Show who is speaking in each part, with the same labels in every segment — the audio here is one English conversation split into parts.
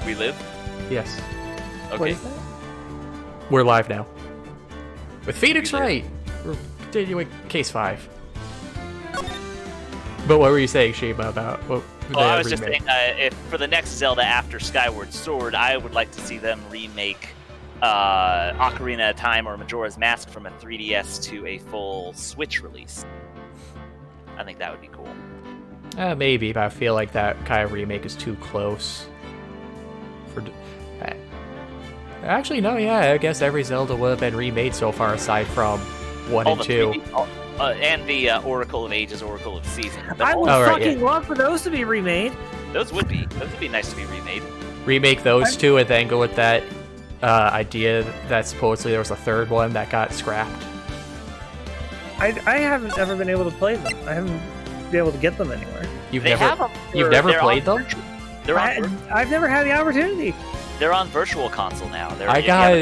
Speaker 1: we live?
Speaker 2: Yes.
Speaker 1: Okay.
Speaker 2: We're live now. With Phoenix Wright. We're continuing case 5. But what were you saying, Sheba, about what
Speaker 1: I was just saying, if for the next Zelda after Skyward Sword, I would like to see them remake Ocarina of Time or Majora's Mask from a 3DS to a full Switch release. I think that would be cool.
Speaker 2: Maybe, but I feel like that kind of remake is too close. Actually, no, yeah, I guess every Zelda would have been remade so far, aside from 1 and 2.
Speaker 1: And the Oracle of Ages, Oracle of Seasons.
Speaker 3: I would fucking love for those to be remade.
Speaker 1: Those would be nice to be remade.
Speaker 2: Remake those two and then go with that idea that supposedly there was a third one that got scrapped.
Speaker 3: I haven't ever been able to play them. I haven't been able to get them anywhere.
Speaker 2: You've never played them?
Speaker 3: I've never had the opportunity.
Speaker 1: They're on Virtual Console now.
Speaker 2: I got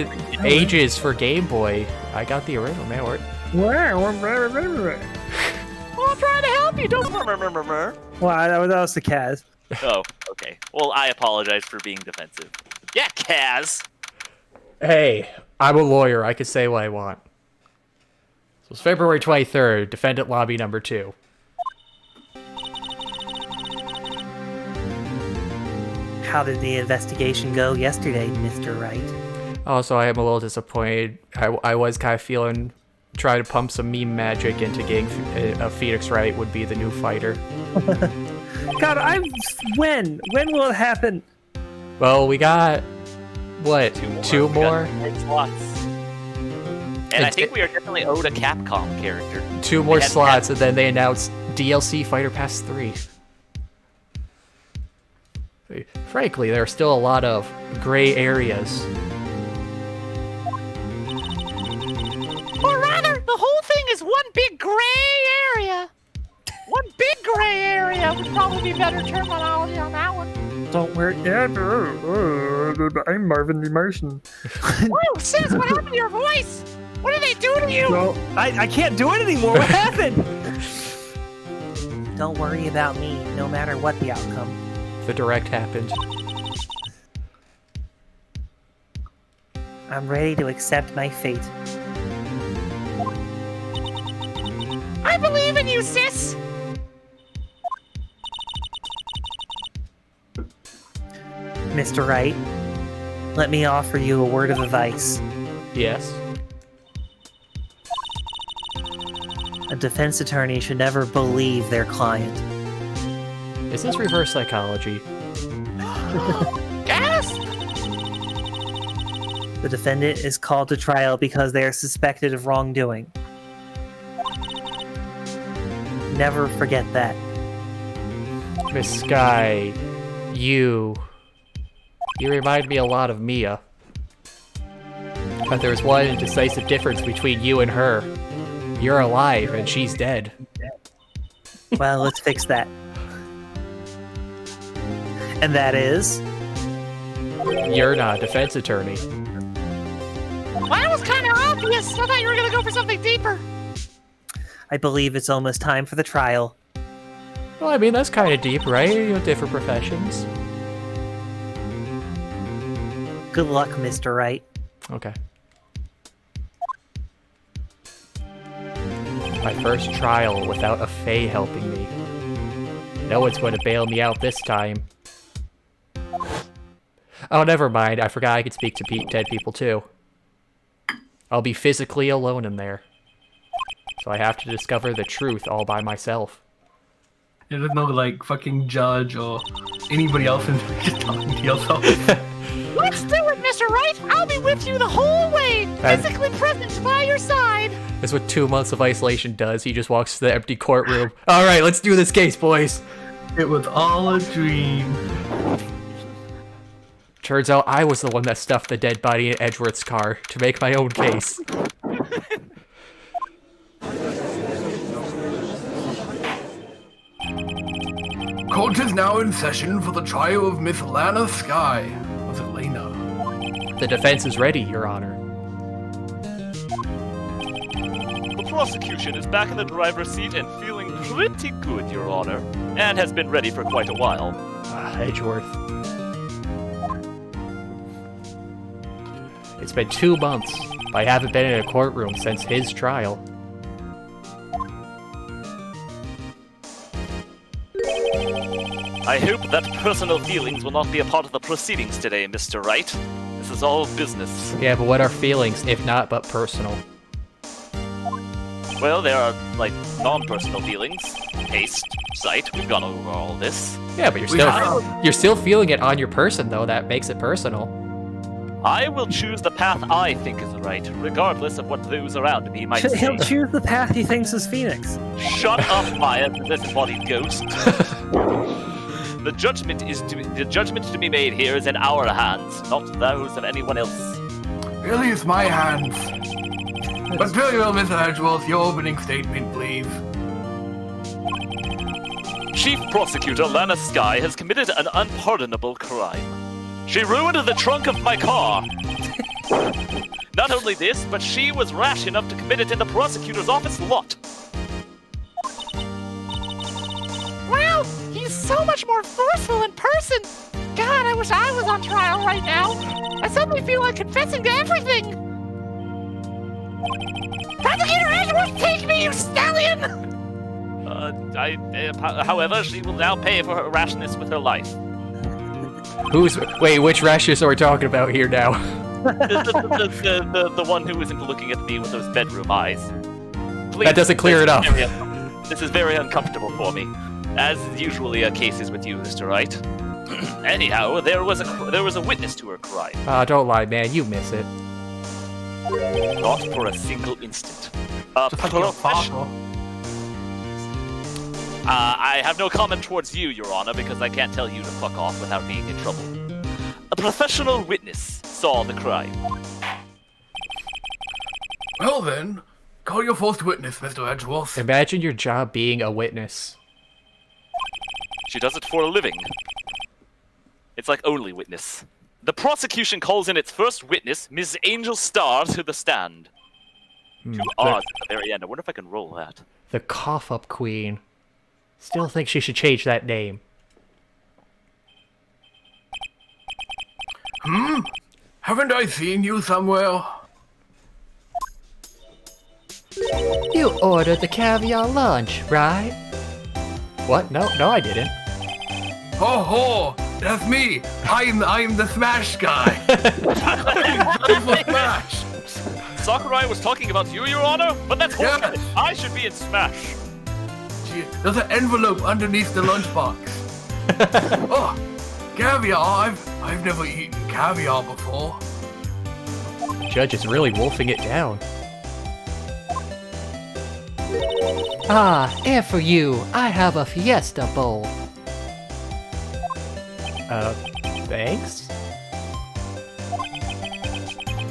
Speaker 2: Ages for Game Boy. I got the original, man.
Speaker 3: Where?
Speaker 1: Well, I'm trying to help you. Don't murmur.
Speaker 3: Well, that was the Kaz.
Speaker 1: Oh, okay. Well, I apologize for being defensive. Yeah, Kaz.
Speaker 2: Hey, I'm a lawyer. I can say what I want. So it's February 23rd, defendant lobby number 2.
Speaker 3: How did the investigation go yesterday, Mr. Wright?
Speaker 2: Also, I am a little disappointed. I was kind of trying to pump some meme magic into getting a Phoenix Wright would be the new fighter.
Speaker 3: God, when will it happen?
Speaker 2: Well, we got, what, two more?
Speaker 1: Slots. And I think we are definitely owed a Capcom character.
Speaker 2: 2 more slots, and then they announced DLC Fighter Pass 3. Frankly, there are still a lot of gray areas.
Speaker 4: Or rather, the whole thing is one big gray area. One big gray area would probably be better terminology on that one.
Speaker 3: Don't worry. I'm Marvin the Martian.
Speaker 4: Whoa, sis, what happened to your voice? What did they do to you?
Speaker 3: Well, I can't do it anymore. What happened? Don't worry about me, no matter what the outcome.
Speaker 2: The direct happened.
Speaker 3: I'm ready to accept my fate.
Speaker 4: I believe in you, sis!
Speaker 3: Mr. Wright, let me offer you a word of advice.
Speaker 2: Yes.
Speaker 3: A defense attorney should never believe their client.
Speaker 2: Is this reverse psychology?
Speaker 4: Gasp!
Speaker 3: The defendant is called to trial because they are suspected of wrongdoing. Never forget that.
Speaker 2: Miss Sky, you remind me a lot of Mia. But there's one decisive difference between you and her. You're alive and she's dead.
Speaker 3: Well, let's fix that. And that is?
Speaker 2: You're not a defense attorney.
Speaker 4: Well, that was kind of obvious. I thought you were going to go for something deeper.
Speaker 3: I believe it's almost time for the trial.
Speaker 2: Well, I mean, that's kind of deep, right? You know, different professions.
Speaker 3: Good luck, Mr. Wright.
Speaker 2: Okay. My first trial without a Fae helping me. No one's going to bail me out this time. Oh, never mind. I forgot I could speak to dead people, too. I'll be physically alone in there. So I have to discover the truth all by myself.
Speaker 5: There's no, like, fucking judge or anybody else in there just talking to yourself.
Speaker 4: Let's do it, Mr. Wright! I'll be with you the whole way! Physically present by your side!
Speaker 2: That's what 2 months of isolation does. He just walks to the empty courtroom. Alright, let's do this case, boys!
Speaker 5: It was all a dream.
Speaker 2: Turns out I was the one that stuffed the dead body in Edgeworth's car to make my own case.
Speaker 5: Court is now in session for the trial of Miss Lana Sky. Was it Lena?
Speaker 2: The defense is ready, Your Honor.
Speaker 1: The prosecution is back in the driver's seat and feeling pretty good, Your Honor, and has been ready for quite a while.
Speaker 2: Edgeworth. It's been 2 months. I haven't been in a courtroom since his trial.
Speaker 1: I hope that personal feelings will not be a part of the proceedings today, Mr. Wright. This is all business.
Speaker 2: Yeah, but what are feelings, if not but personal?
Speaker 1: Well, there are, like, non-personal feelings. Taste, sight, we've gone over all this.
Speaker 2: Yeah, but you're still feeling it on your person, though. That makes it personal.
Speaker 1: I will choose the path I think is right, regardless of what those around me might say.
Speaker 3: He'll choose the path he thinks is Phoenix.
Speaker 1: Shut up, Maya, disembodied ghost. The judgment to be made here is in our hands, not those of anyone else.
Speaker 5: Really, it's my hands. But very well, Mr. Edgeworth, your opening statement, please.
Speaker 1: Chief Prosecutor Lana Skye has committed an unpardonable crime. She ruined the trunk of my car. Not only this, but she was rash enough to commit it in the prosecutor's office lot.
Speaker 4: Wow, he's so much more forceful in person. God, I wish I was on trial right now. I suddenly feel like confessing to everything. Prosecutor Edgeworth, take me, you stallion!
Speaker 1: However, she will now pay for her rashness with her life.
Speaker 2: Wait, which rashness are we talking about here now?
Speaker 1: the one who isn't looking at me with those bedroom eyes. Please,
Speaker 2: That doesn't clear it up.
Speaker 1: This is very uncomfortable for me, as usually cases with you, Mr. Wright. Anyhow, there was a witness to her crime.
Speaker 2: Don't lie, man. You miss it.
Speaker 1: Not for a single instant. I have no comment towards you, Your Honor, because I can't tell you to fuck off without being in trouble. A professional witness saw the crime.
Speaker 5: Well then, call your first witness, Mr. Edgeworth.
Speaker 2: Imagine your job being a witness.
Speaker 1: She does it for a living. It's like only witness. The prosecution calls in its first witness, Ms. Angel Starr, to the stand. Two odds at the very end. I wonder if I can roll that.
Speaker 2: The cough-up queen. Still think she should change that name.
Speaker 5: Haven't I seen you somewhere?
Speaker 2: You ordered the caviar lunch, right? What? No, I didn't.
Speaker 5: Ho, that's me. I'm the Smash guy. I'm the Smash.
Speaker 1: Sakurai was talking about you, Your Honor, but that's bullshit.
Speaker 5: Yes.
Speaker 1: I should be in Smash.
Speaker 5: Gee, there's an envelope underneath the lunchbox. Oh, caviar. I've never eaten caviar before.
Speaker 2: Judge is really wolfing it down. Ah, and for you, I have a Fiesta bowl. Thanks?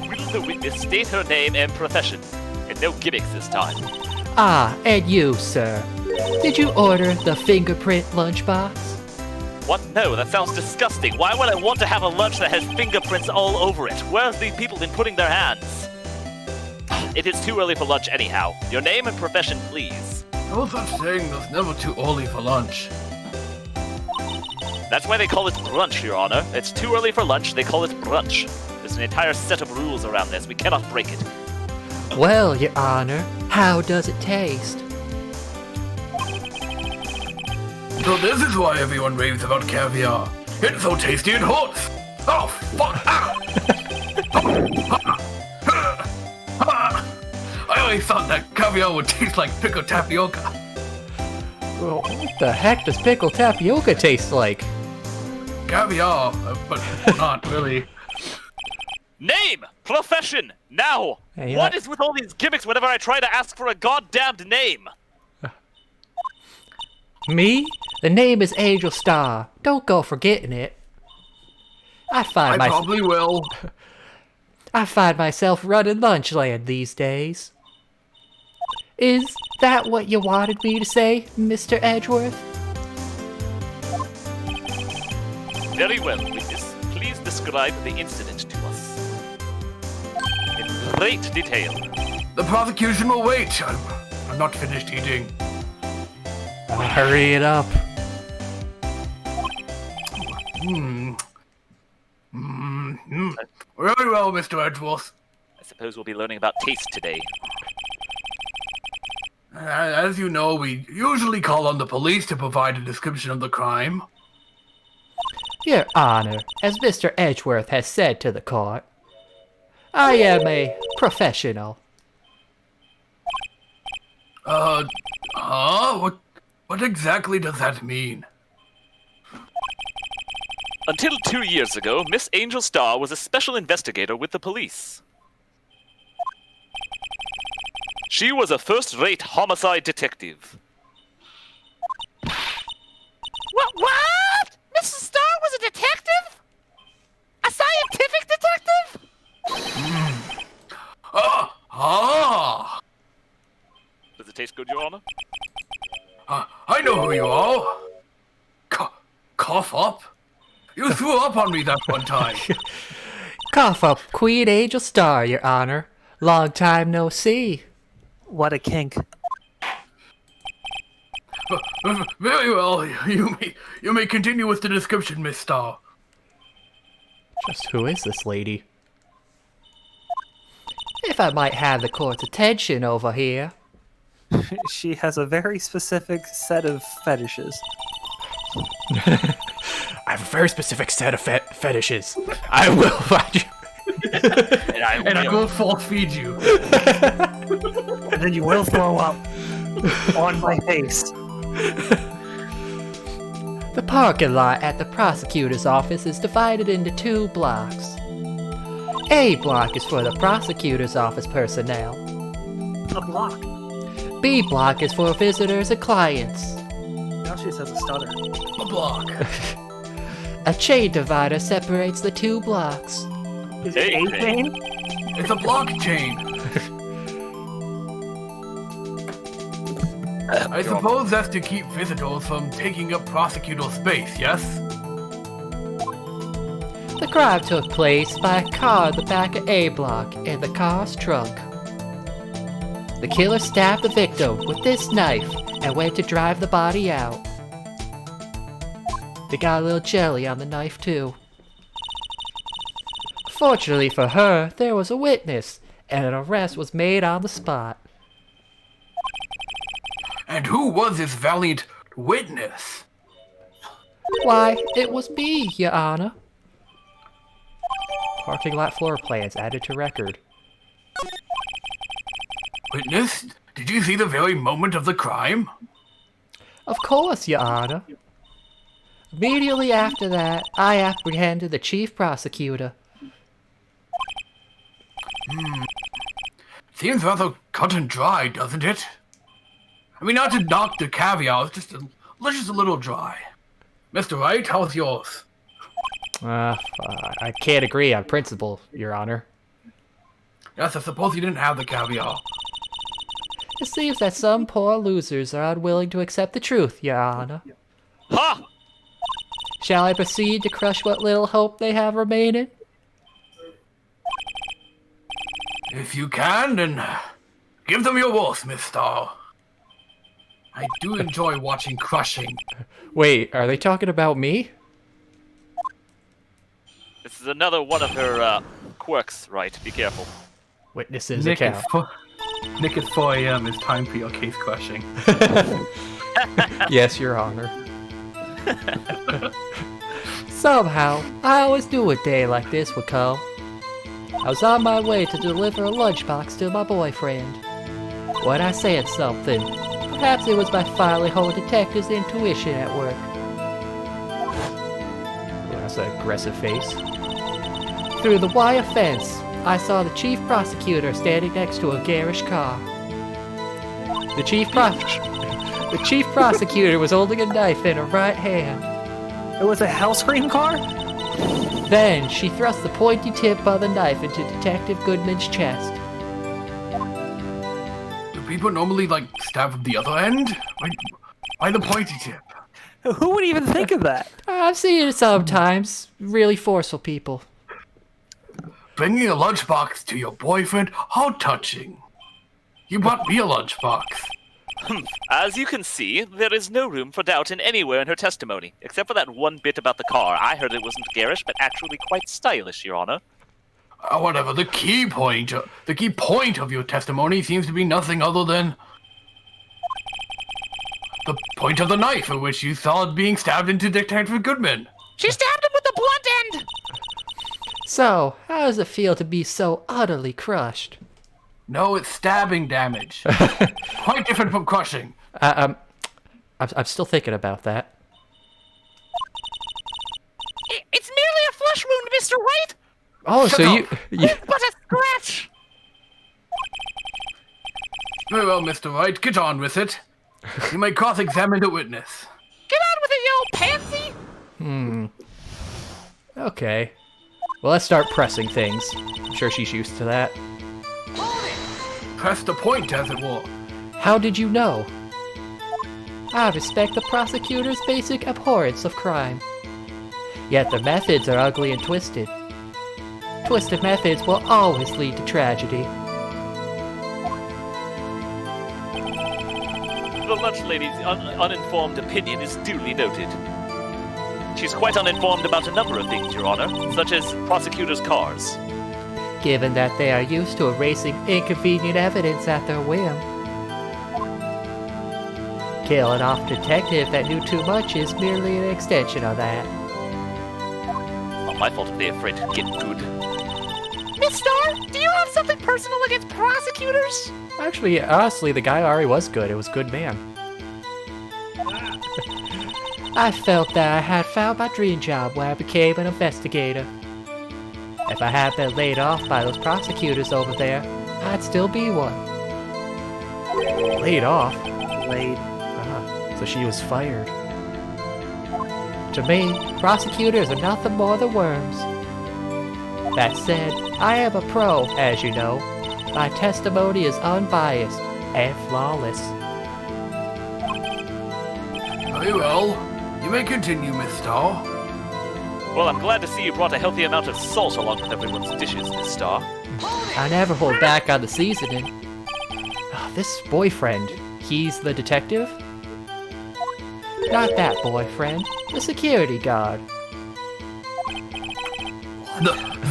Speaker 1: Will the witness state her name and profession? And no gimmicks this time.
Speaker 2: Ah, and you, sir. Did you order the fingerprint lunchbox?
Speaker 1: What? No, that sounds disgusting. Why would I want to have a lunch that has fingerprints all over it? Where have these people been putting their hands? It is too early for lunch anyhow. Your name and profession, please.
Speaker 5: No such thing. It's never too early for lunch.
Speaker 1: That's why they call it brunch, Your Honor. It's too early for lunch, they call it brunch. There's an entire set of rules around this. We cannot break it.
Speaker 2: Well, Your Honor, how does it taste?
Speaker 5: So this is why everyone raves about caviar. It's so tasty it hurts. Oh, fuck. I always thought that caviar would taste like pickled tapioca.
Speaker 2: Well, what the heck does pickled tapioca taste like?
Speaker 5: Caviar, but not really.
Speaker 1: Name! Profession! Now!
Speaker 2: Hey,
Speaker 1: What is with all these gimmicks whenever I try to ask for a goddamned name?
Speaker 2: Me? The name is Angel Star. Don't go forgetting it. I
Speaker 5: probably will.
Speaker 2: I find myself running Lunchland these days. Is that what you wanted me to say, Mr. Edgeworth?
Speaker 1: Very well, witness. Please describe the incident to us. In great detail.
Speaker 5: The prosecution will wait. I'm not finished eating.
Speaker 2: Hurry it up.
Speaker 5: Very well, Mr. Edgeworth.
Speaker 1: I suppose we'll be learning about taste today.
Speaker 5: As you know, we usually call on the police to provide a description of the crime.
Speaker 2: Your Honor, as Mr. Edgeworth has said to the court, I am a professional.
Speaker 5: What exactly does that mean?
Speaker 1: Until 2 years ago, Miss Angel Star was a special investigator with the police. She was a first-rate homicide detective.
Speaker 4: What? Mrs. Star was a detective? A scientific detective?
Speaker 1: Does it taste good, Your Honor?
Speaker 5: I know who you are. Cough up. You threw up on me that one time.
Speaker 2: Cough up, Queen Angel Star, Your Honor. Long time no see.
Speaker 3: What a kink.
Speaker 5: Very well. You may continue with the description, Miss Star.
Speaker 2: Just who is this lady? If I might have the court's attention over here.
Speaker 3: She has a very specific set of fetishes.
Speaker 2: I have a very specific set of fetishes. I will find you.
Speaker 1: And
Speaker 5: I will force feed you.
Speaker 3: And then you will throw up on my face.
Speaker 2: The parking lot at the prosecutor's office is divided into 2 blocks. A block is for the prosecutor's office personnel.
Speaker 3: A block.
Speaker 2: B block is for visitors and clients.
Speaker 3: Now she says a stutter.
Speaker 5: A block.
Speaker 2: A chain divider separates the 2 blocks.
Speaker 3: Is it a chain?
Speaker 5: It's a block chain. I suppose that's to keep visitors from taking up prosecutor space, yes?
Speaker 2: The crime took place by a car in the back of A block in the car's trunk. The killer stabbed the victim with this knife and went to drive the body out. They got a little jelly on the knife too. Fortunately for her, there was a witness, and an arrest was made on the spot.
Speaker 5: And who was this valiant witness?
Speaker 2: Why, it was me, Your Honor. Parking lot floor plans added to record.
Speaker 5: Witness? Did you see the very moment of the crime?
Speaker 2: Of course, Your Honor. Immediately after that, I apprehended the chief prosecutor.
Speaker 5: Seems rather cut and dry, doesn't it? I mean, not to knock the caviar, it's just a little dry. Mr. Wright, how's yours?
Speaker 2: I can't agree on principle, Your Honor.
Speaker 5: Yes, I suppose you didn't have the caviar.
Speaker 2: It seems that some poor losers are unwilling to accept the truth, Your Honor.
Speaker 1: Ha!
Speaker 2: Shall I proceed to crush what little hope they have remaining?
Speaker 5: If you can, then give them your worst, Miss Star. I do enjoy watching crushing.
Speaker 2: Wait, are they talking about me?
Speaker 1: This is another one of her quirks, right? Be careful.
Speaker 2: Witnesses
Speaker 6: Nick,
Speaker 2: account.
Speaker 6: Nick, at 4 a.m. It's time for your case crushing.
Speaker 2: Yes, Your Honor. Somehow, I always knew a day like this would come. I was on my way to deliver a lunchbox to my boyfriend. When I said something, perhaps it was my finely honed detective's intuition at work. Yeah, that's an aggressive face. Through the wire fence, I saw the chief prosecutor standing next to a garish car. The chief prosecutor was holding a knife in her right hand.
Speaker 3: It was a Hellscream car?
Speaker 2: Then she thrust the pointy tip of the knife into Detective Goodman's chest.
Speaker 5: Do people normally, stab from the other end? Why the pointy tip?
Speaker 3: Who would even think of that?
Speaker 2: I've seen it sometimes. Really forceful people.
Speaker 5: Bringing a lunchbox to your boyfriend? How touching. You brought me a lunchbox.
Speaker 1: As you can see, there is no room for doubt in anywhere in her testimony, except for that one bit about the car. I heard it wasn't garish, but actually quite stylish, Your Honor.
Speaker 5: Whatever, the key point of your testimony seems to be nothing other than the point of the knife in which you saw it being stabbed into Detective Goodman.
Speaker 4: She stabbed him with the blunt end!
Speaker 2: So, how does it feel to be so utterly crushed?
Speaker 5: No, it's stabbing damage. Quite different from crushing.
Speaker 2: I'm still thinking about that.
Speaker 4: It's merely a flesh wound, Mr. Wright!
Speaker 2: Oh,
Speaker 5: Shut
Speaker 2: so
Speaker 5: up.
Speaker 2: you
Speaker 4: But a scratch!
Speaker 5: Very well, Mr. Wright, get on with it. You may cross-examine the witness.
Speaker 4: Get on with it, you old pansy!
Speaker 2: Okay. Well, let's start pressing things. I'm sure she's used to that.
Speaker 5: Press the point, as it were.
Speaker 2: How did you know? I respect the prosecutor's basic abhorrence of crime. Yet their methods are ugly and twisted. Twisted methods will always lead to tragedy.
Speaker 1: The lunch lady's uninformed opinion is duly noted. She's quite uninformed about a number of things, Your Honor, such as prosecutors' cars.
Speaker 2: Given that they are used to erasing inconvenient evidence at their whim. Killing off a detective that knew too much is merely an extension of that.
Speaker 1: Not my fault if they're afraid to get good.
Speaker 4: Miss Starr, do you have something personal against prosecutors?
Speaker 2: Actually, honestly, the guy already was good. It was good man. I felt that I had found my dream job when I became an investigator. If I had been laid off by those prosecutors over there, I'd still be one. Laid off?
Speaker 3: Laid.
Speaker 2: So she was fired. To me, prosecutors are nothing more than worms. That said, I am a pro, as you know. My testimony is unbiased and flawless.
Speaker 5: Very well. You may continue, Miss Starr.
Speaker 1: Well, I'm glad to see you brought a healthy amount of salt along with everyone's dishes, Miss Starr.
Speaker 2: I never hold back on the seasoning. Oh, this boyfriend, he's the detective? Not that boyfriend, the security guard.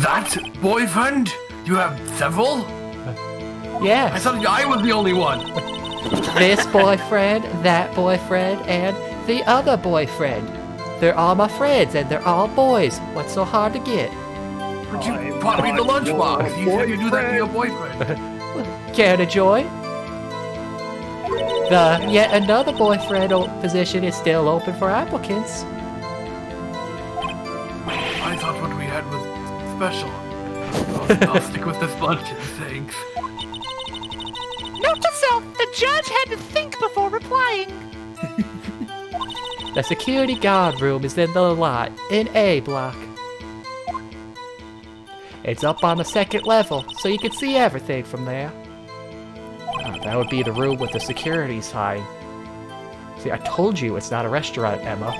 Speaker 5: That boyfriend? You have several? I
Speaker 2: Yes,
Speaker 5: thought I was the only one.
Speaker 2: this boyfriend, that boyfriend, and the other boyfriend. They're all my friends and they're all boys. What's so hard to get?
Speaker 5: But you brought me the lunchbox. You said you do that to your boyfriend.
Speaker 2: Care to join? The yet another boyfriend position is still open for applicants.
Speaker 5: I thought what we had was special. I'll stick with this lunch, thanks.
Speaker 4: Note to self, the judge had to think before replying.
Speaker 2: The security guard room is in the lot, in A block. It's up on the second level, so you can see everything from there. Oh, that would be the room with the security sign. See, I told you it's not a restaurant, Emma.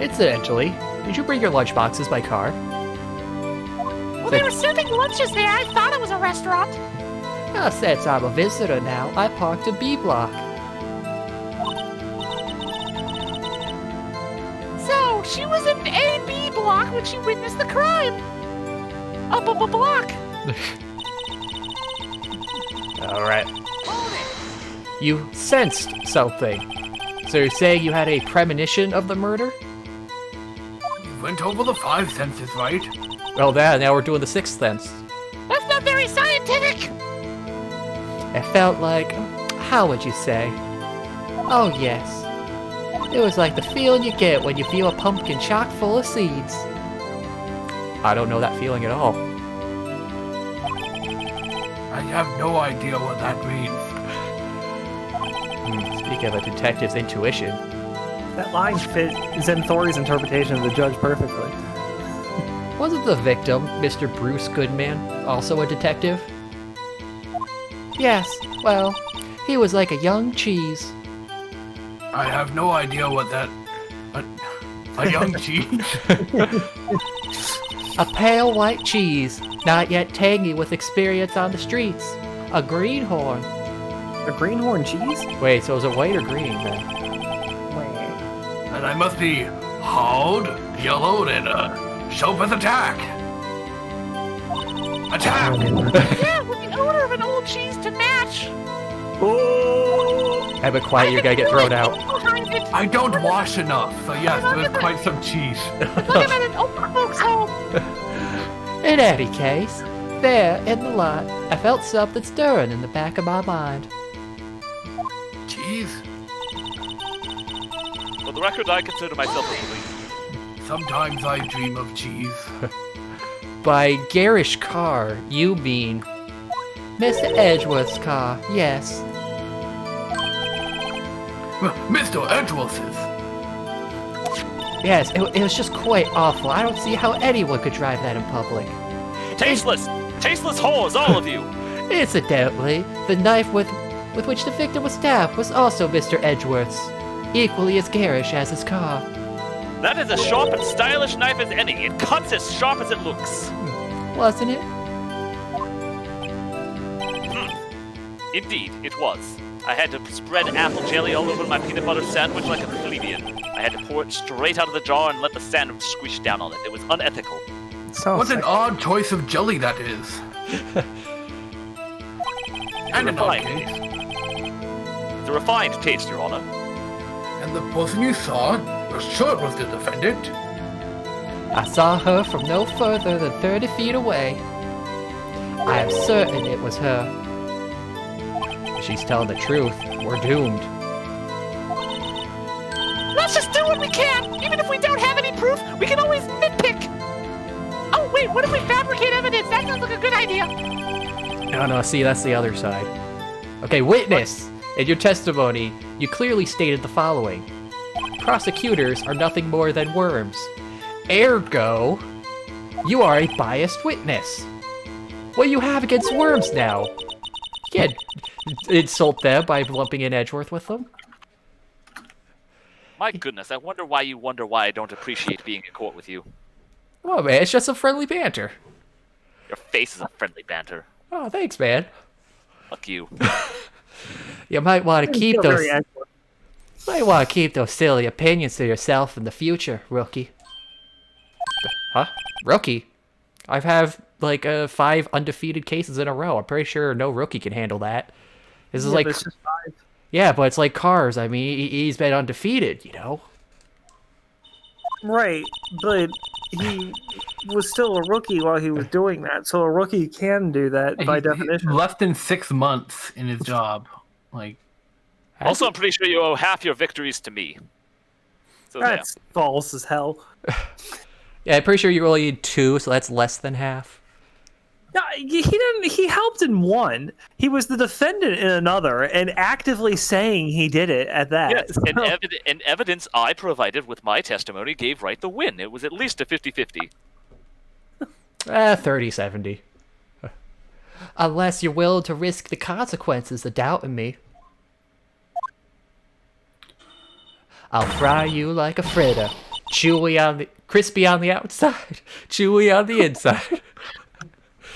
Speaker 2: Incidentally, did you bring your lunchboxes by car?
Speaker 4: Well, they were serving lunches there. I thought it was a restaurant.
Speaker 2: Well, since I'm a visitor now, I parked in B block.
Speaker 4: So, she was in A-B block when she witnessed the crime. Up a block.
Speaker 2: Alright. You sensed something. So you're saying you had a premonition of the murder?
Speaker 5: You went over the 5 senses, right?
Speaker 2: Well, now we're doing the 6th sense.
Speaker 4: That's not very scientific.
Speaker 2: It felt like, how would you say? Oh yes. It was like the feeling you get when you feel a pumpkin chock full of seeds. I don't know that feeling at all.
Speaker 5: I have no idea what that means.
Speaker 2: Speaking of a detective's intuition.
Speaker 3: That line is in Thor's interpretation of the judge perfectly.
Speaker 2: Wasn't the victim, Mr. Bruce Goodman, also a detective? Yes, well, he was like a young cheese.
Speaker 5: I have no idea what that... A young cheese?
Speaker 2: A pale white cheese, not yet tangy with experience on the streets. A greenhorn.
Speaker 3: A greenhorn cheese?
Speaker 2: Wait, so is it white or green then?
Speaker 5: And I must be hard, yellowed, and sharp as attack. Attack!
Speaker 4: Yeah, with the odor of an old cheese to match.
Speaker 3: Oh!
Speaker 2: Hey, but quiet, you're gonna get thrown out.
Speaker 4: Behind it.
Speaker 5: I don't wash enough, so yes, there's quite some cheese.
Speaker 4: Look, I'm at an old folks home.
Speaker 2: In any case, there in the lot, I felt something stirring in the back of my mind.
Speaker 5: Cheese?
Speaker 1: For the record, I consider myself a believer.
Speaker 5: Sometimes I dream of cheese.
Speaker 2: By garish car, you mean Mr. Edgeworth's car, yes.
Speaker 5: Mr. Edgeworth's.
Speaker 2: Yes, it was just quite awful. I don't see how anyone could drive that in public.
Speaker 1: Tasteless! Tasteless whores, all of you!
Speaker 2: Incidentally, the knife with which the victim was stabbed was also Mr. Edgeworth's, equally as garish as his car.
Speaker 1: That is as sharp and stylish knife as any. It cuts as sharp as it looks.
Speaker 2: Wasn't it?
Speaker 1: Indeed, it was. I had to spread apple jelly all over my peanut butter sandwich like a plebeian. I had to pour it straight out of the jar and let the sandwich squish down on it. It was unethical.
Speaker 5: What an odd choice of jelly that is. And an odd case.
Speaker 1: It's a refined taste, Your Honor.
Speaker 5: And the person you saw, you're sure it was the defendant?
Speaker 2: I saw her from no further than 30 feet away. I am certain it was her. She's telling the truth. We're doomed.
Speaker 4: Let's just do what we can. Even if we don't have any proof, we can always nitpick. Oh, wait, what if we fabricate evidence? That sounds like a good idea.
Speaker 2: No, see, that's the other side. Okay, witness! In your testimony, you clearly stated the following. Prosecutors are nothing more than worms. Ergo, you are a biased witness. What do you have against worms now? You can't insult them by lumping in Edgeworth with them.
Speaker 1: My goodness, I wonder why I don't appreciate being in court with you.
Speaker 2: Oh man, it's just some friendly banter.
Speaker 1: Your face is a friendly banter.
Speaker 2: Oh, thanks, man.
Speaker 1: Fuck you.
Speaker 2: You might want to keep those.
Speaker 3: Very accurate.
Speaker 2: Might want to keep those silly opinions to yourself in the future, rookie. Huh? Rookie? I've had like 5 undefeated cases in a row. I'm pretty sure no rookie can handle that. This is like,
Speaker 3: but it's just 5.
Speaker 2: yeah, but it's like cars. I mean, he's been undefeated, you know.
Speaker 3: Right, but he was still a rookie while he was doing that, so a rookie can do that by definition.
Speaker 6: Less than 6 months in his job. Like,
Speaker 1: Also, I'm pretty sure you owe half your victories to me. So
Speaker 3: That's false as hell.
Speaker 2: Yeah, I'm pretty sure you only need 2, so that's less than half.
Speaker 3: No, he didn't. He helped in one. He was the defendant in another, and actively saying he did it at that.
Speaker 1: Yes, and evidence I provided with my testimony gave Wright the win. It was at least a 50-50.
Speaker 2: 30-70. Unless you're willing to risk the consequences of doubting me. I'll fry you like a fritter. Crispy on the outside, chewy on the inside.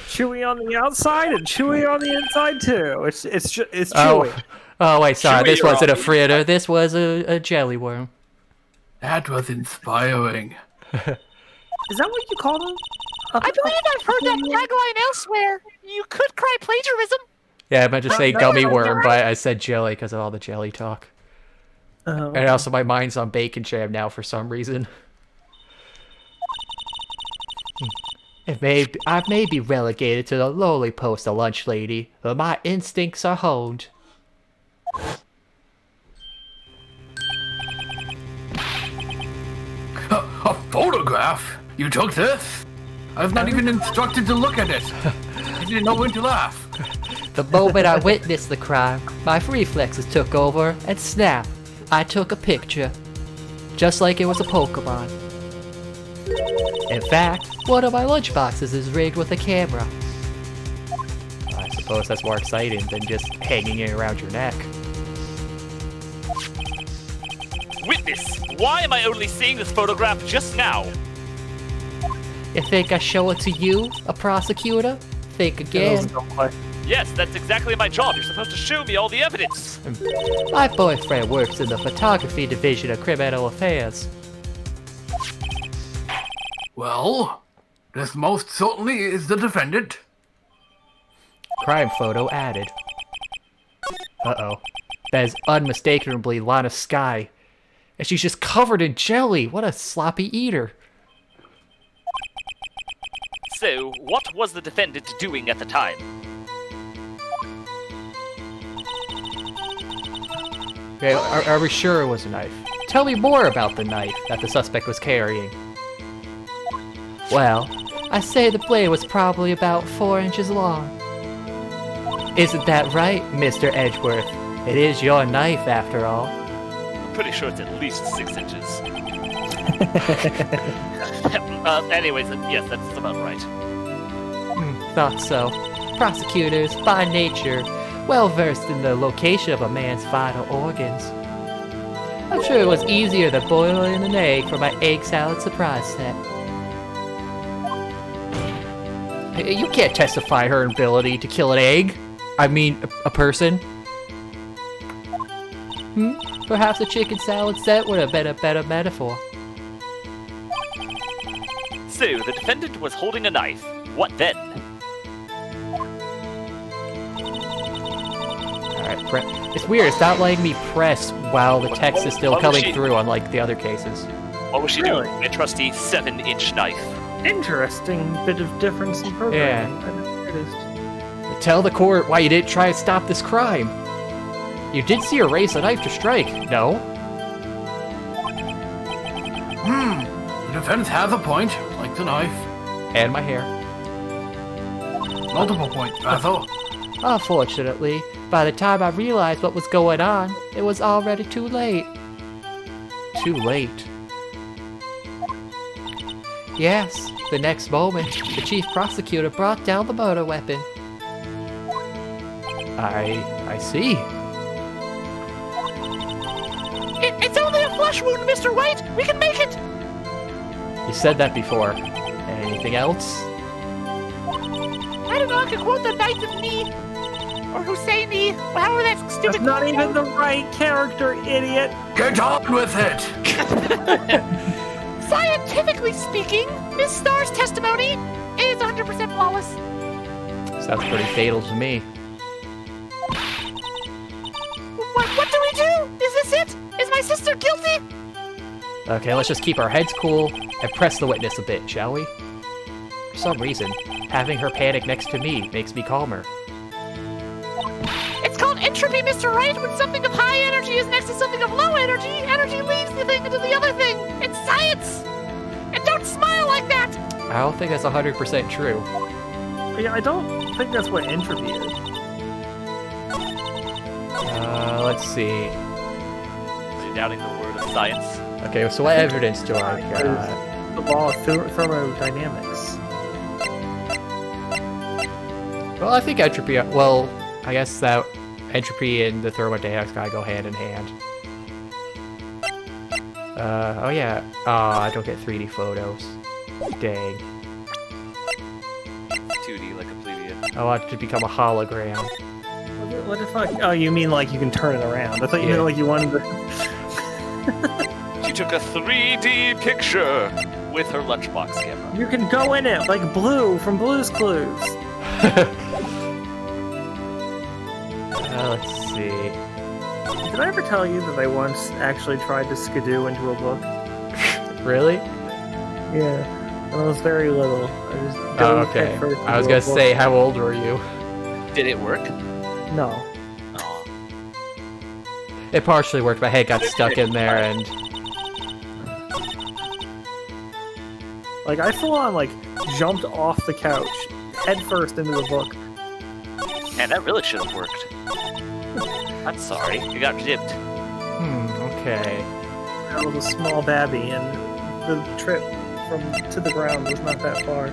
Speaker 3: Chewy on the outside and chewy on the inside too. It's chewy.
Speaker 2: Oh wait, sorry.
Speaker 1: Chewy,
Speaker 2: This
Speaker 1: you're
Speaker 2: wasn't a
Speaker 1: on.
Speaker 2: fritter. This was a jelly worm.
Speaker 5: That was inspiring.
Speaker 3: Is that what you call them?
Speaker 4: I believe I've heard that tagline elsewhere. You could cry plagiarism.
Speaker 2: Yeah, I meant to say gummy worm, but I said jelly because of all the jelly talk.
Speaker 3: Oh.
Speaker 2: And also, my mind's on bacon jam now for some reason. I may be relegated to the lowly post of lunch lady, but my instincts are honed.
Speaker 5: A photograph? You took this? I was not even instructed to look at it. I didn't know when to laugh.
Speaker 2: The moment I witnessed the crime, my reflexes took over, and snap, I took a picture. Just like it was a Pokemon. In fact, one of my lunchboxes is rigged with a camera. I suppose that's more exciting than just hanging it around your neck.
Speaker 1: Witness, why am I only seeing this photograph just now?
Speaker 2: You think I show it to you, a prosecutor? Think
Speaker 3: Those
Speaker 2: again.
Speaker 3: don't play.
Speaker 1: Yes, that's exactly my job. You're supposed to show me all the evidence.
Speaker 2: My boyfriend works in the photography division of criminal affairs.
Speaker 5: Well, this most certainly is the defendant.
Speaker 2: Crime photo added. Uh-oh. That is unmistakably Lana Skye. And she's just covered in jelly. What a sloppy eater.
Speaker 1: So, what was the defendant doing at the time?
Speaker 2: Okay, are we sure it was a knife? Tell me more about the knife that the suspect was carrying. Well, I say the blade was probably about 4 inches long. Isn't that right, Mr. Edgeworth? It is your knife, after all.
Speaker 1: I'm pretty sure it's at least 6 inches. Anyways, yes, that's about right.
Speaker 2: Thought so. Prosecutors, by nature, well versed in the location of a man's vital organs. I'm sure it was easier than boiling an egg for my egg salad surprise set. You can't testify her ability to kill an egg. I mean, a person. Perhaps a chicken salad set would have been a better metaphor.
Speaker 1: So, the defendant was holding a knife. What then?
Speaker 2: Alright, it's weird, it's not letting me press while the text is still coming through, unlike the other cases.
Speaker 1: What was she doing? A trusty 7-inch knife.
Speaker 3: Interesting bit of difference in programming. I noticed.
Speaker 2: Tell the court why you didn't try to stop this crime. You did see her raise a knife to strike, no?
Speaker 5: The defense has a point, like the knife.
Speaker 2: And my hair.
Speaker 5: Multiple points, Bethel.
Speaker 2: Unfortunately, by the time I realized what was going on, it was already too late. Too late? Yes, the next moment, the chief prosecutor brought down the murder weapon. I see.
Speaker 4: It's only a flesh wound, Mr. Wright. We can make it.
Speaker 2: You said that before. Anything else?
Speaker 4: I don't know. I could quote the Knights of Ni or Husseini, or however that stupid.
Speaker 3: That's not even the right character, idiot.
Speaker 5: Get on with it!
Speaker 4: Scientifically speaking, Miss Starr's testimony is 100% flawless.
Speaker 2: Sounds pretty fatal to me.
Speaker 4: What do we do? Is this it? Is my sister guilty?
Speaker 2: Okay, let's just keep our heads cool and press the witness a bit, shall we? For some reason, having her panic next to me makes me calmer.
Speaker 4: It's called entropy, Mr. Wright. When something of high energy is next to something of low energy, energy leaves the thing into the other thing. It's science! And don't smile like that!
Speaker 2: I don't think that's 100% true.
Speaker 3: Yeah, I don't think that's what entropy is.
Speaker 2: Let's see.
Speaker 1: Is he doubting the word of science?
Speaker 2: Okay, so what evidence do I got?
Speaker 3: The law of thermodynamics.
Speaker 2: Well, I think entropy, well, I guess that entropy and the thermodynamics gotta go hand in hand. Oh yeah. I don't get 3D photos. Dang.
Speaker 1: 2D like a plebeian.
Speaker 2: I want it to become a hologram.
Speaker 3: What the fuck? Oh, you mean like you can turn it around? I thought you meant like you wanted to...
Speaker 1: She took a 3D picture with her lunchbox camera.
Speaker 3: You can go in it, like Blue from Blue's Clues.
Speaker 2: Let's see.
Speaker 3: Did I ever tell you that I once actually tried to skidoo into a book?
Speaker 2: Really?
Speaker 3: Yeah. When I was very little. I just
Speaker 2: Okay. I was gonna say, how old were you?
Speaker 1: Did it work?
Speaker 3: No.
Speaker 1: Oh.
Speaker 2: It partially worked. My head got stuck in there, and
Speaker 3: Like, I full on, like, jumped off the couch, head first into the book.
Speaker 1: Man, that really should have worked. I'm sorry, you got gypped.
Speaker 2: Okay.
Speaker 3: I was a small babby, and the trip to the ground was not that far.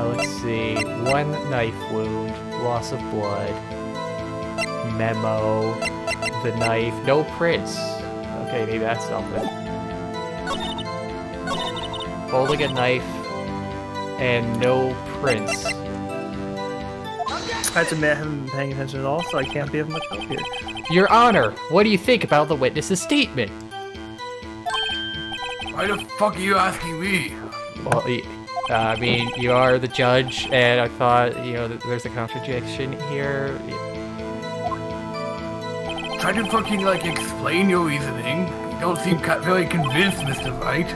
Speaker 2: Let's see. 1 knife wound, loss of blood, memo, the knife, no prints. Okay, maybe that's something. Holding a knife and no prince.
Speaker 3: I have to admit, I haven't been paying attention at all, so I can't be of much help here.
Speaker 2: Your Honor, what do you think about the witness's statement?
Speaker 5: Why the fuck are you asking me?
Speaker 2: Well, I mean, you are the judge, and I thought, there's a contradiction here.
Speaker 5: Try to fucking, explain your reasoning. You don't seem very convinced, Mr. Wright.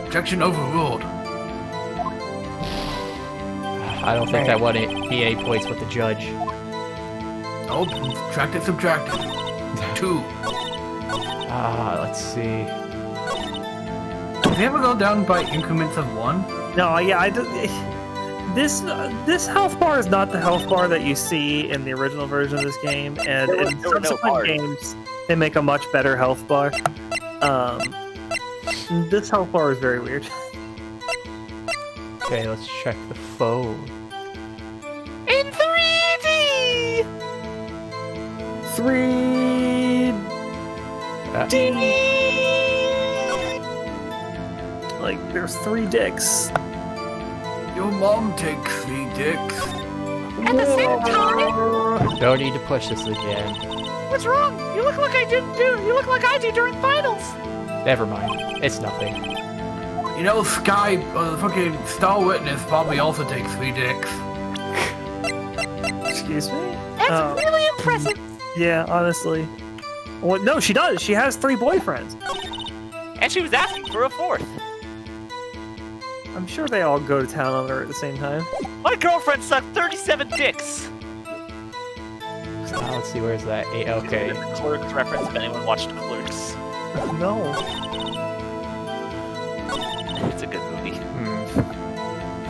Speaker 5: Objection overruled.
Speaker 2: I don't think that would be any points with the judge.
Speaker 5: Nope, subtracted. 2.
Speaker 2: Let's see.
Speaker 6: Did they ever go down by increments of 1?
Speaker 3: No, yeah, this health bar is not the health bar that you see in the original version of this game, and in subsequent games, they make a much better health bar. This health bar is very weird.
Speaker 2: Okay, let's check the phone.
Speaker 4: In 3D!
Speaker 3: 3D. Like, there's 3 dicks.
Speaker 5: Your mom takes 3 dicks.
Speaker 4: At the same time?
Speaker 2: No need to push this again.
Speaker 4: What's wrong? You look like I didn't do. You look like I do during finals.
Speaker 2: Never mind. It's nothing.
Speaker 5: You know, Sky, the fucking Star Witness probably also takes 3 dicks.
Speaker 3: Excuse me?
Speaker 4: That's really impressive.
Speaker 3: Yeah, honestly. Well, no, she does. She has 3 boyfriends.
Speaker 1: And she was asking for a 4th.
Speaker 3: I'm sure they all go to town on her at the same time.
Speaker 1: My girlfriend sucked 37 dicks.
Speaker 2: Let's see, where's that? Okay.
Speaker 1: Clerks reference, if anyone watched Clerks.
Speaker 3: No.
Speaker 1: It's a good movie.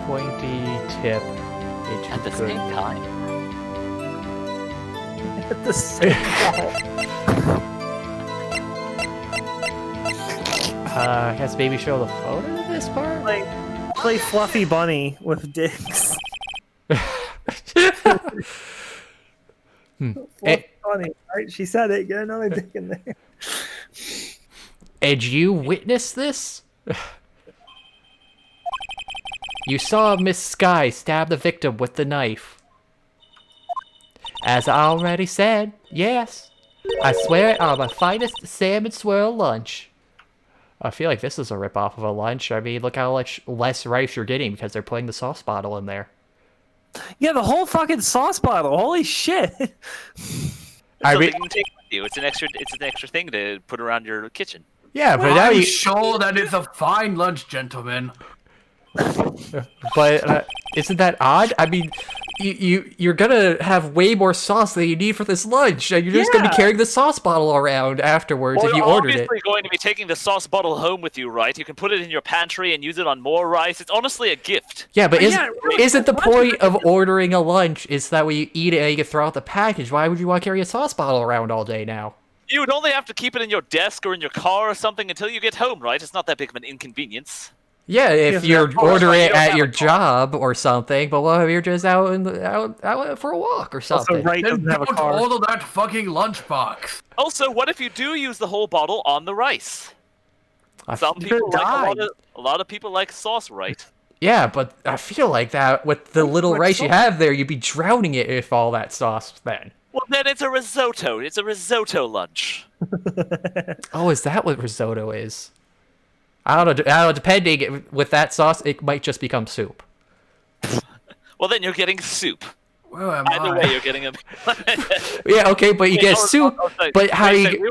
Speaker 2: Pointy tip.
Speaker 1: At the same time.
Speaker 3: At the same time.
Speaker 2: Has Baby show the photo of this part?
Speaker 3: Like, play Fluffy Bunny with dicks. Fluffy Bunny, right? She said it. Get another dick in there.
Speaker 2: And you witnessed this? You saw Miss Sky stab the victim with the knife. As I already said, yes. I swear it on my finest salmon swirl lunch. I feel like this is a ripoff of a lunch. I mean, look how much less rice you're getting because they're putting the sauce bottle in there.
Speaker 3: Yeah, the whole fucking sauce bottle. Holy shit.
Speaker 2: I
Speaker 1: Something
Speaker 2: mean,
Speaker 1: you can take with you. It's an extra thing to put around your kitchen.
Speaker 2: yeah, but now
Speaker 5: I'm
Speaker 2: you.
Speaker 5: sure that is a fine lunch, gentlemen.
Speaker 2: But isn't that odd? I mean, you're gonna have way more sauce than you need for this lunch, and you're just gonna be carrying the sauce bottle around afterwards if you ordered it.
Speaker 1: You're obviously going to be taking the sauce bottle home with you, right? You can put it in your pantry and use it on more rice. It's honestly a gift.
Speaker 2: Yeah, but
Speaker 3: really,
Speaker 2: isn't the
Speaker 3: lunch
Speaker 2: point of ordering a lunch is that when you eat it and you can throw out the package? Why would you want to carry a sauce bottle around all day now?
Speaker 1: You would only have to keep it in your desk or in your car or something until you get home, right? It's not that big of an inconvenience.
Speaker 2: Yeah, if
Speaker 3: Yeah,
Speaker 2: you're ordering it at your
Speaker 1: a car.
Speaker 2: job or something, but what if you're just out for a walk or something?
Speaker 3: Also, Wright
Speaker 5: Then
Speaker 3: doesn't have a
Speaker 5: don't
Speaker 3: car.
Speaker 5: order that fucking lunchbox.
Speaker 1: Also, what if you do use the whole bottle on the rice?
Speaker 2: I
Speaker 1: Some
Speaker 2: f-
Speaker 1: people
Speaker 3: die.
Speaker 1: a lot of people like sauce, right?
Speaker 2: yeah, but I feel like that with the little
Speaker 3: What
Speaker 2: rice you
Speaker 3: sauce?
Speaker 2: have there, you'd be drowning it if all that sauce then.
Speaker 1: Well, then it's a risotto. It's a risotto lunch.
Speaker 2: Oh, is that what risotto is? I don't know. Depending with that sauce, it might just become soup.
Speaker 1: Well, then you're getting soup.
Speaker 5: Where am
Speaker 1: Either
Speaker 5: I?
Speaker 1: way, you're getting a.
Speaker 2: Yeah, okay, but you
Speaker 1: Wait,
Speaker 2: get
Speaker 1: oh,
Speaker 2: soup.
Speaker 1: oh, sorry.
Speaker 2: But how
Speaker 1: Wait a
Speaker 2: you?
Speaker 1: second,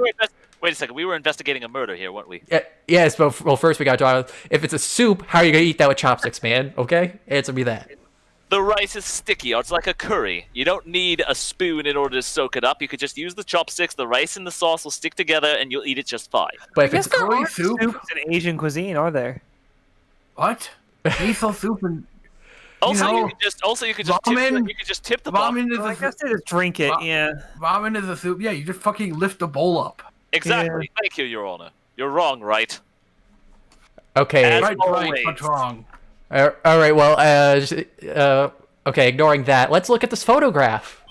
Speaker 1: wait a second. We were investigating a murder here, weren't we?
Speaker 2: Yes, but well, first we got to talk about if it's a soup, how are you gonna eat that with chopsticks, man? Okay, answer me that.
Speaker 1: The rice is sticky, or it's like a curry. You don't need a spoon in order to soak it up. You could just use the chopsticks. The rice and the sauce will stick together, and you'll eat it just fine.
Speaker 2: But
Speaker 3: I
Speaker 2: if
Speaker 3: guess
Speaker 2: it's
Speaker 3: there
Speaker 5: curry
Speaker 3: are
Speaker 5: soup?
Speaker 3: soups in Asian cuisine, are there?
Speaker 5: What? Miso soup and
Speaker 1: Also,
Speaker 5: know,
Speaker 1: you could just
Speaker 5: ramen-
Speaker 1: tip the bottle.
Speaker 5: ramen is
Speaker 3: I
Speaker 5: a
Speaker 3: guess they just drink it, yeah.
Speaker 5: ramen is a soup. Yeah, you just fucking lift the bowl up.
Speaker 1: Exactly. Thank you, Your Honor. You're wrong, right?
Speaker 2: okay,
Speaker 1: As
Speaker 5: Right,
Speaker 1: always.
Speaker 5: but wrong.
Speaker 2: all right, well, okay, ignoring that, let's look at this photograph.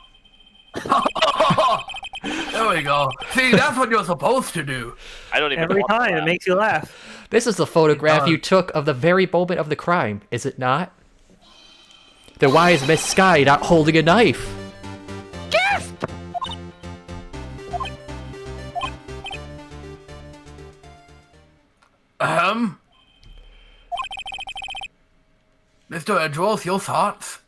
Speaker 5: There we go. See, that's what you're supposed to do.
Speaker 1: I don't even.
Speaker 3: Every
Speaker 1: want to
Speaker 3: time, it
Speaker 1: laugh.
Speaker 3: makes you laugh.
Speaker 2: This is the photograph
Speaker 5: does.
Speaker 2: you took of the very moment of the crime, is it not? Then why is Miss Sky not holding a knife?
Speaker 4: Gasp!
Speaker 5: Mr. Edgeworth, your thoughts?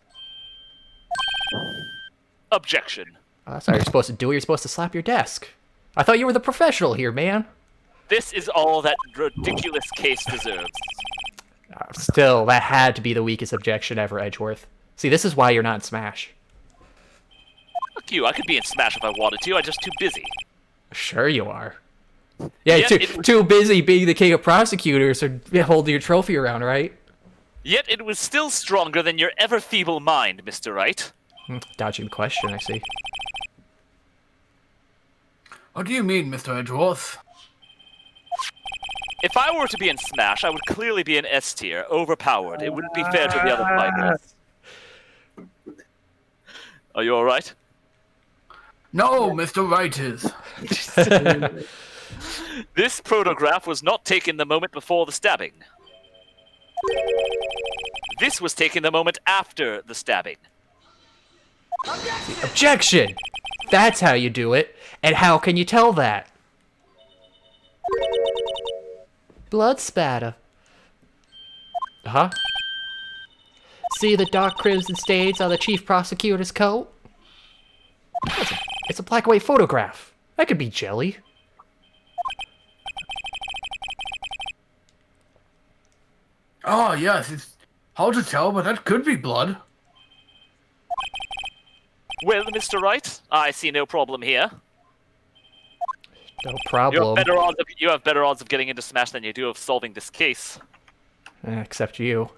Speaker 1: Objection.
Speaker 2: Oh, that's not what you're supposed to do. You're supposed to slap your desk. I thought you were the professional here, man.
Speaker 1: This is all that ridiculous case deserves.
Speaker 2: Still, that had to be the weakest objection ever, Edgeworth. See, this is why you're not in Smash.
Speaker 1: Fuck you, I could be in Smash if I wanted to, I'm just too busy.
Speaker 2: Sure you are. Yeah,
Speaker 1: Yet
Speaker 2: too busy being the king of prosecutors or holding your trophy around, right?
Speaker 1: Yet it was still stronger than your ever-feeble mind, Mr. Wright.
Speaker 2: Dodging the question, I see.
Speaker 5: What do you mean, Mr. Edgeworth?
Speaker 1: If I were to be in Smash, I would clearly be an S tier, overpowered. It wouldn't be fair to the other fighters. Are you alright?
Speaker 5: No, Mr. Wright is.
Speaker 1: This photograph was not taken the moment before the stabbing. This was taken the moment after the stabbing.
Speaker 2: Objection! That's how you do it. And how can you tell that? Blood spatter. Huh? See the dark crimson stains on the chief prosecutor's coat? It's a black and white photograph. That could be jelly.
Speaker 5: Oh, yes, it's hard to tell, but that could be blood.
Speaker 1: Well, Mr. Wright, I see no problem here.
Speaker 2: No problem.
Speaker 1: You have better odds of getting into Smash than you do of solving this case.
Speaker 2: Except you.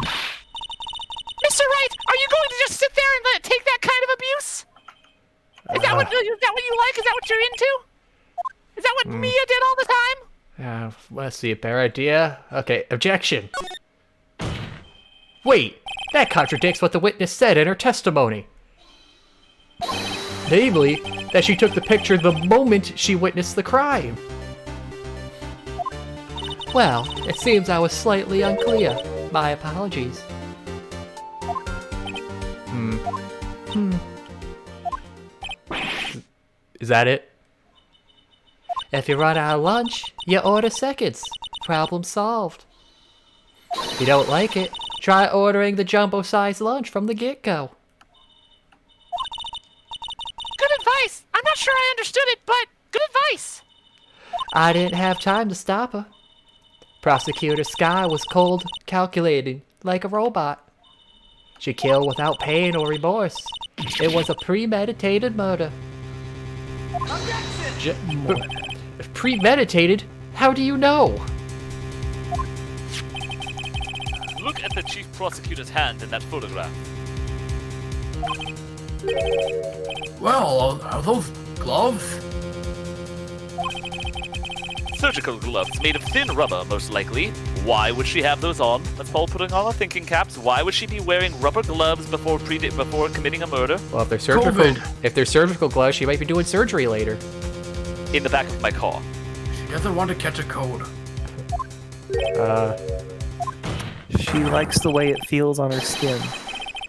Speaker 4: Mr. Wright, are you going to just sit there and take that kind of abuse? Is that what you like? Is that what you're into? Is that what Mia did all the time?
Speaker 2: Let's see, a better idea. Okay, objection. Wait, that contradicts what the witness said in her testimony. Namely, that she took the picture the moment she witnessed the crime. Well, it seems I was slightly unclear. My apologies. Is that it? If you run out of lunch, you order seconds. Problem solved. If you don't like it, try ordering the jumbo-sized lunch from the get-go.
Speaker 4: Good advice. I'm not sure I understood it, but good advice.
Speaker 2: I didn't have time to stop her. Prosecutor Sky was cold, calculating, like a robot. She killed without pain or remorse. It was a premeditated murder. Premeditated? How do you know?
Speaker 1: Look at the chief prosecutor's hand in that photograph.
Speaker 5: Well, are those gloves?
Speaker 1: Surgical gloves made of thin rubber, most likely. Why would she have those on? Let's all put on our thinking caps. Why would she be wearing rubber gloves before committing a murder?
Speaker 2: Well, if they're surgical gloves, she might be doing surgery later.
Speaker 1: In the back of my car.
Speaker 5: She doesn't want to catch a cold.
Speaker 3: She likes the way it feels on her skin.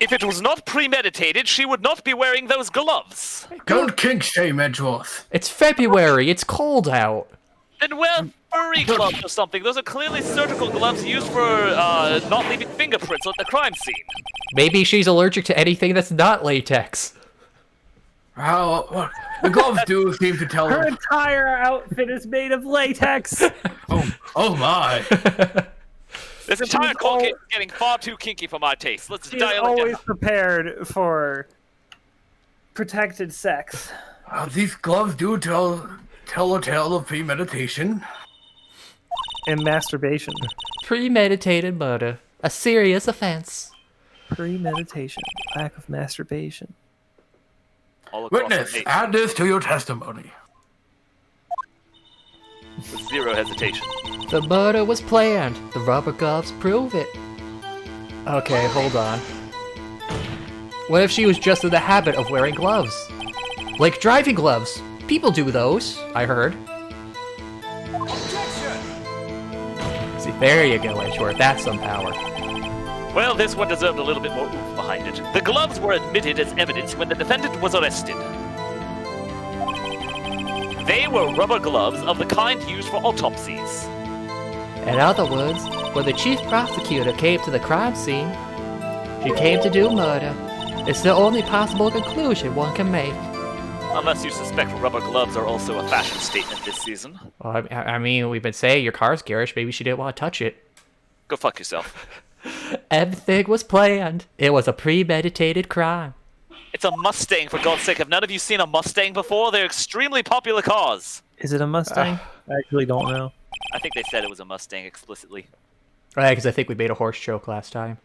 Speaker 1: If it was not premeditated, she would not be wearing those gloves.
Speaker 5: Don't kink shame, Edgeworth.
Speaker 2: It's February. It's cold out.
Speaker 1: Then wear furry gloves or something. Those are clearly surgical gloves used for not leaving fingerprints at the crime scene.
Speaker 2: Maybe she's allergic to anything that's not latex.
Speaker 5: What? The gloves do seem to tell
Speaker 3: Her
Speaker 5: her.
Speaker 3: entire outfit is made of latex.
Speaker 5: Oh my.
Speaker 1: This entire call is getting far too kinky for my taste. Let's
Speaker 3: She's
Speaker 1: dial it
Speaker 3: always
Speaker 1: down.
Speaker 3: prepared for protected sex.
Speaker 5: These gloves do tell a tale of premeditation.
Speaker 3: And masturbation.
Speaker 2: Premeditated murder. A serious offense.
Speaker 3: Premeditation. Lack of masturbation.
Speaker 1: All across
Speaker 5: Witness,
Speaker 1: the page,
Speaker 5: add this to your testimony.
Speaker 1: with zero hesitation.
Speaker 2: The murder was planned. The rubber gloves prove it. Okay, hold on. What if she was just in the habit of wearing gloves? Like driving gloves. People do those, I heard. See, there you go, Edgeworth. That's some power.
Speaker 1: Well, this one deserved a little bit more oomph behind it. The gloves were admitted as evidence when the defendant was arrested. They were rubber gloves of the kind used for autopsies.
Speaker 2: In other words, when the chief prosecutor came to the crime scene, she came to do murder. It's the only possible conclusion one can make.
Speaker 1: Unless you suspect rubber gloves are also a fashion statement this season.
Speaker 2: Well, I mean, we've been saying your car's garish. Maybe she didn't want to touch it.
Speaker 1: Go fuck yourself.
Speaker 2: Everything was planned. It was a premeditated crime.
Speaker 1: It's a Mustang, for God's sake. Have none of you seen a Mustang before? They're extremely popular cars.
Speaker 3: Is it a Mustang? I actually don't know.
Speaker 1: I think they said it was a Mustang explicitly.
Speaker 2: Right, because I think we made a horse joke last time.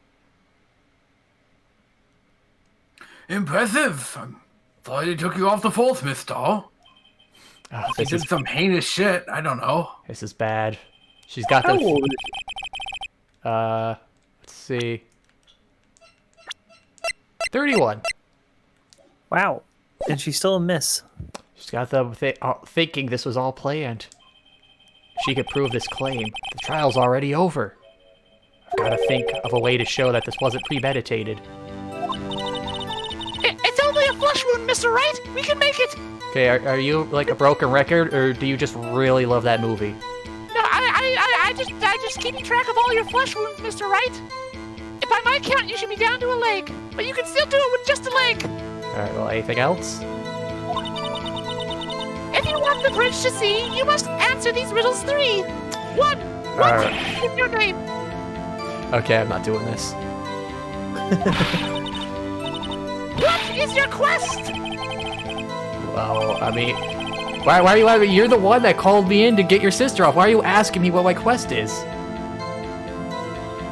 Speaker 5: Impressive. Thought they took you off the force, mister.
Speaker 2: Oh,
Speaker 5: You
Speaker 2: this
Speaker 5: did
Speaker 2: is
Speaker 5: some heinous shit. I don't know.
Speaker 2: this is bad. She's got
Speaker 3: How
Speaker 2: the.
Speaker 3: old is she?
Speaker 2: Let's see. 31.
Speaker 3: Wow. And she's still a miss.
Speaker 2: She's got them thinking this was all planned. She could prove this claim. The trial's already over. I've got to think of a way to show that this wasn't premeditated.
Speaker 4: It's only a flesh wound, Mr. Wright. We can make it.
Speaker 2: Okay, are you like a broken record, or do you just really love that movie?
Speaker 4: No, I just keeping track of all your flesh wounds, Mr. Wright. If by my count, you should be down to a leg, but you can still do it with just a leg.
Speaker 2: Alright, well, anything else?
Speaker 4: If you want the bridge to see, you must answer these riddles 3. 1. What is your name?
Speaker 2: Okay, I'm not doing this.
Speaker 4: What is your quest?
Speaker 2: Well, I mean, why are you? You're the one that called me in to get your sister off. Why are you asking me what my quest is?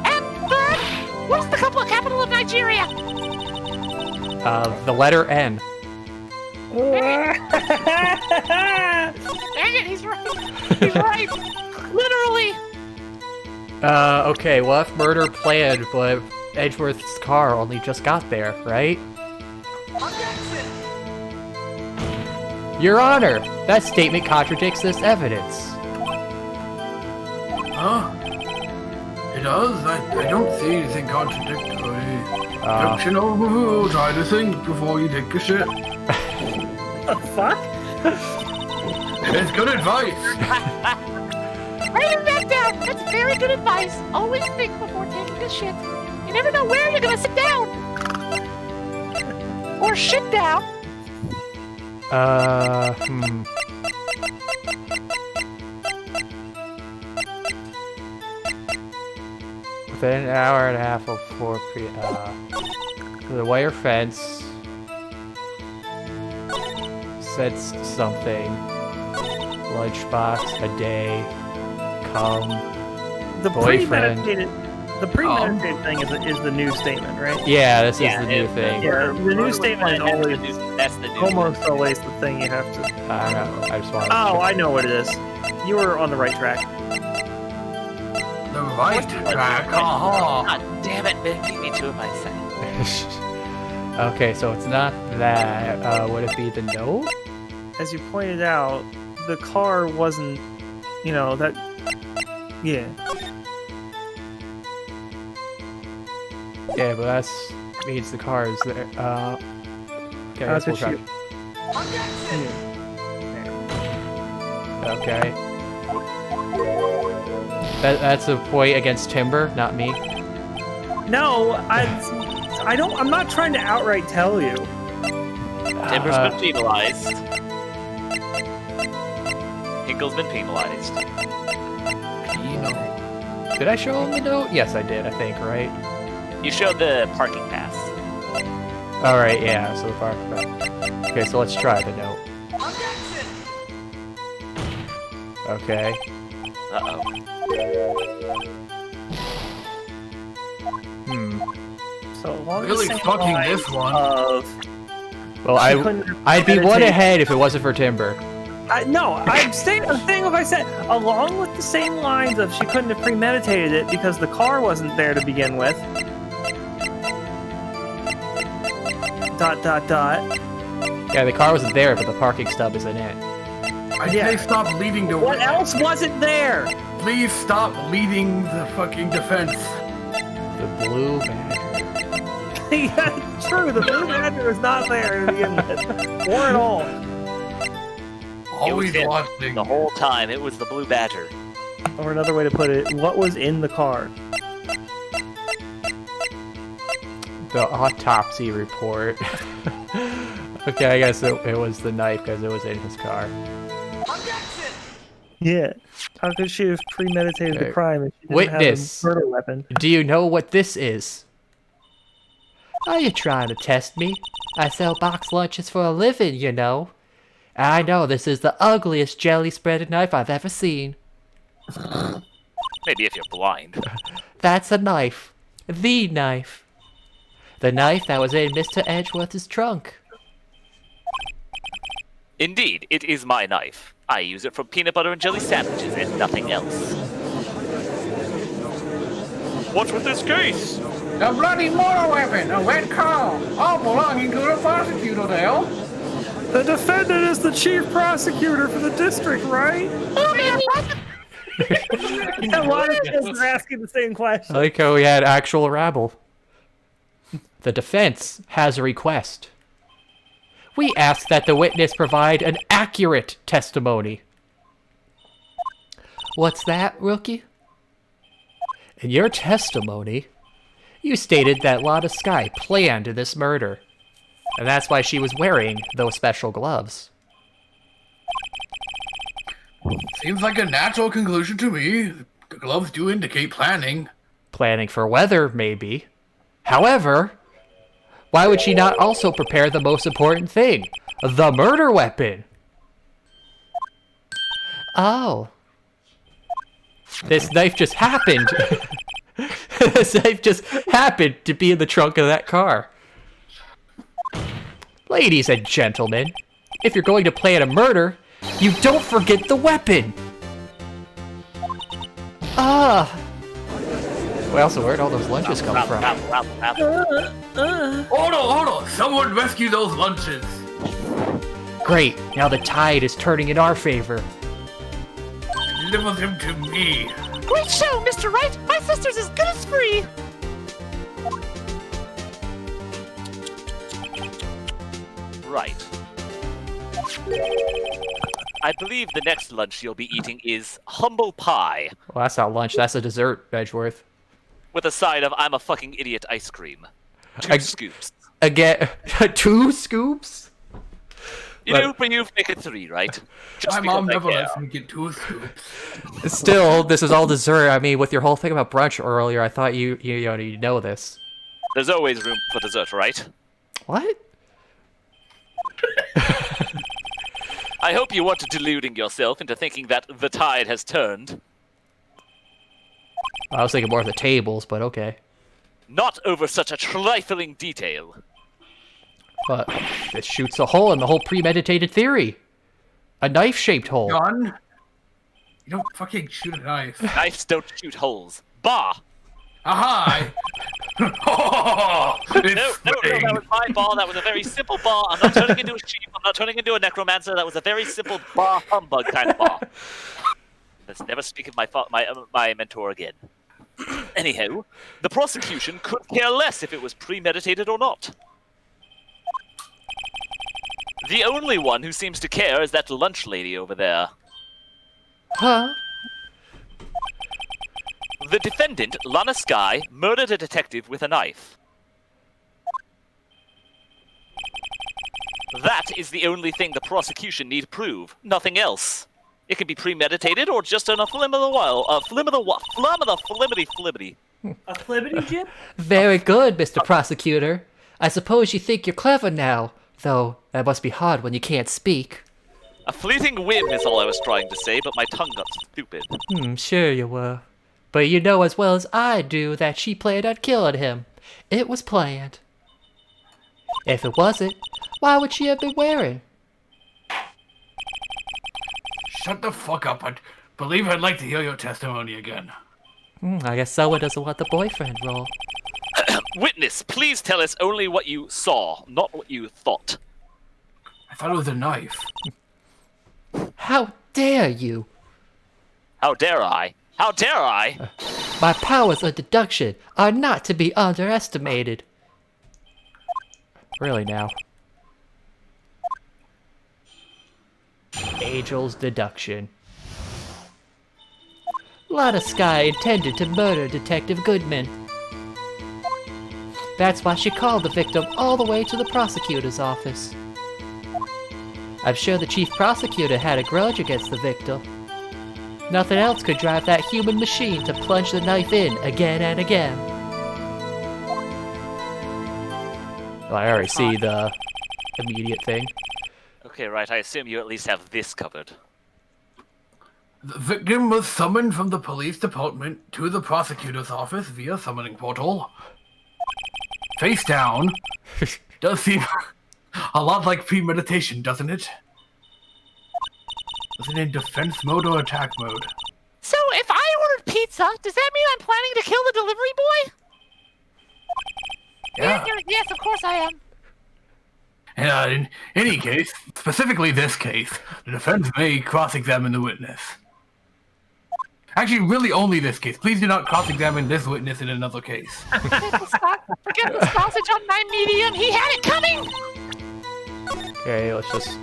Speaker 4: And 3rd, what's the capital of Nigeria?
Speaker 2: The letter N.
Speaker 4: Dang it, he's right. He's right. Literally.
Speaker 2: Okay, well, if murder planned, but Edgeworth's car only just got there, right? Your Honor, that statement contradicts this evidence.
Speaker 5: Huh? It does? I don't see anything contradictory. Objection overruled. Try to think before you take a shit.
Speaker 3: The fuck?
Speaker 5: It's good advice.
Speaker 4: Writing that down. That's very good advice. Always think before taking a shit. You never know where you're gonna sit down. Or shit down.
Speaker 2: Within an hour and a half of 4 p.m. The wire fence said something. Lunchbox, a day, come,
Speaker 3: The
Speaker 2: boyfriend.
Speaker 3: premeditated thing is the new statement, right?
Speaker 2: Yeah, this is the new thing.
Speaker 3: Yeah, the new statement is always
Speaker 1: That's the new
Speaker 3: almost always the thing you have to.
Speaker 2: I don't know. I just want.
Speaker 3: Oh, I know what it is. You were on the right track.
Speaker 5: The right track.
Speaker 1: God damn it, man. Beat me to it by a second.
Speaker 2: Okay, so it's not that. Would it be the note?
Speaker 3: As you pointed out, the car wasn't, that. Yeah.
Speaker 2: Yeah, but that means the car is there. Okay, I guess we'll try. Okay. That's a point against Timber, not me.
Speaker 3: No, I don't. I'm not trying to outright tell you.
Speaker 1: Timber's been penalized. Hinkle's been penalized.
Speaker 2: Did I show him the note? Yes, I did, I think, right?
Speaker 1: You showed the parking pass.
Speaker 2: Alright, yeah, so the parking pass. Okay, so let's try the note. Okay.
Speaker 1: Uh-oh.
Speaker 3: So along
Speaker 5: Really
Speaker 3: the same
Speaker 5: fucking
Speaker 3: lines
Speaker 5: this one.
Speaker 2: Well, I'd be one ahead if it wasn't for Timber.
Speaker 3: I'm saying what I said. Along with the same lines of she couldn't have premeditated it because the car wasn't there to begin with. ...
Speaker 2: Yeah, the car wasn't there, but the parking stub is in it.
Speaker 5: I say stop leading the
Speaker 3: What else wasn't there?
Speaker 5: Please stop leading the fucking defense.
Speaker 2: The blue badger.
Speaker 3: Yeah, it's true. The blue badger is not there to begin with. Or at all.
Speaker 5: Always
Speaker 1: It was
Speaker 5: watching.
Speaker 1: the whole time. It was the blue badger.
Speaker 3: Or another way to put it, what was in the car?
Speaker 2: The autopsy report. Okay, I guess it was the knife because it was in his car.
Speaker 3: Yeah. How could she have premeditated the
Speaker 2: Okay.
Speaker 3: crime if she didn't
Speaker 2: Witness.
Speaker 3: have a murder weapon?
Speaker 2: Do you know what this is? Are you trying to test me? I sell box lunches for a living, you know. I know this is the ugliest jelly spreaded knife I've ever seen.
Speaker 1: Maybe if you're blind.
Speaker 2: That's a knife. The knife. The knife that was in Mr. Edgeworth's trunk.
Speaker 1: Indeed, it is my knife. I use it for peanut butter and jelly sandwiches and nothing else. What's with this case?
Speaker 7: A bloody motor weapon, a wet car, all belonging to the prosecutor, Dale.
Speaker 3: The defendant is the chief prosecutor for the district, right? Yeah, a lot of kids are asking the same
Speaker 2: I
Speaker 3: question.
Speaker 2: like how we had actual rabble. The defense has a request. We ask that the witness provide an accurate testimony. What's that, rookie? In your testimony, you stated that Lana Skye planned this murder, and that's why she was wearing those special gloves.
Speaker 5: Seems like a natural conclusion to me. The gloves do indicate planning.
Speaker 2: Planning for weather, maybe. However, why would she not also prepare the most important thing? The murder weapon! Oh. This knife just happened. This knife just happened to be in the trunk of that car. Ladies and gentlemen, if you're going to plan a murder, you don't forget the weapon! Ah! Well, so where'd all those lunches come from?
Speaker 5: Hold on. Someone rescue those lunches.
Speaker 2: Great, now the tide is turning in our favor.
Speaker 5: Deliver them to me.
Speaker 4: Great show, Mr. Wright. My sister's as good as free.
Speaker 1: Right. I believe the next lunch you'll be eating is humble pie
Speaker 2: Well, that's not lunch, that's a dessert, Edgeworth.
Speaker 1: with a side of I'm a fucking idiot ice cream. 2
Speaker 2: Ag-
Speaker 1: scoops.
Speaker 2: Again, 2 scoops?
Speaker 1: You know, but you make it 3, right? Just
Speaker 5: My
Speaker 1: because
Speaker 5: mom
Speaker 1: I
Speaker 5: never
Speaker 1: care.
Speaker 5: lets me get 2 scoops.
Speaker 2: Still, this is all dessert. I mean, with your whole thing about brunch earlier, I thought you know this.
Speaker 1: There's always room for dessert, right?
Speaker 2: What?
Speaker 1: I hope you weren't deluding yourself into thinking that the tide has turned.
Speaker 2: I was thinking more of the tables, but okay.
Speaker 1: Not over such a trifling detail.
Speaker 2: But this shoots a hole in the whole premeditated theory. A knife-shaped hole.
Speaker 5: Gun? You don't fucking shoot a knife.
Speaker 1: Knives don't shoot holes. Bah!
Speaker 5: Aha! Oh,
Speaker 1: No, that was my ball. That was a very simple ball. I'm not turning into a sheep. I'm not turning into a necromancer. That was a very simple bah humbug kind of ball. Let's never speak of my mentor again. Anyhow, the prosecution could care less if it was premeditated or not. The only one who seems to care is that lunch lady over there.
Speaker 2: Huh?
Speaker 1: The defendant, Lana Skye, murdered a detective with a knife. That is the only thing the prosecution need prove. Nothing else. It can be premeditated or just on a flim of the while. A flim of the what? Flim of the flibbity.
Speaker 3: A flibbity jib?
Speaker 2: Very good, Mr. Prosecutor. I suppose you think you're clever now, though that must be hard when you can't speak.
Speaker 1: A fleeting whim is all I was trying to say, but my tongue got stupid.
Speaker 2: Sure you were. But you know as well as I do that she planned on killing him. It was planned. If it wasn't, why would she have been wearing?
Speaker 5: Shut the fuck up. I believe I'd like to hear your testimony again.
Speaker 2: I guess someone doesn't want the boyfriend role.
Speaker 1: Witness, please tell us only what you saw, not what you thought.
Speaker 5: I thought it was a knife.
Speaker 2: How dare you?
Speaker 1: How dare I? How dare I?
Speaker 2: My powers of deduction are not to be underestimated. Really now. Angel's deduction. Lotta Sky intended to murder Detective Goodman. That's why she called the victim all the way to the prosecutor's office. I'm sure the chief prosecutor had a grudge against the victim. Nothing else could drive that human machine to plunge the knife in again and again. Well, I already see the immediate thing.
Speaker 1: Okay, right. I assume you at least have this covered.
Speaker 5: The victim was summoned from the police department to the prosecutor's office via summoning portal. Face down. Does seem a lot like premeditation, doesn't it? Was it in defense mode or attack mode?
Speaker 4: So, if I ordered pizza, does that mean I'm planning to kill the delivery boy?
Speaker 5: Yeah.
Speaker 4: Yes, of course I am.
Speaker 5: In any case, specifically this case, the defense may cross-examine the witness. Actually, really only this case. Please do not cross-examine this witness in another case.
Speaker 4: Forget the sausage on my medium. He had it coming.
Speaker 2: Okay, let's just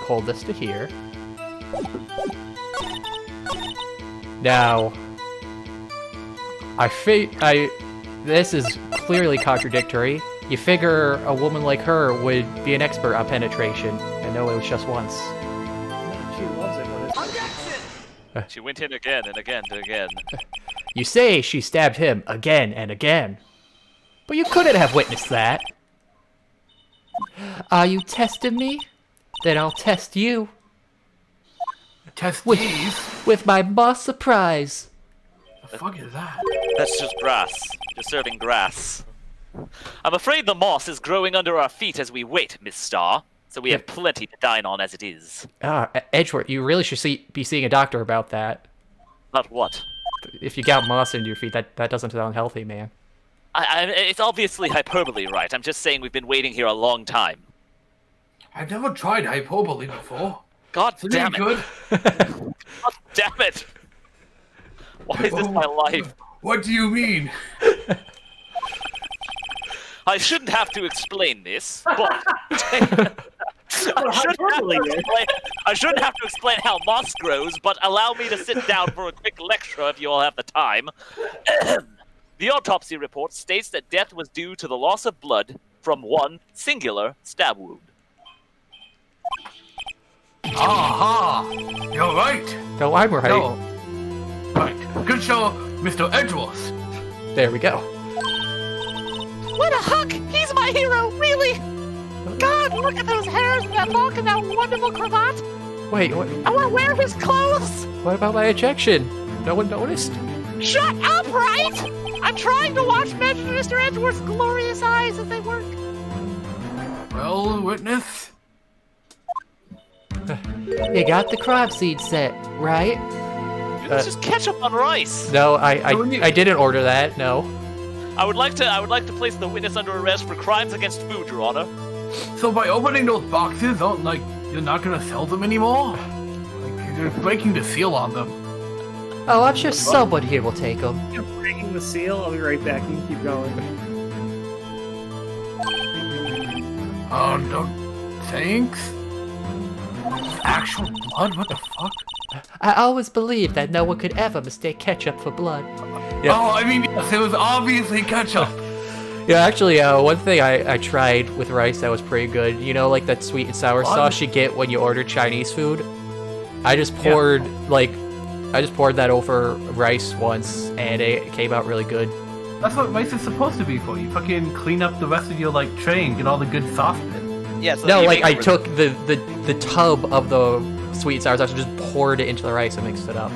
Speaker 2: hold this to here. Now, this is clearly contradictory. You figure a woman like her would be an expert on penetration, and no, it was just once.
Speaker 3: She loves it when it's...
Speaker 1: She went in again and again and again.
Speaker 2: You say she stabbed him again and again, but you couldn't have witnessed that. Are you testing me? Then I'll test you.
Speaker 5: Test
Speaker 2: With-
Speaker 5: these?
Speaker 2: With my boss surprise.
Speaker 5: The fuck is that?
Speaker 1: That's just grass. Just serving grass. I'm afraid the moss is growing under our feet as we wait, Miss Starr. So we have plenty to dine on as it is.
Speaker 2: Edgeworth, you really should be seeing a doctor about that.
Speaker 1: About what?
Speaker 2: If you got moss into your feet, that doesn't sound healthy, man.
Speaker 1: It's obviously hyperbole, right? I'm just saying we've been waiting here a long time.
Speaker 5: I've never tried hyperbole before.
Speaker 1: God
Speaker 5: Isn't
Speaker 1: damn
Speaker 5: it
Speaker 1: it!
Speaker 5: good?
Speaker 1: God damn it! Why is this my life?
Speaker 5: What do you mean?
Speaker 1: I shouldn't have to explain this, but I shouldn't have to explain how moss grows, but allow me to sit down for a quick lecture if you all have the time. The autopsy report states that death was due to the loss of blood from one singular stab wound.
Speaker 5: Aha! You're right.
Speaker 2: No, I'm right.
Speaker 5: No. Right. Good show, Mr. Edgeworth.
Speaker 2: There we go.
Speaker 4: What a hunk! He's my hero, really! God, look at those hairs and that look and that wonderful cravat!
Speaker 2: Wait, what?
Speaker 4: I want to wear his clothes!
Speaker 2: What about my ejection? No one noticed?
Speaker 4: Shut up, Wright! I'm trying to watch Mr. Edgeworth's glorious eyes as they work.
Speaker 5: Well, witness?
Speaker 2: You got the crab seed set, right?
Speaker 1: Dude, that's just ketchup on rice.
Speaker 2: No, I didn't order that. No.
Speaker 1: I would like to place the witness under arrest for crimes against food, Your Honor.
Speaker 5: So by opening those boxes, you're not gonna sell them anymore? Like, you're breaking the seal on them.
Speaker 2: Oh, I'm sure someone here will take them.
Speaker 3: You're breaking the seal. I'll be right back. You can keep going.
Speaker 5: Oh, no. Thanks? Actual blood? What the fuck?
Speaker 2: I always believed that no one could ever mistake ketchup for blood. Yeah.
Speaker 5: Oh, I mean, yes, it was obviously ketchup.
Speaker 2: Yeah, actually, one thing I tried with rice that was pretty good. You know, like that sweet and sour sauce you get when you order Chinese food. I just poured that over rice once, and it came out really good.
Speaker 6: That's what rice is supposed to be for. You fucking clean up the rest of your tray and get all the good sauce bits.
Speaker 1: Yeah, so
Speaker 2: No, like I took the tub of the sweet and sour sauce and just poured it into the rice and mixed it up.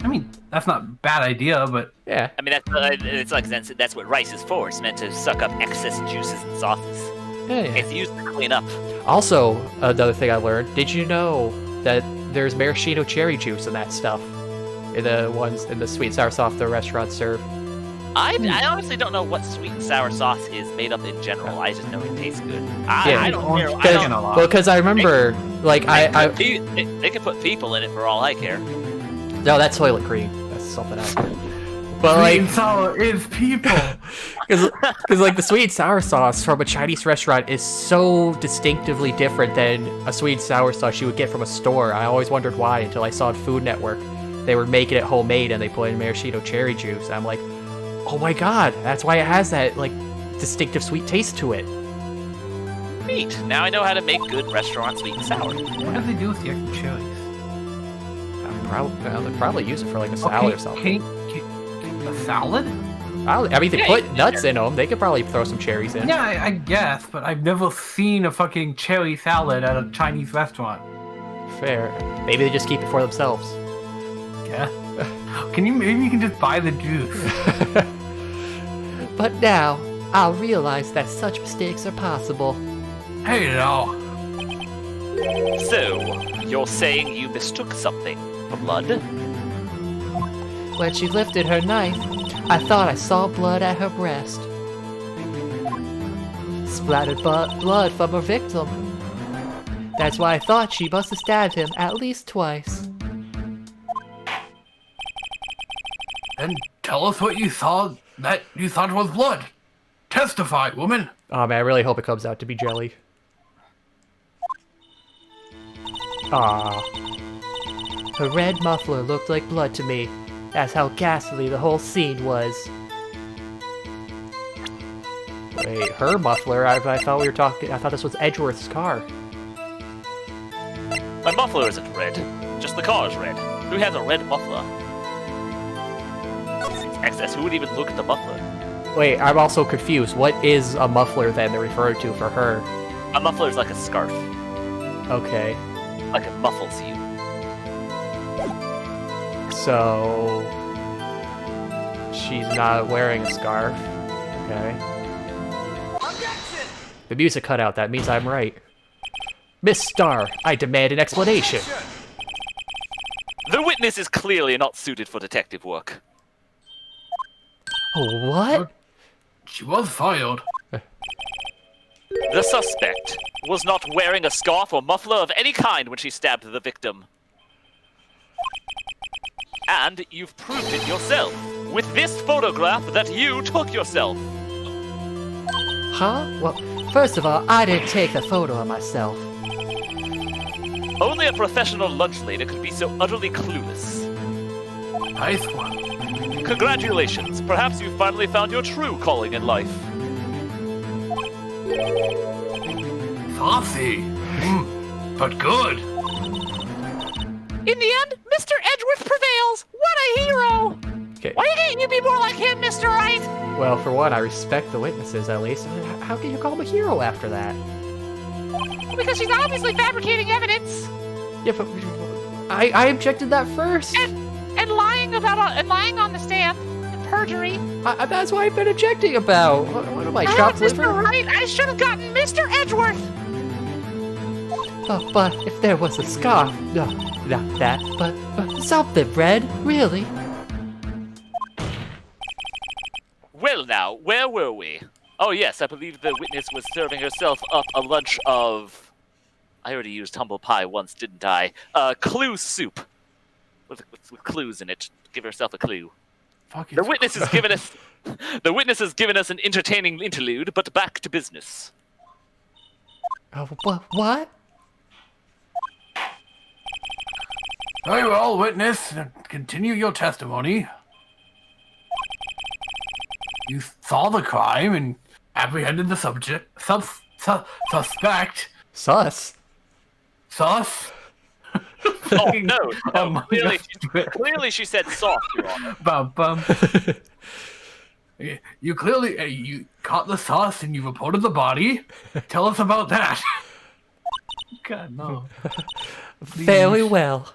Speaker 6: I mean, that's not a bad idea, but
Speaker 2: Yeah.
Speaker 1: I mean, it's like that's what rice is for. It's meant to suck up excess juices and sauces.
Speaker 2: Yeah.
Speaker 1: It's used to clean up.
Speaker 2: Also, another thing I learned, did you know that there's maraschino cherry juice in that stuff? In the sweet and sour sauce the restaurants serve.
Speaker 1: I honestly don't know what sweet and sour sauce is made of in general. I just know it tastes good.
Speaker 2: Yeah.
Speaker 1: I don't care.
Speaker 6: Orange bacon a lot.
Speaker 2: Well, because I remember, like,
Speaker 1: They can put people in it for all I care.
Speaker 2: no, that's Soylent Green. That's something else. But
Speaker 6: Sweet and
Speaker 2: like,
Speaker 6: sour is people.
Speaker 2: because like the sweet and sour sauce from a Chinese restaurant is so distinctively different than a sweet and sour sauce you would get from a store. I always wondered why until I saw on Food Network they were making it homemade and they put in maraschino cherry juice. I'm like, oh my god, that's why it has that like distinctive sweet taste to it.
Speaker 1: Neat. Now I know how to make good restaurant sweet and sour.
Speaker 6: What do they do with the extra cherries?
Speaker 2: They'd probably use it for like a salad or something.
Speaker 6: A salad?
Speaker 2: I mean, they put nuts in them. They could probably throw some cherries in.
Speaker 6: Yeah, I guess, but I've never seen a fucking cherry salad at a Chinese restaurant.
Speaker 2: Fair. Maybe they just keep it for themselves.
Speaker 6: Yeah. Maybe you can just buy the juice.
Speaker 2: But now, I'll realize that such mistakes are possible.
Speaker 5: Hey, now.
Speaker 1: So, you're saying you mistook something for blood?
Speaker 2: When she lifted her knife, I thought I saw blood at her breast. Splattered blood from her victim. That's why I thought she must have stabbed him at least twice.
Speaker 5: Then tell us what you saw that you thought was blood. Testify, woman.
Speaker 2: Oh man, I really hope it comes out to be jelly. Ah. Her red muffler looked like blood to me. That's how ghastly the whole scene was. Wait, her muffler? I thought we were talking. I thought this was Edgeworth's car.
Speaker 1: My muffler isn't red. Just the car is red. Who has a red muffler? Excess. Who would even look at the muffler?
Speaker 2: Wait, I'm also confused. What is a muffler then they're referring to for her?
Speaker 1: A muffler is like a scarf.
Speaker 2: Okay.
Speaker 1: Like it muffles you.
Speaker 2: So she's not wearing a scarf. Okay.
Speaker 7: Objection!
Speaker 2: The music cut out. That means I'm right. Miss Starr, I demand an explanation.
Speaker 1: The witness is clearly not suited for detective work.
Speaker 2: Oh, what?
Speaker 5: She was fired.
Speaker 1: The suspect was not wearing a scarf or muffler of any kind when she stabbed the victim. And you've proved it yourself, with this photograph that you took yourself.
Speaker 2: Huh? Well, first of all, I didn't take the photo of myself.
Speaker 1: Only a professional lunch lady could be so utterly clueless.
Speaker 5: Nice one.
Speaker 1: Congratulations, perhaps you finally found your true calling in life.
Speaker 5: Saucy. But good.
Speaker 4: In the end, Mr. Edgeworth prevails. What a hero!
Speaker 2: Okay.
Speaker 4: Why can't you be more like him, Mr. Wright?
Speaker 2: Well, for one, I respect the witnesses at least. How can you call him a hero after that?
Speaker 4: Because she's obviously fabricating evidence
Speaker 2: Yeah, but I objected that first.
Speaker 4: and lying on the stand, and perjury.
Speaker 2: That's what I've been objecting about. What am I, chopped
Speaker 4: Mr.
Speaker 2: liver?
Speaker 4: Wright, I should have gotten Mr. Edgeworth.
Speaker 2: Oh, but if there was a scarf, no, not that, but something red, really.
Speaker 1: Well now, where were we? Oh yes, I believe the witness was serving herself up a lunch of... I already used humble pie once, didn't I? Clue soup. With clues in it. Give herself a clue.
Speaker 5: Fucking
Speaker 1: The witness has given us... The witness has given us an entertaining interlude, but back to business.
Speaker 2: Oh, what?
Speaker 5: Very well, witness. Continue your testimony. You saw the crime and apprehended the suspect.
Speaker 2: Sus.
Speaker 5: Sus.
Speaker 1: Oh, no.
Speaker 6: Oh,
Speaker 1: Clearly she said soft, Your Honor.
Speaker 6: Bum.
Speaker 5: You clearly you caught the sus and you reported the body. Tell us about that.
Speaker 6: God, no.
Speaker 2: Very well.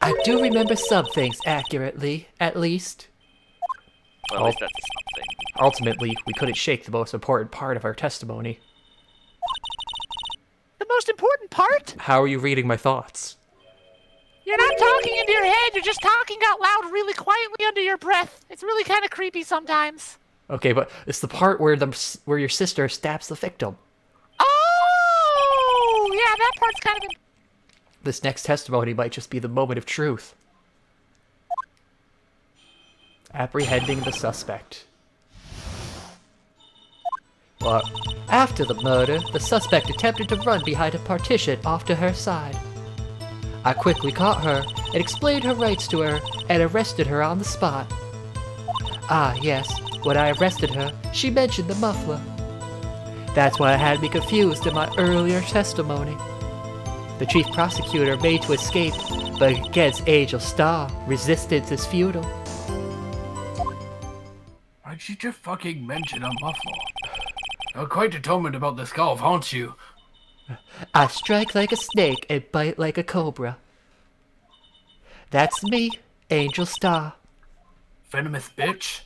Speaker 2: I do remember some things accurately, at least.
Speaker 1: Well, at least that's something.
Speaker 2: Ultimately, we couldn't shake the most important part of our testimony.
Speaker 4: The most important part?
Speaker 2: How are you reading my thoughts?
Speaker 4: You're not talking into your head, you're just talking out loud really quietly under your breath. It's really kind of creepy sometimes.
Speaker 2: Okay, but it's the part where your sister stabs the victim.
Speaker 4: Oh! Yeah, that part's kind of...
Speaker 2: This next testimony might just be the moment of truth. Apprehending the suspect. Well, after the murder, the suspect attempted to run behind a partition off to her side. I quickly caught her and explained her rights to her and arrested her on the spot. Ah, yes, when I arrested her, she mentioned the muffler. That's why it had me confused in my earlier testimony. The chief prosecutor made to escape, but against Angel Star, resistance is futile.
Speaker 5: Why'd she just fucking mention a muffler? You're quite determined about this golf, aren't you?
Speaker 2: I strike like a snake and bite like a cobra. That's me, Angel Star.
Speaker 5: Venomous bitch?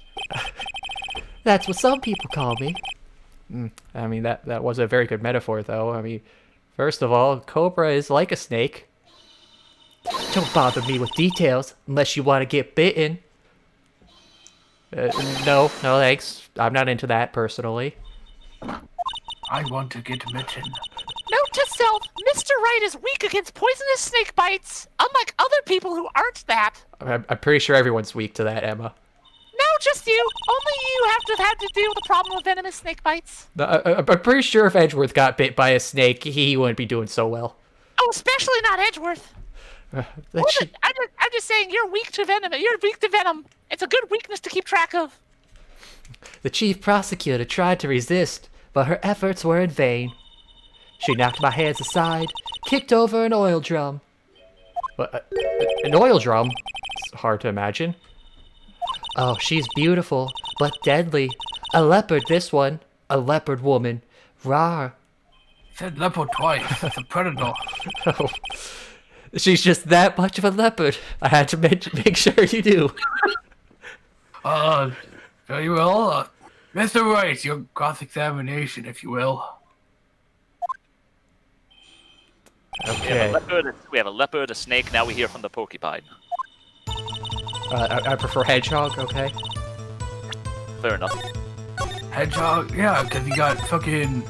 Speaker 2: That's what some people call me. I mean, that was a very good metaphor, though. I mean, first of all, cobra is like a snake. Don't bother me with details unless you want to get bitten. No thanks. I'm not into that, personally.
Speaker 5: I want to get bitten.
Speaker 4: Note to self, Mr. Wright is weak against poisonous snake bites, unlike other people who aren't that.
Speaker 2: I'm pretty sure everyone's weak to that, Emma.
Speaker 4: No, just you. Only you have to have had to deal with the problem of venomous snake bites.
Speaker 2: I'm pretty sure if Edgeworth got bit by a snake, he wouldn't be doing so well.
Speaker 4: Oh, especially not Edgeworth. I'm just saying, you're weak to venom. You're weak to venom. It's a good weakness to keep track of.
Speaker 2: The chief prosecutor tried to resist, but her efforts were in vain. She knocked my hands aside, kicked over an oil drum. But an oil drum? It's hard to imagine. Oh, she's beautiful, but deadly. A leopard, this one. A leopard woman. Rawr.
Speaker 5: Said leopard twice. It's a predator.
Speaker 2: Oh, she's just that much of a leopard. I had to make sure you do.
Speaker 5: Very well. Mr. Wright, your cross-examination, if you will.
Speaker 2: Okay.
Speaker 1: We have a leopard, a snake, now we hear from the porcupine.
Speaker 2: I prefer hedgehog, okay?
Speaker 1: Fair enough.
Speaker 5: Hedgehog? Yeah, because you got fucking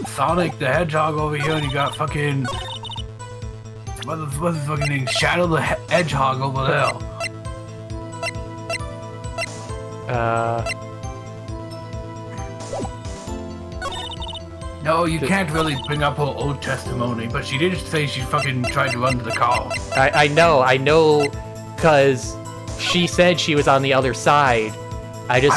Speaker 5: Sonic the Hedgehog over here, and you got fucking... What's his fucking name? Shadow the Hedgehog over there. No, you can't really bring up her old testimony, but she did say she fucking tried to run to the car.
Speaker 2: I know, because she said she was on the other side. I was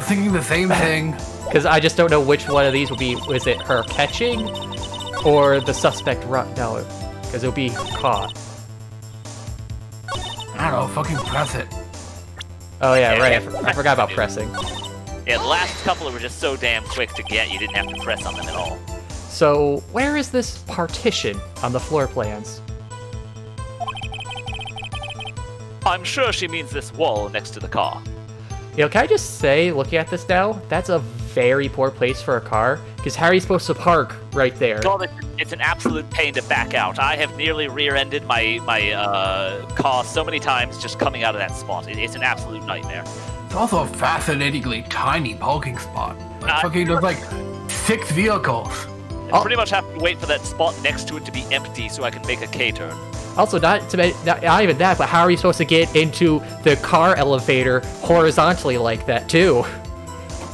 Speaker 2: thinking the same thing. Because I just don't know which one of these would be. Was it her catching, or the suspect run? No, because it would be caught.
Speaker 5: I don't know. Fucking press it.
Speaker 2: Oh yeah, right. I forgot about pressing.
Speaker 1: Yeah, the last couple were just so damn quick to get, you didn't have to press on them at all.
Speaker 2: So, where is this partition on the floor plans?
Speaker 1: I'm sure she means this wall next to the car.
Speaker 2: You know, can I just say, looking at this now, that's a very poor place for a car, because how are you supposed to park right there?
Speaker 1: God, it's an absolute pain to back out. I have nearly rear-ended my car so many times just coming out of that spot. It's an absolute nightmare.
Speaker 5: It's also a fascinatingly tiny parking spot. There's like 6 vehicles.
Speaker 1: I pretty much have to wait for that spot next to it to be empty so I can make a K-turn.
Speaker 2: Also, not even that, but how are you supposed to get into the car elevator horizontally like that, too?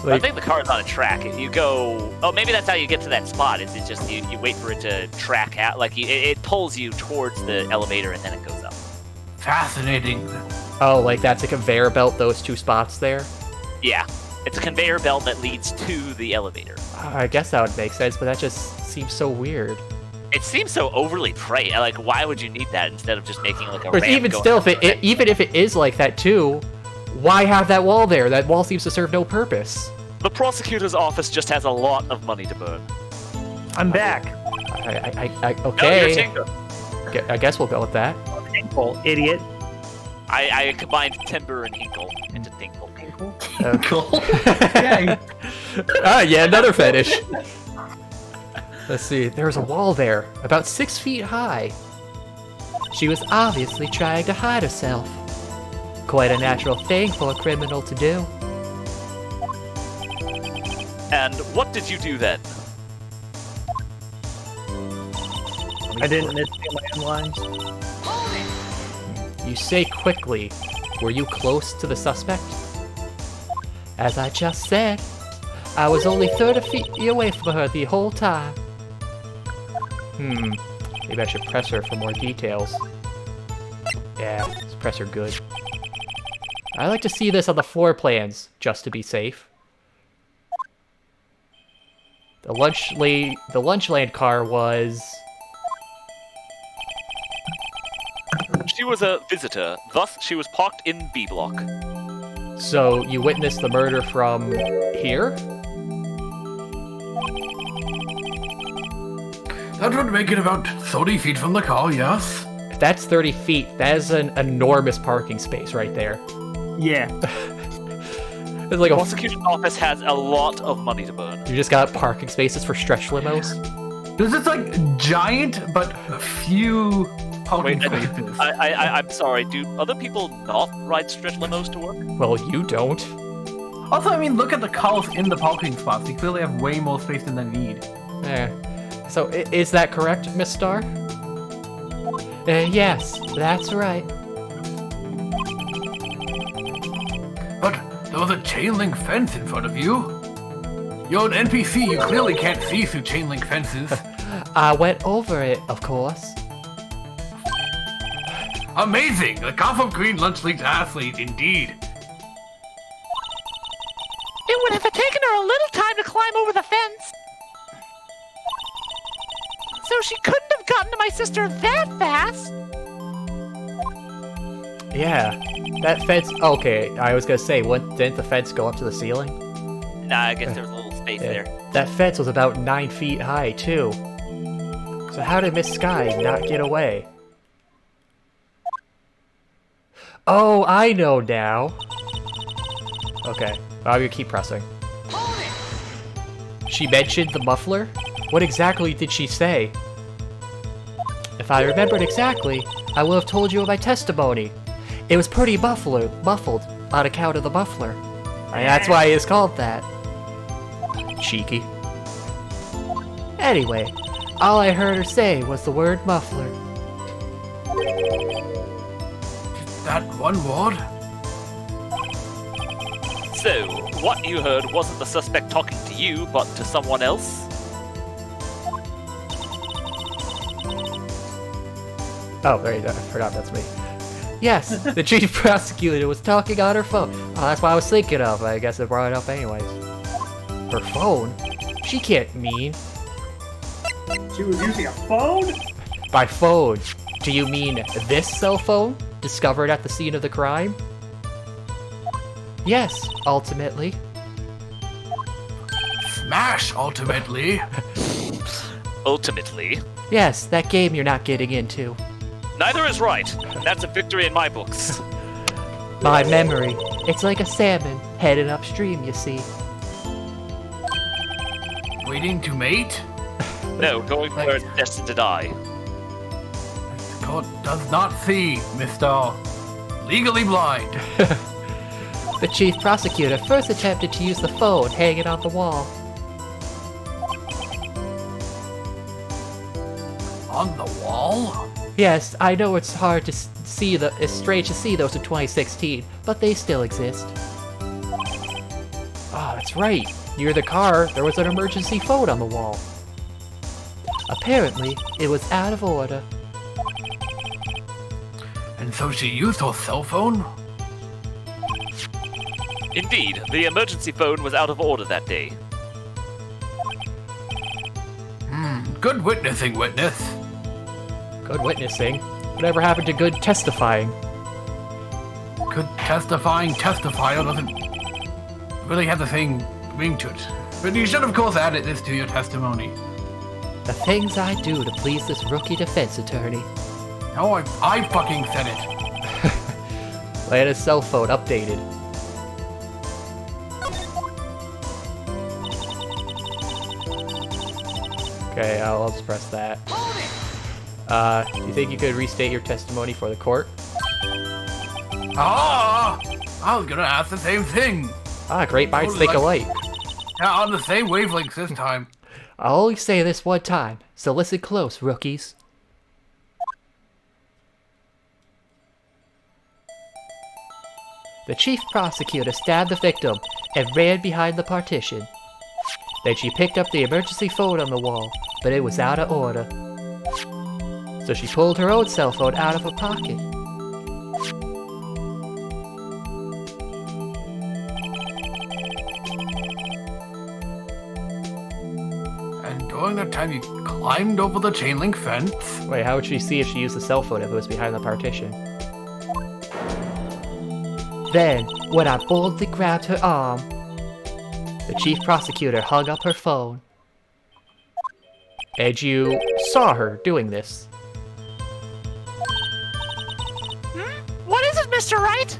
Speaker 1: I think the car's on a track. You go... Oh, maybe that's how you get to that spot, is it just you wait for it to track out. Like, it pulls you towards the elevator and then it goes up.
Speaker 5: Fascinating.
Speaker 2: Oh, like that's a conveyor belt, those 2 spots there?
Speaker 1: Yeah. It's a conveyor belt that leads to the elevator.
Speaker 2: I guess that would make sense, but that just seems so weird.
Speaker 1: It seems so overly prey. Like, why would you need that instead of just making like a
Speaker 2: Or
Speaker 1: ramp
Speaker 2: even
Speaker 1: going
Speaker 2: still,
Speaker 1: up
Speaker 2: even if it is like that too, why have that wall there? That wall seems to serve no purpose.
Speaker 1: The prosecutor's office just has a lot of money to burn.
Speaker 3: I'm back.
Speaker 2: Okay.
Speaker 1: No,
Speaker 2: I guess we'll go with that.
Speaker 3: Tinkle, idiot.
Speaker 1: I combined timber and hinkle into tinkle.
Speaker 2: Yeah, another fetish. Let's see, there was a wall there, about 6 feet high. She was obviously trying to hide herself. Quite a natural thing for a criminal to do.
Speaker 1: And what did you do then?
Speaker 3: I didn't miss my own lines.
Speaker 2: You say quickly, were you close to the suspect? As I just said, I was only 30 feet away from her the whole time. Maybe I should press her for more details. Yeah, let's press her good. I like to see this on the floor plans, just to be safe. The Lunchland car was...
Speaker 1: She was a visitor, thus she was parked in B block.
Speaker 2: So, you witnessed the murder from here?
Speaker 5: That would make it about 30 feet from the car, yes?
Speaker 2: If that's 30 feet, that is an enormous parking space right there.
Speaker 3: Yeah.
Speaker 2: It's like
Speaker 1: The
Speaker 2: a...
Speaker 1: prosecutor's office has a lot of money to burn.
Speaker 2: You just got parking spaces for stretch limos?
Speaker 6: There's this like giant but few parking
Speaker 1: Wait,
Speaker 6: spaces.
Speaker 1: I'm sorry, do other people not ride stretch limos to work?
Speaker 2: Well, you don't.
Speaker 6: Also, I mean, look at the cars in the parking spots. They clearly have way more space than they need.
Speaker 2: So, is that correct, Miss Star? Yes, that's right.
Speaker 5: But there was a chain link fence in front of you. You're an NPC, you clearly can't see through chain link fences.
Speaker 2: I went over it, of course.
Speaker 5: Amazing! The Gotham Green Lunch League's athlete, indeed.
Speaker 4: It would have taken her a little time to climb over the fence. So she couldn't have gotten to my sister that fast.
Speaker 2: Yeah, that fence... Okay, I was gonna say, didn't the fence go up to the ceiling?
Speaker 1: Nah, I guess there was a little space there.
Speaker 2: That fence was about 9 feet high, too. So how did Miss Sky not get away? Oh, I know now. Okay, I'm gonna keep pressing. She mentioned the muffler? What exactly did she say? If I remembered exactly, I would have told you of my testimony. It was pretty muffled on account of the muffler. And that's why it's called that. Cheeky. Anyway, all I heard her say was the word muffler.
Speaker 5: That one word?
Speaker 1: So, what you heard wasn't the suspect talking to you, but to someone else?
Speaker 2: Oh, there you go. I forgot that's me. Yes, the chief prosecutor was talking on her phone. Oh, that's what I was thinking of. I guess I brought it up anyways. Her phone? She can't mean.
Speaker 3: She was using a phone?
Speaker 2: By phone, do you mean this cell phone? Discovered at the scene of the crime? Yes, ultimately.
Speaker 5: Smash, ultimately.
Speaker 1: Ultimately.
Speaker 2: Yes, that game you're not getting into.
Speaker 1: Neither is right. That's a victory in my books.
Speaker 2: My memory. It's like a salmon headed upstream, you see.
Speaker 5: Waiting to mate?
Speaker 1: No, going where it's destined to die.
Speaker 5: The court does not see, Mr. Legally Blind.
Speaker 2: The chief prosecutor first attempted to use the phone hanging on the wall.
Speaker 5: On the wall?
Speaker 2: Yes, I know it's hard to see it's strange to see those in 2016, but they still exist. Ah, that's right. Near the car, there was an emergency phone on the wall. Apparently, it was out of order.
Speaker 5: And so she used her cell phone?
Speaker 1: Indeed, the emergency phone was out of order that day.
Speaker 5: Good witnessing, witness.
Speaker 2: Good witnessing? Whatever happened to good testifying?
Speaker 5: Good testifying testifier doesn't really have the same ring to it. But you should, of course, add this to your testimony.
Speaker 2: The things I do to please this rookie defense attorney.
Speaker 5: Oh, I fucking said it.
Speaker 2: I had his cell phone updated. Okay, I'll just press that. Do you think you could restate your testimony for the court?
Speaker 5: Ah! I was gonna ask the same thing.
Speaker 2: Ah, great minds think alike.
Speaker 5: Yeah, on the same wavelength this time.
Speaker 2: I'll only say this one time, so listen close, rookies. The chief prosecutor stabbed the victim and ran behind the partition. Then she picked up the emergency phone on the wall, but it was out of order. So she pulled her own cell phone out of her pocket.
Speaker 5: And during that time, you climbed over the chain link fence.
Speaker 2: Wait, how would she see if she used the cell phone if it was behind the partition? Then, when I boldly grabbed her arm, the chief prosecutor hung up her phone. And you saw her doing this.
Speaker 4: What is it, Mr. Wright?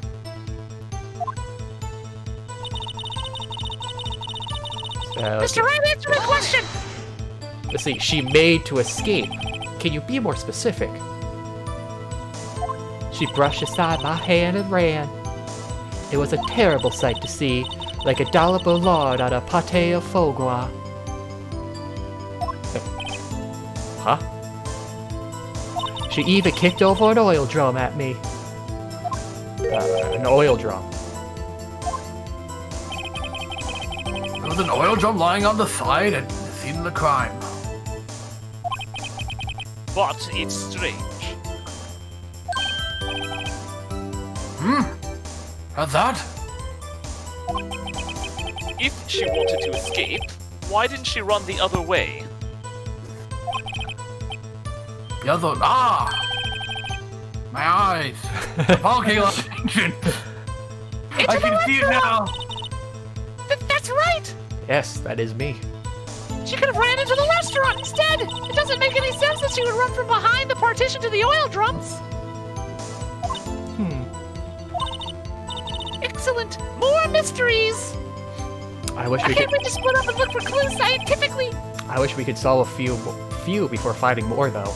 Speaker 4: Mr. Wright, answer my question!
Speaker 2: Let's see, she made to escape. Can you be more specific? She brushed aside my hand and ran. It was a terrible sight to see, like a dollop of lard on a pâté of foie gras. Huh? She even kicked over an oil drum at me. An oil drum.
Speaker 5: There was an oil drum lying on the side at the scene of the crime.
Speaker 1: But it's strange.
Speaker 5: How's that?
Speaker 1: If she wanted to escape, why didn't she run the other way?
Speaker 5: The other. My eyes. The volcano attention. I can see it now.
Speaker 4: That's right!
Speaker 2: Yes, that is me.
Speaker 4: She could have ran into the restaurant instead! It doesn't make any sense that she would run from behind the partition to the oil drums! Excellent! More mysteries!
Speaker 2: I wish
Speaker 4: I
Speaker 2: we
Speaker 4: can't
Speaker 2: could.
Speaker 4: wait to split up and look for clues scientifically!
Speaker 2: I wish we could solve a few before finding more, though.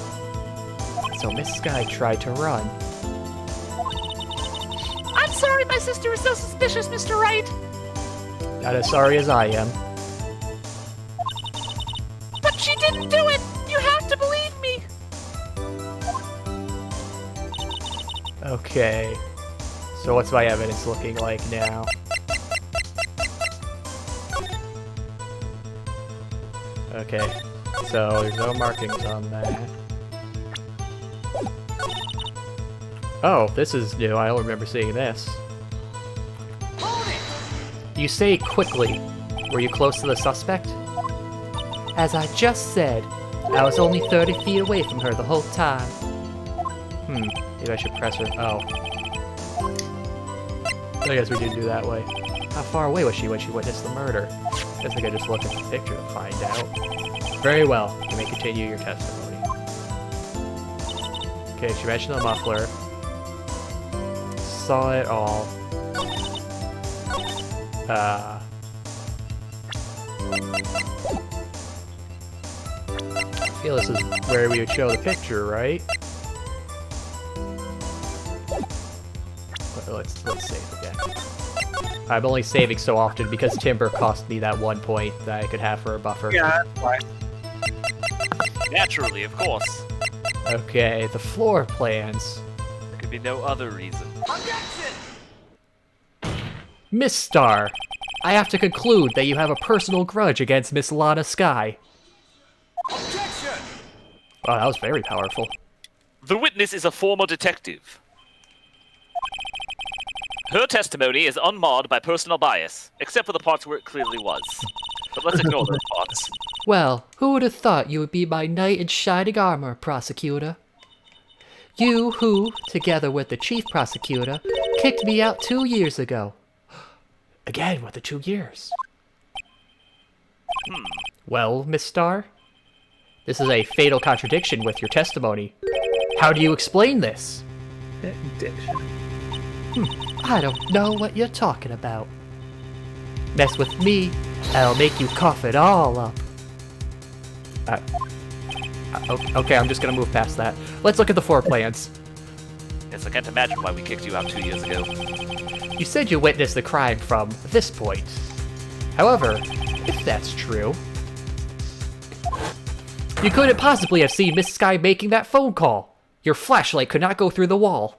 Speaker 2: So Miss Sky tried to run.
Speaker 4: I'm sorry my sister is so suspicious, Mr. Wright!
Speaker 2: Not as sorry as I am.
Speaker 4: But she didn't do it! You have to believe me!
Speaker 2: Okay. So what's my evidence looking like now? Okay. So there's no markings on that. Oh, this is new. I don't remember seeing this. You say quickly. Were you close to the suspect? As I just said, I was only 30 feet away from her the whole time. Maybe I should press her. Oh. I guess we didn't do that way. How far away was she when she witnessed the murder? Guess I could just look at the picture to find out. Very well. You may continue your testimony. Okay, she mentioned the muffler. Saw it all. I feel this is where we would show the picture, right? Let's save again. I'm only saving so often because Timber cost me that 1 point that I could have for a buffer.
Speaker 3: Yeah, that's right.
Speaker 1: Naturally, of course.
Speaker 2: Okay, the floor plans.
Speaker 1: There could be no other reason.
Speaker 2: Miss Star, I have to conclude that you have a personal grudge against Miss Lana Sky.
Speaker 8: Objection!
Speaker 2: Oh, that was very powerful.
Speaker 1: The witness is a former detective. Her testimony is unmarred by personal bias, except for the parts where it clearly was. But let's ignore those parts.
Speaker 2: Well, who would have thought you would be my knight in shining armor, prosecutor? You who, together with the chief prosecutor, kicked me out 2 years ago. Again with the 2 years. Well, Miss Star? This is a fatal contradiction with your testimony. How do you explain this? I don't know what you're talking about. Mess with me, I'll make you cough it all up. Okay, I'm just gonna move past that. Let's look at the floor plans.
Speaker 1: Yes, I can't imagine why we kicked you out 2 years ago.
Speaker 2: You said you witnessed the crime from this point. However, if that's true, you couldn't possibly have seen Miss Sky making that phone call. Your flashlight could not go through the wall.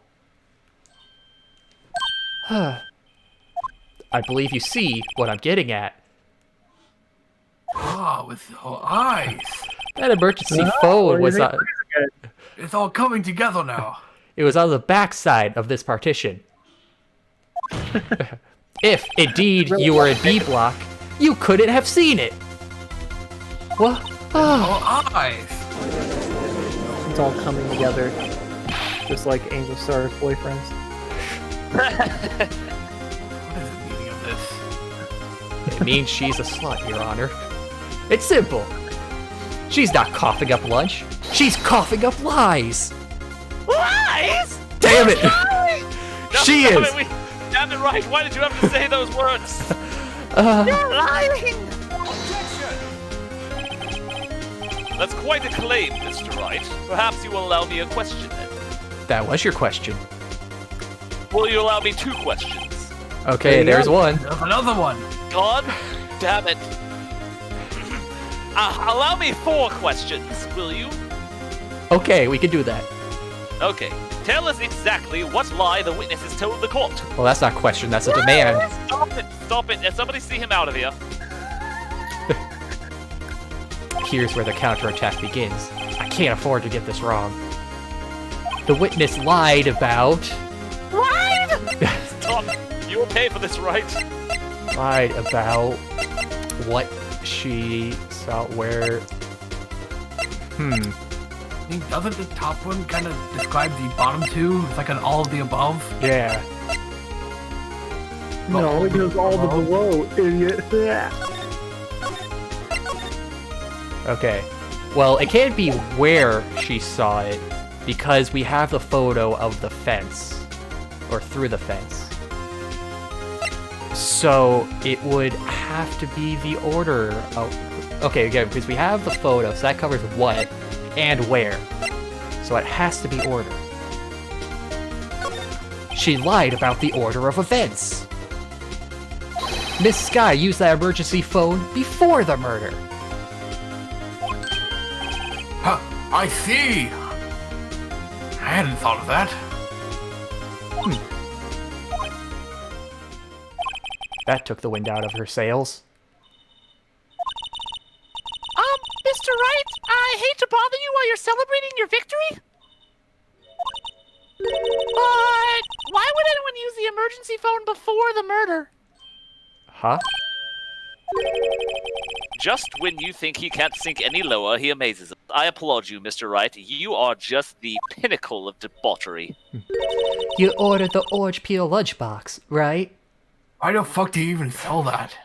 Speaker 2: I believe you see what I'm getting at.
Speaker 5: Ah, with your eyes.
Speaker 2: That emergency phone was on.
Speaker 5: It's all coming together now.
Speaker 2: It was on the back side of this partition. If indeed you were in B block, you couldn't have seen it. What? Oh.
Speaker 5: Your eyes.
Speaker 3: It's all coming together, just like Angel Star's boyfriends.
Speaker 5: What is the meaning of this?
Speaker 2: It means she's a slut, Your Honor. It's simple. She's not coughing up lunch. She's coughing up lies.
Speaker 1: Lies?
Speaker 2: Damn it!
Speaker 1: No,
Speaker 2: She
Speaker 1: damn
Speaker 2: is.
Speaker 1: it, damn it, Wright. Why did you have to say those words? You're lying. That's quite a claim, Mr. Wright. Perhaps you will allow me a question then.
Speaker 2: That was your question.
Speaker 1: Will you allow me 2 questions?
Speaker 2: Okay, there's one.
Speaker 5: There's another one.
Speaker 1: God damn it. Allow me 4 questions, will you?
Speaker 2: Okay, we can do that.
Speaker 1: Okay. Tell us exactly what lie the witness has told the court.
Speaker 2: Well, that's not a question, that's a demand.
Speaker 1: Stop it! Stop it! Somebody see him out of here.
Speaker 2: Here's where the counterattack begins. I can't afford to get this wrong. The witness lied about...
Speaker 1: Lied? Stop! You will pay for this, right?
Speaker 2: Lied about what she saw, where...
Speaker 5: I think, doesn't the top one kind of describe the bottom 2? It's like an all of the above.
Speaker 2: Yeah.
Speaker 3: No, it goes all the below, idiot.
Speaker 2: Okay. Well, it can't be where she saw it, because we have the photo of the fence. Or through the fence. So, it would have to be the order of... Okay, again, because we have the photo, so that covers what and where. So it has to be order. She lied about the order of events. Miss Sky used that emergency phone before the murder.
Speaker 5: Huh, I see. I hadn't thought of that.
Speaker 2: That took the wind out of her sails.
Speaker 4: Mr. Wright, I hate to bother you while you're celebrating your victory. But why would anyone use the emergency phone before the murder?
Speaker 2: Huh?
Speaker 1: Just when you think he can't sink any lower, he amazes us. I applaud you, Mr. Wright. You are just the pinnacle of debauchery.
Speaker 2: You ordered the orange peel lunchbox, right?
Speaker 5: Why the fuck do you even sell that?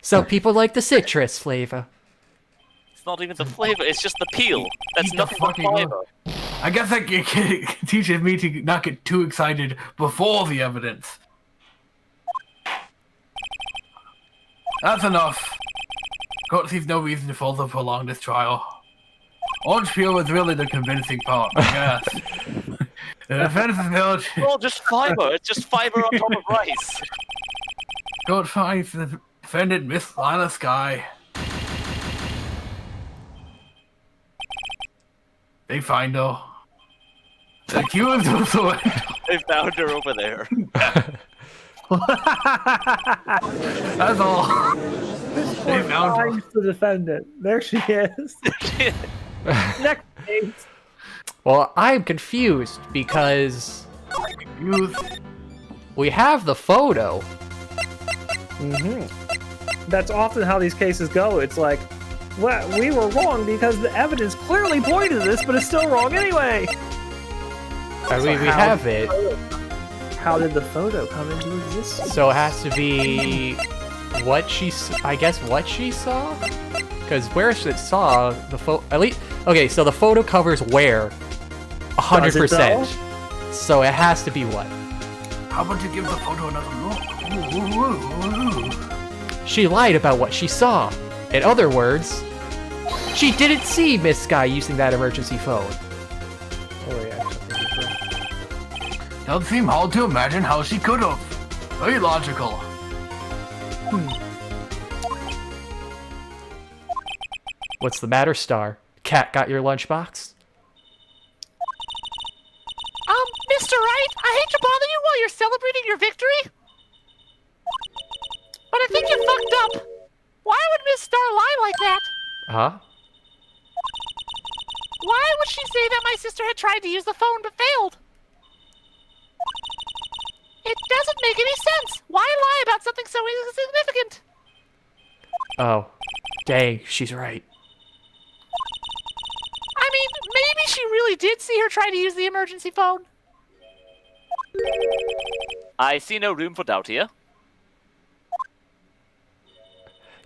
Speaker 2: Some people like the citrus flavor.
Speaker 1: It's not even the flavor, it's just the peel. That's
Speaker 5: Eat the
Speaker 1: nothing but
Speaker 5: fucking
Speaker 1: flavor.
Speaker 5: I guess that teaches me to not get too excited before the evidence. That's enough. Court sees no reason to further prolong this trial. Orange peel was really the convincing part, I guess. The defense is held.
Speaker 1: Well, just fiber. It's just fiber on top of rice.
Speaker 5: Court finds the defendant Miss Lila Sky. They find her. The accused was the
Speaker 1: They found her over there.
Speaker 5: That's all. They found her.
Speaker 3: Finds the defendant. There she is. Next case.
Speaker 2: Well, I'm confused because
Speaker 5: Confused.
Speaker 2: we have the photo.
Speaker 3: That's often how these cases go. It's like, well, we were wrong because the evidence clearly pointed to this, but it's still wrong anyway.
Speaker 2: I mean, we have it.
Speaker 3: How did the photo come into existence?
Speaker 2: So it has to be what she, I guess what she saw? Because where she saw the photo, at least, okay, so the photo covers where? 100%. So it has to be what?
Speaker 5: How about you give the photo another look? Ooh, ooh, ooh.
Speaker 2: She lied about what she saw. In other words, she didn't see Miss Sky using that emergency phone.
Speaker 3: Oh, yeah.
Speaker 5: Doesn't seem hard to imagine how she could have. Very logical.
Speaker 2: What's the matter, Star? Cat got your lunchbox?
Speaker 4: Mr. Wright, I hate to bother you while you're celebrating your victory. up. Why would Miss Star lie like that?
Speaker 2: Huh?
Speaker 4: Why would she say that my sister had tried to use the phone but failed? It doesn't make any sense. Why lie about something so insignificant?
Speaker 2: Oh, dang, she's right.
Speaker 4: I mean, maybe she really did see her try to use the emergency phone.
Speaker 1: I see no room for doubt here.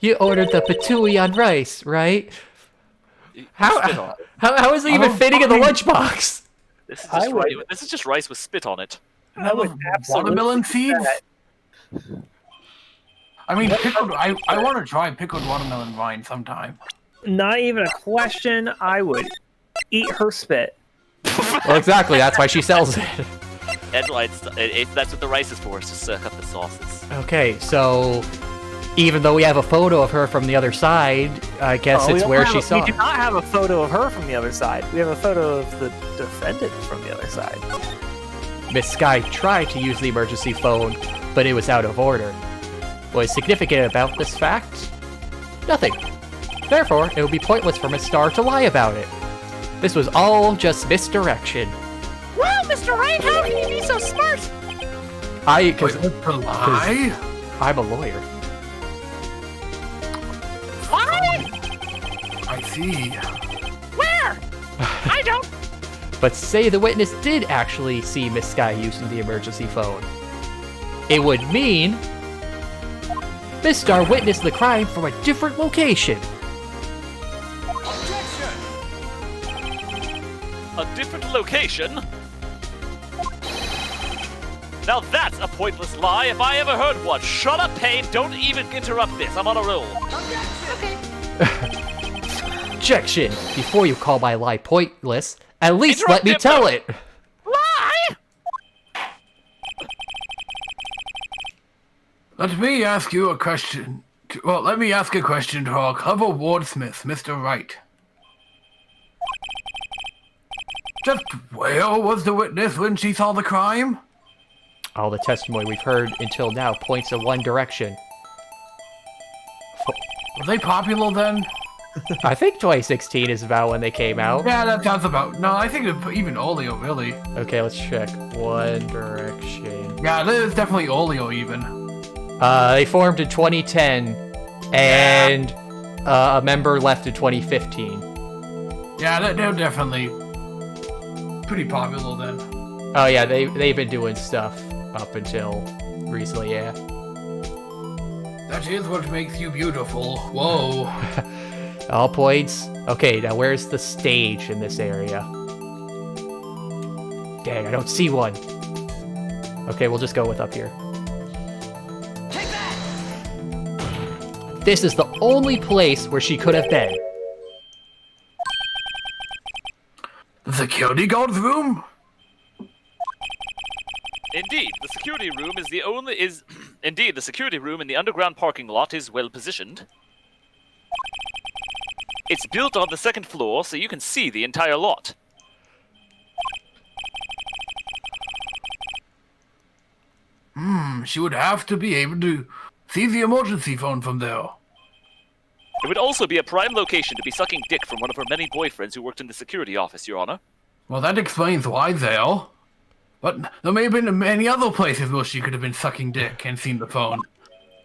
Speaker 2: You ordered the patooey on rice, right? How is it even fitting in the lunchbox?
Speaker 1: This is just rice. This is just rice with spit on it.
Speaker 3: I would
Speaker 5: Watermelon seeds?
Speaker 3: that.
Speaker 5: I mean, pickled. I want to try pickled watermelon rind sometime.
Speaker 3: Not even a question. I would eat her spit.
Speaker 2: Well, exactly. That's why she sells it.
Speaker 1: That's what the rice is for, is to suck up the sauces.
Speaker 2: Okay, so even though we have a photo of her from the other side, I guess it's where she saw
Speaker 3: We do
Speaker 2: it.
Speaker 3: not have a photo of her from the other side. We have a photo of the defendant from the other side.
Speaker 2: Miss Sky tried to use the emergency phone, but it was out of order. What is significant about this fact? Nothing. Therefore, it would be pointless for Miss Star to lie about it. This was all just misdirection.
Speaker 4: Wow, Mr. Wright, how can you be so smart?
Speaker 2: Because
Speaker 5: For lie?
Speaker 2: I'm a lawyer.
Speaker 4: Why?
Speaker 5: I see.
Speaker 4: Where? I don't.
Speaker 2: But say the witness did actually see Miss Sky using the emergency phone. It would mean Miss Star witnessed the crime from a different location.
Speaker 8: Objection!
Speaker 1: A different location? Now that's a pointless lie if I ever heard one. Shut up, Payne. Don't even interrupt this. I'm on a roll.
Speaker 2: Objection! Before you call my lie pointless, at least
Speaker 1: Interrupt
Speaker 2: let me
Speaker 1: him.
Speaker 2: tell it.
Speaker 4: Lie?
Speaker 5: Let me ask you a question. Well, let me ask a question to our clever wordsmith, Mr. Wright. Just where was the witness when she saw the crime?
Speaker 2: All the testimony we've heard until now points in one direction.
Speaker 5: Were they popular then?
Speaker 2: I think 2016 is about when they came out.
Speaker 5: Yeah, that sounds about. No, I think even Olio, really.
Speaker 2: Okay, let's check. One Direction.
Speaker 5: Yeah, there's definitely Olio, even.
Speaker 2: They formed in 2010, and a member left in 2015.
Speaker 5: Yeah, they're definitely pretty popular then.
Speaker 2: Oh yeah, they've been doing stuff up until recently, yeah.
Speaker 5: That is what makes you beautiful. Whoa.
Speaker 2: All points. Okay, now where's the stage in this area? Dang, I don't see one. Okay, we'll just go with up here.
Speaker 8: Take that!
Speaker 2: This is the only place where she could have been.
Speaker 5: The security guard's room?
Speaker 1: Indeed, the security room indeed the security room in the underground parking lot is well positioned. It's built on the second floor, so you can see the entire lot.
Speaker 5: She would have to be able to see the emergency phone from there.
Speaker 1: It would also be a prime location to be sucking dick from one of her many boyfriends who worked in the security office, Your Honor.
Speaker 5: Well, that explains why there. But there may have been many other places where she could have been sucking dick and seen the phone.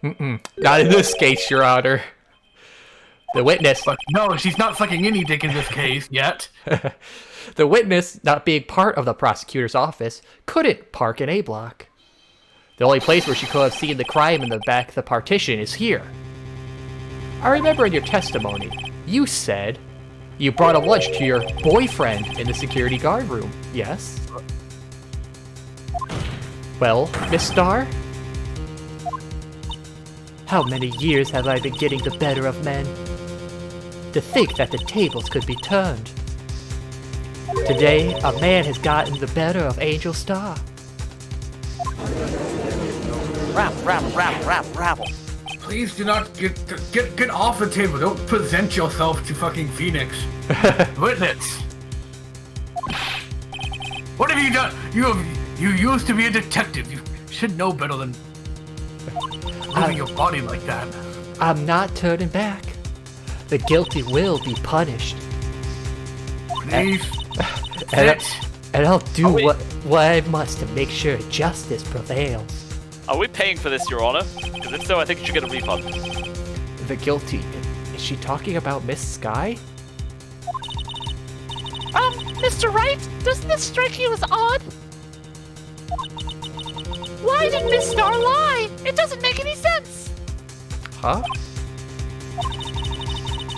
Speaker 2: Not in this case, Your Honor. The witness.
Speaker 5: But no, she's not sucking any dick in this case yet.
Speaker 2: The witness, not being part of the prosecutor's office, couldn't park in A block. The only place where she could have seen the crime in the back of the partition is here. I remember in your testimony, you said you brought a lunch to your boyfriend in the security guard room, yes? Well, Miss Starr? How many years have I been getting the better of men? To think that the tables could be turned. Today, a man has gotten the better of Angel Starr.
Speaker 1: Rabble.
Speaker 5: Please do not get off the table. Don't present yourself to fucking Phoenix. Witness. What have you done? You used to be a detective. You should know better than moving your body like that.
Speaker 2: I'm not turning back. The guilty will be punished.
Speaker 5: Please.
Speaker 2: And I'll do what I must to make sure justice prevails.
Speaker 1: Are we paying for this, Your Honor? Because if so, I think you should get a refund.
Speaker 2: The guilty. Is she talking about Miss Sky?
Speaker 4: Mr. Wright, doesn't this strike you as odd? Why did Miss Star lie? It doesn't make any sense.
Speaker 2: Huh?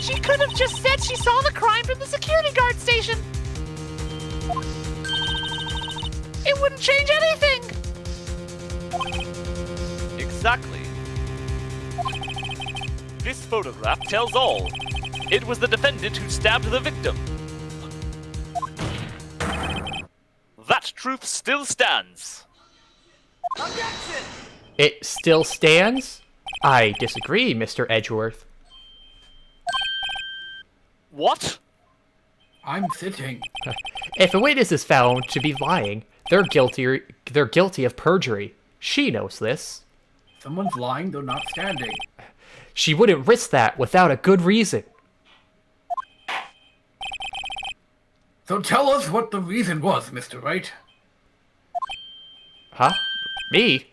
Speaker 4: She could have just said she saw the crime from the security guard station. It wouldn't change anything.
Speaker 1: Exactly. This photograph tells all. It was the defendant who stabbed the victim. That truth still stands.
Speaker 8: Objection!
Speaker 2: It still stands? I disagree, Mr. Edgeworth.
Speaker 1: What?
Speaker 5: I'm sitting.
Speaker 2: If a witness is found to be lying, they're guilty of perjury. She knows this.
Speaker 5: Someone's lying, they're not standing.
Speaker 2: She wouldn't risk that without a good reason.
Speaker 5: So tell us what the reason was, Mr. Wright.
Speaker 2: Huh? Me?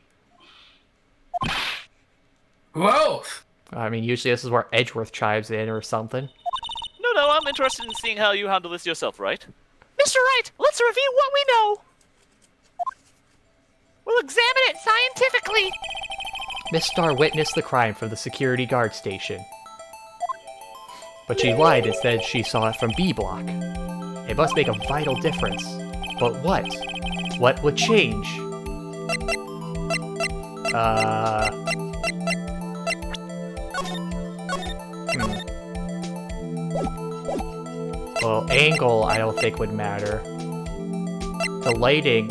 Speaker 5: Who else?
Speaker 2: I mean, usually this is where Edgeworth chimes in or something.
Speaker 1: No, I'm interested in seeing how you handle this yourself, right?
Speaker 4: Mr. Wright, let's review what we know. We'll examine it scientifically.
Speaker 2: Miss Star witnessed the crime from the security guard station. But she lied and said she saw it from B Block. It must make a vital difference. But what? What would change? Well, angle I don't think would matter. The lighting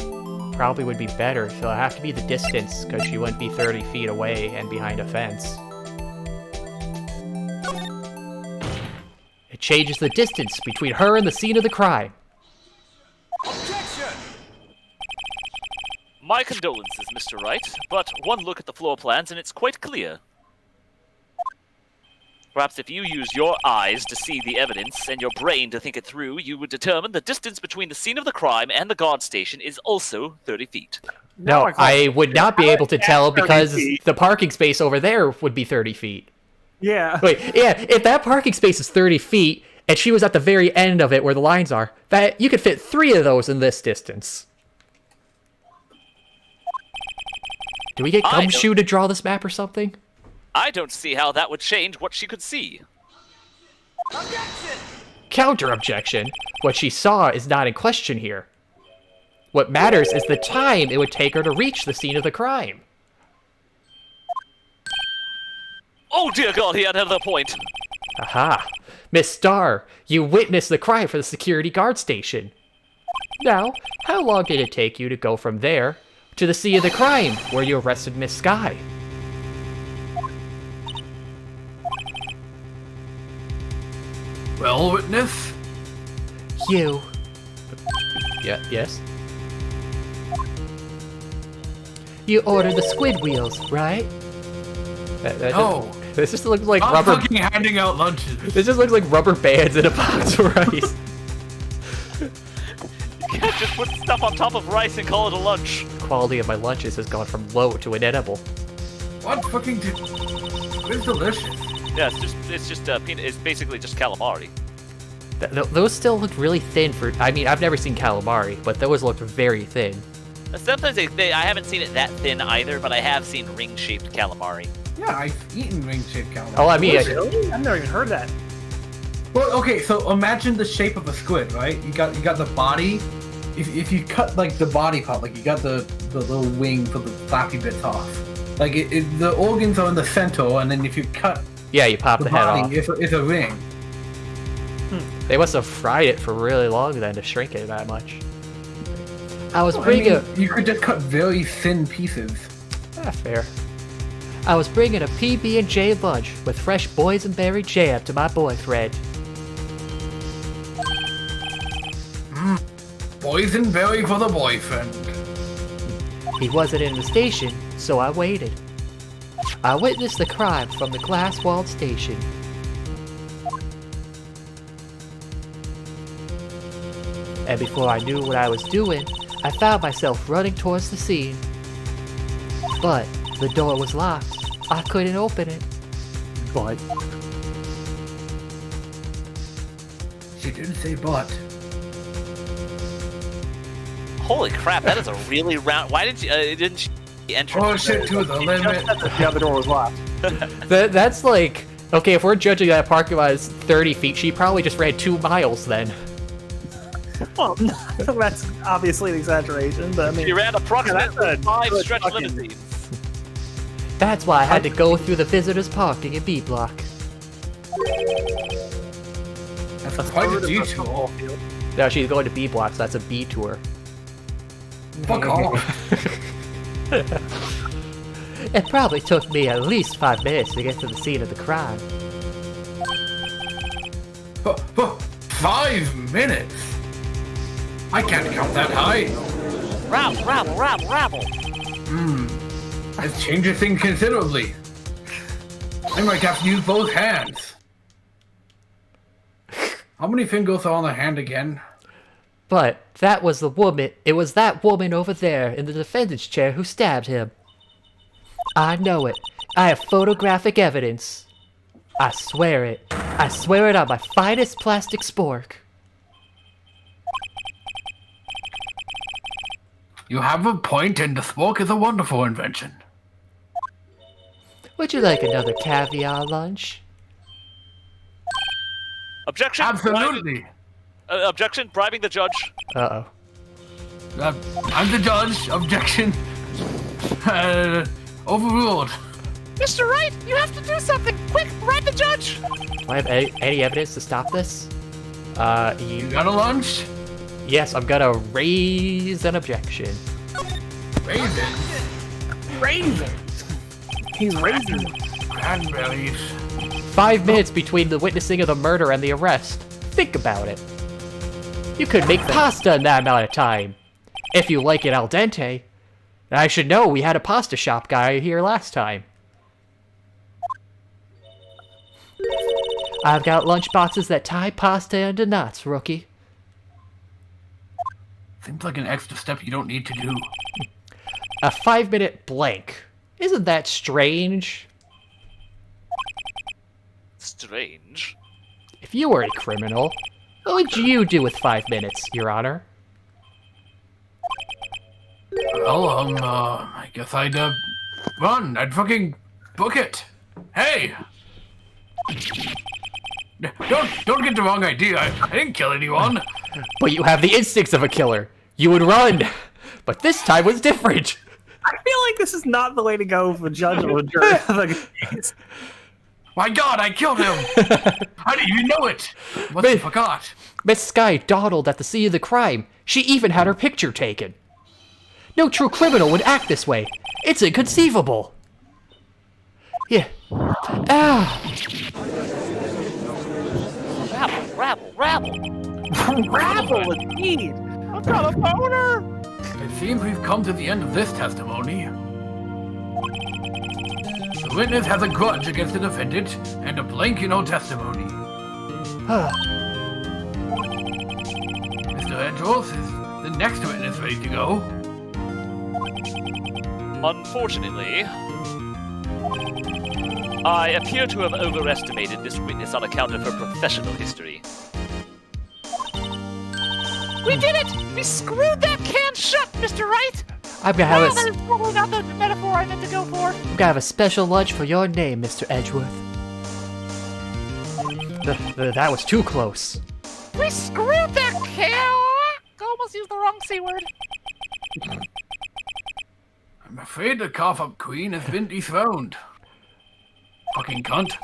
Speaker 2: probably would be better, so it'll have to be the distance, because she wouldn't be 30 feet away and behind a fence. It changes the distance between her and the scene of the crime.
Speaker 8: Objection!
Speaker 1: My condolences, Mr. Wright, but one look at the floor plans and it's quite clear. Perhaps if you use your eyes to see the evidence and your brain to think it through, you would determine the distance between the scene of the crime and the guard station is also 30 feet.
Speaker 2: No, I would not be able to tell because the parking space over there would be 30 feet.
Speaker 3: Yeah.
Speaker 2: Wait, yeah, if that parking space is 30 feet and she was at the very end of it where the lines are, that you could fit 3 of those in this distance. Do we get Gumshoe to draw this map or something?
Speaker 1: I don't see how that would change what she could see.
Speaker 8: Objection!
Speaker 2: Counter-objection. What she saw is not in question here. What matters is the time it would take her to reach the scene of the crime.
Speaker 1: Oh dear God, he had another point.
Speaker 2: Aha. Miss Starr, you witnessed the crime for the security guard station. Now, how long did it take you to go from there to the scene of the crime where you arrested Miss Sky?
Speaker 5: Well, witness?
Speaker 2: You. Yeah, yes? You ordered the squid wheels, right?
Speaker 5: No.
Speaker 2: This just looks like
Speaker 5: I'm
Speaker 2: rubber.
Speaker 5: fucking handing out lunches.
Speaker 2: This just looks like rubber bands in a box of rice.
Speaker 1: You can't just put stuff on top of rice and call it a lunch.
Speaker 2: The quality of my lunches has gone from low to inedible.
Speaker 5: What fucking did... It's delicious.
Speaker 1: Yeah, it's basically just calamari.
Speaker 2: Those still look really thin for... I mean, I've never seen calamari, but those looked very thin.
Speaker 1: Sometimes I haven't seen it that thin either, but I have seen ring-shaped calamari.
Speaker 5: Yeah, I've eaten ring-shaped calamari.
Speaker 2: Oh, I mean...
Speaker 3: Really? I've never even heard that.
Speaker 5: Well, okay, so imagine the shape of a squid, right? You got the body. If you cut like the body part, like you got the little wing for the flappy bits off. Like the organs are in the center, and then if you cut
Speaker 2: Yeah, you pop the head off.
Speaker 5: body, it's a ring.
Speaker 2: They must have fried it for really long then to shrink it that much. I was bringing
Speaker 5: you could just cut very thin pieces.
Speaker 2: fair. I was bringing a PB&J lunch with fresh boysenberry jam to my boyfriend.
Speaker 5: Boysenberry for the boyfriend.
Speaker 2: He wasn't in the station, so I waited. I witnessed the crime from the glass-walled station. And before I knew what I was doing, I found myself running towards the scene. But the door was locked. I couldn't open it.
Speaker 3: But
Speaker 5: She didn't say but.
Speaker 1: Holy crap, that is a really round. Why didn't she enter?
Speaker 5: Oh shit, to the limit.
Speaker 3: the other door was locked.
Speaker 2: That's like... Okay, if we're judging that parking lot as 30 feet, she probably just ran 2 miles then.
Speaker 3: Well, that's obviously an exaggeration, but I mean,
Speaker 1: She ran approximately
Speaker 3: that's a
Speaker 1: 5
Speaker 3: good
Speaker 1: stretch
Speaker 3: fucking-
Speaker 1: limousines.
Speaker 2: That's why I had to go through the visitors parking in B block.
Speaker 5: That's quite a detour.
Speaker 2: No, she's going to B block, so that's a B tour.
Speaker 5: Fuck off.
Speaker 2: It probably took me at least 5 minutes to get to the scene of the crime.
Speaker 5: 5 minutes? I can't count that high.
Speaker 1: Rabble.
Speaker 5: That changes things considerably. I might have to use both hands. How many fingers are on the hand again?
Speaker 2: But that was the woman. It was that woman over there in the defendant's chair who stabbed him. I know it. I have photographic evidence. I swear it. I swear it on my finest plastic spork.
Speaker 5: You have a point, and the spork is a wonderful invention.
Speaker 2: Would you like another caviar lunch?
Speaker 1: Objection.
Speaker 5: Absolutely.
Speaker 1: Objection. Bribing the judge.
Speaker 2: Uh-oh.
Speaker 5: I'm the judge. Objection. Overruled.
Speaker 4: Mr. Wright, you have to do something! Quick, bribe the judge!
Speaker 2: Do I have any evidence to stop this?
Speaker 5: You got a lunch?
Speaker 2: Yes, I'm gonna raise an objection.
Speaker 5: Raisins.
Speaker 3: he's raising.
Speaker 5: Cranberries.
Speaker 2: 5 minutes between the witnessing of the murder and the arrest. Think about it. You could make pasta in that amount of time. If you like it al dente. I should know, we had a pasta shop guy here last time. I've got lunch boxes that tie pasta into knots, rookie.
Speaker 5: Seems like an extra step you don't need to do.
Speaker 2: A 5-minute blank. Isn't that strange?
Speaker 1: Strange.
Speaker 2: If you were a criminal, what would you do with 5 minutes, Your Honor?
Speaker 5: Well, I guess I'd, run. I'd fucking book it. Hey! Don't get the wrong idea. I didn't kill anyone.
Speaker 2: But you have the instincts of a killer. You would run. But this time was different.
Speaker 3: I feel like this is not the way to go for judge or jury.
Speaker 5: My God, I killed him. I didn't even know it. What I forgot.
Speaker 2: Miss Sky dawdled at the scene of the crime. She even had her picture taken. No true criminal would act this way. It's inconceivable. Yeah.
Speaker 3: Rabble indeed.
Speaker 4: I've got a boner!
Speaker 5: It seems we've come to the end of this testimony. The witness has a grudge against the defendant and a blank in all testimony. Mr. Edgeworth, is the next witness ready to go?
Speaker 1: Unfortunately, I appear to have overestimated this witness on account of her professional history.
Speaker 4: We did it! We screwed that can shut, Mr. Wright!
Speaker 2: I'm gonna have
Speaker 4: That is probably not the metaphor I meant to go for.
Speaker 2: I'm gonna have a special lunch for your name, Mr. Edgeworth. That was too close.
Speaker 4: We screwed that can! Almost used the wrong C word.
Speaker 5: I'm afraid the cough-up queen has been dethroned. Fucking cunt.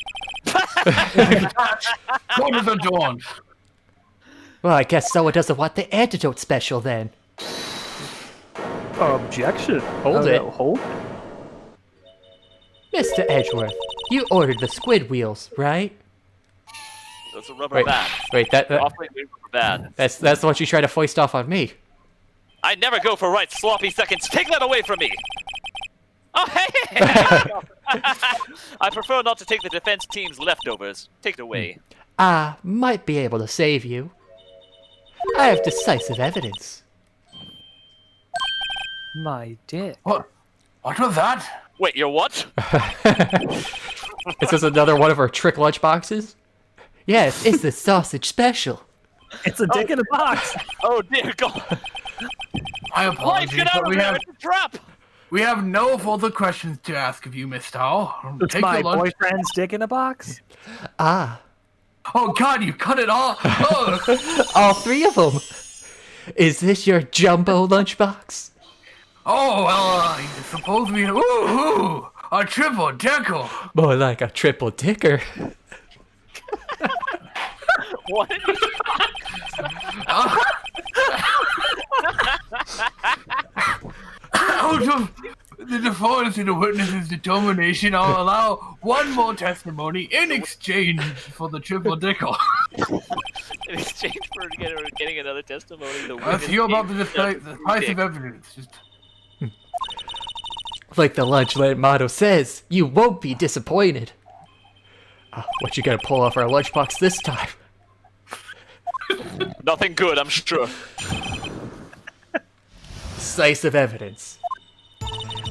Speaker 5: What is adorned?
Speaker 2: Well, I guess someone doesn't want the antidote special then.
Speaker 3: Objection.
Speaker 2: Hold it.
Speaker 3: No, hold it.
Speaker 2: Mr. Edgeworth, you ordered the squid wheels, right?
Speaker 1: That's a rubber band.
Speaker 2: Wait,
Speaker 1: Offering me rubber band.
Speaker 2: that's the one you tried to foist off on me.
Speaker 1: I never go for Wright's sloppy seconds. Take that away from me. Oh, hey! I prefer not to take the defense team's leftovers. Take it away.
Speaker 2: I might be able to save you. I have decisive evidence.
Speaker 3: My dick.
Speaker 5: What was that?
Speaker 1: Wait, you're what?
Speaker 2: Is this another one of our trick lunch boxes? Yes, it's the sausage special.
Speaker 3: It's a dick in a box.
Speaker 1: Oh dear God!
Speaker 5: I
Speaker 1: Life,
Speaker 5: apologize,
Speaker 1: get out
Speaker 5: but
Speaker 1: of here! It's a trap!
Speaker 5: we have no further questions to ask of you, Miss Tao.
Speaker 3: It's
Speaker 5: Take
Speaker 3: my
Speaker 5: your lunch.
Speaker 3: boyfriend's dick in a box.
Speaker 2: Ah,
Speaker 5: Oh God, you cut it off! Oh,
Speaker 2: all three of them. Is this your jumbo lunchbox?
Speaker 5: oh well, I suppose we ooh, a triple decker.
Speaker 2: More like a triple dicker.
Speaker 1: What?
Speaker 5: Out of the defiance of the witness's determination, I'll allow one more testimony in exchange for the triple decker.
Speaker 1: In exchange for getting another testimony, the
Speaker 5: Let's
Speaker 1: witness
Speaker 5: hear about
Speaker 1: gave
Speaker 5: the
Speaker 1: just
Speaker 5: price
Speaker 1: dick.
Speaker 5: of evidence. Just
Speaker 2: Like the Lunchland motto says, you won't be disappointed. What you gonna pull off our lunchbox this time?
Speaker 1: Nothing good, I'm sure.
Speaker 2: Decisive evidence.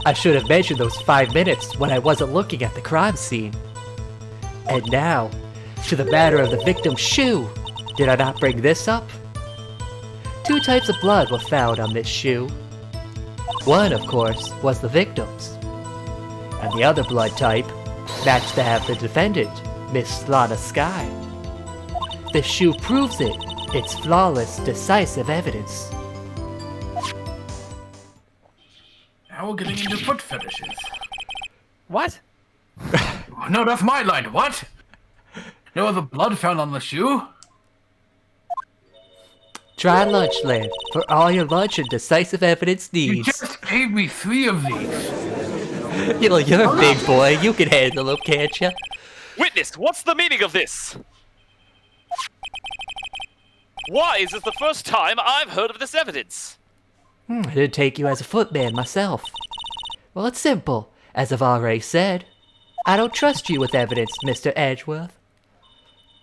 Speaker 2: I should have mentioned those 5 minutes when I wasn't looking at the crime scene. And now, to the matter of the victim's shoe. Did I not bring this up? 2 types of blood were found on this shoe. One, of course, was the victim's. And the other blood type matched that of the defendant, Miss Lana Sky. This shoe proves it. It's flawless, decisive evidence.
Speaker 5: now we're getting into foot fetishes.
Speaker 3: What?
Speaker 5: No, that's my line. What? No other blood found on the shoe?
Speaker 2: Try Lunchland for all your lunch and decisive evidence
Speaker 5: You
Speaker 2: needs.
Speaker 5: just gave me 3 of these.
Speaker 2: You know, you're a big boy. You can handle them, can't you?
Speaker 1: Witness, what's the meaning of this? Why is this the first time I've heard of this evidence?
Speaker 2: I didn't take you as a footman myself. Well, it's simple. As I've already said, I don't trust you with evidence, Mr. Edgeworth.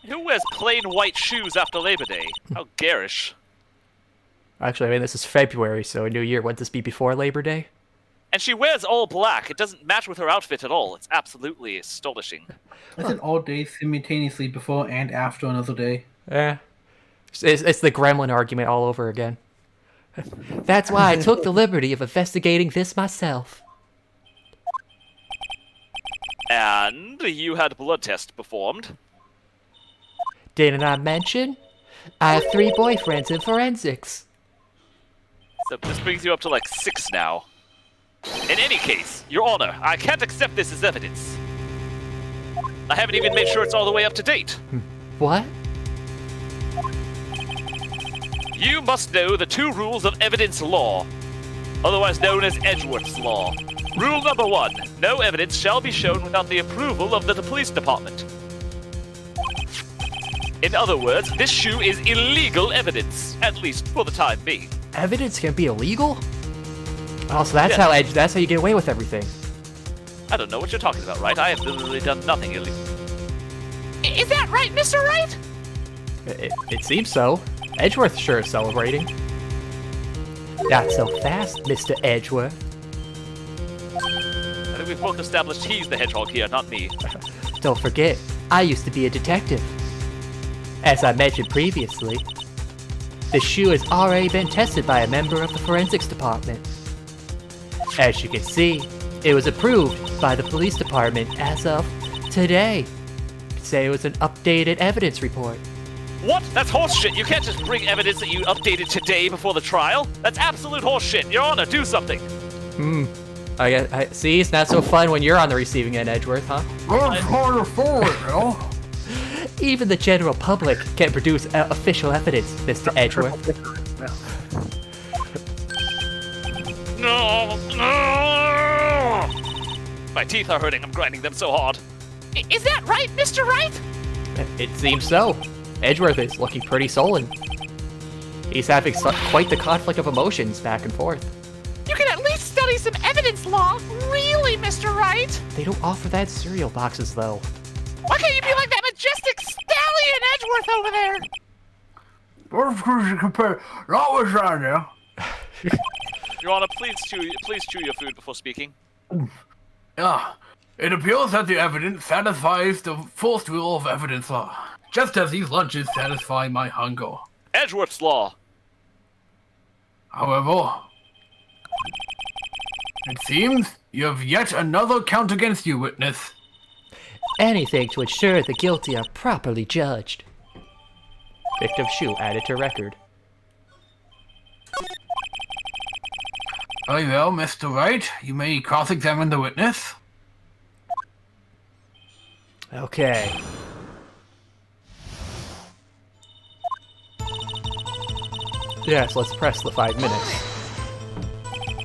Speaker 1: Who wears plain white shoes after Labor Day? How garish.
Speaker 2: Actually, I mean, this is February, so New Year. Wouldn't this be before Labor Day?
Speaker 1: And she wears all black. It doesn't match with her outfit at all. It's absolutely astonishing.
Speaker 6: That's an all day simultaneously before and after another day.
Speaker 2: Eh. It's the gremlin argument all over again. That's why I took the liberty of investigating this myself.
Speaker 1: And you had a blood test performed.
Speaker 2: Didn't I mention? I have 3 boyfriends in forensics.
Speaker 1: So this brings you up to like 6 now. In any case, Your Honor, I can't accept this as evidence. I haven't even made sure it's all the way up to date.
Speaker 2: What?
Speaker 1: You must know the 2 rules of evidence law, otherwise known as Edgeworth's Law. Rule number 1, no evidence shall be shown without the approval of the police department. In other words, this shoe is illegal evidence, at least for the time being.
Speaker 2: Evidence can be illegal? Oh, so that's how you get away with everything.
Speaker 1: I don't know what you're talking about, Wright? I have literally done nothing illegal.
Speaker 4: Is that right, Mr. Wright?
Speaker 2: It seems so. Edgeworth sure is celebrating. Not so fast, Mr. Edgeworth.
Speaker 1: I think we've both established he's the hedgehog here, not me.
Speaker 2: Don't forget, I used to be a detective. As I mentioned previously, the shoe has already been tested by a member of the forensics department. As you can see, it was approved by the police department as of today. Say it was an updated evidence report.
Speaker 1: What? That's horseshit. You can't just bring evidence that you updated today before the trial. That's absolute horseshit. Your Honor, do something.
Speaker 2: I see, it's not so fun when you're on the receiving end, Edgeworth, huh?
Speaker 5: Let's harder forward, Bill.
Speaker 2: Even the general public can produce official evidence, Mr. Edgeworth.
Speaker 1: No. My teeth are hurting. I'm grinding them so hard.
Speaker 4: Is that right, Mr. Wright?
Speaker 2: It seems so. Edgeworth is looking pretty sullen. He's having quite the conflict of emotions back and forth.
Speaker 4: You can at least study some evidence evidence law? Really, Mr. Wright?
Speaker 2: They don't offer that in cereal boxes, though.
Speaker 4: Why can't you be like that majestic stallion Edgeworth over there?
Speaker 5: Not with Shania.
Speaker 1: Your Honor, please chew your food before speaking.
Speaker 5: It appears that the evidence satisfies the first rule of evidence law, just as these lunches satisfy my hunger.
Speaker 1: Edgeworth's law.
Speaker 5: However, it seems you have yet another count against you, witness.
Speaker 2: Anything to ensure the guilty are properly judged. Victim shoe added to record.
Speaker 5: Very well, Mr. Wright. You may cross-examine the witness.
Speaker 2: Okay. Yes, let's press the 5 minutes.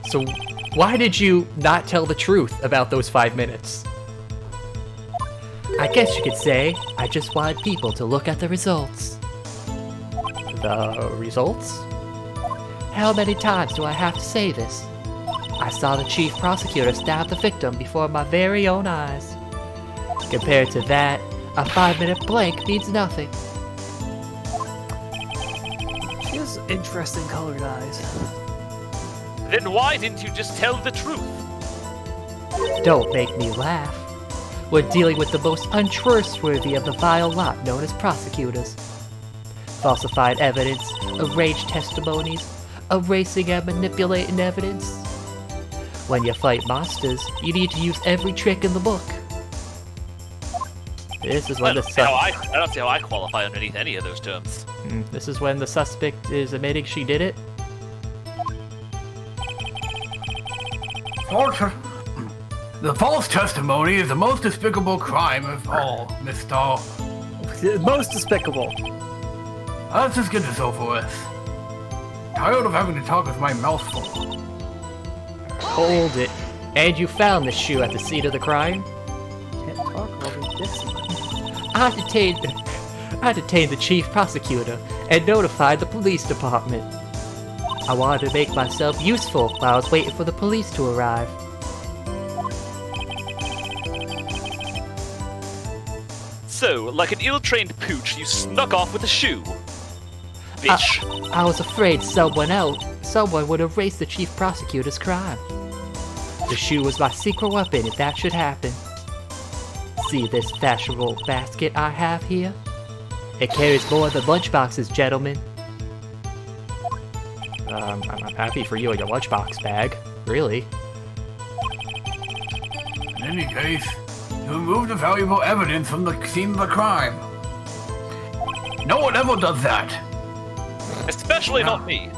Speaker 2: So, why did you not tell the truth about those 5 minutes? I guess you could say I just wanted people to look at the results. The results? How many times do I have to say this? I saw the chief prosecutor stab the victim before my very own eyes. Compared to that, a 5-minute blank means nothing.
Speaker 3: She has interesting colored eyes.
Speaker 1: Then why didn't you just tell the truth?
Speaker 2: Don't make me laugh. We're dealing with the most untrustworthy of the vile lot known as prosecutors. Falsified evidence, arranged testimonies, erasing and manipulating evidence. When you fight monsters, you need to use every trick in the book. This is when the
Speaker 1: I don't see how I qualify underneath any of those terms.
Speaker 2: This is when the suspect is admitting she did it.
Speaker 5: The false testimony is the most despicable crime of all, Mr.
Speaker 3: Most despicable.
Speaker 5: Let's just get this over with. Tired of having to talk with my mouth full.
Speaker 2: Hold it. And you found the shoe at the scene of the crime?
Speaker 3: Can't talk while there's dicks in it.
Speaker 2: I detained the chief prosecutor and notified the police department. I wanted to make myself useful while I was waiting for the police to arrive.
Speaker 1: So, like an ill-trained pooch, you snuck off with a shoe. Bitch.
Speaker 2: I was afraid someone would erase the chief prosecutor's crime. The shoe was my secret weapon if that should happen. See this fashionable basket I have here? It carries more than lunchboxes, gentlemen. I'm happy for you and your lunchbox bag. Really?
Speaker 5: In any case, you removed the valuable evidence from the scene of the crime. No one ever does that.
Speaker 1: Especially not me.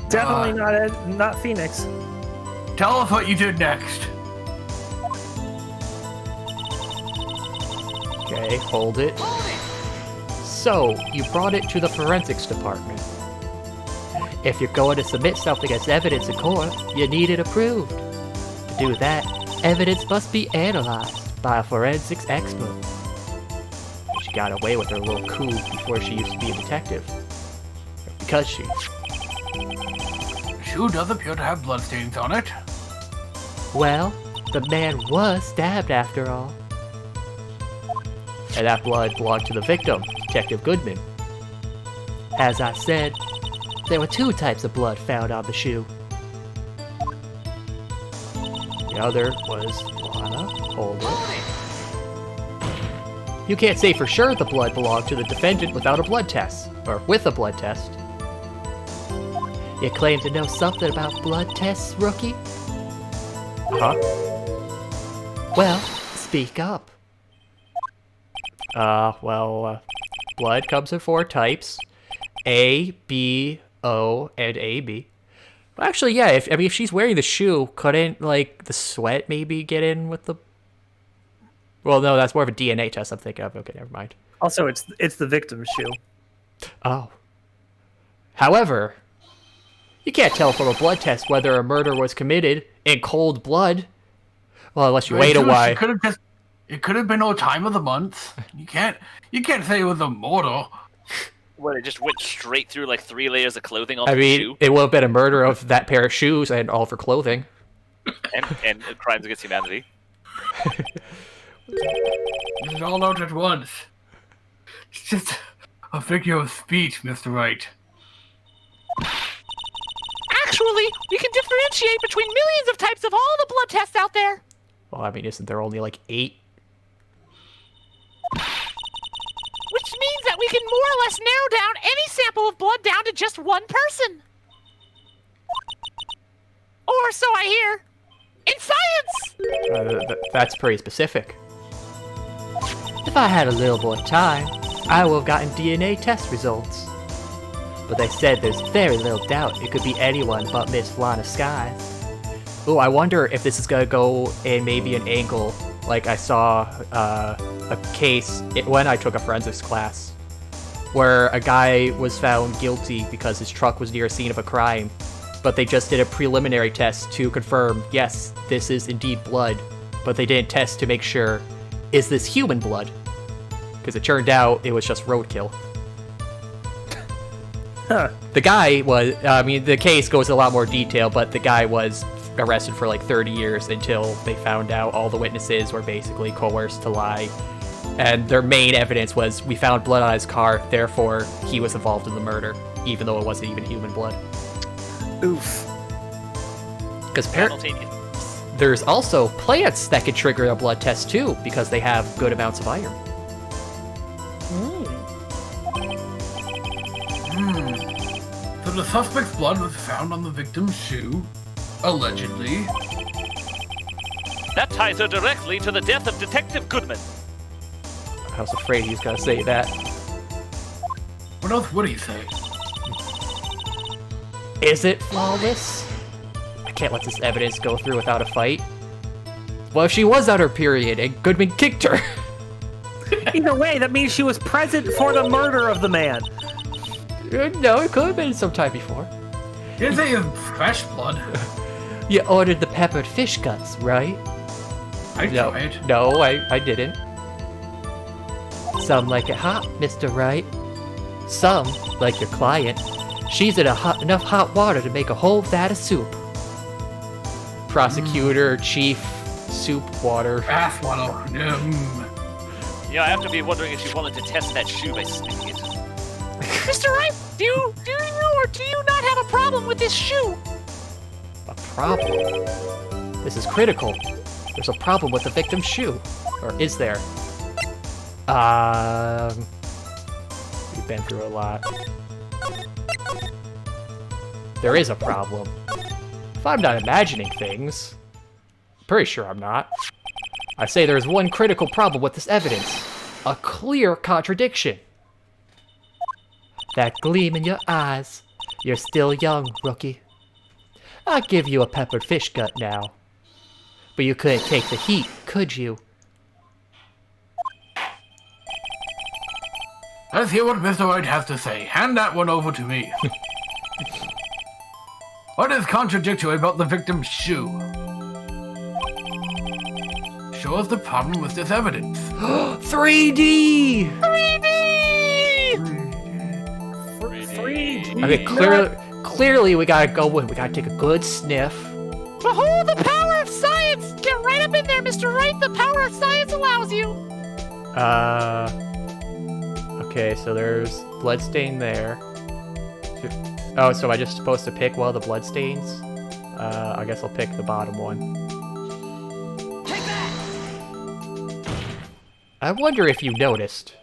Speaker 3: Definitely not Phoenix.
Speaker 5: Tell us what you did next.
Speaker 2: Okay, hold it. So, you brought it to the forensics department. If you're going to submit something as evidence in court, you need it approved. To do that, evidence must be analyzed by a forensics expert. She got away with her little coup before she used to be a detective. Because she...
Speaker 5: The shoe does appear to have bloodstains on it.
Speaker 2: Well, the man was stabbed after all. And that blood belonged to the victim, Detective Goodman. As I said, there were 2 types of blood found on the shoe. The other was Lana. Hold it. You can't say for sure the blood belonged to the defendant without a blood test, or with a blood test. You claim to know something about blood tests, rookie? Huh? Well, speak up. Blood comes in 4 types. A, B, O, and AB. Well, actually, yeah, if she's wearing the shoe, couldn't, like, the sweat maybe get in with the... Well, no, that's more of a DNA test I'm thinking of. Okay, never mind.
Speaker 3: Also, it's the victim's shoe.
Speaker 2: Oh. However, you can't tell from a blood test whether a murder was committed in cold blood. Well, unless you wait a while.
Speaker 5: It could have been no time of the month. You can't say it was a murder.
Speaker 1: What, it just went straight through like 3 layers of clothing on the shoe?
Speaker 2: It would have been a murder of that pair of shoes and all of her clothing.
Speaker 1: and crimes against humanity.
Speaker 5: Get it all out at once. It's just a figure of speech, Mr. Wright.
Speaker 4: Actually, we can differentiate between millions of types of all the blood tests out there.
Speaker 2: Well, I mean, isn't there only like 8?
Speaker 4: Which means that we can more or less narrow down any sample of blood down to just one person. Or so I hear. In science!
Speaker 2: That's pretty specific. If I had a little more time, I would have gotten DNA test results. But they said there's very little doubt it could be anyone but Miss Lana Skies. Ooh, I wonder if this is gonna go in maybe an angle like I saw a case when I took a forensics class, where a guy was found guilty because his truck was near a scene of a crime, but they just did a preliminary test to confirm, yes, this is indeed blood, but they didn't test to make sure, is this human blood? Because it turned out it was just roadkill.
Speaker 3: Huh.
Speaker 2: The guy was, I mean, the case goes in a lot more detail, but the guy was arrested for like 30 years until they found out all the witnesses were basically coerced to lie. And their main evidence was, we found blood on his car, therefore he was involved in the murder, even though it wasn't even human blood.
Speaker 3: Oof.
Speaker 2: Because
Speaker 1: Simultaneous.
Speaker 2: there's also plants that can trigger a blood test too, because they have good amounts of iron.
Speaker 5: So the suspect's blood was found on the victim's shoe, allegedly.
Speaker 1: That ties her directly to the death of Detective Goodman.
Speaker 2: I was afraid he was gonna say that.
Speaker 5: What else would he say?
Speaker 2: Is it flawless? I can't let this evidence go through without a fight. Well, if she was on her period and Goodman kicked her.
Speaker 3: Either way, that means she was present for the murder of the man.
Speaker 2: No, it could have been sometime before.
Speaker 5: He didn't say it was fresh blood.
Speaker 2: You ordered the peppered fish guts, right?
Speaker 5: I
Speaker 2: No,
Speaker 5: tried.
Speaker 2: no, I didn't. Some like it hot, Mr. Wright. Some, like your client, she's in enough hot water to make a whole vat of soup. Prosecutor, chief, soup, water.
Speaker 5: Bath water.
Speaker 1: Yeah, I have to be wondering if she wanted to test that shoe by sniffing it.
Speaker 4: Mr. Wright, do you or do you not have a problem with this shoe?
Speaker 2: A problem? This is critical. There's a problem with the victim's shoe. Or is there? We've been through a lot. There is a problem. If I'm not imagining things, pretty sure I'm not. I say there's one critical problem with this evidence. A clear contradiction. That gleam in your eyes. You're still young, rookie. I'll give you a peppered fish gut now. But you couldn't take the heat, could you?
Speaker 5: Let's hear what Mr. Wright has to say. Hand that one over to me. What is contradictory about the victim's shoe? Show us the problem with this evidence.
Speaker 2: 3D!
Speaker 3: 3D.
Speaker 2: Okay, clearly we gotta go in. We gotta take a good sniff.
Speaker 4: Behold the power of science! Get right up in there, Mr. Wright. The power of science allows you.
Speaker 2: Okay, so there's bloodstain there. Oh, so am I just supposed to pick one of the bloodstains? I guess I'll pick the bottom one.
Speaker 8: Take that!
Speaker 2: I wonder if you noticed.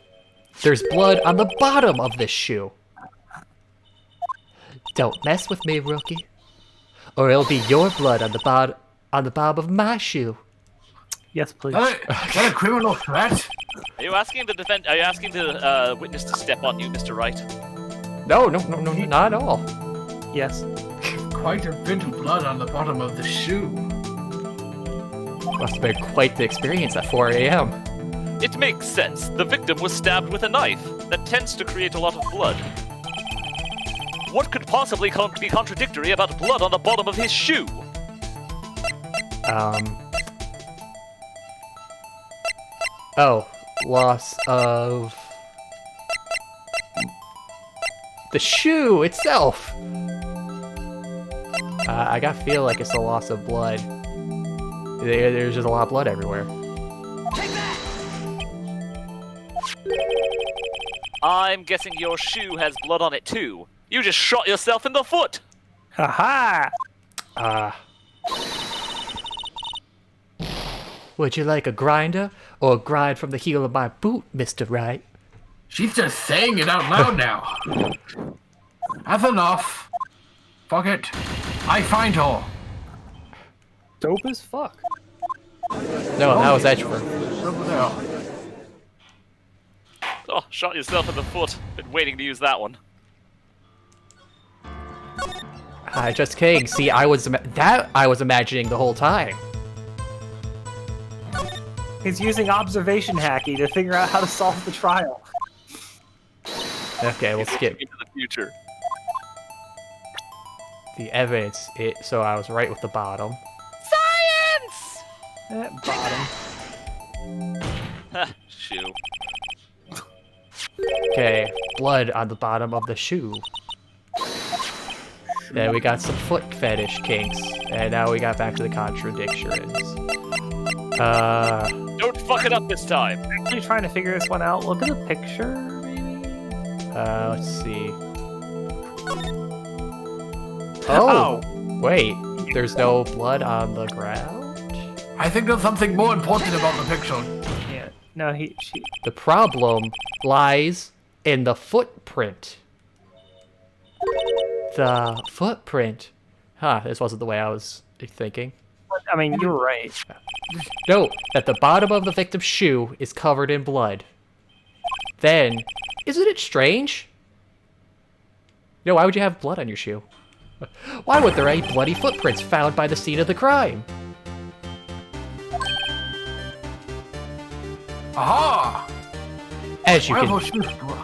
Speaker 2: There's blood on the bottom of this shoe. Don't mess with me, rookie. Or it'll be your blood on the bottom of my shoe.
Speaker 3: Yes, please.
Speaker 5: Is that a criminal threat?
Speaker 1: Are you asking the witness to step on you, Mr. Wright?
Speaker 2: No, not at all.
Speaker 3: Yes.
Speaker 5: Quite a bit of blood on the bottom of the shoe.
Speaker 2: Must have been quite the experience at 4 a.m.
Speaker 1: It makes sense. The victim was stabbed with a knife. That tends to create a lot of blood. What could possibly be contradictory about blood on the bottom of his shoe?
Speaker 2: Oh, loss of the shoe itself. I gotta feel like it's the loss of blood. There's just a lot of blood everywhere.
Speaker 8: Take that!
Speaker 1: I'm guessing your shoe has blood on it too. You just shot yourself in the foot.
Speaker 3: Haha!
Speaker 2: Would you like a grinder or a grind from the heel of my boot, Mr. Wright?
Speaker 5: She's just saying it out loud now. That's enough. Fuck it. I find her.
Speaker 3: Dope as fuck.
Speaker 2: No, that was Edgeworth.
Speaker 5: Over there.
Speaker 1: Oh, shot yourself in the foot. Been waiting to use that one.
Speaker 2: Just kidding. See, I was imagining the whole time.
Speaker 3: He's using observation hacky to figure out how to solve the trial.
Speaker 2: Okay, we'll skip
Speaker 1: Into the future.
Speaker 2: the evidence. So I was right with the bottom.
Speaker 4: Science!
Speaker 3: Bottom.
Speaker 1: Shoe.
Speaker 2: Okay, blood on the bottom of the shoe. Then we got some foot fetish kinks, and now we got back to the contradictions.
Speaker 1: Don't fuck it up this time.
Speaker 3: Actually trying to figure this one out. Look at the picture, maybe?
Speaker 2: Let's see. Oh! Wait, there's no blood on the ground?
Speaker 5: I think there's something more important about the picture.
Speaker 3: Yeah. No, she.
Speaker 2: The problem lies in the footprint. The footprint. Huh, this wasn't the way I was thinking.
Speaker 3: I mean, you're right.
Speaker 2: Note that the bottom of the victim's shoe is covered in blood. Then, isn't it strange? Why would you have blood on your shoe? Why would there be bloody footprints found by the scene of the crime?
Speaker 5: Aha!
Speaker 2: As you
Speaker 5: Why are
Speaker 2: can
Speaker 5: those shoes blue?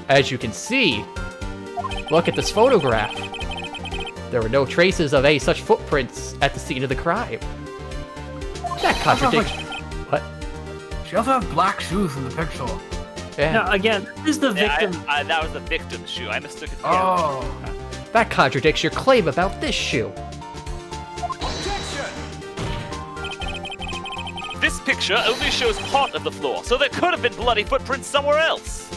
Speaker 2: As you can see, look at this photograph. There were no traces of any such footprints at the scene of the crime. That contradicts. What?
Speaker 5: She also has black shoes in the picture.
Speaker 2: Yeah.
Speaker 3: No, again, this is the victim.
Speaker 1: That was the victim's shoe. I mistook it.
Speaker 5: Oh.
Speaker 2: That contradicts your claim about this shoe.
Speaker 8: Objection!
Speaker 1: This picture only shows part of the floor, so there could have been bloody footprints somewhere else.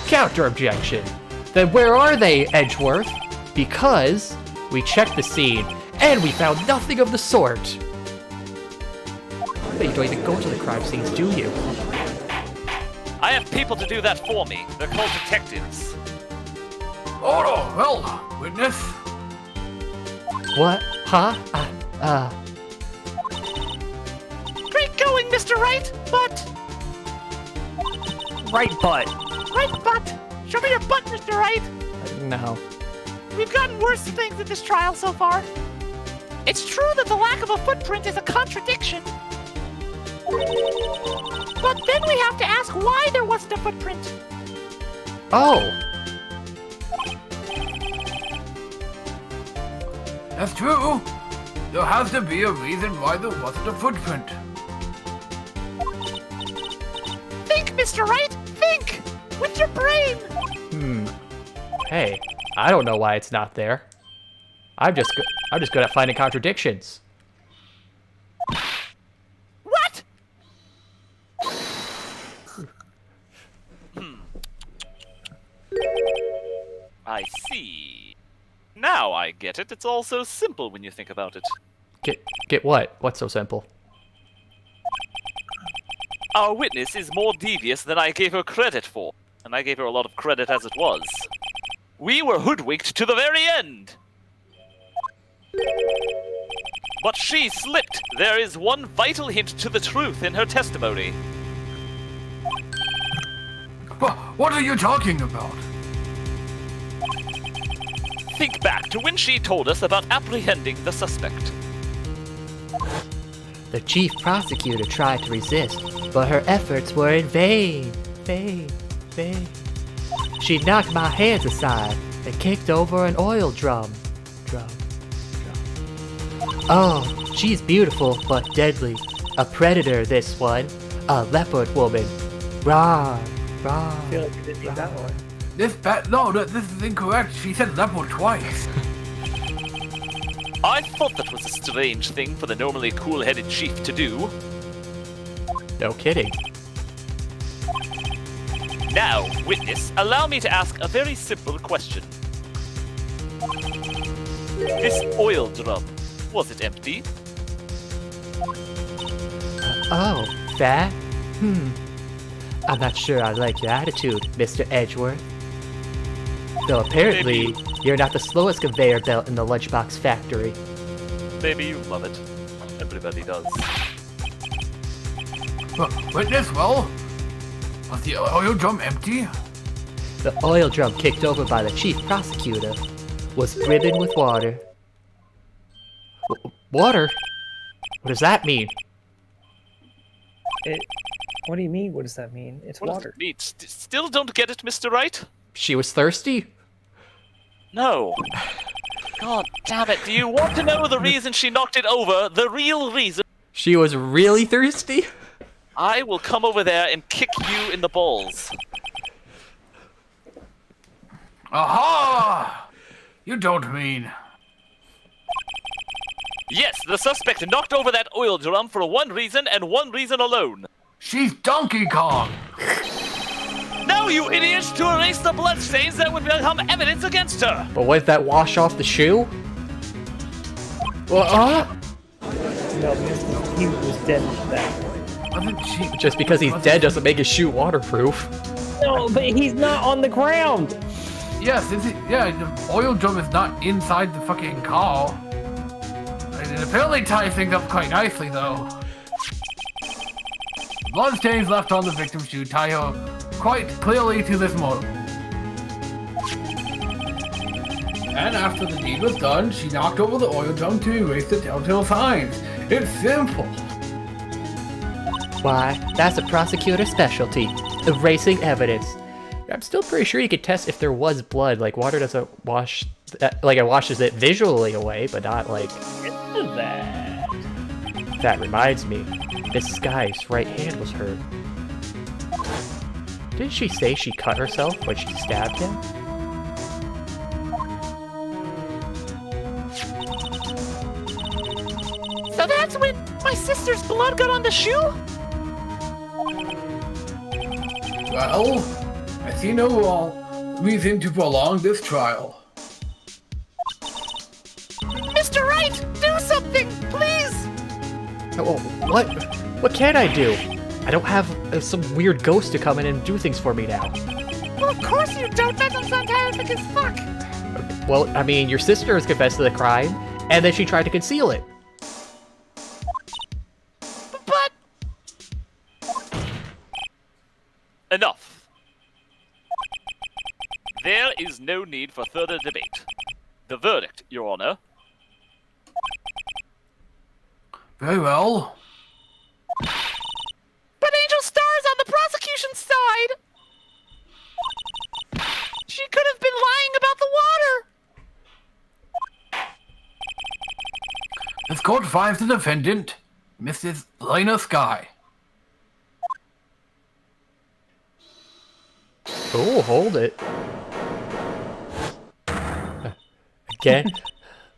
Speaker 2: Counter objection. Then where are they, Edgeworth? Because we checked the scene and we found nothing of the sort. But you don't even go to the crime scenes, do you?
Speaker 1: I have people to do that for me. They're called detectives.
Speaker 5: Oh, well, witness.
Speaker 2: What? Huh?
Speaker 4: Great going, Mr. Wright, but...
Speaker 3: Right butt.
Speaker 4: Right butt! Show me your butt, Mr. Wright!
Speaker 2: No.
Speaker 4: We've gotten worse things in this trial so far. It's true that the lack of a footprint is a contradiction. But then we have to ask why there wasn't a footprint.
Speaker 2: Oh!
Speaker 5: That's true. There has to be a reason why there wasn't a footprint.
Speaker 4: Think, Mr. Wright! Think! With your brain!
Speaker 2: Hey, I don't know why it's not there. I'm just good at finding contradictions.
Speaker 4: What?
Speaker 1: I see. Now I get it. It's all so simple when you think about it.
Speaker 2: Get what? What's so simple?
Speaker 1: Our witness is more devious than I gave her credit for, and I gave her a lot of credit as it was. We were hoodwinked to the very end! But she slipped. There is one vital hint to the truth in her testimony.
Speaker 5: What are you talking about?
Speaker 1: Think back to when she told us about apprehending the suspect.
Speaker 2: The chief prosecutor tried to resist, but her efforts were in vain. Vain. She knocked my hands aside and kicked over an oil drum. Oh, she's beautiful but deadly. A predator, this one. A leopard woman. Rawr.
Speaker 3: I feel like you didn't need that one.
Speaker 5: This is incorrect. She said leopard twice.
Speaker 1: I thought that was a strange thing for the normally cool-headed chief to do.
Speaker 2: No kidding.
Speaker 1: Now, witness, allow me to ask a very simple question. This oil drum, was it empty?
Speaker 2: Oh, that? I'm not sure I like your attitude, Mr. Edgeworth. Though apparently, you're not the slowest conveyor belt in the lunchbox factory.
Speaker 1: Maybe you love it. Everybody does.
Speaker 5: Witness, well, was the oil drum empty?
Speaker 2: The oil drum kicked over by the chief prosecutor was brimming with water. Water? What does that mean?
Speaker 3: What do you mean? What does that mean? It's
Speaker 1: What does
Speaker 3: water.
Speaker 1: it mean? Still don't get it, Mr. Wright?
Speaker 2: She was thirsty?
Speaker 1: No. God damn it, do you want to know the reason she knocked it over? The real reason?
Speaker 2: She was really thirsty?
Speaker 1: I will come over there and kick you in the balls.
Speaker 5: Aha! You don't mean...
Speaker 1: Yes, the suspect knocked over that oil drum for one reason and one reason alone.
Speaker 5: She's Donkey Kong!
Speaker 1: No, you idiots! To erase the bloodstains that would become evidence against her!
Speaker 2: But wouldn't that wash off the shoe?
Speaker 3: No, because he was dead at that point.
Speaker 5: Wasn't she...
Speaker 2: Just because he's dead doesn't make his shoe waterproof.
Speaker 3: No, but he's not on the ground.
Speaker 5: Yes, the oil drum is not inside the fucking car. It apparently ties things up quite nicely, though. Bloodstains left on the victim's shoe tie her quite clearly to this motor. And after the deed was done, she knocked over the oil drum to erase the telltale signs. It's simple.
Speaker 2: Why, that's a prosecutor's specialty. Erasing evidence. I'm still pretty sure you could test if there was blood. Like, water doesn't wash... Like, it washes it visually away, but not, like... That reminds me. This guy's right hand was hurt. Didn't she say she cut herself when she stabbed him?
Speaker 4: So that's when my sister's blood got on the shoe?
Speaker 5: Well, I see no reason to prolong this trial.
Speaker 4: Mr. Wright, do something, please!
Speaker 2: Oh, what? What can I do? I don't have some weird ghost to come in and do things for me now.
Speaker 4: Well, of course you don't. That doesn't sound terrific as fuck.
Speaker 2: Well, I mean, your sister has confessed to the crime, and then she tried to conceal it.
Speaker 4: But...
Speaker 1: Enough. There is no need for further debate. The verdict, Your Honor.
Speaker 5: Very well.
Speaker 4: But Angel Star's on the prosecution's side! She could have been lying about the water!
Speaker 5: This court finds the defendant, Mrs. Lena Sky.
Speaker 2: Oh, hold it. Again?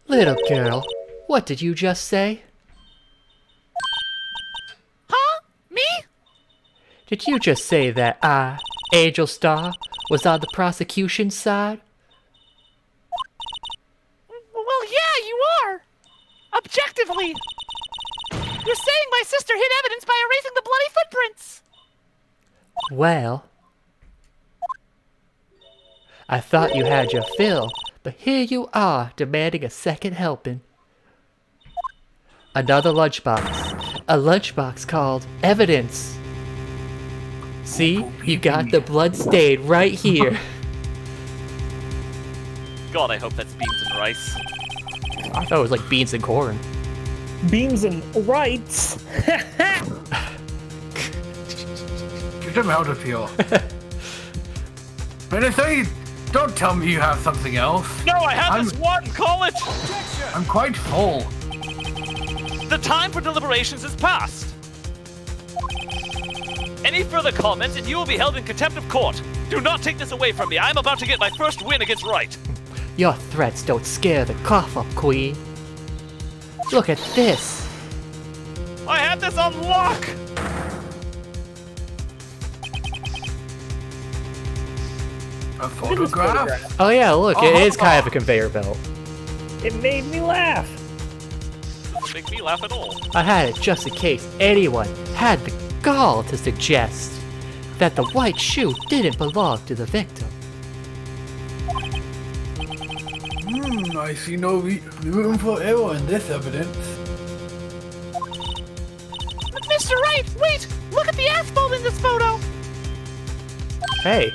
Speaker 2: Little girl, what did you just say?
Speaker 4: Huh? Me?
Speaker 2: Did you just say that I, Angel Star, was on the prosecution's side?
Speaker 4: Well, yeah, you are. Objectively. You're saying my sister hid evidence by erasing the bloody footprints.
Speaker 2: Well, I thought you had your fill, but here you are demanding a second helping. Another lunchbox. A lunchbox called Evidence. See? You got the blood stain right here.
Speaker 1: God, I hope that's beans and rice.
Speaker 2: I thought it was like beans and corn.
Speaker 3: Beams and rights.
Speaker 5: Get him out of here. But I say, don't tell me you have something else.
Speaker 1: No, I have this one! Call it!
Speaker 5: I'm quite full.
Speaker 1: The time for deliberations is past. Any further comments and you will be held in contempt of court. Do not take this away from me. I'm about to get my first win against Wright.
Speaker 2: Your threats don't scare the cough up, Queen. Look at this.
Speaker 1: I had this on lock!
Speaker 5: A photograph?
Speaker 2: Oh yeah, look, it is kind of a conveyor belt.
Speaker 3: It made me laugh.
Speaker 1: Doesn't make me laugh at all.
Speaker 2: I had it just in case anyone had the gall to suggest that the white shoe didn't belong to the victim.
Speaker 5: I see no room for error in this evidence.
Speaker 4: Mr. Wright, wait! Look at the asphalt in this photo!
Speaker 2: Hey,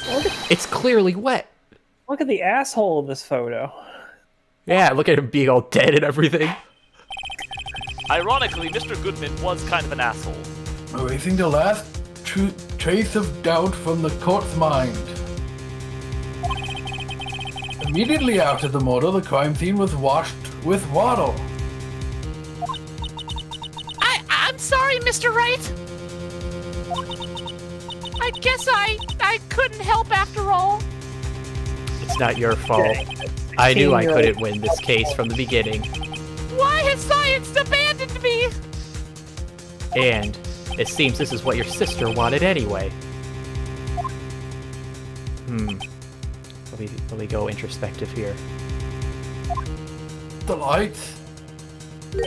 Speaker 2: it's clearly wet.
Speaker 3: Look at the asshole in this photo.
Speaker 2: Yeah, look at him being all dead and everything.
Speaker 1: Ironically, Mr. Goodman was kind of an asshole.
Speaker 5: Erasing the last trace of doubt from the court's mind. Immediately after the murder, the crime scene was washed with water.
Speaker 4: I'm sorry, Mr. Wright. I guess I couldn't help after all.
Speaker 2: It's not your fault. I knew I couldn't win this case from the beginning.
Speaker 4: Why has science abandoned me?
Speaker 2: And it seems this is what your sister wanted anyway. Let me go introspective here.
Speaker 5: The lights?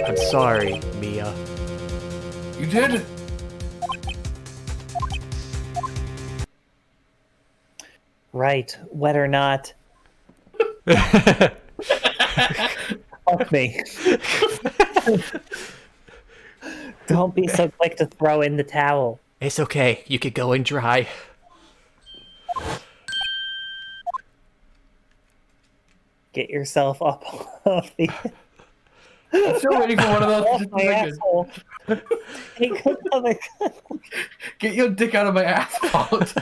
Speaker 2: I'm sorry, Mia.
Speaker 5: You did?
Speaker 3: Right, wet or not. Fuck me. Don't be so quick to throw in the towel.
Speaker 2: It's okay. You could go and dry.
Speaker 3: Get yourself up off the
Speaker 5: I'm still waiting for one of those.
Speaker 3: off my asshole. Take another.
Speaker 5: Get your dick out of my asphalt.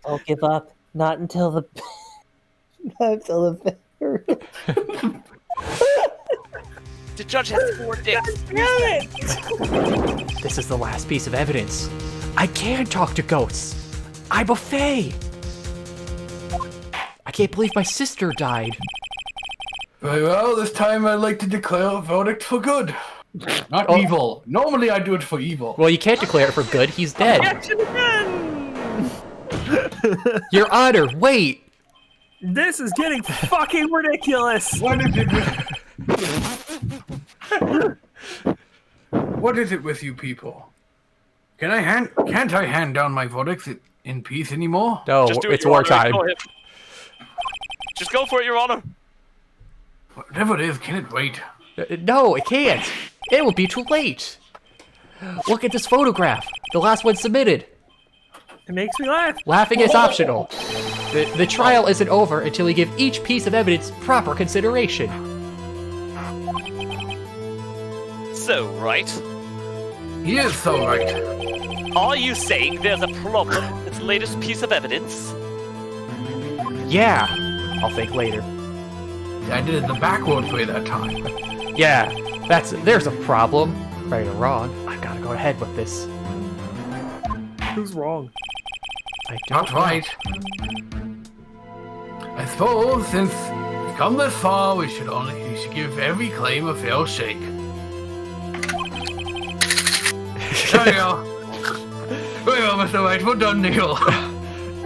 Speaker 3: Don't give up. Not until the. Not until the.
Speaker 1: The judge has 4 dicks.
Speaker 3: Damn it!
Speaker 2: This is the last piece of evidence. I can talk to ghosts. I'm a fae. I can't believe my sister died.
Speaker 5: Very well, this time I'd like to declare a verdict for good. Not evil. Normally I do it for evil.
Speaker 2: Well, you can't declare it for good. He's dead.
Speaker 3: Action again!
Speaker 2: Your Honor, wait.
Speaker 3: This is getting fucking ridiculous.
Speaker 5: What is it with... What is it with you people? Can't I hand down my verdicts in peace anymore?
Speaker 2: No,
Speaker 1: Just do it,
Speaker 2: it's
Speaker 1: Your Honor.
Speaker 2: wartime.
Speaker 1: Go ahead. Just go for it, Your Honor.
Speaker 5: Whatever it is, can it wait?
Speaker 2: No, it can't. It will be too late. Look at this photograph. The last one submitted.
Speaker 3: It makes me laugh.
Speaker 2: Laughing is optional. The trial isn't over until we give each piece of evidence proper consideration.
Speaker 1: So, right.
Speaker 5: He is so right.
Speaker 1: Are you saying there's a problem with this latest piece of evidence?
Speaker 2: Yeah, I'll think later.
Speaker 5: I did it the backwards way that time.
Speaker 2: Yeah, there's a problem. Right or wrong, I've got to go ahead with this.
Speaker 3: Who's wrong?
Speaker 2: I don't
Speaker 5: Not right. I suppose since we've come this far, we should give every claim a fair shake. There you go. There you go, Mr. Wright. We're done deal.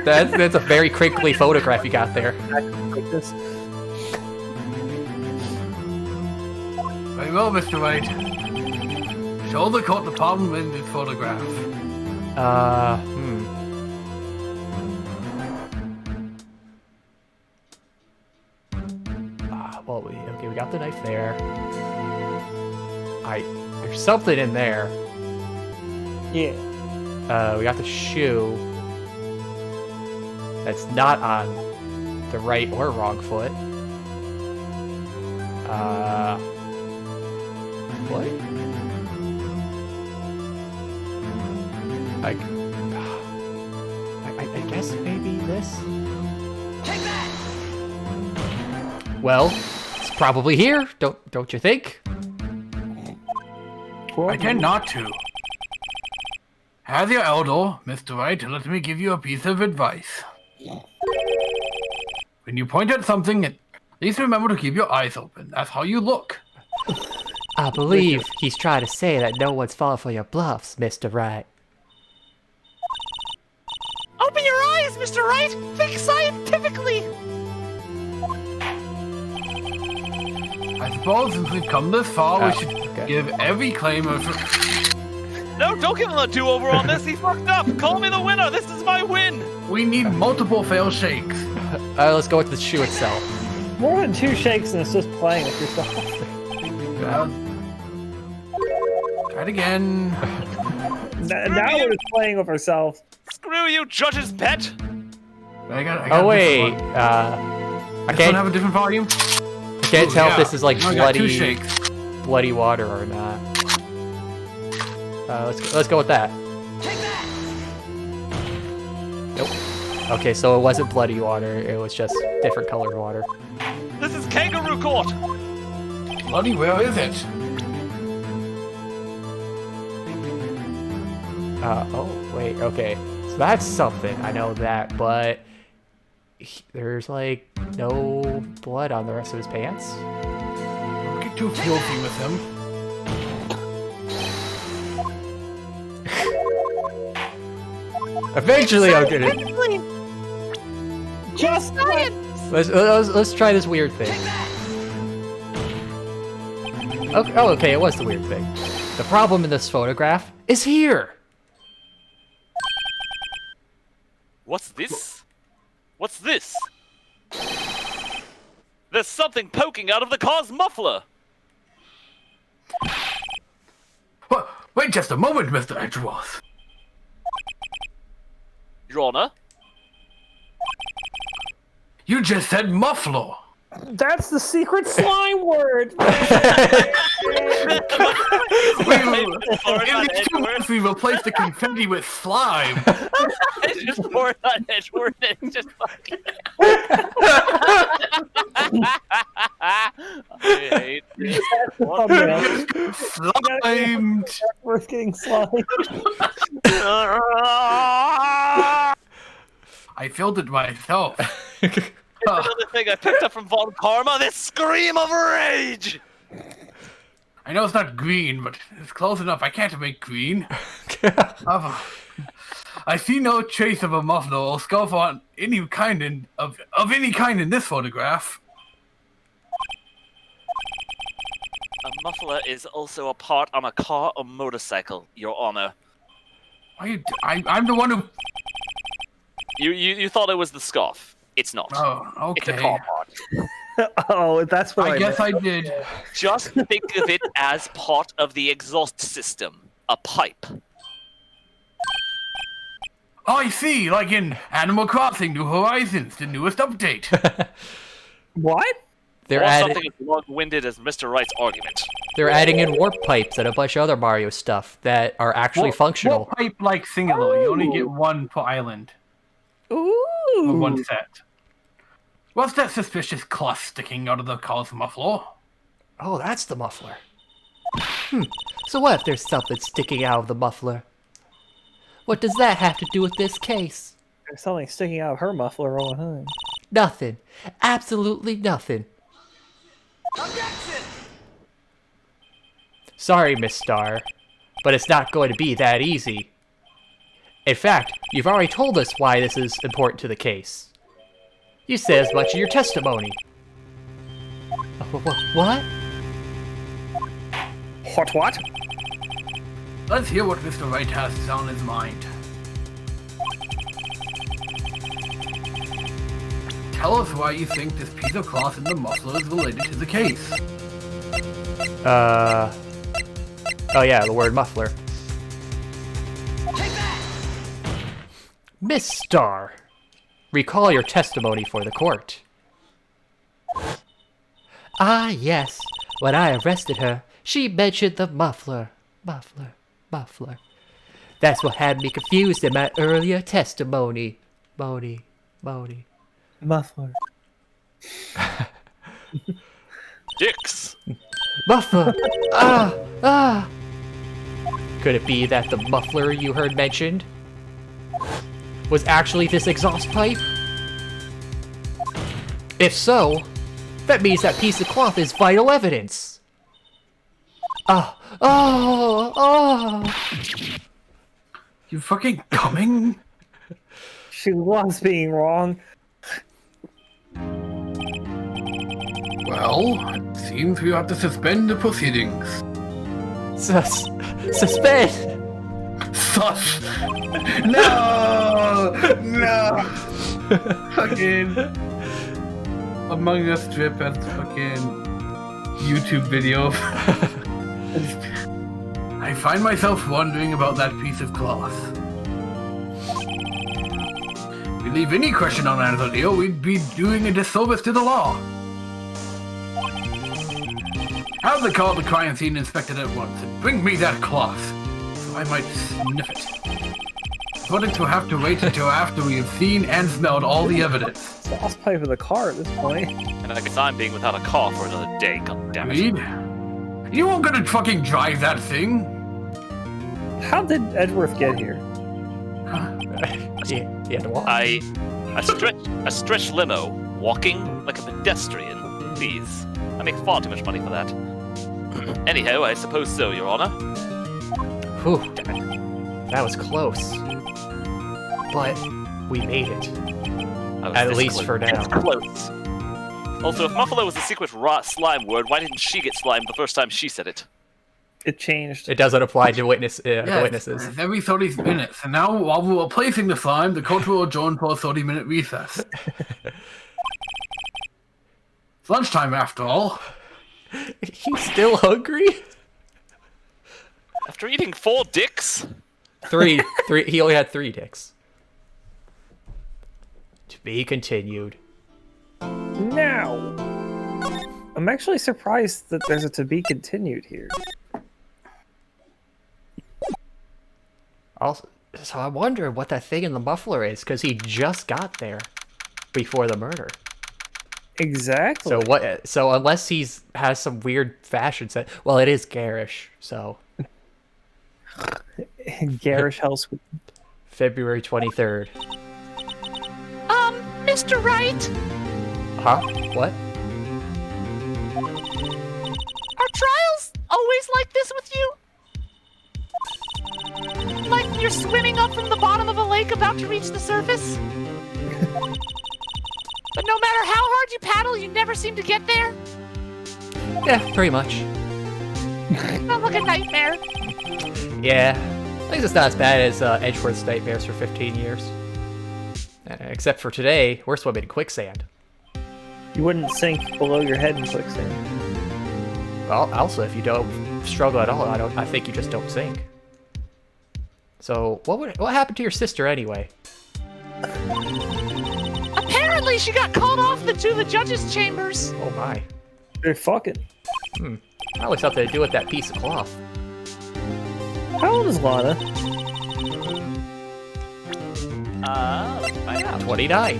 Speaker 2: That's a very crinkly photograph you got there.
Speaker 3: Like this.
Speaker 5: Very well, Mr. Wright. Show the court the problem in this photograph.
Speaker 2: Well, we got the knife there. There's something in there.
Speaker 3: Yeah.
Speaker 2: We got the shoe. That's not on the right or wrong foot. What? I guess maybe this?
Speaker 8: Take that!
Speaker 2: Well, it's probably here, don't you think?
Speaker 5: I tend not to. As your elder, Mr. Wright, let me give you a piece of advice. When When you point at something, at least remember to keep your eyes open. That's how you look.
Speaker 2: I believe he's trying to say that no one's falling for your bluffs, Mr. Wright.
Speaker 4: Open your eyes, Mr. Wright! Think scientifically!
Speaker 5: I suppose since we've come this far, we should give every claim of...
Speaker 1: No, don't give him a do-over on this. He fucked up. Call me the winner. This is my win.
Speaker 5: We need multiple failed shakes.
Speaker 2: Let's go with the shoe itself.
Speaker 3: More than 2 shakes and it's just playing with yourself.
Speaker 5: Try it again.
Speaker 3: Now we're just playing with ourselves.
Speaker 1: Screw you, judge's pet.
Speaker 5: I got
Speaker 2: Oh wait,
Speaker 5: I
Speaker 2: I
Speaker 5: can't have
Speaker 2: can't,
Speaker 5: a different volume.
Speaker 2: I can't tell if this is like
Speaker 5: I got 2 shakes.
Speaker 2: bloody water or not. Let's go with that.
Speaker 8: Take that!
Speaker 2: Nope. Okay, so it wasn't bloody water. It was just different colored water.
Speaker 1: This is kangaroo court.
Speaker 5: Bloody, where is it?
Speaker 2: Oh wait, okay. So that's something. I know that, but there's like no blood on the rest of his pants.
Speaker 5: Don't get too filthy with him.
Speaker 2: Eventually, I'll get it.
Speaker 3: Just
Speaker 2: Let's try this weird thing. Okay, oh, okay, it was the weird thing. The problem in this photograph is here.
Speaker 1: What's this? What's this? There's something poking out of the car's muffler.
Speaker 5: Wait just a moment, Mr. Edgeworth.
Speaker 1: Your Honor?
Speaker 5: You just said muffler.
Speaker 3: That's the secret slime word.
Speaker 5: In these 2 months, we replaced the confetti with slime.
Speaker 1: It's just pour it on Edgeworth and it's just fucking... I hate this.
Speaker 5: Slimed.
Speaker 3: We're getting slimed.
Speaker 5: I filled it myself.
Speaker 1: Another thing I picked up from Von Karma, this scream of rage!
Speaker 5: I know it's not green, but it's close enough. I can't make green. I see no trace of a muffler or scarf on any kind of any kind in this photograph.
Speaker 1: A muffler is also a part on a car or motorcycle, Your Honor.
Speaker 5: I'm the one who...
Speaker 1: You thought it was the scarf. It's not.
Speaker 5: Oh,
Speaker 1: It's a
Speaker 5: okay.
Speaker 1: car part.
Speaker 3: Oh, that's what
Speaker 5: I guess I did.
Speaker 1: Just think of it as part of the exhaust system. A pipe.
Speaker 5: Oh, I see. Like in Animal Crossing New Horizons, the newest update.
Speaker 3: What?
Speaker 2: They're
Speaker 1: Or
Speaker 2: adding
Speaker 1: something as long-winded as Mr. Wright's argument.
Speaker 2: they're adding in warp pipes and a bunch of other Mario stuff that are actually functional.
Speaker 6: What pipe like singular? You only get 1 per island.
Speaker 3: Ooh.
Speaker 6: Or 1 set.
Speaker 5: What's that suspicious cloth sticking out of the car's muffler?
Speaker 2: Oh, that's the muffler. So what if there's something sticking out of the muffler? What does that have to do with this case?
Speaker 3: There's something sticking out of her muffler all the time.
Speaker 2: Nothing. Absolutely nothing.
Speaker 8: Objection!
Speaker 2: Sorry, Miss Star, but it's not going to be that easy. In fact, you've already told us why this is important to the case. You said as much in your testimony. What?
Speaker 3: What?
Speaker 5: Let's hear what Mr. Wright has on his mind. Tell us why you think this piece of cloth in the muffler is related to the case.
Speaker 2: Oh yeah, the word muffler.
Speaker 8: Take that!
Speaker 2: Miss Star, recall your testimony for the court. Ah, yes. When I arrested her, she mentioned the muffler. Muffler. That's what had me confused in my earlier testimony. Moni.
Speaker 3: Muffler.
Speaker 1: Dicks!
Speaker 2: Muffler! Could it be that the muffler you heard mentioned was actually this exhaust pipe? If so, that means that piece of cloth is vital evidence.
Speaker 5: You fucking coming?
Speaker 3: She loves being wrong.
Speaker 5: Well, it seems we have to suspend the proceedings.
Speaker 2: Suspend!
Speaker 5: Sus! No! No! Fucking Among Us strip has fucking YouTube video. I find myself wondering about that piece of cloth. If we leave any question unanswered here, we'd be doing a disservice to the law. Have the car at the crime scene inspected at once and bring me that cloth, so I might sniff it. Verdict will have to wait until after we have seen and smelled all the evidence.
Speaker 3: So I'll pay for the car at this point.
Speaker 1: And I guess I'm being without a car for another day, goddammit.
Speaker 5: Reed, you weren't gonna fucking drive that thing.
Speaker 3: How did Edgeworth get here?
Speaker 2: He had to walk.
Speaker 1: A stretch limo, walking like a pedestrian. Please. I make far too much money for that. Anyhow, I suppose so, Your Honor.
Speaker 2: Whew. That was close. But we made it. At least for now.
Speaker 1: It's close. Also, if Muffalo was the secret slime word, why didn't she get slimed the first time she said it?
Speaker 3: It changed.
Speaker 2: It doesn't apply to witnesses.
Speaker 5: It's every 30 minutes. And now, while we were placing the slime, the court will adjourn for a 30-minute recess. It's lunchtime, after all.
Speaker 2: He's still hungry?
Speaker 1: After eating 4 dicks?
Speaker 2: Three. He only had 3 dicks. To be continued.
Speaker 3: Now, I'm actually surprised that there's a to be continued here.
Speaker 2: Also, so I wonder what that thing in the muffler is, because he just got there before the murder.
Speaker 3: Exactly.
Speaker 2: So what? So unless he's has some weird fashion sense, well, it is garish. So
Speaker 3: Garish House.
Speaker 2: February 23rd.
Speaker 4: Mr. Wright,
Speaker 2: Huh? What?
Speaker 4: are trials always like this with you? Like you're swimming up from the bottom of a lake about to reach the surface? But no matter how hard you paddle, you never seem to get there?
Speaker 2: Yeah, pretty much.
Speaker 4: Sounds like a nightmare.
Speaker 2: Yeah, at least it's not as bad as Edgeworth's nightmares for 15 years. Except for today, we're swimming in quicksand.
Speaker 3: You wouldn't sink below your head in quicksand.
Speaker 2: Well, also, if you don't struggle at all, I think you just don't sink. So, what happened to your sister anyway?
Speaker 4: Apparently, she got called off to the judge's chambers.
Speaker 2: Oh my.
Speaker 3: They're fucking.
Speaker 2: Probably something to do with that piece of cloth.
Speaker 3: How old is Lana?
Speaker 1: Let's find out.
Speaker 2: 29.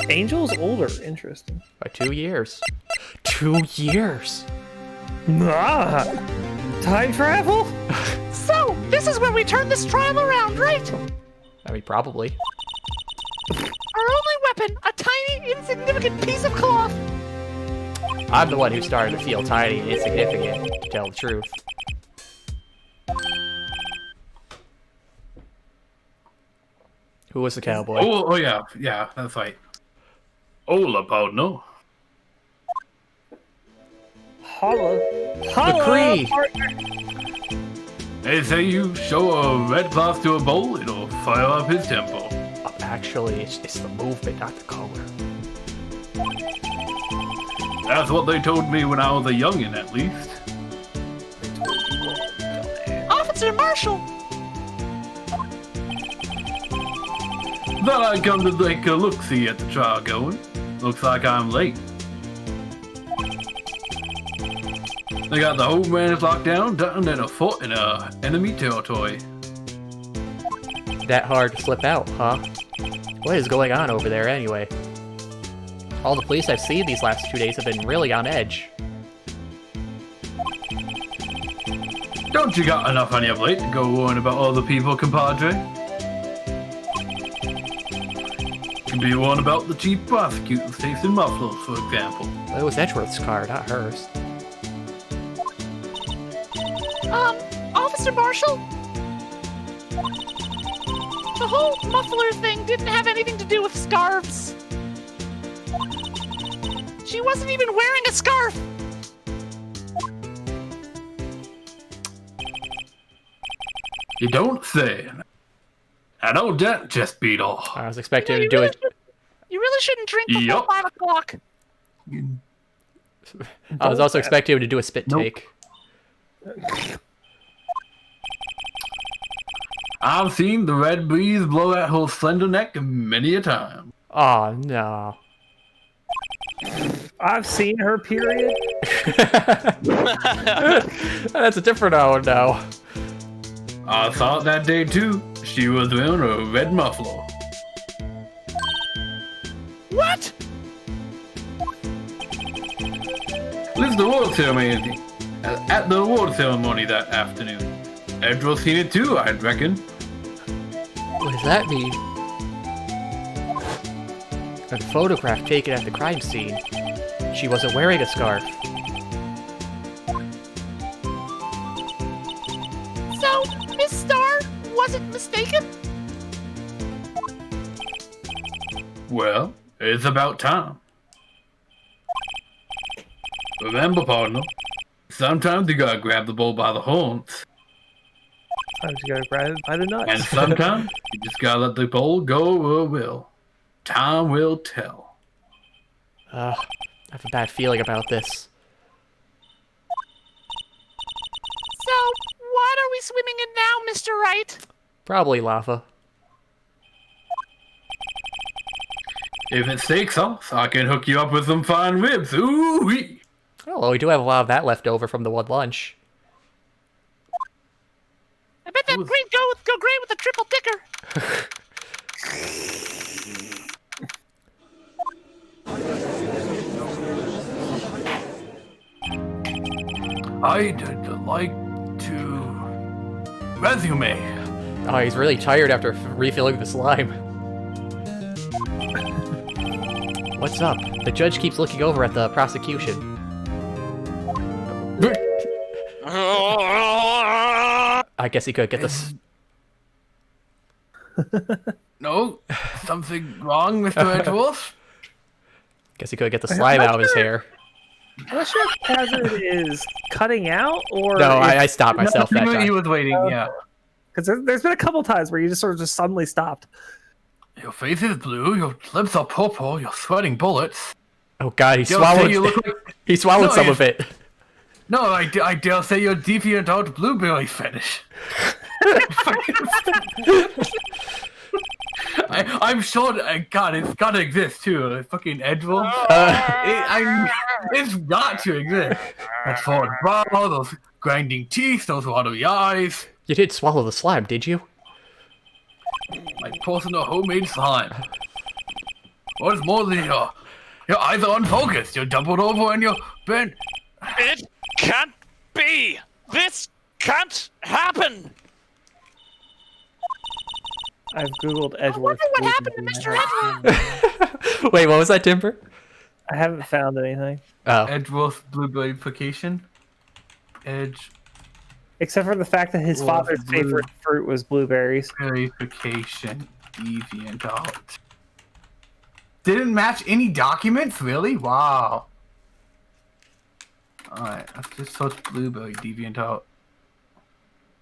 Speaker 3: Angel's older. Interesting.
Speaker 2: By 2 years. 2 years?
Speaker 3: Ah, time travel?
Speaker 4: So, this is where we turn this trial around, right?
Speaker 2: I mean, probably.
Speaker 4: Our only weapon, a tiny, insignificant piece of cloth.
Speaker 2: I'm the one who started to feel tiny and insignificant, to tell the truth. Who was the cowboy?
Speaker 5: Oh yeah, that's right. Hola, partner.
Speaker 3: Holla.
Speaker 2: McCree.
Speaker 3: Partner.
Speaker 5: They say you show a red cloth to a bull, it'll fire up his tempo.
Speaker 2: Actually, it's the movement, not the color.
Speaker 5: That's what they told me when I was a youngin', at least.
Speaker 4: Officer Marshall.
Speaker 5: Thought I'd come to take a look-see at the trial going. Looks like I'm late. They got the whole ranch locked down, done in a foot in enemy territory.
Speaker 2: That hard to slip out, huh? What is going on over there anyway? All the police I've seen these last 2 days have been really on edge.
Speaker 5: Don't you got enough on your plate to go worrying about other people, compadre?
Speaker 6: could be one about the chief prosecutor facing mufflers, for example.
Speaker 2: It was Edgeworth's car, not hers.
Speaker 4: Officer Marshall? The whole muffler thing didn't have anything to do with scarves. She wasn't even wearing a scarf.
Speaker 6: You don't say. An old dent just beat off.
Speaker 2: I was expecting to do it.
Speaker 4: You really shouldn't drink before
Speaker 6: Yup.
Speaker 4: 5 o'clock.
Speaker 2: I was also expecting him to do a spit take.
Speaker 6: I've seen the red breeze blow at her slender neck many a time.
Speaker 2: Oh no.
Speaker 3: I've seen her period.
Speaker 2: That's a different oh no.
Speaker 6: I saw it that day too. She was wearing a red muffler.
Speaker 4: What?
Speaker 6: Liz, the award ceremony at the award ceremony that afternoon. Edgeworth seen it too, I'd reckon.
Speaker 2: What does that mean? A photograph taken at the crime scene. She wasn't wearing a scarf.
Speaker 4: So, Miss Starr wasn't mistaken?
Speaker 6: Well, it's about time. Remember, partner, sometimes you gotta grab the bull by the horns,
Speaker 3: Sometimes you gotta grab it by the nuts.
Speaker 6: and sometimes you just gotta let the bull go where it will. Time will tell.
Speaker 2: I have a bad feeling about this.
Speaker 4: So, what are we swimming in now, Mr. Wright?
Speaker 2: Probably lava.
Speaker 6: If it's steak sauce, I can hook you up with some fine ribs. Ooh-wee!
Speaker 2: Oh, well, we do have a lot of that left over from the one lunch.
Speaker 4: I bet that green go great with the triple dicker.
Speaker 6: I'd like to resume.
Speaker 2: Oh, he's really tired after refilling the slime. What's up? The judge keeps looking over at the prosecution. I guess he could get this.
Speaker 6: No, something wrong, Mr. Edgeworth?
Speaker 2: Guess he could get the slime out of his hair.
Speaker 3: I'm not sure if Khazard is cutting out or.
Speaker 2: No, I stopped myself that
Speaker 6: He
Speaker 2: time.
Speaker 6: was waiting, yeah.
Speaker 3: Because there's been a couple times where you just sort of just suddenly stopped.
Speaker 6: Your face is blue, your lips are purple, you're sweating bullets.
Speaker 2: Oh god, he
Speaker 6: Dare
Speaker 2: swallowed.
Speaker 6: say you look like...
Speaker 2: He swallowed
Speaker 6: No,
Speaker 2: some
Speaker 6: you-
Speaker 2: of it.
Speaker 6: No, I dare say you're deviant out blueberry fetish. I'm sure, God, it's gotta exist too. Fucking Edgeworth. It's got to exist. That forward brow, those grinding teeth, those watery eyes.
Speaker 2: You didn't swallow the slime, did you?
Speaker 6: My personal homemade slime. What's more than your eyes are unfocused. You're doubled over and you're bent.
Speaker 1: It can't be! This can't happen!
Speaker 3: I've googled
Speaker 4: I
Speaker 3: Edgeworth.
Speaker 4: wonder what happened to Mr. Edgeworth.
Speaker 2: Wait, what was that, Timber?
Speaker 3: I haven't found anything
Speaker 2: Oh.
Speaker 6: Edgeworth blueberryfication. Edge
Speaker 3: except for the fact that his
Speaker 6: Well,
Speaker 3: father's
Speaker 6: blue-
Speaker 3: favorite fruit was blueberries.
Speaker 6: verification. Deviant out. Didn't match any documents, really? Wow. Alright, let's just search blueberry deviant out.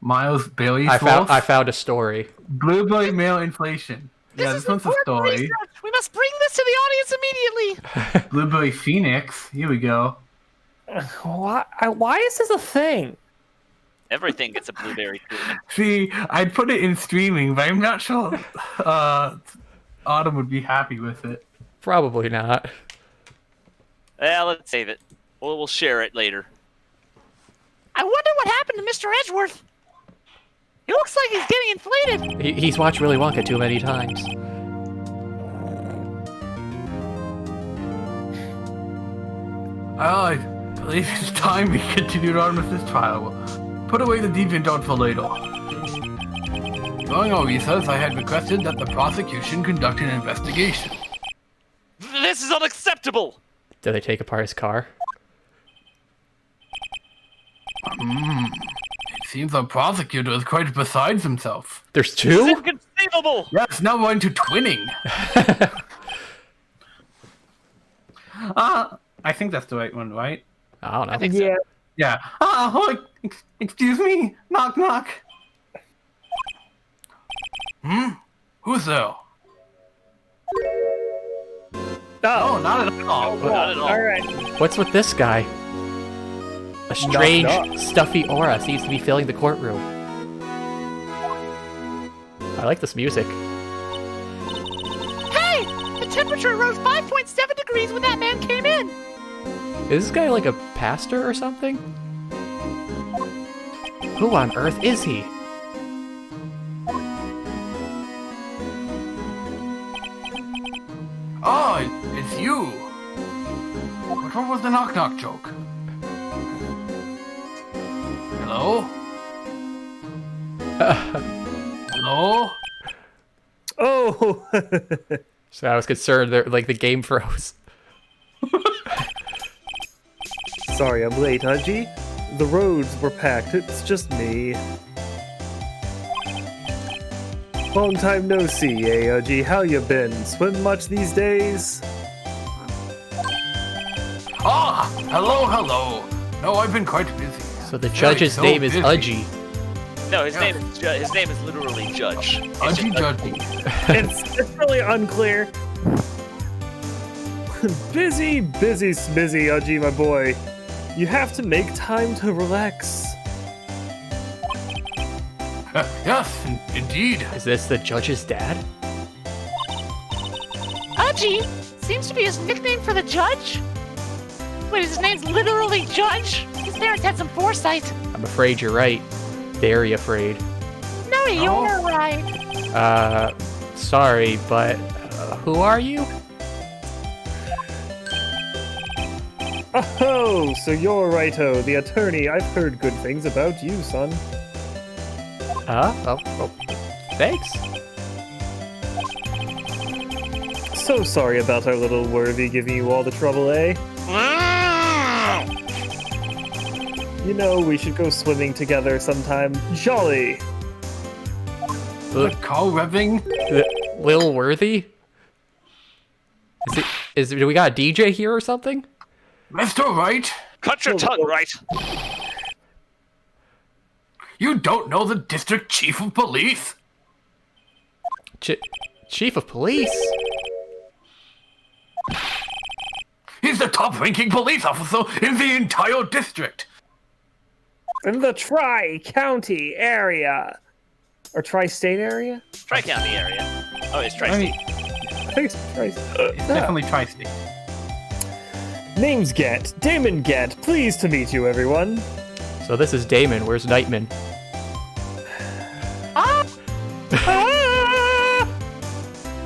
Speaker 6: Miles Bailey
Speaker 2: I found a story.
Speaker 6: Blueberry male inflation. Yeah, this one's a
Speaker 4: important
Speaker 6: story.
Speaker 4: research. We must bring this to the audience immediately.
Speaker 6: Blueberry Phoenix. Here we go.
Speaker 3: Why is this a thing?
Speaker 1: Everything gets a blueberry treatment.
Speaker 6: See, I'd put it in streaming, but I'm not sure Autumn would be happy with it.
Speaker 2: Probably not.
Speaker 1: Well, let's save it. We'll share it later.
Speaker 4: I wonder what happened to Mr. Edgeworth. He looks like he's getting inflated.
Speaker 2: He's watched Willy Wonka too many times.
Speaker 6: I believe it's time we continued on with this trial. We'll put away the deviant out for later. During our recess, I had requested that the prosecution conduct an investigation.
Speaker 1: This is unacceptable!
Speaker 2: Do they take apart his car?
Speaker 5: It seems our prosecutor is quite besides himself.
Speaker 2: There's
Speaker 1: This is
Speaker 2: two?
Speaker 1: inconceivable!
Speaker 5: Yes, now we're into twinning.
Speaker 6: I think that's the right one, right?
Speaker 2: I don't know.
Speaker 1: I think so.
Speaker 6: Yeah. Excuse me. Knock, knock.
Speaker 5: Who's there?
Speaker 6: Oh, not at all.
Speaker 1: Not at all.
Speaker 3: All right.
Speaker 2: What's with this guy? A strange,
Speaker 3: knock.
Speaker 2: stuffy aura seems to be filling the courtroom. I like this music.
Speaker 4: Hey! The temperature rose 5.7 degrees when that man came in.
Speaker 2: Is this guy like a pastor or something? Who on earth is he?
Speaker 5: Oh, it's you. What was the knock-knock joke? Hello? Hello?
Speaker 3: Oh.
Speaker 2: So I was concerned that like the game froze.
Speaker 3: Sorry, I'm late, huh, G? The roads were packed. It's just me. Long time no see, eh, G? How you been? Swim much these days?
Speaker 5: Ah, hello. No, I've been quite busy.
Speaker 2: So the judge's
Speaker 5: so
Speaker 2: name is
Speaker 5: busy.
Speaker 2: Udgy.
Speaker 1: No, his
Speaker 5: Yeah.
Speaker 1: name is literally Judge. It's
Speaker 5: Udgy
Speaker 1: just-
Speaker 5: Judgy.
Speaker 3: It's really unclear. busy, smizzy, my boy. You have to make time to relax.
Speaker 5: Yes, indeed.
Speaker 2: Is this the judge's dad?
Speaker 4: Udgy seems to be his nickname for the judge. Wait, his name's literally Judge? His parents had some foresight.
Speaker 2: I'm afraid you're right. Very afraid.
Speaker 4: No, you're right.
Speaker 2: Sorry, but who are you?
Speaker 3: Oh, so you're Righto, the attorney. I've heard good things about you, son.
Speaker 2: Oh, thanks.
Speaker 3: So sorry about our little worthy giving you all the trouble, eh? You know, we should go swimming together sometime. Jolly!
Speaker 5: The car revving.
Speaker 2: Lil Worthy? Do we got a DJ here or something?
Speaker 5: Mr. Wright,
Speaker 1: Cut your tongue, right?
Speaker 5: you don't know the district chief of police?
Speaker 2: Chief of police?
Speaker 5: He's the top-ranking police officer in the entire district.
Speaker 3: In the Tri-County area. Or Tri-State area?
Speaker 1: Tri-County area. Oh, it's
Speaker 6: I
Speaker 1: Tri-State.
Speaker 6: mean,
Speaker 3: I think it's Tri-State.
Speaker 6: it's definitely tri-state.
Speaker 3: Name's Get. Damon Get. Pleased to meet you, everyone.
Speaker 2: So this is Damon. Where's Nightman?
Speaker 3: Ah!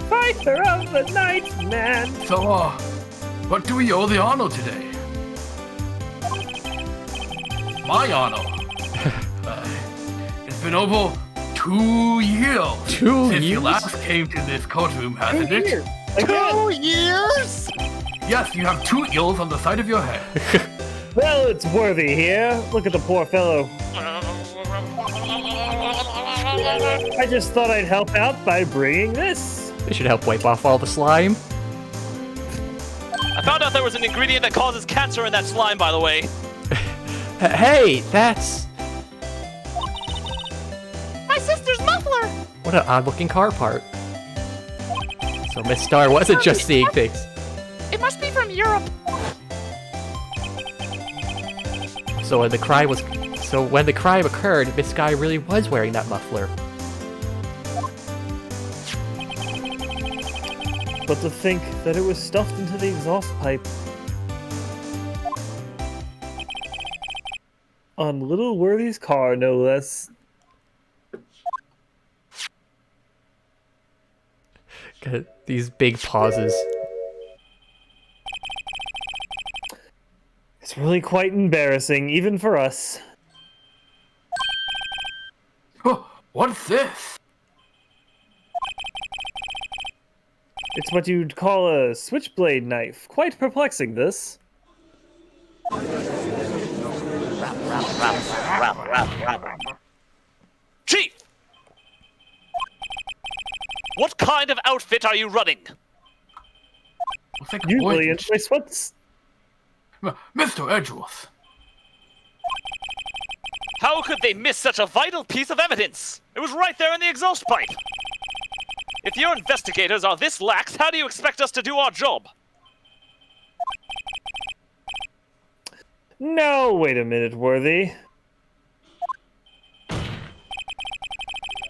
Speaker 3: Fighter of the night, man.
Speaker 5: So, what do we owe the honor today? My honor. It's been over 2 years
Speaker 2: 2
Speaker 5: since you
Speaker 2: years?
Speaker 5: last came to this courtroom, hasn't it?
Speaker 3: Again.
Speaker 4: 2 years?
Speaker 5: Yes, you have 2 ears on the side of your head.
Speaker 3: Well, it's Worthy here. Look at the poor fellow. I just thought I'd help out by bringing this.
Speaker 2: They should help wipe off all the slime.
Speaker 1: I found out there was an ingredient that causes cancer in that slime, by the way.
Speaker 2: Hey, that's...
Speaker 4: My sister's muffler.
Speaker 2: What an odd-looking car part. So Miss Star wasn't just seeing things.
Speaker 4: It must be from Europe.
Speaker 2: So when the crime occurred, Miss Sky really was wearing that muffler.
Speaker 3: But to think that it was stuffed into the exhaust pipe. On Little Worthy's car, no less.
Speaker 2: God, these big pauses.
Speaker 3: It's really quite embarrassing, even for us.
Speaker 5: What's this?
Speaker 3: It's what you'd call a switchblade knife. Quite perplexing, this.
Speaker 1: Chief! What kind of outfit are you running?
Speaker 5: Looks like
Speaker 3: Usually in
Speaker 5: orange.
Speaker 3: my sweats.
Speaker 5: Mr. Edgeworth.
Speaker 1: How could they miss such a vital piece of evidence? It was right there in the exhaust pipe. If your investigators are this lax, how do you expect us to do our job?
Speaker 3: No, wait a minute, Worthy.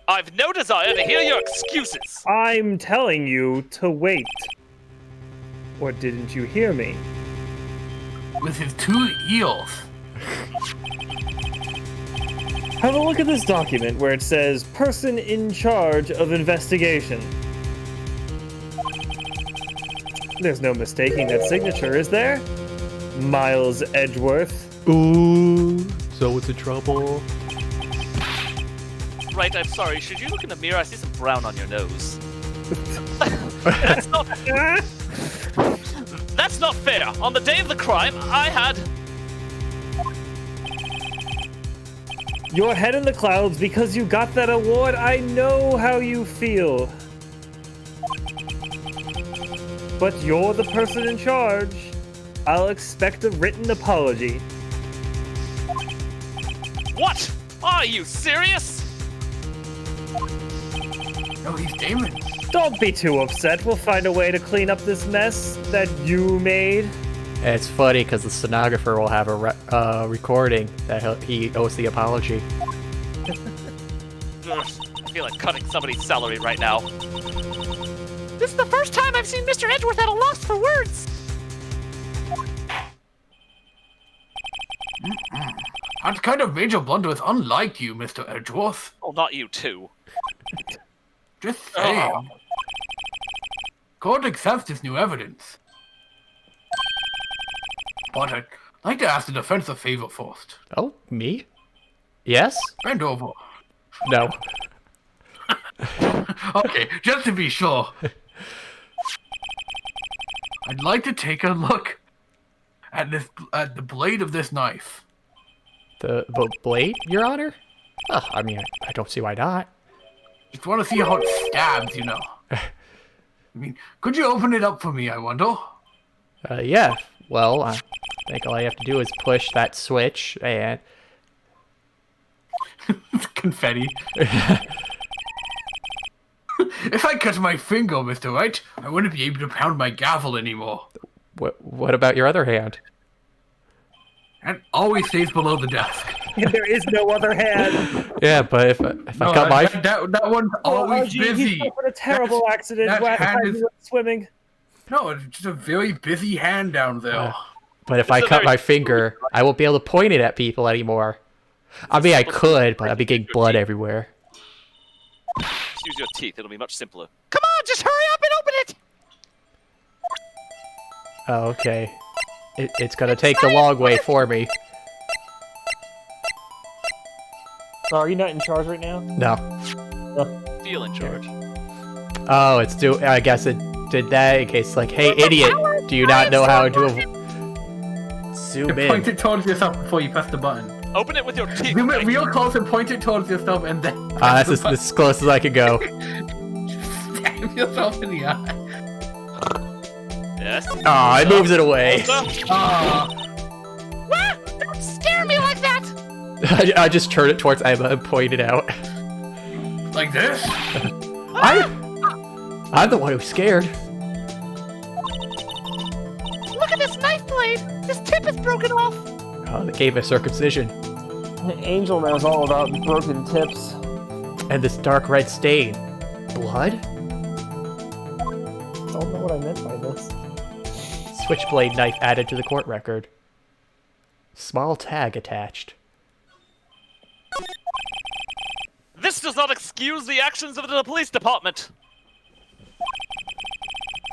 Speaker 1: I've no desire to hear your excuses.
Speaker 3: I'm telling you to wait. Or didn't you hear me?
Speaker 5: With his 2 eels.
Speaker 3: Have a look at this document where it says person in charge of investigation. There's no mistaking that signature, is there? Miles Edgeworth.
Speaker 2: Ooh, so what's the trouble?
Speaker 1: Right, I'm sorry. Should you look in the mirror? I see some brown on your nose. That's not fair. On the day of the crime, I had...
Speaker 3: Your head in the clouds because you got that award. I know how you feel. But you're the person in charge. I'll expect a written apology.
Speaker 1: What? Are you serious?
Speaker 5: No, he's Damon.
Speaker 3: Don't be too upset. We'll find a way to clean up this mess that you made.
Speaker 2: And it's funny because the stenographer will have a recording that he owes the apology.
Speaker 1: Ugh, I feel like cutting somebody's salary right now.
Speaker 4: This is the first time I've seen Mr. Edgeworth at a loss for words.
Speaker 5: That kind of major blunder is unlike you, Mr. Edgeworth.
Speaker 1: Oh, not you too.
Speaker 5: Just saying. Court accepts this new evidence. But I'd like to ask the defense a favor first.
Speaker 2: Oh, me? Yes?
Speaker 5: Bend over.
Speaker 2: No.
Speaker 5: Okay, just to be sure. I'd like to take a look at the blade of this knife.
Speaker 2: The blade, Your Honor? Oh, I mean, I don't see why not.
Speaker 5: Just want to see how it stabs, you know. I mean, could you open it up for me, I wonder?
Speaker 2: Yeah. Well, I think all I have to do is push that switch and...
Speaker 5: Confetti. If I cut my finger, Mr. Wright, I wouldn't be able to pound my gavel anymore.
Speaker 2: What about your other hand?
Speaker 5: That always stays below the desk.
Speaker 3: There is no other hand.
Speaker 2: Yeah, but if I cut my...
Speaker 5: That one's always
Speaker 3: Gee,
Speaker 5: busy.
Speaker 3: He suffered a terrible accident
Speaker 5: that
Speaker 3: last
Speaker 5: hand
Speaker 3: time
Speaker 5: is-
Speaker 3: he went swimming.
Speaker 5: No, it's just a very busy hand down there.
Speaker 2: But if I cut my finger, I won't be able to point it at people anymore. I mean, I could, but I'd be getting blood everywhere.
Speaker 1: Just use your teeth. It'll be much simpler.
Speaker 4: Come on, just hurry up and open it.
Speaker 2: Oh, okay. It's gonna take the long way for me.
Speaker 3: So are you not in charge right now?
Speaker 2: No.
Speaker 1: Feel in charge.
Speaker 2: Oh, I guess it did that in case, like, hey, idiot, do you not know how to zoom
Speaker 5: Point
Speaker 2: in?
Speaker 5: it towards yourself before you press the button.
Speaker 1: Open it with your teeth.
Speaker 5: Zoom it
Speaker 1: Mike.
Speaker 5: real close and point it towards yourself and then
Speaker 2: That's as close as I could go.
Speaker 5: stab yourself in the eye.
Speaker 1: Yes.
Speaker 2: Aw, it moves it away.
Speaker 4: What? Don't scare me like that.
Speaker 2: I just turn it towards Emma and point it out.
Speaker 5: Like this?
Speaker 2: I'm the one who's scared.
Speaker 4: Look at this knife blade. This tip is broken off.
Speaker 2: Oh, they gave a circumcision.
Speaker 3: Angel knows all about broken tips.
Speaker 2: And this dark red stain. Blood?
Speaker 3: Don't know what I meant by this.
Speaker 2: Switchblade knife added to the court record. Small tag attached.
Speaker 1: This does not excuse the actions of the police department.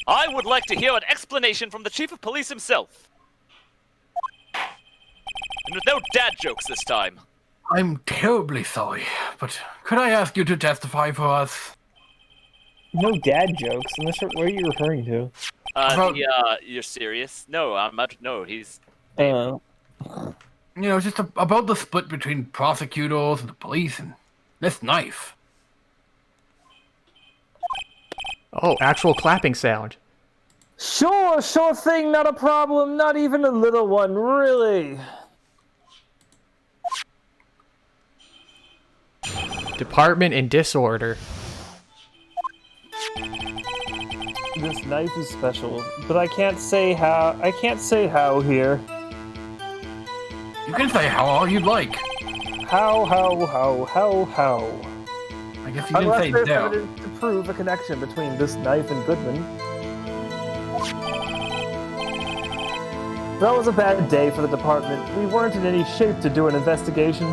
Speaker 1: I would like to hear an explanation from the chief of police himself. And with no dad jokes this time.
Speaker 5: I'm terribly sorry, but could I ask you to testify for us?
Speaker 3: No dad jokes. I'm not sure what are you referring to.
Speaker 1: You're serious? No, I'm not. No, he's.
Speaker 3: Uh,
Speaker 5: You know, just about the split between prosecutors and the police and this knife.
Speaker 2: Oh, actual clapping sound.
Speaker 3: sure thing, not a problem. Not even a little one, really.
Speaker 2: Department in disorder.
Speaker 3: This knife is special, but I can't say how. I can't say how here.
Speaker 5: You can say how all you'd like.
Speaker 3: How?
Speaker 5: I guess you didn't
Speaker 3: Unless
Speaker 5: say
Speaker 3: there's
Speaker 5: no.
Speaker 3: evidence to prove a connection between this knife and Goodman. That was a bad day for the department. We weren't in any shape to do an investigation.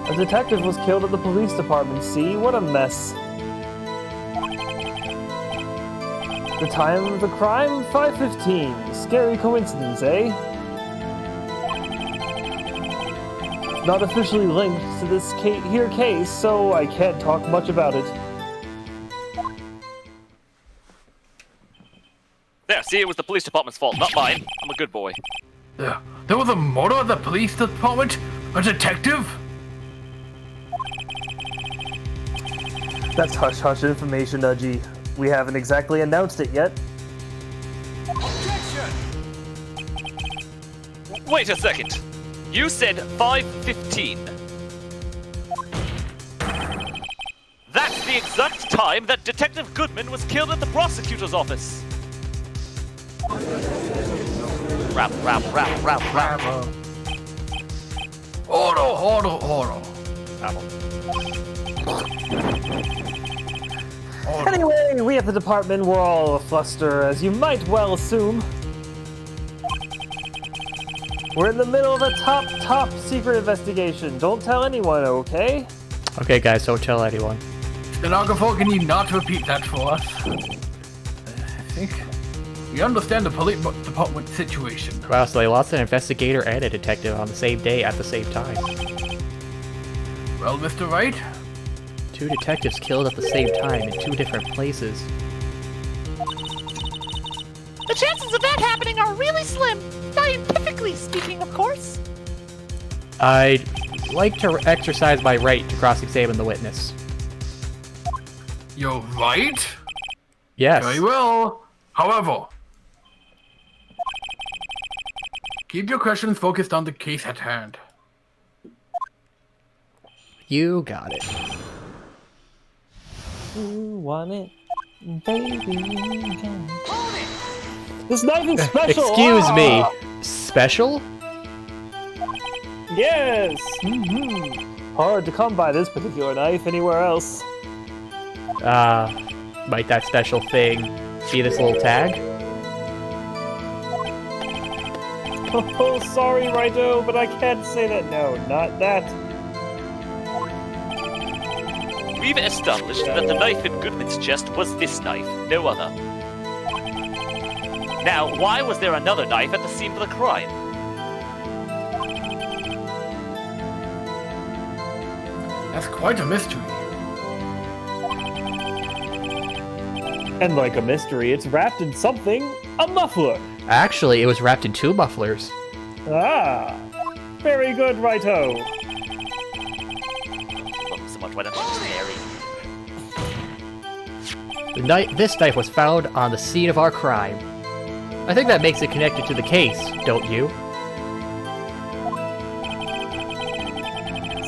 Speaker 3: A detective was killed at the police department, see? What a mess. The time of the crime? 5:15. Scary coincidence, eh? Not officially linked to this case, so I can't talk much about it.
Speaker 1: There, see, it was the police department's fault, not mine. I'm a good boy.
Speaker 5: There was a murder at the police department? A detective?
Speaker 3: That's hush-hush information, Nudgy. We haven't exactly announced it yet.
Speaker 8: Objection!
Speaker 1: Wait a second. You said 5:15. That's the exact time that Detective Goodman was killed at the prosecutor's office. Rap.
Speaker 5: Order.
Speaker 3: Anyway, we at the department were all afluster, as you might well assume. We're in the middle of a top secret investigation. Don't tell anyone, okay?
Speaker 2: Okay, guys, don't tell anyone.
Speaker 5: Stenographer, can you not repeat that for us? I think we understand the police department situation.
Speaker 2: Wow, so they lost an investigator and a detective on the same day at the same time.
Speaker 5: Well, Mr. Wright?
Speaker 2: 2 detectives killed at the same time in 2 different places.
Speaker 4: The chances of that happening are really slim, scientifically speaking, of course.
Speaker 2: I'd like to exercise my right to cross-examine the witness.
Speaker 5: You're right?
Speaker 2: Yes.
Speaker 5: Very well. However, keep your questions focused on the case at hand.
Speaker 2: You got it.
Speaker 3: You want it, baby?
Speaker 8: Hold it!
Speaker 3: This knife is special!
Speaker 2: Excuse me.
Speaker 3: Ah!
Speaker 2: Special?
Speaker 3: Yes! Hard to come by this particular knife anywhere else.
Speaker 2: Might that special thing be this little tag?
Speaker 3: Oh, sorry, Righto, but I can't say that. No, not that.
Speaker 1: We've established that the knife in Goodman's chest was this knife, no other. Now, why was there another knife at the scene of the crime?
Speaker 5: That's quite a mystery.
Speaker 3: And like a mystery, it's wrapped in something. A muffler.
Speaker 2: Actually, it was wrapped in 2 mufflers.
Speaker 3: Ah, very good, Righto.
Speaker 1: Love him so much, why don't you just marry?
Speaker 2: This knife was found on the scene of our crime. I think that makes it connected to the case, don't you?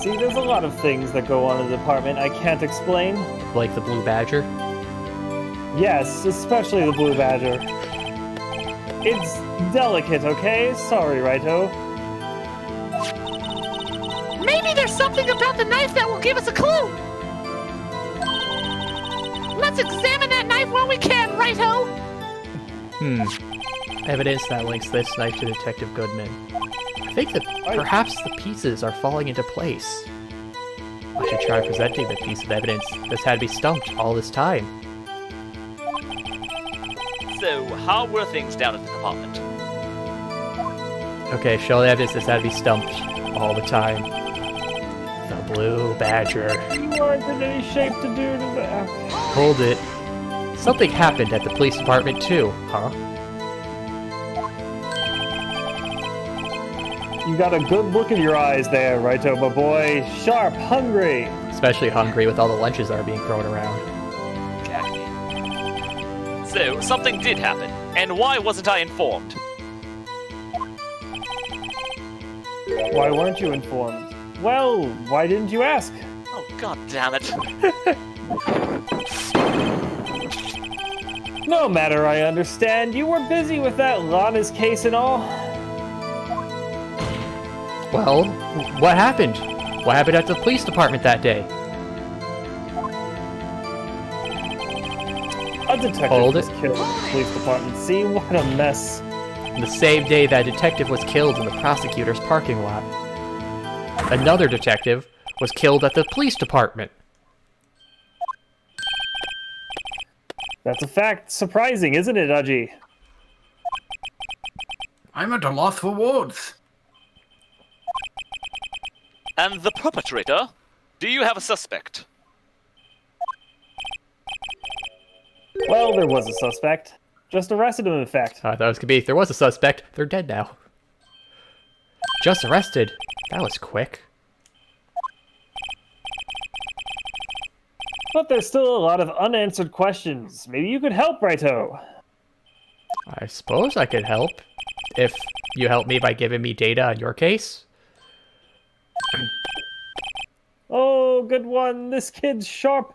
Speaker 3: See, there's a lot of things that go on in the department I can't explain.
Speaker 2: Like the Blue Badger?
Speaker 3: Yes, especially the Blue Badger. It's delicate, okay? Sorry, Righto.
Speaker 4: Maybe there's something about the knife that will give us a clue. Let's examine that knife while we can, Righto.
Speaker 2: Evidence that links this knife to Detective Goodman. I think that perhaps the pieces are falling into place. I should try presenting the piece of evidence that's had me stumped all this time.
Speaker 1: So, how were things down at the department?
Speaker 2: Okay, show the evidence that's had me stumped all the time. The Blue Badger.
Speaker 3: You aren't in any shape to do that.
Speaker 2: Hold it. Something happened at the police department too, huh?
Speaker 3: You got a good look in your eyes there, Righto, my boy. Sharp, hungry.
Speaker 2: Especially hungry with all the lunches that are being thrown around.
Speaker 1: Exactly. So, something did happen, and why wasn't I informed?
Speaker 3: Why weren't you informed? Well, why didn't you ask?
Speaker 1: Oh, god damn it.
Speaker 3: No matter, I understand. You were busy with that Lana's case and all.
Speaker 2: Well, what happened? What happened at the police department that day?
Speaker 3: A detective
Speaker 2: Hold
Speaker 3: was
Speaker 2: it.
Speaker 3: killed at the police department. See, what a mess.
Speaker 2: The same day that detective was killed in the prosecutor's parking lot. Another detective was killed at the police department.
Speaker 3: That's a fact. Surprising, isn't it, Aji?
Speaker 5: I'm at a loss for words.
Speaker 1: And the perpetrator? Do you have a suspect?
Speaker 3: Well, there was a suspect. Just arrested him, in fact.
Speaker 2: That was gonna be. There was a suspect. They're dead now. Just arrested. That was quick.
Speaker 3: But there's still a lot of unanswered questions. Maybe you could help, Righto.
Speaker 2: I suppose I could help. If you help me by giving me data on your case.
Speaker 3: Oh, good one. This kid's sharp.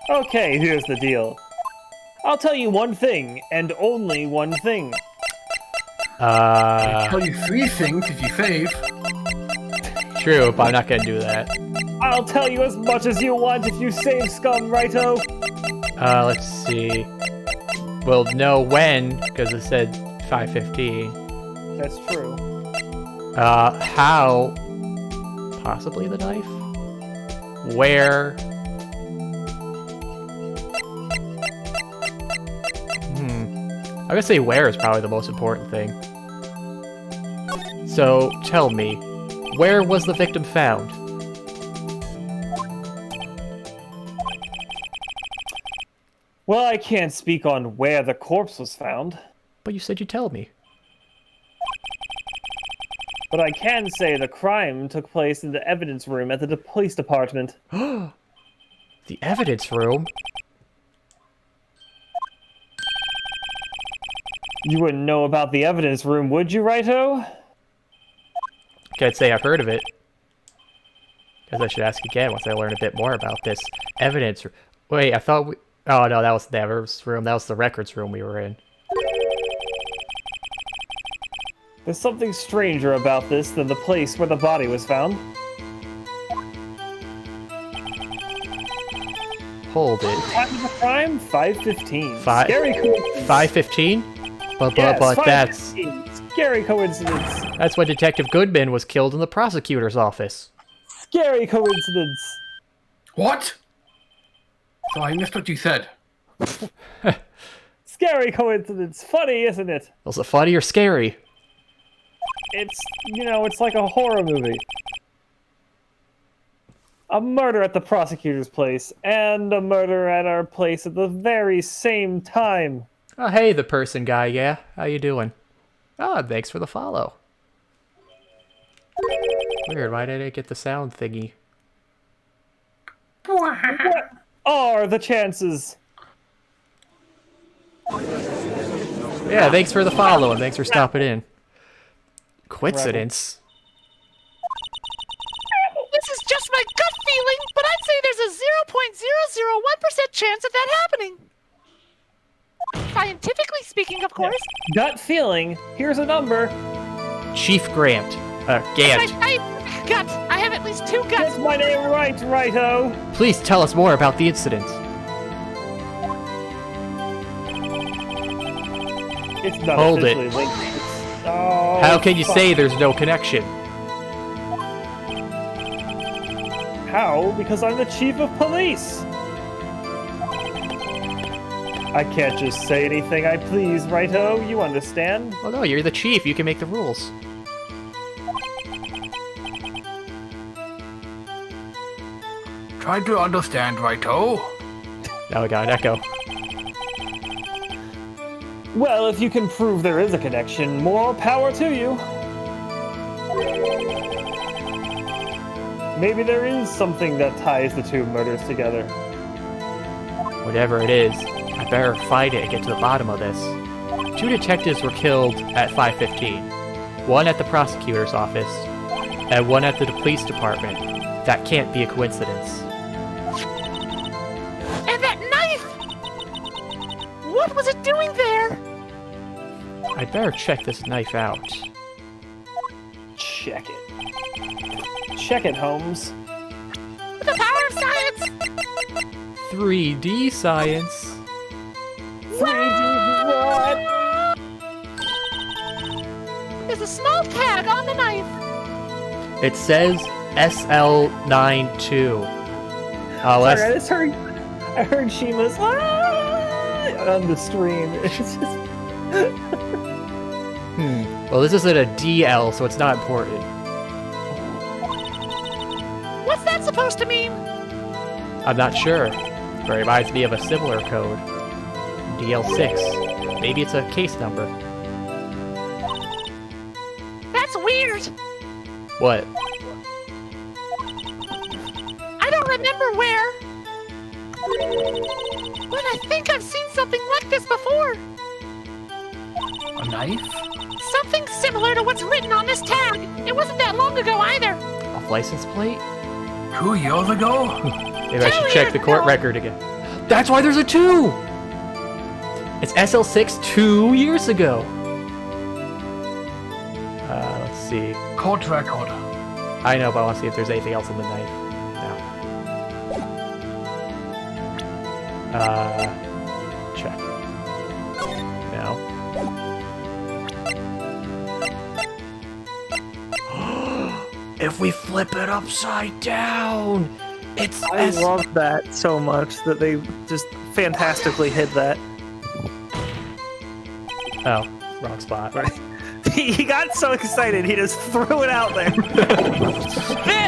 Speaker 3: Okay, here's the deal. I'll tell you one thing, and only one thing.
Speaker 5: I'll tell you 3 things if you save.
Speaker 2: True, but I'm not gonna do that.
Speaker 3: I'll tell you as much as you want if you save scum, Righto.
Speaker 2: Let's see. We'll know when, because it said 5:15.
Speaker 3: That's true.
Speaker 2: How? Possibly the knife? Where? I'm gonna say where is probably the most important thing. So, tell me, where was the victim found?
Speaker 3: Well, I can't speak on where the corpse was found,
Speaker 2: But you said you'd tell me.
Speaker 3: but I can say the crime took place in the evidence room at the police department.
Speaker 2: The evidence room?
Speaker 3: You wouldn't know about the evidence room, would you, Righto?
Speaker 2: Can't say I've heard of it. Guess I should ask again once I learn a bit more about this evidence. Wait, I thought we... Oh, no, that was the evidence room. That was the records room we were in.
Speaker 3: There's something stranger about this than the place where the body was found.
Speaker 2: Hold it.
Speaker 3: Time of the crime? 5:15.
Speaker 2: Five-
Speaker 3: Scary coincidence.
Speaker 2: 5:15? But
Speaker 3: Yes,
Speaker 2: that's...
Speaker 3: 5:15. Scary coincidence.
Speaker 2: That's when Detective Goodman was killed in the prosecutor's office.
Speaker 3: Scary coincidence.
Speaker 5: What? So I missed what you said.
Speaker 3: Scary coincidence. Funny, isn't it?
Speaker 2: Was it funny or scary?
Speaker 3: It's, you know, it's like a horror movie. A murder at the prosecutor's place, and a murder at our place at the very same time.
Speaker 2: Oh, hey, the person guy, yeah? How you doing? Oh, thanks for the follow. Weird, why did I get the sound thingy?
Speaker 3: What are the chances?
Speaker 2: Yeah, thanks for the follow and thanks for stopping in. Coincidence?
Speaker 4: This is just my gut feeling, but I'd say there's a 0.001% chance of that happening. Scientifically speaking, of course.
Speaker 3: Gut feeling. Here's a number.
Speaker 2: Chief Grant. Gant.
Speaker 4: I have at least 2 guts.
Speaker 3: That's my name right, Righto.
Speaker 2: Please tell us more about the incident.
Speaker 3: It's not
Speaker 2: Hold it.
Speaker 3: officially linked. Oh,
Speaker 2: How can you
Speaker 3: fuck.
Speaker 2: say there's no connection?
Speaker 3: How? Because I'm the chief of police. I can't just say anything I please, Righto. You understand?
Speaker 2: Oh no, you're the chief. You can make the rules.
Speaker 5: Try to understand, Righto.
Speaker 2: Now we got an echo.
Speaker 3: Well, if you can prove there is a connection, more power to you. Maybe there is something that ties the two murders together.
Speaker 2: Whatever it is, I better find it and get to the bottom of this. 2 detectives were killed at 5:15. 1 at the prosecutor's office, and 1 at the police department. That can't be a coincidence.
Speaker 4: And that knife! What was it doing there?
Speaker 2: I'd better check this knife out.
Speaker 3: Check it. Check it, Holmes.
Speaker 4: The power of science!
Speaker 2: 3D science.
Speaker 3: What?
Speaker 4: There's a small tag on the knife.
Speaker 2: It says SL92. Oh,
Speaker 3: Sorry, I heard Shima's on the stream. It's just...
Speaker 2: Well, this isn't a DL, so it's not important.
Speaker 4: What's that supposed to mean?
Speaker 2: I'm not sure. It reminds me of a similar code. DL6. Maybe it's a case number.
Speaker 4: That's weird.
Speaker 2: What?
Speaker 4: I don't remember where. But I think I've seen something like this before.
Speaker 5: A knife?
Speaker 4: Something similar to what's written on this tag. It wasn't that long ago either.
Speaker 2: A license plate?
Speaker 5: 2 years ago?
Speaker 2: Maybe I should check the court record again. That's why there's a 2! It's SL6 2 years ago. Let's see.
Speaker 5: Court record.
Speaker 2: I know, but I want to see if there's anything else in the knife. No. Check. No. If we flip it upside down, it's
Speaker 3: I love that so much that they just fantastically hid that.
Speaker 2: Oh, wrong spot.
Speaker 3: Right. He got so excited, he just threw it out there.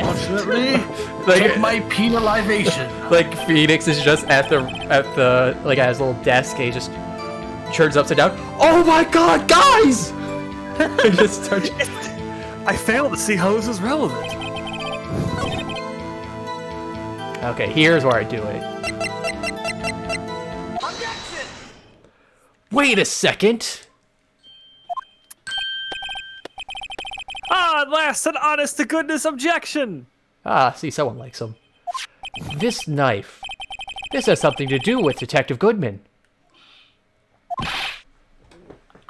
Speaker 5: Fortunately, take my penalization.
Speaker 2: Like Phoenix is just at the like at his little desk, and he just turns upside down. Oh my God, guys! He just starts.
Speaker 3: I fail to see how this is relevant.
Speaker 2: Okay, here's where I do it.
Speaker 8: Objection!
Speaker 2: Wait a second.
Speaker 3: Ah, at last, an honest-to-goodness objection!
Speaker 2: Ah, see, someone likes him. This knife. This has something to do with Detective Goodman.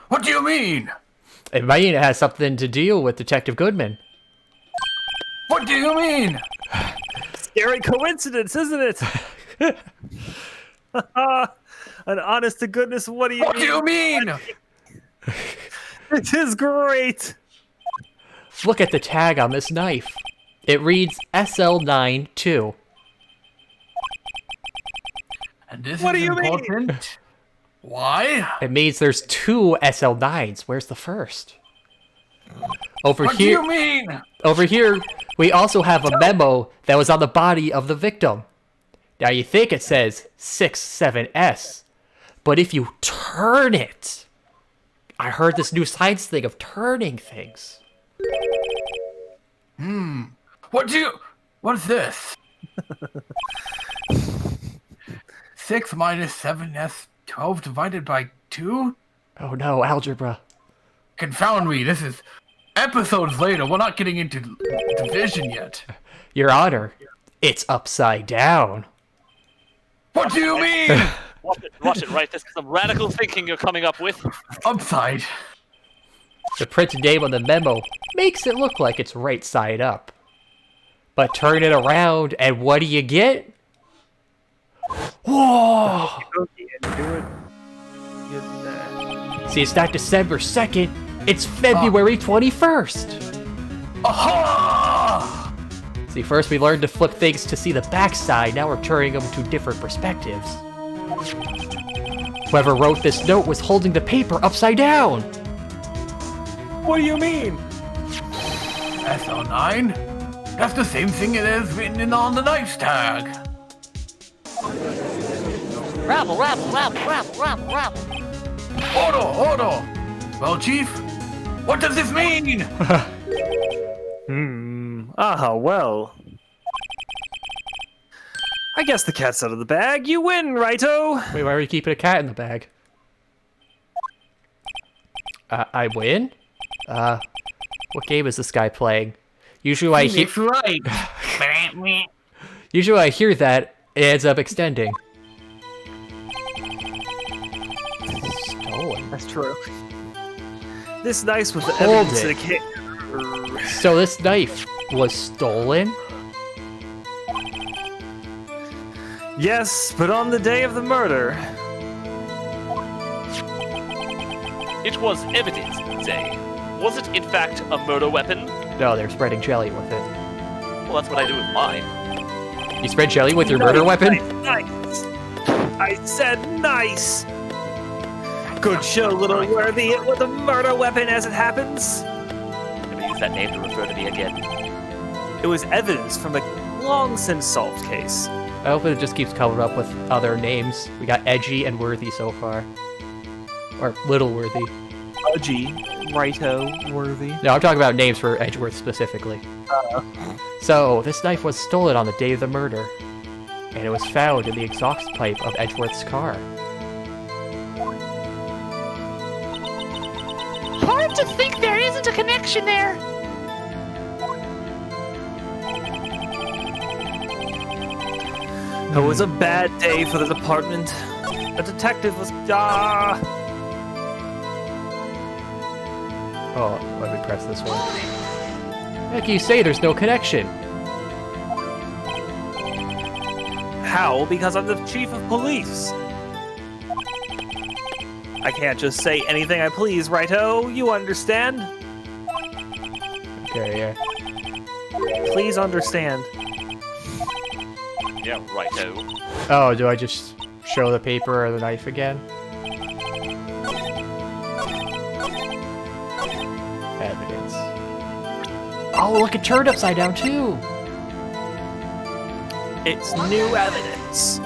Speaker 5: What do you mean?
Speaker 2: It might has something to do with Detective Goodman.
Speaker 5: What do you mean?
Speaker 3: Scary coincidence, isn't it? An honest-to-goodness, what do you
Speaker 5: What do you mean?
Speaker 3: It is great!
Speaker 2: Look at the tag on this knife. It reads SL92.
Speaker 5: And this
Speaker 3: What
Speaker 5: is
Speaker 3: do you mean?
Speaker 5: important. Why?
Speaker 2: It means there's 2 SL9s. Where's the first? Over
Speaker 5: What
Speaker 2: here.
Speaker 5: do you mean?
Speaker 2: Over here, we also have a memo that was on the body of the victim. Now you think it says 67S, but if you turn it, I heard this new science thing of turning things.
Speaker 5: What is this? 6 minus 7s 12 divided by 2?
Speaker 2: Oh no, algebra.
Speaker 5: Confound me, this is episodes later. We're not getting into division yet.
Speaker 2: Your Honor, it's upside down.
Speaker 5: What do you mean?
Speaker 1: Watch it, right? This is some radical thinking you're coming up with.
Speaker 5: Upside.
Speaker 2: The printed name on the memo makes it look like it's right side up. But turn it around, and what do you get? Whoa! See, it's not December 2nd, it's February 21st!
Speaker 5: Aha!
Speaker 2: See, first we learned to flip things to see the backside, now we're turning them to different perspectives. Whoever wrote this note was holding the paper upside down!
Speaker 3: What do you mean?
Speaker 5: SL9? That's the same thing it is written in on the knife's tag.
Speaker 4: Rabble, rabble, rabble, rabble, rabble, rabble.
Speaker 5: Order! Well, Chief, what does this mean?
Speaker 3: Well. I guess the cat's out of the bag. You win, Righto!
Speaker 2: Wait, why are you keeping a cat in the bag? I win? What game is this guy playing? Usually I hear...
Speaker 5: Right.
Speaker 2: Usually I hear that, it ends up extending. Stolen.
Speaker 3: That's true. This knife with the
Speaker 2: Hold
Speaker 3: evidence
Speaker 2: it.
Speaker 3: in a case.
Speaker 2: So this knife was stolen?
Speaker 3: Yes, but on the day of the murder.
Speaker 1: It was evidence, say. Was it, in fact, a murder weapon?
Speaker 2: No, they're spreading jelly with it.
Speaker 1: Well, that's what I do with mine.
Speaker 2: You spread jelly with your murder weapon?
Speaker 3: Nice. I said nice. Good show, little worthy. It was a murder weapon as it happens.
Speaker 1: Never use that name to refer to me again.
Speaker 3: It was evidence from a long since solved case.
Speaker 2: I hope it just keeps coming up with other names. We got Edgy and Worthy so far. Or Little Worthy.
Speaker 3: Pudgy, Righto, Worthy.
Speaker 2: No, I'm talking about names for Edgeworth specifically. So, this knife was stolen on the day of the murder. And it was found in the exhaust pipe of Edgeworth's car.
Speaker 4: Hard to think there isn't a connection there.
Speaker 3: It was a bad day for the department. A detective was...
Speaker 2: Oh, let me press this one. Heck, you say there's no connection.
Speaker 3: How? Because I'm the chief of police. I can't just say anything I please, righto? You understand?
Speaker 2: Okay, yeah.
Speaker 3: Please understand.
Speaker 1: Yeah, righto.
Speaker 2: Oh, do I just show the paper or the knife again? Evidence. Oh, look, it turned upside down too!
Speaker 3: It's new evidence.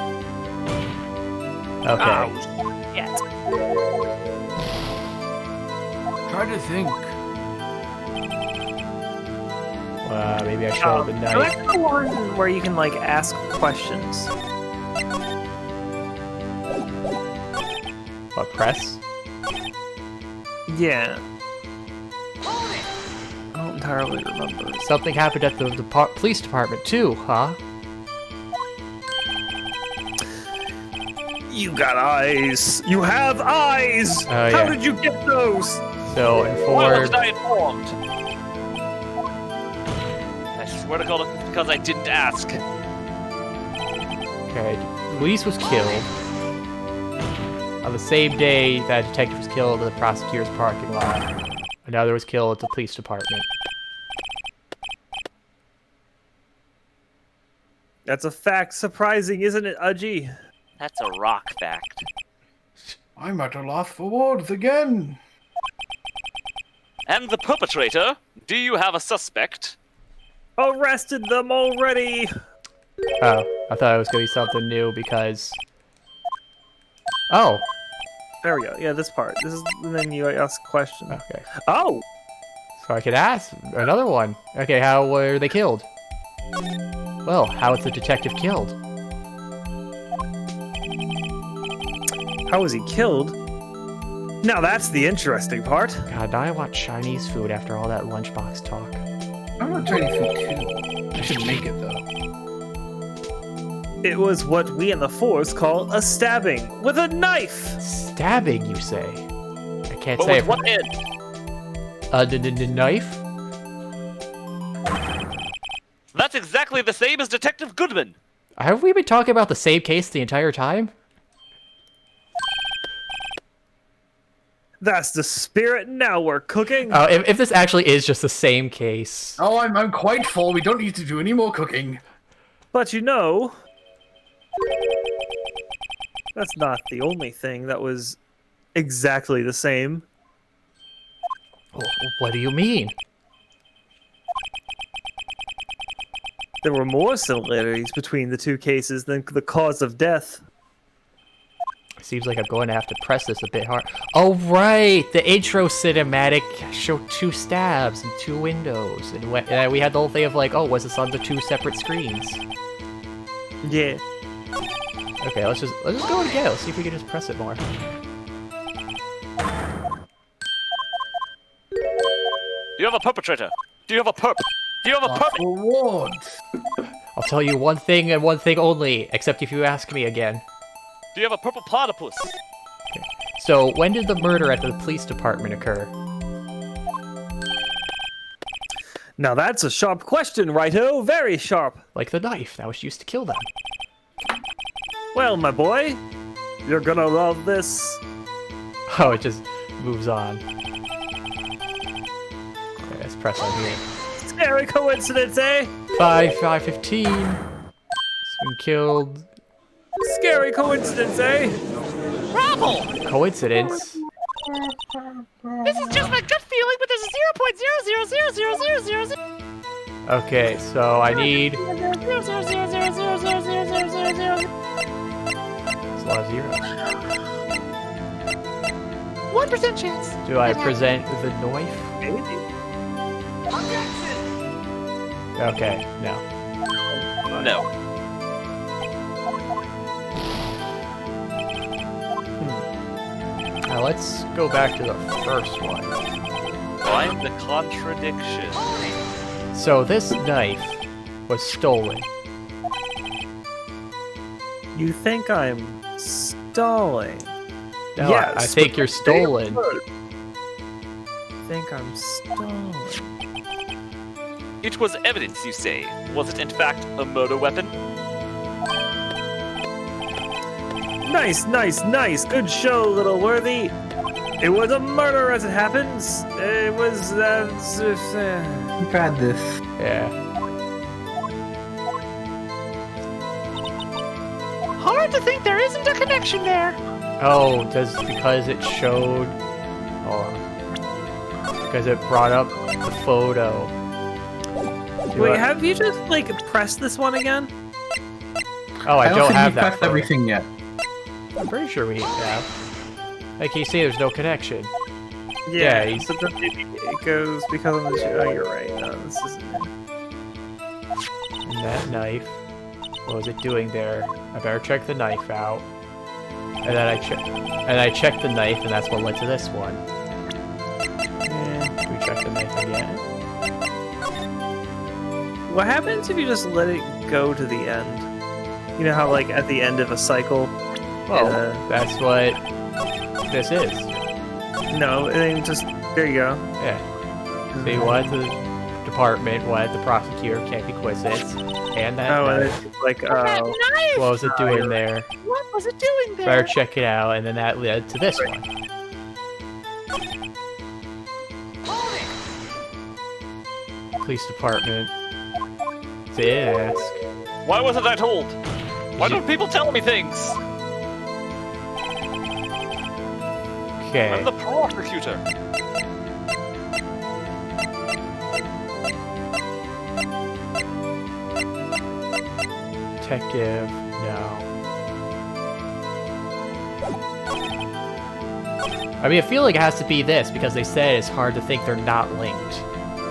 Speaker 2: Okay.
Speaker 3: Yet.
Speaker 5: Try to think.
Speaker 2: Maybe I show the
Speaker 3: I
Speaker 2: knife.
Speaker 3: like the one where you can, like, ask questions.
Speaker 2: What, press?
Speaker 3: Yeah. I don't entirely remember.
Speaker 2: Something happened at the police department too, huh?
Speaker 3: You got eyes. You have eyes.
Speaker 2: Oh,
Speaker 3: How
Speaker 2: yeah.
Speaker 3: did you get those?
Speaker 2: So,
Speaker 1: Why
Speaker 2: informed...
Speaker 1: wasn't I informed? I swear to God, it's because I didn't ask.
Speaker 2: Okay, Luis was killed on the same day that a detective was killed in the prosecutor's parking lot. Another was killed at the police department.
Speaker 3: That's a fact. Surprising, isn't it, Udgy?
Speaker 1: That's a rock fact.
Speaker 5: I'm at a loss for words again.
Speaker 1: And the perpetrator? Do you have a suspect?
Speaker 3: Arrested them already.
Speaker 2: Oh, I thought it was going to be something new because... Oh,
Speaker 3: There we go. Yeah, this part. This is, and then you ask a question.
Speaker 2: okay.
Speaker 3: Oh,
Speaker 2: So I could ask another one. Okay, how were they killed? Well, how was the detective killed?
Speaker 3: how was he killed? Now that's the interesting part.
Speaker 2: God, now I want Chinese food after all that lunchbox talk.
Speaker 5: I want Chinese food too. I should make it though.
Speaker 3: It was what we in the Force call a stabbing with a knife.
Speaker 2: Stabbing, you say? I can't
Speaker 1: But
Speaker 2: say.
Speaker 1: with what end?
Speaker 2: The knife?
Speaker 1: That's exactly the same as Detective Goodman.
Speaker 2: Have we been talking about the same case the entire time?
Speaker 3: That's the spirit. Now we're cooking.
Speaker 2: Oh, if this actually is just the same case.
Speaker 5: Oh, I'm quite full. We don't need to do any more cooking.
Speaker 3: But you know, that's not the only thing that was exactly the same.
Speaker 2: What do you mean?
Speaker 3: There were more similarities between the two cases than the cause of death.
Speaker 2: Seems like I'm going to have to press this a bit hard. Oh, right! The intro cinematic showed 2 stabs and 2 windows. And we had the whole thing of like, oh, was this on the 2 separate screens?
Speaker 3: Yeah.
Speaker 2: Okay, let's just go again. Let's see if we can just press it more.
Speaker 1: Do you have a perpetrator? Do you have a perp? Do you have a perp?
Speaker 5: Rewards.
Speaker 2: I'll tell you one thing and one thing only, except if you ask me again.
Speaker 1: Do you have a purple platypus?
Speaker 2: So, when did the murder at the police department occur?
Speaker 3: Now that's a sharp question, righto. Very sharp.
Speaker 2: Like the knife that was used to kill them.
Speaker 3: Well, my boy, you're gonna love this.
Speaker 2: Oh, it just moves on. Okay, let's press on here.
Speaker 3: Scary coincidence, eh?
Speaker 2: 5/15. He's been killed.
Speaker 3: Scary coincidence, eh?
Speaker 4: Bravo!
Speaker 2: Coincidence?
Speaker 4: This is just my gut feeling, but there's a 0.0000000.
Speaker 2: Okay, so I need...
Speaker 4: 0.0000000.
Speaker 2: It's a lot of zeros.
Speaker 4: 1% chance.
Speaker 2: Do I present the knife?
Speaker 8: Objection!
Speaker 2: Okay, no.
Speaker 1: No.
Speaker 2: Now let's go back to the first one.
Speaker 1: Find the contradiction.
Speaker 2: So this knife was stolen.
Speaker 3: You think I'm stalling?
Speaker 2: No,
Speaker 3: Yes,
Speaker 2: I think
Speaker 3: but
Speaker 2: you're stolen.
Speaker 3: Think I'm stalling?
Speaker 1: It was evidence, you say. Was it in fact a murder weapon?
Speaker 3: Nice, nice, nice. Good show, little worthy. It was a murder as it happens. It was,
Speaker 6: You've had this.
Speaker 2: Yeah.
Speaker 4: Hard to think there isn't a connection there.
Speaker 2: Oh, because it showed... Hold on. Because it brought up the photo.
Speaker 3: Wait, have you just, like, pressed this one again?
Speaker 2: Oh, I don't
Speaker 6: think
Speaker 2: have
Speaker 6: you've
Speaker 2: that
Speaker 6: pressed
Speaker 2: photo.
Speaker 6: everything yet.
Speaker 2: I'm pretty sure we have. Like you see, there's no connection.
Speaker 3: Yeah,
Speaker 2: he's-
Speaker 3: but then it goes because of the... Oh, you're right. No, this isn't it.
Speaker 2: And that knife. What was it doing there? I better check the knife out. And then I checked the knife, and that's what led to this one. Do we check the knife again?
Speaker 3: What happens if you just let it go to the end? You know how, like, at the end of a cycle?
Speaker 2: Well, that's what this is.
Speaker 3: No, and then just... There you go.
Speaker 2: Yeah. See, one at the department, one at the prosecutor, can't be coincidence. And that
Speaker 3: Oh, and
Speaker 2: knife.
Speaker 3: it's like,
Speaker 4: That
Speaker 3: oh...
Speaker 4: knife!
Speaker 2: What was it doing there?
Speaker 4: What was it doing there?
Speaker 2: Better check it out, and then that led to this one. Police department. Did ask.
Speaker 1: Why wasn't I told? Why don't people tell me things?
Speaker 2: Okay.
Speaker 1: I'm the prosecutor.
Speaker 2: Detective, no. I mean, I feel like it has to be this because they said it's hard to think they're not linked.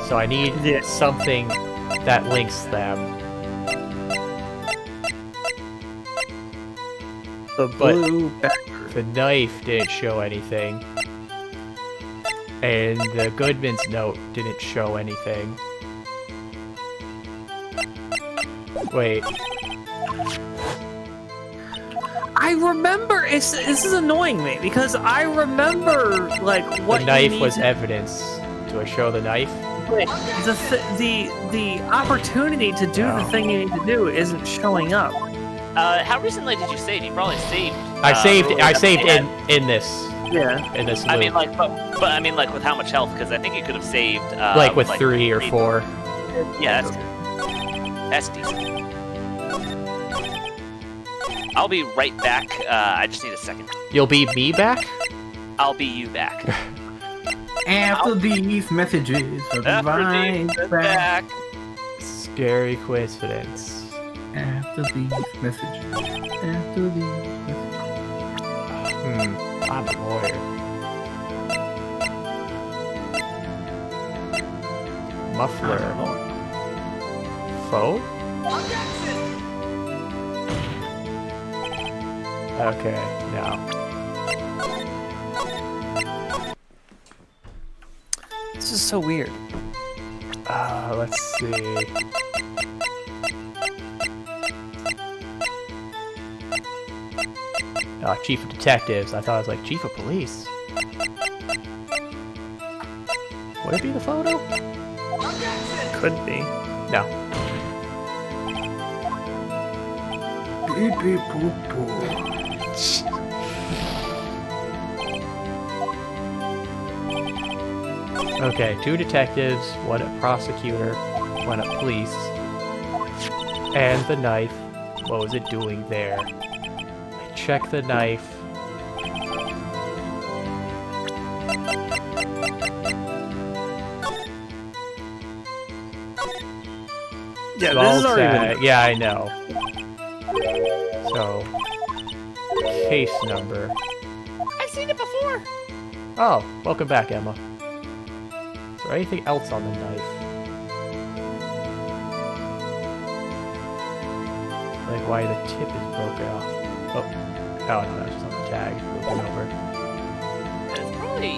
Speaker 2: So I need something that links them.
Speaker 3: The blue backer.
Speaker 2: The knife didn't show anything. And the Goodman's note didn't show anything. Wait.
Speaker 3: I remember... This is annoying me, because I remember, like, what
Speaker 2: The knife
Speaker 3: you need
Speaker 2: was
Speaker 3: to...
Speaker 2: evidence. Do I show the knife?
Speaker 3: The opportunity to do the thing you need to do isn't showing up.
Speaker 1: How recently did you save? You probably saved.
Speaker 2: I saved
Speaker 1: earlier.
Speaker 2: in this.
Speaker 3: Yeah.
Speaker 2: In this
Speaker 1: I
Speaker 2: loop.
Speaker 1: mean, like, but I mean, like, with how much health? Because I think you could have saved.
Speaker 2: Like with 3 or 4.
Speaker 1: Yeah, that's decent. I'll be right back. I just need a second.
Speaker 2: You'll be me back?
Speaker 1: I'll be you back.
Speaker 6: After these messages, I'll be
Speaker 1: After
Speaker 6: right
Speaker 1: these,
Speaker 6: back.
Speaker 1: back.
Speaker 2: Scary coincidence.
Speaker 5: After these messages. After these messages.
Speaker 2: I'm a lawyer. Muffler. Phone?
Speaker 8: Objection!
Speaker 2: Okay, no.
Speaker 3: This is so weird.
Speaker 2: Let's see. Chief of Detectives. I thought it was like Chief of Police. Would it be the photo?
Speaker 8: Objection!
Speaker 3: Could be.
Speaker 2: No.
Speaker 5: Beep beep boop boop.
Speaker 2: Okay, 2 detectives, 1 prosecutor, 1 police, and the knife. What was it doing there? I check the knife.
Speaker 3: Yeah, this is already
Speaker 2: Vault,
Speaker 3: been...
Speaker 2: yeah, I know. So, case number.
Speaker 4: I've seen it before.
Speaker 2: Oh, welcome back, Emma. Is there anything else on the knife? Like why the tip is broken off. Oh no, that's just on the tag. Moving over.
Speaker 1: It's probably.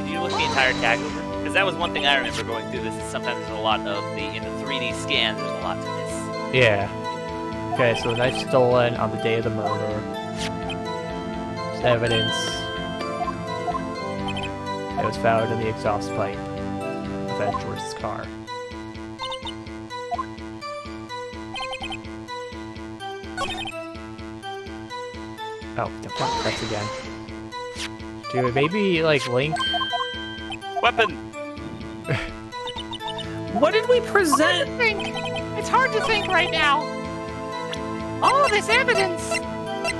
Speaker 1: Did you look the entire tag over? Because that was one thing I remember going through this. Is sometimes there's a lot of in the 3D scans. There's a lot to miss.
Speaker 2: Yeah. Okay, so the knife's stolen on the day of the murder. There's evidence. It was found in the exhaust pipe of Ed George's car. Oh, don't press again. Dude, maybe like Link.
Speaker 1: Weapon.
Speaker 3: What did we present?
Speaker 4: It's hard to think right now. All this evidence.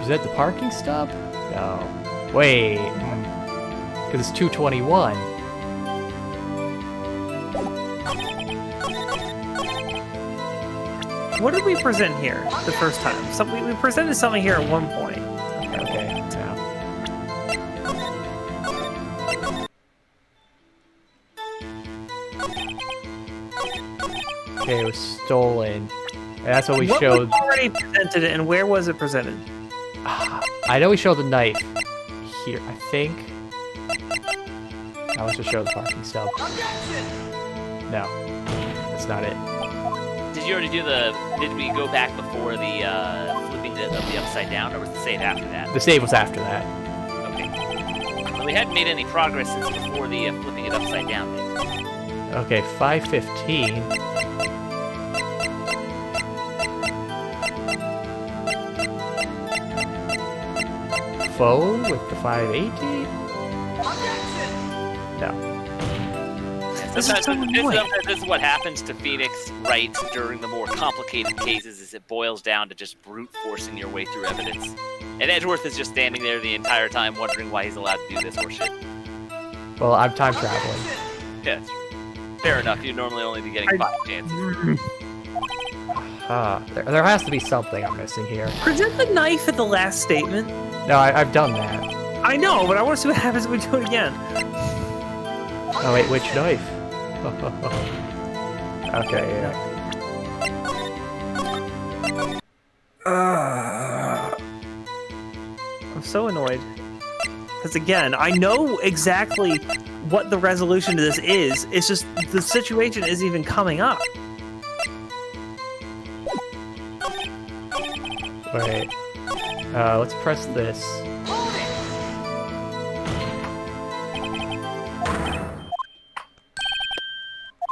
Speaker 2: Is that the parking stub? No. Wait. Because it's 221.
Speaker 3: What did we present here the first time? We presented something here at one point.
Speaker 2: Okay, now. Okay, it was stolen. And that's what we showed.
Speaker 3: What already presented it, and where was it presented?
Speaker 2: I know we showed the knife here, I think. Now let's just show the parking stub.
Speaker 8: Objection!
Speaker 2: No, that's not it.
Speaker 1: Did you already do the? Did we go back before the flipping of the upside down, or was the save after that?
Speaker 2: The save was after that.
Speaker 1: Okay. Well, we hadn't made any progress since before the flipping it upside down.
Speaker 2: Okay, 515. Phone with the 518?
Speaker 8: Objection!
Speaker 2: No.
Speaker 1: This is what happens to Phoenix Wright during the more complicated cases. Is it boils down to just brute forcing your way through evidence, and Edgeworth is just standing there the entire time wondering why he's allowed to do this horseshit.
Speaker 2: Well, I'm time traveling.
Speaker 1: Yeah, that's fair enough. You'd normally only be getting 5 chances.
Speaker 2: There has to be something I'm missing here.
Speaker 3: Present the knife at the last statement.
Speaker 2: No, I've done that.
Speaker 3: I know, but I want to see what happens if we do it again.
Speaker 2: Oh wait, which knife? Okay, yeah.
Speaker 3: I'm so annoyed. Because again, I know exactly what the resolution to this is. It's just the situation isn't even coming up.
Speaker 2: Wait. Let's press this.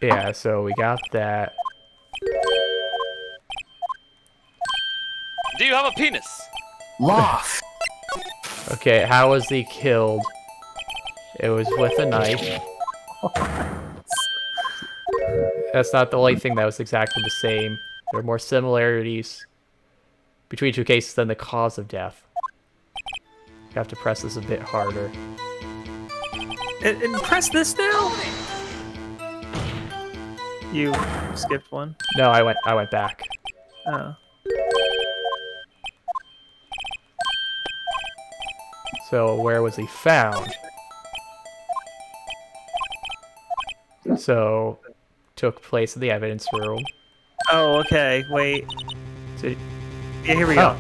Speaker 2: Yeah, so we got that.
Speaker 1: Do you have a penis?
Speaker 5: Lost.
Speaker 2: Okay, how was he killed? It was with a knife. That's not the only thing that was exactly the same. There are more similarities between 2 cases than the cause of death. You have to press this a bit harder.
Speaker 3: And press this now? You skipped one.
Speaker 2: No, I went back.
Speaker 3: Oh.
Speaker 2: So where was he found? So took place in the evidence room.
Speaker 3: Oh, okay. Wait.
Speaker 2: So,
Speaker 3: Yeah, here we go.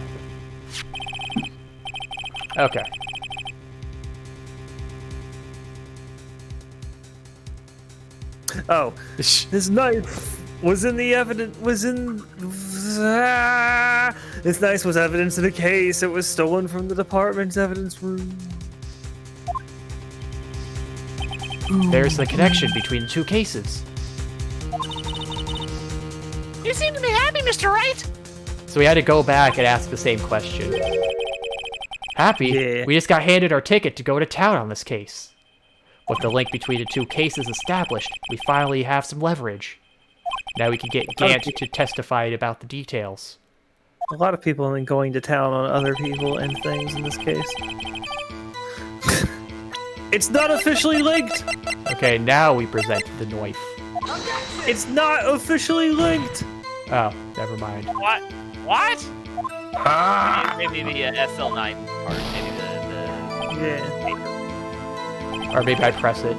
Speaker 2: Okay.
Speaker 3: Oh, his knife was in the evidence. This knife was evidence in the case. It was stolen from the department's evidence room.
Speaker 2: There's the connection between the two cases.
Speaker 4: You seem to be happy, Mr. Wright.
Speaker 2: So we had to go back and ask the same question. Happy?
Speaker 3: Yeah.
Speaker 2: We just got handed our ticket to go to town on this case. With the link between the two cases established, we finally have some leverage. Now we can get Gant to testify about the details.
Speaker 3: A lot of people have been going to town on other people and things in this case. It's not officially linked!
Speaker 2: Okay, now we present the knife.
Speaker 3: It's not officially linked!
Speaker 2: Oh, never mind.
Speaker 1: What? What?
Speaker 5: Ah!
Speaker 1: Maybe the SL9 part. Maybe the
Speaker 3: Yeah.
Speaker 2: Or maybe I press it.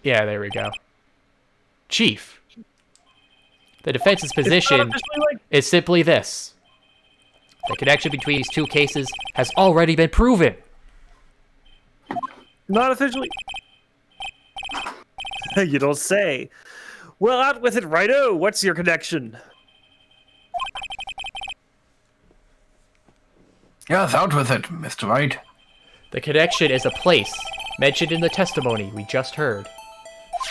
Speaker 2: Yeah, there we go. Chief. The defense's position is simply this. The connection between these two cases has already been proven.
Speaker 3: Not officially. You don't say. Well, out with it, righto. What's your connection?
Speaker 5: Yes, out with it, Mr. Wright.
Speaker 2: The connection is a place mentioned in the testimony we just heard.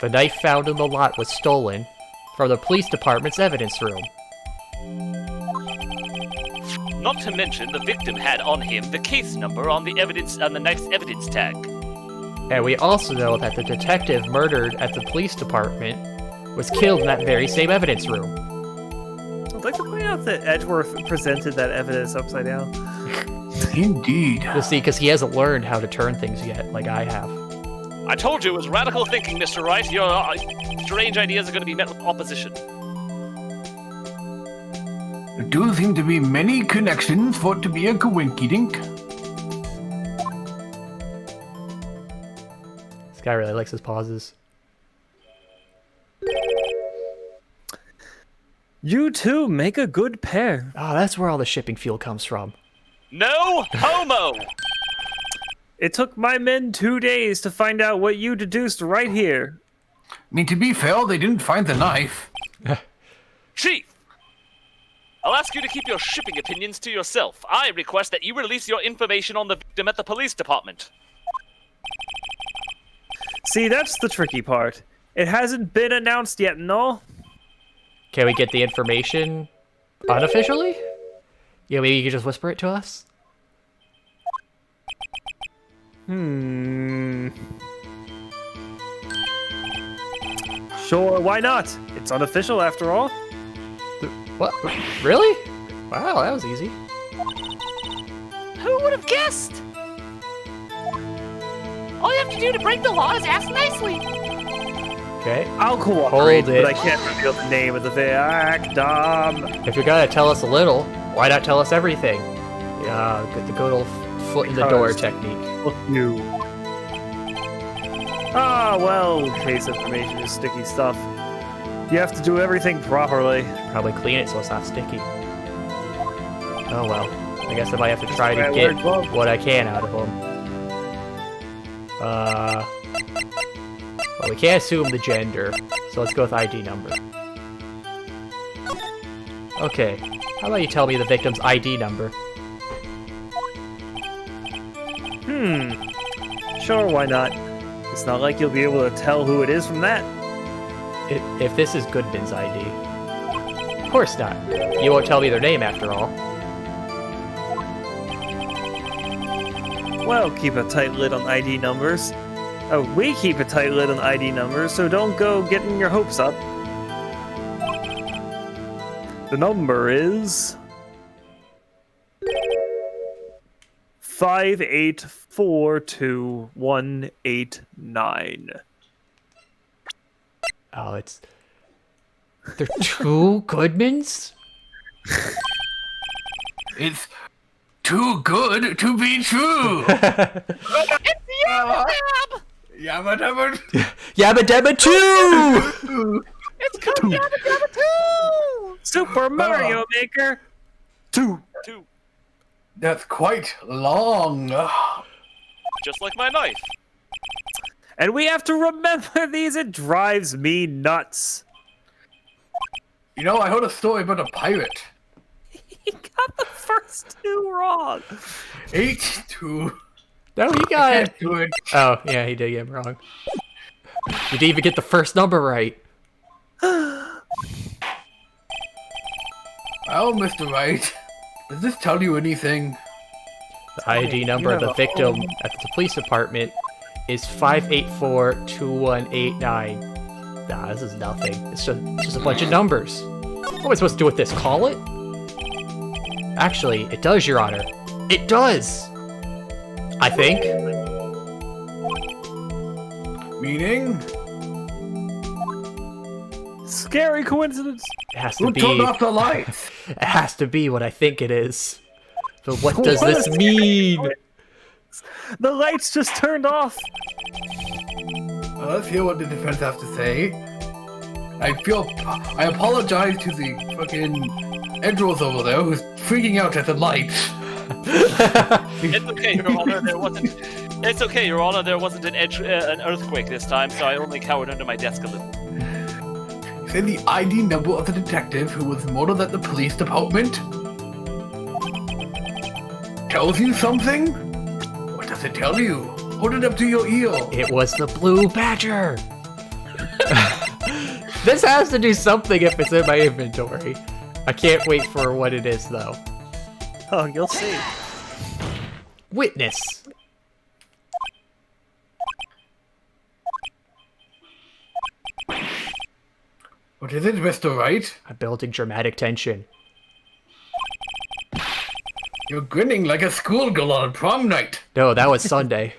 Speaker 2: The knife found in the lot was stolen from the police department's evidence room.
Speaker 1: Not to mention, the victim had on him the case number on the knife's evidence tag.
Speaker 2: And we also know that the detective murdered at the police department was killed in that very same evidence room.
Speaker 3: I'd like to point out that Edgeworth presented that evidence upside down.
Speaker 5: Indeed.
Speaker 2: We'll see, because he hasn't learned how to turn things yet, like I have.
Speaker 1: I told you it was radical thinking, Mr. Wright. Your strange ideas are going to be met with opposition.
Speaker 5: There do seem to be many connections for it to be a coinky-dink.
Speaker 2: This guy really likes his pauses.
Speaker 3: You two make a good pair.
Speaker 2: Oh, that's where all the shipping fuel comes from.
Speaker 1: No homo!
Speaker 3: It took my men 2 days to find out what you deduced right here.
Speaker 5: I mean, to be fair, they didn't find the knife.
Speaker 1: Chief! I'll ask you to keep your shipping opinions to yourself. I request that you release your information on the victim at the police department.
Speaker 3: See, that's the tricky part. It hasn't been announced yet, no?
Speaker 2: Can we get the information unofficially? Yeah, maybe you could just whisper it to us?
Speaker 3: Sure, why not? It's unofficial after all.
Speaker 2: What? Really? Wow, that was easy.
Speaker 4: Who would have guessed? All you have to do to break the law is ask nicely.
Speaker 2: Okay.
Speaker 3: I'll cooperate,
Speaker 2: Hold it.
Speaker 3: but I can't reveal the name of the victim.
Speaker 2: If you're gonna tell us a little, why not tell us everything? Yeah, get the good old foot in the door
Speaker 3: Because-
Speaker 2: technique.
Speaker 3: Look you. Ah, well, case information is sticky stuff. You have to do everything properly.
Speaker 2: Probably clean it so it's not sticky. Oh well. I guess I might have to try to
Speaker 3: why I
Speaker 2: get
Speaker 3: wear gloves.
Speaker 2: what I can out of them. Well, we can't assume the gender, so let's go with ID number. Okay, how about you tell me the victim's ID number?
Speaker 3: Sure, why not? It's not like you'll be able to tell who it is from that.
Speaker 2: If this is Goodman's ID. Of course not. You won't tell me their name after all.
Speaker 3: Well, keep a tight lid on ID numbers. We keep a tight lid on ID numbers, so don't go getting your hopes up. The number is 5842189.
Speaker 2: Oh, they're two Goodmans?
Speaker 5: It's too good to be true. Yabba dabba.
Speaker 2: Yabba Dabba 2!
Speaker 4: It's come Yabba Dabba 2!
Speaker 3: Super Mario Maker 2.
Speaker 5: That's quite long.
Speaker 1: Just like my knife.
Speaker 3: And we have to remember these. It drives me nuts.
Speaker 5: You know, I heard a story about a pirate.
Speaker 3: He got the first 2 wrong.
Speaker 5: 8-2.
Speaker 2: No, he got it.
Speaker 5: Can't do it.
Speaker 2: Oh, yeah, he did get it wrong. You didn't even get the first number right.
Speaker 5: Oh, Mr. Wright, does this tell you anything?
Speaker 2: The ID number of the victim at the police department is 584-2189. Nah, this is nothing. It's just a bunch of numbers. What am I supposed to do with this? Call it? Actually, it does, Your Honor. It does! I think.
Speaker 5: Meaning?
Speaker 3: Scary coincidence.
Speaker 2: It has to
Speaker 5: Who
Speaker 2: be.
Speaker 5: turned off the lights?
Speaker 2: It has to be what I think it is. But what does this mean?
Speaker 3: The lights just turned off.
Speaker 5: Let's hear what the defense has to say. I apologize to the fucking Edros over there who's freaking out at the lights.
Speaker 1: It's okay, Your Honor. There wasn't. It's okay, Your Honor. There wasn't an earthquake this time, so I only cowered under my desk a little.
Speaker 5: Say the ID number of the detective who was murdered at the police department. Tells you something? What does it tell you? Hold it up to your ear.
Speaker 2: It was the Blue Badger. This has to do something if it's in my inventory. I can't wait for what it is, though.
Speaker 3: Oh, you'll see.
Speaker 2: Witness.
Speaker 5: What is it, Mr. Wright?
Speaker 2: I'm building dramatic tension.
Speaker 5: You're grinning like a schoolgirl on prom night.
Speaker 2: No, that was Sunday.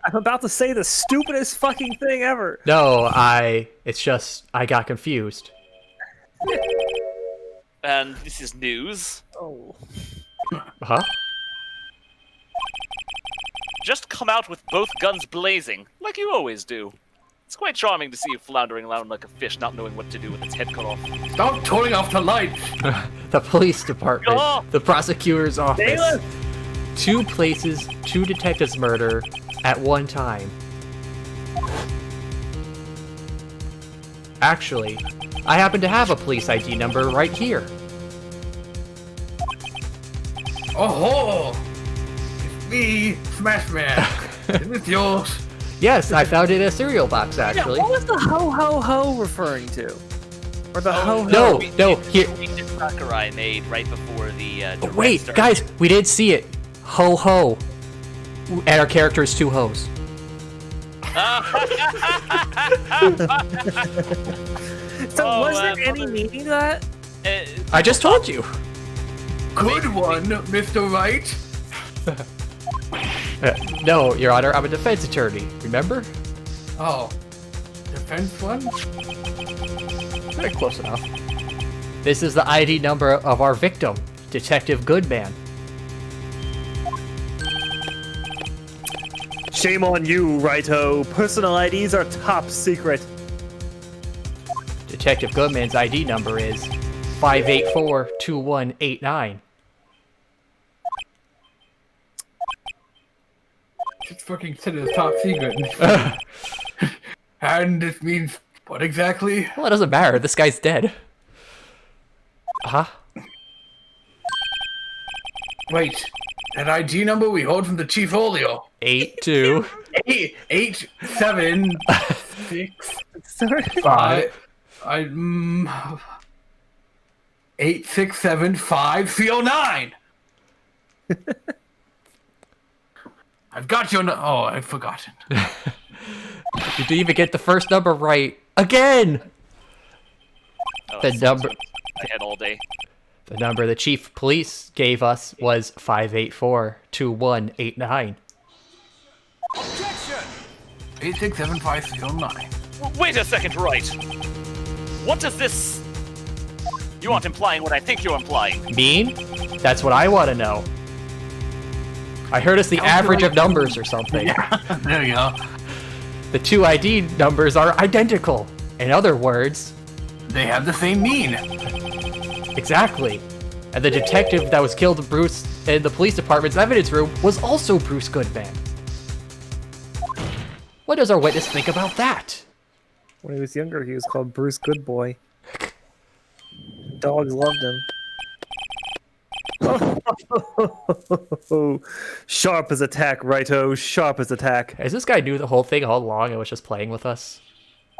Speaker 3: I'm about to say the stupidest fucking thing ever.
Speaker 2: No, it's just, I got confused.
Speaker 1: And this is news.
Speaker 3: Oh.
Speaker 2: Huh?
Speaker 1: Just come out with both guns blazing, like you always do. It's quite charming to see you floundering around like a fish, not knowing what to do with its head cut off.
Speaker 5: Stop turning off the lights.
Speaker 2: The police department.
Speaker 1: Oh!
Speaker 2: The prosecutor's office.
Speaker 3: Bailiff!
Speaker 2: 2 places, 2 detectives murder at one time. Actually, I happen to have a police ID number right here.
Speaker 5: Oh, it's me, Smash Man. Is this yours?
Speaker 2: Yes, I found it in a cereal box, actually.
Speaker 3: What was the ho ho ho referring to? Or the ho ho?
Speaker 2: No, no, here.
Speaker 1: The Sakurai made right before the.
Speaker 2: Oh, wait, guys, we did see it. Ho ho. And our character is 2 hoes.
Speaker 3: So was there any meaning to that?
Speaker 2: I just told you.
Speaker 5: Good one, Mr. Wright.
Speaker 2: No, Your Honor, I'm a defense attorney. Remember?
Speaker 5: Oh, defense one?
Speaker 2: Very close enough. This is the ID number of our victim, Detective Goodman.
Speaker 3: Shame on you, Righto. Personal IDs are top secret.
Speaker 2: Detective Goodman's ID number is 584-2189.
Speaker 5: Just fucking said it was top secret. And this means what exactly?
Speaker 2: Well, it doesn't matter. This guy's dead. Huh?
Speaker 5: Wait, that ID number we hold from the chief earlier.
Speaker 2: 82.
Speaker 5: 8 7 6
Speaker 3: Sorry.
Speaker 5: 5 8 6 7 5 309. I've got your oh, I've forgotten.
Speaker 2: You didn't even get the first number right again.
Speaker 1: Oh,
Speaker 2: The number,
Speaker 1: I had all day.
Speaker 2: the number the chief of police gave us was 584-2189.
Speaker 8: Objection!
Speaker 5: 8 6 7 5 309.
Speaker 1: Wait a second, Wright. What does this... You aren't implying what I think you're implying.
Speaker 2: Mean? That's what I want to know. I heard it's the average of numbers or something.
Speaker 5: Yeah, there you go.
Speaker 2: The two ID numbers are identical. In other words...
Speaker 5: They have the same mean.
Speaker 2: Exactly. And the detective that was killed Bruce in the police department's evidence room was also Bruce Goodman. What does our witness think about that?
Speaker 3: When he was younger, he was called Bruce Goodboy. Dogs loved him. Sharp as attack, righto. Sharp as attack.
Speaker 2: Is this guy knew the whole thing all along and was just playing with us?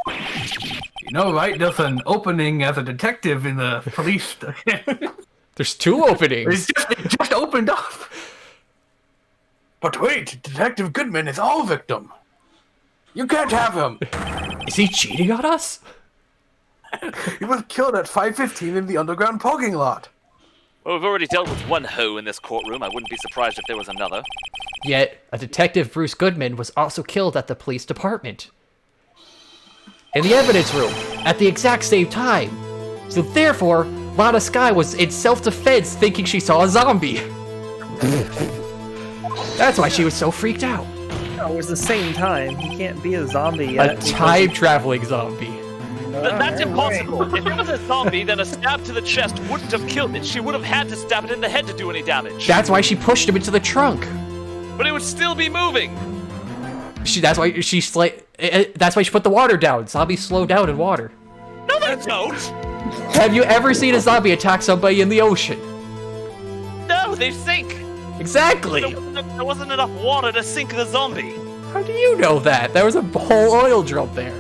Speaker 5: You know, Wright does an opening as a detective in the police.
Speaker 2: There's two openings.
Speaker 5: It just opened up. But wait, Detective Goodman is our victim. You can't have him.
Speaker 2: Is he cheating on us?
Speaker 5: He was killed at 5:15 in the underground parking lot.
Speaker 1: Well, we've already dealt with one hoe in this courtroom. I wouldn't be surprised if there was another.
Speaker 2: Yet, a detective, Bruce Goodman, was also killed at the police department. In the evidence room, at the exact same time. So therefore, Lana Skye was in self-defense thinking she saw a zombie. That's why she was so freaked out.
Speaker 3: No, it was the same time. He can't be a zombie yet.
Speaker 2: A time-traveling zombie.
Speaker 1: That's impossible. If it was a zombie, then a stab to the chest wouldn't have killed it. She would have had to stab it in the head to do any damage.
Speaker 2: That's why she pushed him into the trunk.
Speaker 1: But it would still be moving.
Speaker 2: That's why she put the water down. Zombies slow down in water.
Speaker 1: No, they don't.
Speaker 2: Have you ever seen a zombie attack somebody in the ocean?
Speaker 1: No, they sink.
Speaker 2: Exactly.
Speaker 1: There wasn't enough water to sink the zombie.
Speaker 2: How do you know that? There was a whole oil drum there.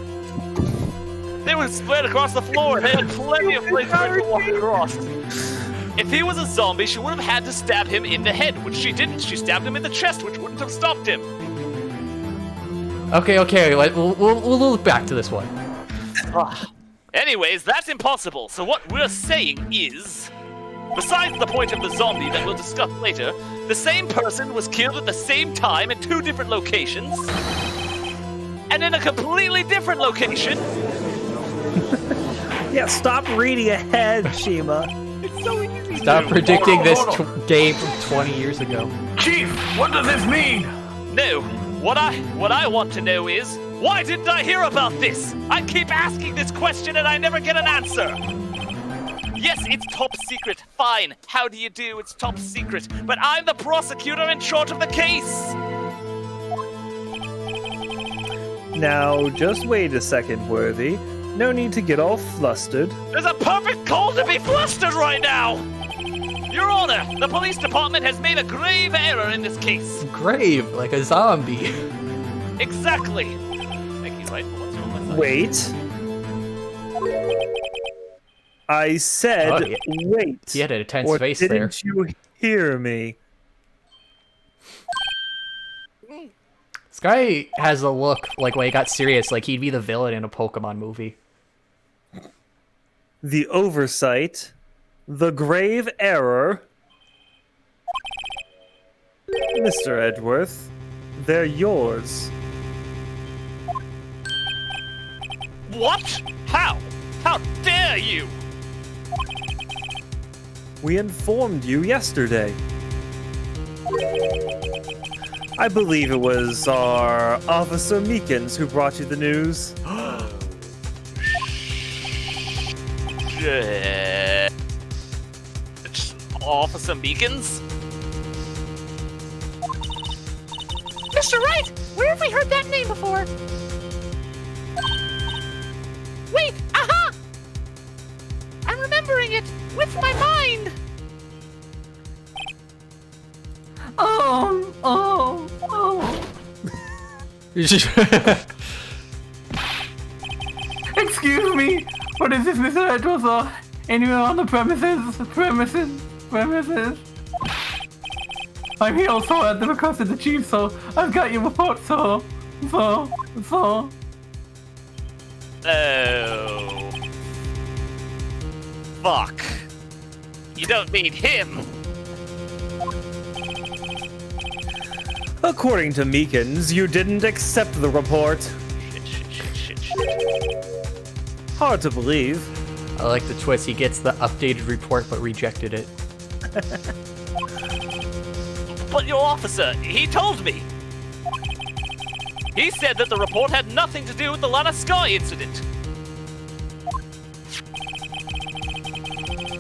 Speaker 1: They were spread across the floor. They had plenty of place for him to walk across. If he was a zombie, she would have had to stab him in the head, which she didn't. She stabbed him in the chest, which wouldn't have stopped him.
Speaker 2: Okay, we'll look back to this one.
Speaker 1: Anyways, that's impossible. So what we're saying is, besides the point of the zombie that we'll discuss later, the same person was killed at the same time in two different locations, and in a completely different location.
Speaker 3: Yeah, stop reading ahead, Shima.
Speaker 1: It's so easy.
Speaker 2: Stop predicting this game from 20 years ago.
Speaker 5: Chief, what does this mean?
Speaker 1: No, what I want to know is, why didn't I hear about this? I keep asking this question and I never get an answer. Yes, it's top secret. Fine. How do you do? It's top secret. But I'm the prosecutor in charge of the case.
Speaker 3: Now, just wait a second, Worthy. No need to get all flustered.
Speaker 1: There's a perfect call to be flustered right now. Your Honor, the police department has made a grave error in this case.
Speaker 2: Grave, like a zombie.
Speaker 1: Exactly. Thank you, Wright. What's wrong with my
Speaker 3: Wait. I said wait.
Speaker 2: He had a tense
Speaker 3: or
Speaker 2: face
Speaker 3: didn't
Speaker 2: there.
Speaker 3: you hear me?
Speaker 2: This guy has a look like when he got serious, like he'd be the villain in a Pokemon movie.
Speaker 3: The oversight, the grave error. Mr. Edgeworth, they're yours.
Speaker 1: What? How? How dare you?
Speaker 3: We informed you yesterday. I believe it was our Officer Meekins who brought you the news.
Speaker 1: Officer Meekins?
Speaker 4: Mr. Wright, where have we heard that name before? Wait, aha! I'm remembering it with my mind.
Speaker 5: Excuse me. What is this, Mr. Edwards? Anyone on the premises? I'm here also at the request of the chief, so I've got your report, so.
Speaker 1: Oh. Fuck. You don't mean him.
Speaker 3: According to Meekins, you didn't accept the report.
Speaker 1: Shit.
Speaker 3: Hard to believe.
Speaker 2: I like the twist. He gets the updated report but rejected it.
Speaker 1: But your officer, he told me. He said that the report had nothing to do with the Lana Sky incident.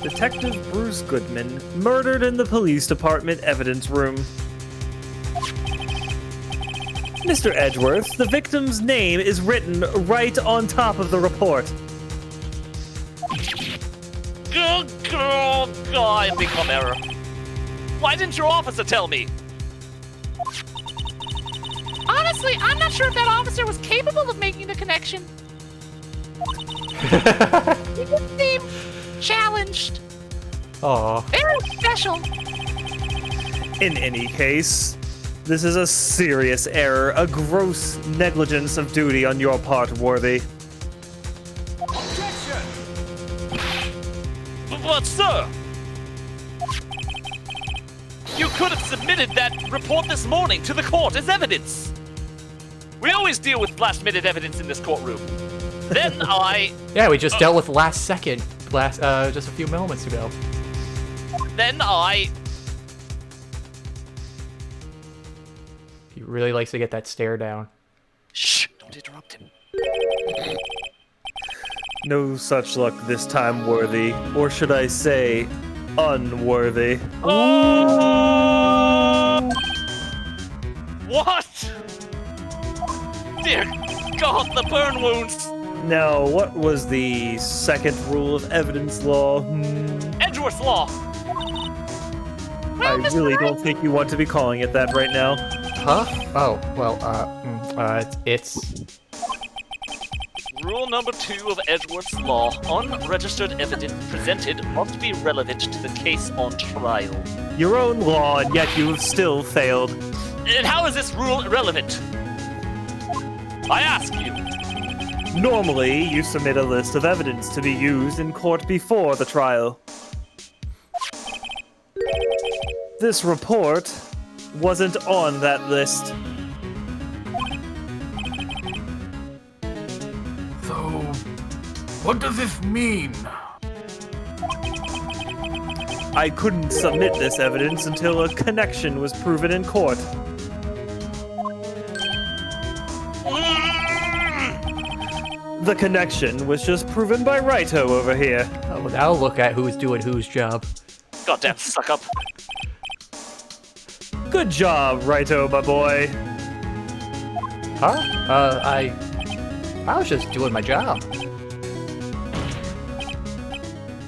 Speaker 3: Detective Bruce Goodman, murdered in the police department evidence room. Mr. Edgeworth, the victim's name is written right on top of the report.
Speaker 1: I become error. Why didn't your officer tell me?
Speaker 4: Honestly, I'm not sure if that officer was capable of making the connection. He just seemed challenged.
Speaker 2: Aw.
Speaker 4: Very special.
Speaker 3: In any case, this is a serious error, a gross negligence of duty on your part, Worthy.
Speaker 8: Objection!
Speaker 1: But sir, you could have submitted that report this morning to the court as evidence. We always deal with last-minute evidence in this courtroom. Then
Speaker 2: Yeah, we just dealt with last second, just a few moments ago. He really likes to get that stare down.
Speaker 1: Shh, don't interrupt him.
Speaker 3: No such luck this time, Worthy. Or should I say, unworthy.
Speaker 1: Oh! What? Dear God, the burn wounds.
Speaker 3: Now, what was the second rule of evidence law?
Speaker 1: Edgeworth's Law.
Speaker 3: I really don't think you want to be calling it that right now.
Speaker 2: Huh? Oh, well, it's...
Speaker 1: Rule number 2 of Edgeworth's Law. Unregistered evidence presented must be relevant to the case on trial.
Speaker 3: Your own law, and yet you have still failed.
Speaker 1: And how is this rule irrelevant? I ask you.
Speaker 3: Normally, you submit a list of evidence to be used in court before the trial. This report wasn't on that list.
Speaker 5: So, what does this mean?
Speaker 3: I couldn't submit this evidence until a connection was proven in court. The connection was just proven by Wrighto over here.
Speaker 2: Oh, now look at who's doing whose job.
Speaker 1: Goddamn suck up.
Speaker 3: Good job, Wrighto, my boy.
Speaker 2: Huh? I was just doing my job.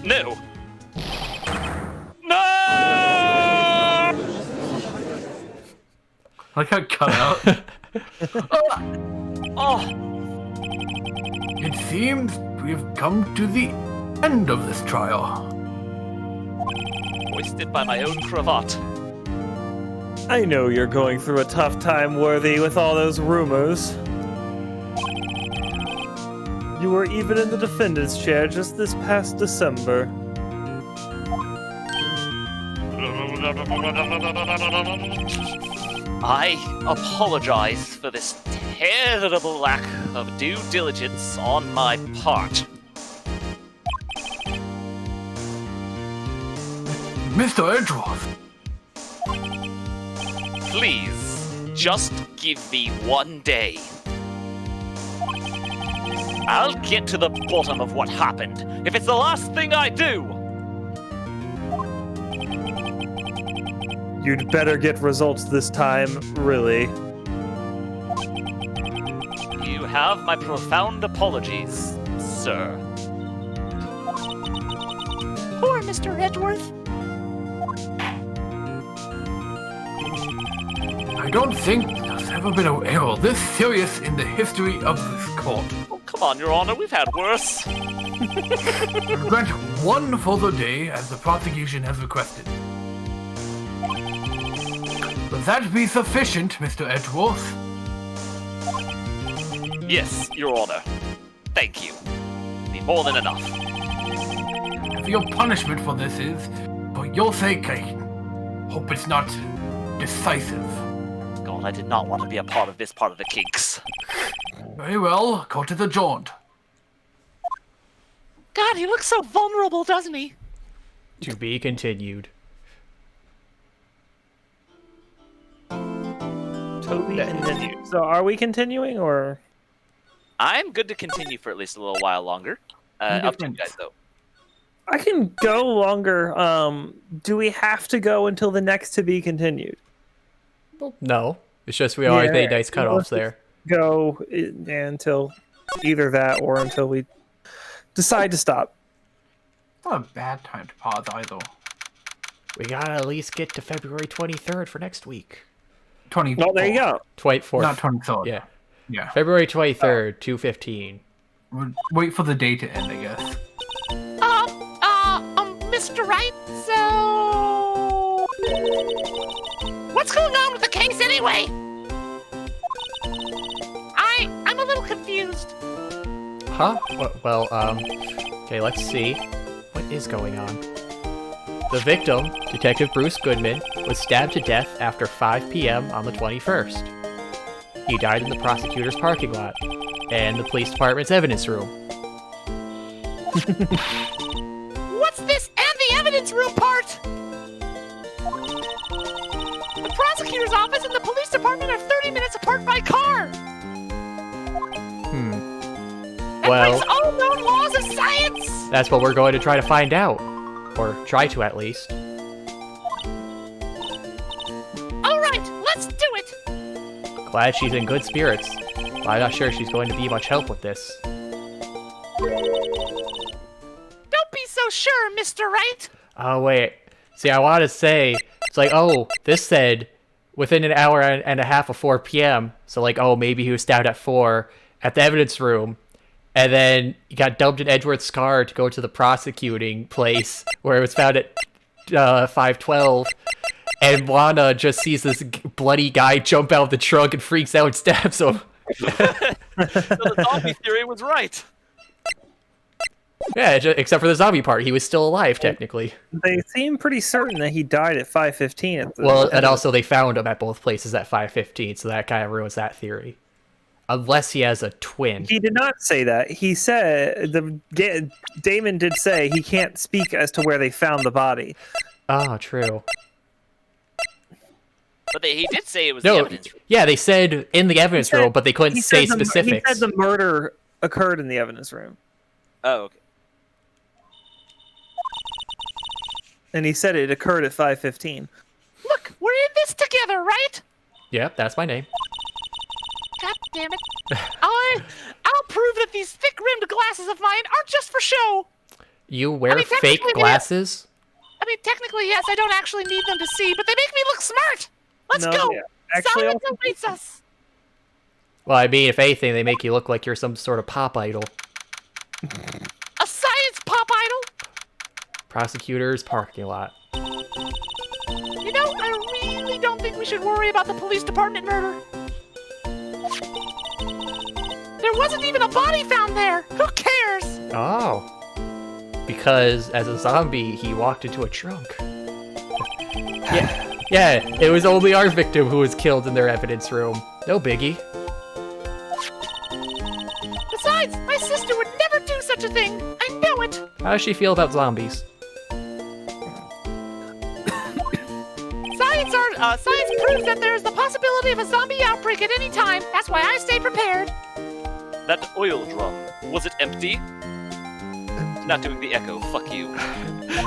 Speaker 1: No. No!
Speaker 5: I got cut out.
Speaker 1: Oh,
Speaker 5: It seems we've come to the end of this trial.
Speaker 1: hoisted by my own cravat.
Speaker 3: I know you're going through a tough time, Worthy, with all those rumors. You were even in the defendant's chair just this past December.
Speaker 1: I apologize for this terrible lack of due diligence on my part.
Speaker 5: Mr. Edgeworth,
Speaker 1: Please, just give me one day. I'll get to the bottom of what happened, if it's the last thing I do.
Speaker 3: You'd better get results this time, really.
Speaker 1: You have my profound apologies, sir.
Speaker 4: Poor Mr. Edgeworth.
Speaker 5: I don't think there's ever been an error this serious in the history of this court.
Speaker 1: Oh, come on, Your Honor, we've had worse.
Speaker 5: I grant one further day as the prosecution has requested. Will that be sufficient, Mr. Edgeworth?
Speaker 1: Yes, Your Honor. Thank you. Be more than enough.
Speaker 5: If your punishment for this is, for your sake, I hope it's not decisive.
Speaker 1: God, I did not want to be a part of this part of the kinks.
Speaker 5: Very well, court is adjourned.
Speaker 4: God, he looks so vulnerable, doesn't he?
Speaker 2: To be continued.
Speaker 3: Toby continued. So are we continuing or?
Speaker 1: I'm good to continue for at least a little while longer. Up to you guys, though.
Speaker 3: I can go longer. Do we have to go until the next to be continued?
Speaker 2: No. It's just we always made nice cutoffs
Speaker 3: let's
Speaker 2: there.
Speaker 3: Go until either that or until we decide to stop.
Speaker 5: It's not a bad time to pause either.
Speaker 2: We gotta at least get to February 23rd for next week.
Speaker 5: 24th.
Speaker 3: No, there you go.
Speaker 2: 24th.
Speaker 5: Not 23rd.
Speaker 2: Yeah.
Speaker 5: Yeah.
Speaker 2: February 23rd, 2:15.
Speaker 5: We'll wait for the day to end, I guess.
Speaker 4: Mr. Wright, so... What's going on with the case anyway? I'm a little confused.
Speaker 2: Huh? Well, okay, let's see. What is going on? The victim, Detective Bruce Goodman, was stabbed to death after 5 p.m. on the 21st. He died in the prosecutor's parking lot and the police department's evidence room.
Speaker 4: What's this and the evidence room part? The prosecutor's office and the police department are 30 minutes apart by car. That
Speaker 2: Well,
Speaker 4: breaks all known laws of science.
Speaker 2: that's what we're going to try to find out. Or try to, at least.
Speaker 4: All right, let's do it.
Speaker 2: Glad she's in good spirits. I'm not sure she's going to be much help with this.
Speaker 4: Don't be so sure, Mr. Wright.
Speaker 2: Oh, wait. See, I want to say, it's like, oh, this said within an hour and a half of 4 p.m. So, like, oh, maybe he was stabbed at 4 at the evidence room. And then he got dumped in Edgeworth's car to go to the prosecuting place where it was found at 5:12. And Lana just sees this bloody guy jump out of the trunk and freaks out and stabs him.
Speaker 1: So the zombie theory was right.
Speaker 2: Yeah, except for the zombie part. He was still alive, technically.
Speaker 3: They seem pretty certain that he died at 5:15.
Speaker 2: Well, and also they found him at both places at 5:15, so that kind of ruins that theory. Unless he has a twin.
Speaker 3: He did not say that. He said Damon did say he can't speak as to where they found the body.
Speaker 2: Oh, true.
Speaker 1: But he did say it was the
Speaker 2: No,
Speaker 1: evidence room.
Speaker 2: yeah, they said in the evidence room, but they couldn't say specifics.
Speaker 3: He said the murder occurred in the evidence room.
Speaker 1: Oh, okay.
Speaker 3: And he said it occurred at 5:15.
Speaker 4: Look, we're in this together, right?
Speaker 2: Yep, that's my name.
Speaker 4: God damn it. I'll prove that these thick-rimmed glasses of mine aren't just for show.
Speaker 2: You wear
Speaker 4: I mean,
Speaker 2: fake
Speaker 4: technically,
Speaker 2: glasses?
Speaker 4: I mean, technically, yes, I don't actually need them to see, but they make me look smart. Let's
Speaker 3: No,
Speaker 4: go.
Speaker 3: yeah. Actually,
Speaker 4: Science awaits us.
Speaker 2: Well, I mean, if anything, they make you look like you're some sort of pop idol.
Speaker 4: A science pop idol?
Speaker 2: Prosecutor's parking lot.
Speaker 4: You know, I really don't think we should worry about the police department murder. There wasn't even a body found there. Who cares?
Speaker 2: Oh. Because as a zombie, he walked into a trunk. Yeah, it was only our victim who was killed in their evidence room. No biggie.
Speaker 4: Besides, my sister would never do such a thing. I know it.
Speaker 2: How does she feel about zombies?
Speaker 4: Science proves that there is the possibility of a zombie outbreak at any time. That's why I stay prepared.
Speaker 1: That oil drum, was it empty? Not doing the echo, fuck you.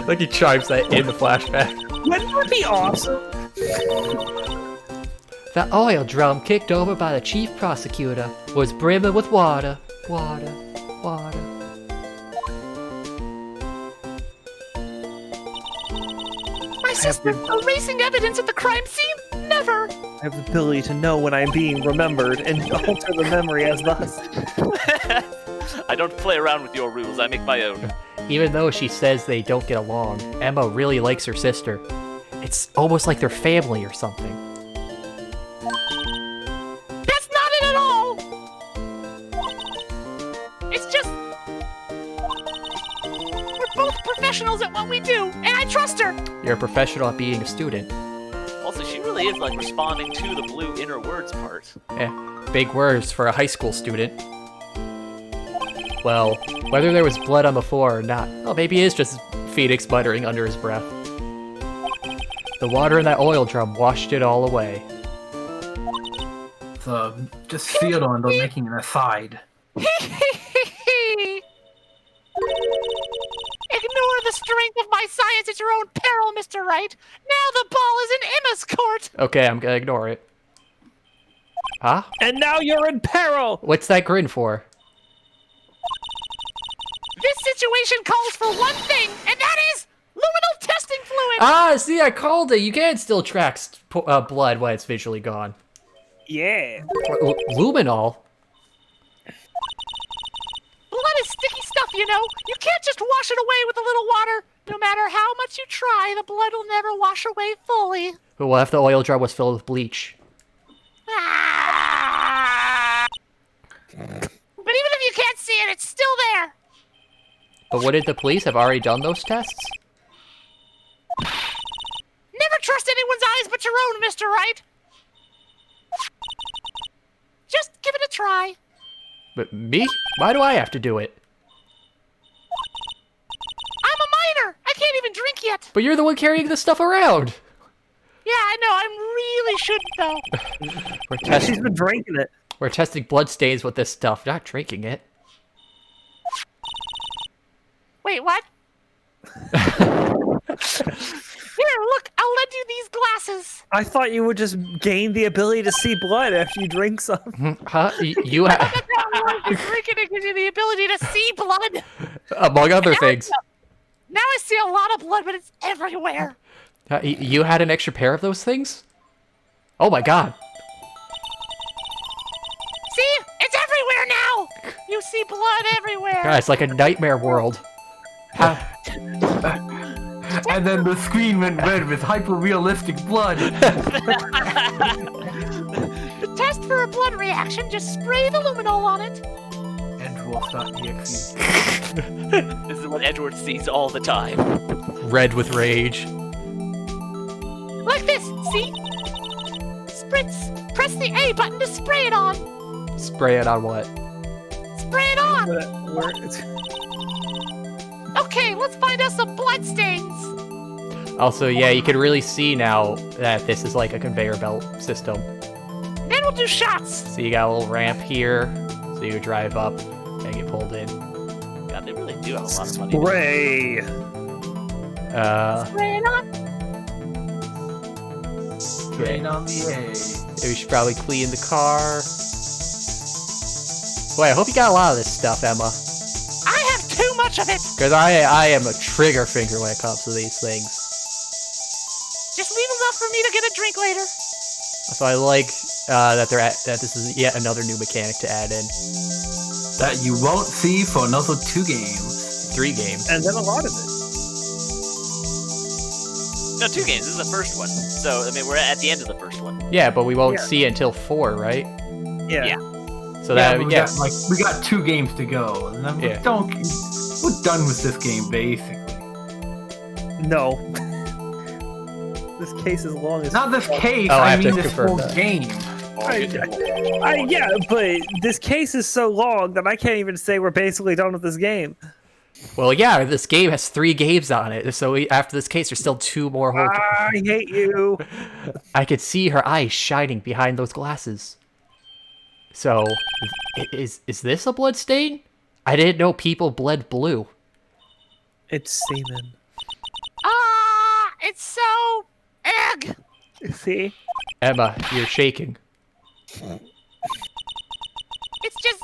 Speaker 2: Like he chimes that in the flashback.
Speaker 3: Wouldn't that be awesome?
Speaker 2: The oil drum kicked over by the chief prosecutor was brimming with water. Water.
Speaker 4: My sister, erasing evidence at the crime scene? Never.
Speaker 3: I have the ability to know when I'm being remembered and alter the memory as thus.
Speaker 1: I don't play around with your rules, I make my own.
Speaker 2: Even though she says they don't get along, Emma really likes her sister. It's almost like they're family or something.
Speaker 4: That's not it at all. It's just... we're both professionals at what we do, and I trust her.
Speaker 2: You're a professional at being a student.
Speaker 1: Also, she really is like responding to the blue inner words part.
Speaker 2: Big words for a high school student. Well, whether there was blood on the floor or not, oh, maybe it is just Phoenix muttering under his breath. The water in that oil drum washed it all away.
Speaker 6: So, just Theodore making an aside.
Speaker 4: Ignore the strength of my science at your own peril, Mr. Wright. Now the ball is in Emma's court.
Speaker 2: Okay, I'm gonna ignore it. Huh?
Speaker 3: And now you're in peril!
Speaker 2: What's that grin for?
Speaker 4: This situation calls for one thing, and that is luminal testing fluid.
Speaker 2: Ah, see, I called it. You can still track blood when it's visually gone.
Speaker 3: Yeah.
Speaker 2: Luminol?
Speaker 4: Blood is sticky stuff, you know. You can't just wash it away with a little water. No matter how much you try, the blood will never wash away fully.
Speaker 2: But what if the oil drum was filled with bleach?
Speaker 4: Ah! But even if you can't see it, it's still there.
Speaker 2: But wouldn't the police have already done those tests?
Speaker 4: Never trust anyone's eyes but your own, Mr. Wright. Just give it a try.
Speaker 2: But me? Why do I have to do it?
Speaker 4: I'm a minor. I can't even drink yet.
Speaker 2: But you're the one carrying this stuff around.
Speaker 4: Yeah, I know. I really shouldn't, though.
Speaker 3: She's been drinking it.
Speaker 2: We're testing blood stains with this stuff, not drinking it.
Speaker 4: Wait, what? Here, look. I'll lend you these glasses.
Speaker 3: I thought you would just gain the ability to see blood after you drink some.
Speaker 2: Huh? You have...
Speaker 4: Drinking it gives you the ability to see blood.
Speaker 2: Among other things.
Speaker 4: Now I see a lot of blood, but it's everywhere.
Speaker 2: You had an extra pair of those things? Oh my god.
Speaker 4: See? It's everywhere now. You see blood everywhere.
Speaker 2: God, it's like a nightmare world.
Speaker 6: And then the screen went red with hyper-realistic blood.
Speaker 4: To test for a blood reaction, just spray the luminol on it.
Speaker 6: Edgeworth.exe.
Speaker 1: This is what Edward sees all the time.
Speaker 2: Red with rage.
Speaker 4: Like this, see? Spritz. Press the A button to spray it on.
Speaker 2: Spray it on what?
Speaker 4: Spray it on.
Speaker 3: Where-
Speaker 4: Okay, let's find us some blood stains.
Speaker 2: Also, yeah, you can really see now that this is like a conveyor belt system.
Speaker 4: Then we'll do shots.
Speaker 2: So you got a little ramp here, so you drive up and get pulled in.
Speaker 1: God, they really do have a lot of money.
Speaker 3: Spray.
Speaker 4: Spray it on.
Speaker 6: Rain on the A.
Speaker 2: We should probably clean the car. Boy, I hope you got a lot of this stuff, Emma.
Speaker 4: I have too much of it.
Speaker 2: Because I am a trigger finger when it comes to these things.
Speaker 4: Just leave enough for me to get a drink later.
Speaker 2: So I like that this is yet another new mechanic to add in.
Speaker 6: That you won't see for another 2 games.
Speaker 2: 3 games.
Speaker 3: And then a lot of it.
Speaker 1: No, 2 games. This is the first one. So, I mean, we're at the end of the first one.
Speaker 2: Yeah, but we won't
Speaker 3: Yeah.
Speaker 2: see it until 4, right?
Speaker 3: Yeah.
Speaker 2: So that
Speaker 6: we got, we got 2 games to go, and then
Speaker 2: Yeah.
Speaker 6: we're done with this game basically.
Speaker 3: No. This case is long as
Speaker 6: Not this case.
Speaker 2: Oh, I
Speaker 6: I
Speaker 2: have to
Speaker 6: mean this
Speaker 2: confirm
Speaker 6: whole
Speaker 2: that.
Speaker 6: game.
Speaker 3: yeah, but this case is so long that I can't even say we're basically done with this game.
Speaker 2: Well, yeah, this game has 3 games on it, so after this case, there's still 2 more whole.
Speaker 3: I hate you.
Speaker 2: I could see her eyes shining behind those glasses. So, is this a blood stain? I didn't know people bled blue.
Speaker 3: It's semen.
Speaker 4: It's so egg.
Speaker 3: See?
Speaker 2: Emma, you're shaking.
Speaker 4: It's just,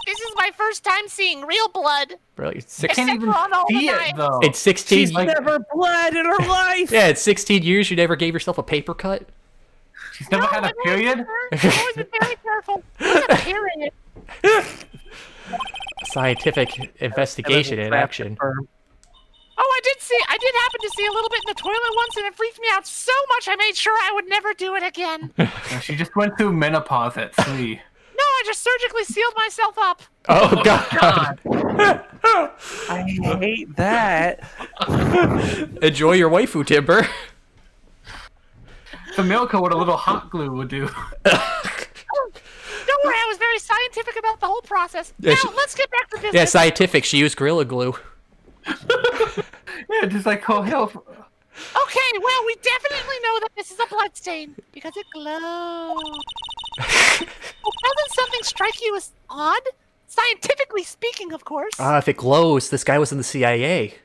Speaker 4: this is my first time seeing real blood.
Speaker 2: Really,
Speaker 6: I
Speaker 2: six,
Speaker 6: can't even see it though.
Speaker 2: it's 16.
Speaker 3: She's never bled in her life.
Speaker 2: Yeah, it's 16 years. You never gave yourself a paper cut.
Speaker 6: She's never had a period.
Speaker 4: I've always been very careful. What's a period?
Speaker 2: Scientific investigation in action.
Speaker 4: Oh, I did happen to see a little bit in the toilet once, and it freaked me out so much I made sure I would never do it again. No,
Speaker 6: She just went through menopause at 3.
Speaker 4: I just surgically sealed myself up.
Speaker 2: Oh god!
Speaker 3: I hate that.
Speaker 2: Enjoy your waifu, Timber.
Speaker 6: It's a miracle what a little hot glue would do.
Speaker 4: Don't worry, I was very scientific about the whole process.
Speaker 2: Yeah,
Speaker 4: Now, let's get back to business.
Speaker 2: Yeah, scientific. She used Gorilla Glue.
Speaker 6: Yeah, just like, oh, hell.
Speaker 4: Okay, well, we definitely know that this is a bloodstain because it glows. Doesn't something strike you as odd? Scientifically speaking, of course.
Speaker 2: If it glows, this guy was in the CIA.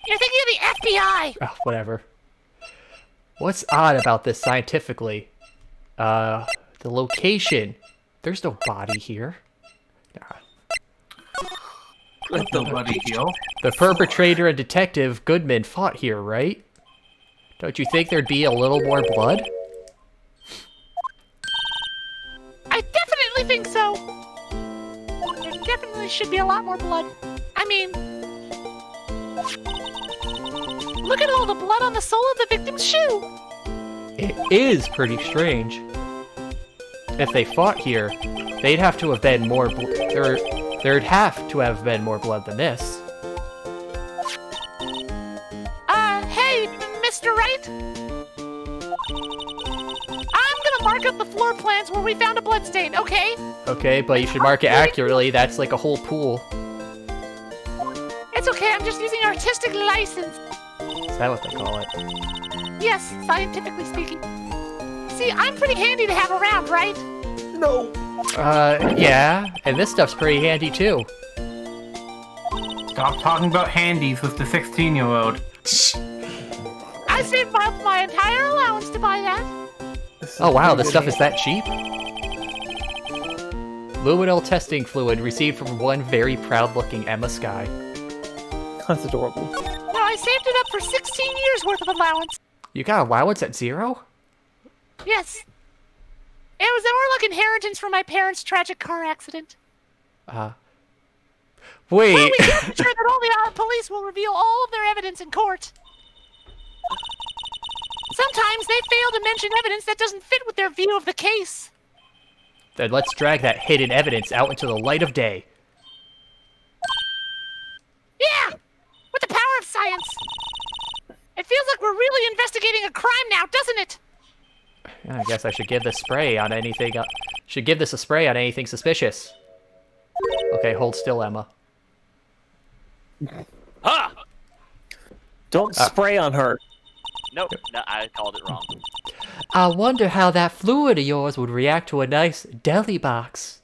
Speaker 4: You're thinking of the FBI.
Speaker 2: Oh, whatever. What's odd about this scientifically? The location. There's no body here.
Speaker 6: Nobody here.
Speaker 2: The perpetrator and Detective Goodman fought here, right? Don't you think there'd be a little more blood?
Speaker 4: I definitely think so. There definitely should be a lot more blood. I mean, look at all the blood on the sole of the victim's shoe.
Speaker 2: It is pretty strange. If they fought here, they'd have to have been more. There'd have to have been more blood than this.
Speaker 4: Hey, Mr. Wright. I'm gonna mark up the floor plans where we found a bloodstain, okay?
Speaker 2: Okay, but you should mark it accurately. That's like a whole pool.
Speaker 4: It's okay, I'm just using artistic license.
Speaker 2: Is that what they call it?
Speaker 4: Yes, scientifically speaking. See, I'm pretty handy to have around, right?
Speaker 3: No.
Speaker 2: Yeah, and this stuff's pretty handy too.
Speaker 6: Stop talking about handies with the 16-year-old.
Speaker 4: I saved my entire allowance to buy that.
Speaker 2: Oh wow, this stuff is that cheap? Luminol testing fluid received from one very proud-looking Emma Sky.
Speaker 3: That's adorable.
Speaker 4: No, I saved it up for 16 years worth of allowance.
Speaker 2: You got allowance at 0?
Speaker 4: Yes. It was more like inheritance from my parents' tragic car accident.
Speaker 2: Wait.
Speaker 4: Well, we can't be sure that all the police will reveal all of their evidence in court. Sometimes they fail to mention evidence that doesn't fit with their view of the case.
Speaker 2: Then let's drag that hidden evidence out into the light of day.
Speaker 4: Yeah! With the power of science. It feels like we're really investigating a crime now, doesn't it?
Speaker 2: I guess I should give this spray on anything. Should give this a spray on anything suspicious. Okay, hold still, Emma.
Speaker 1: Ha!
Speaker 3: Don't spray on her.
Speaker 1: Nope, no, I called it wrong.
Speaker 2: I wonder how that fluid of yours would react to a nice deli box.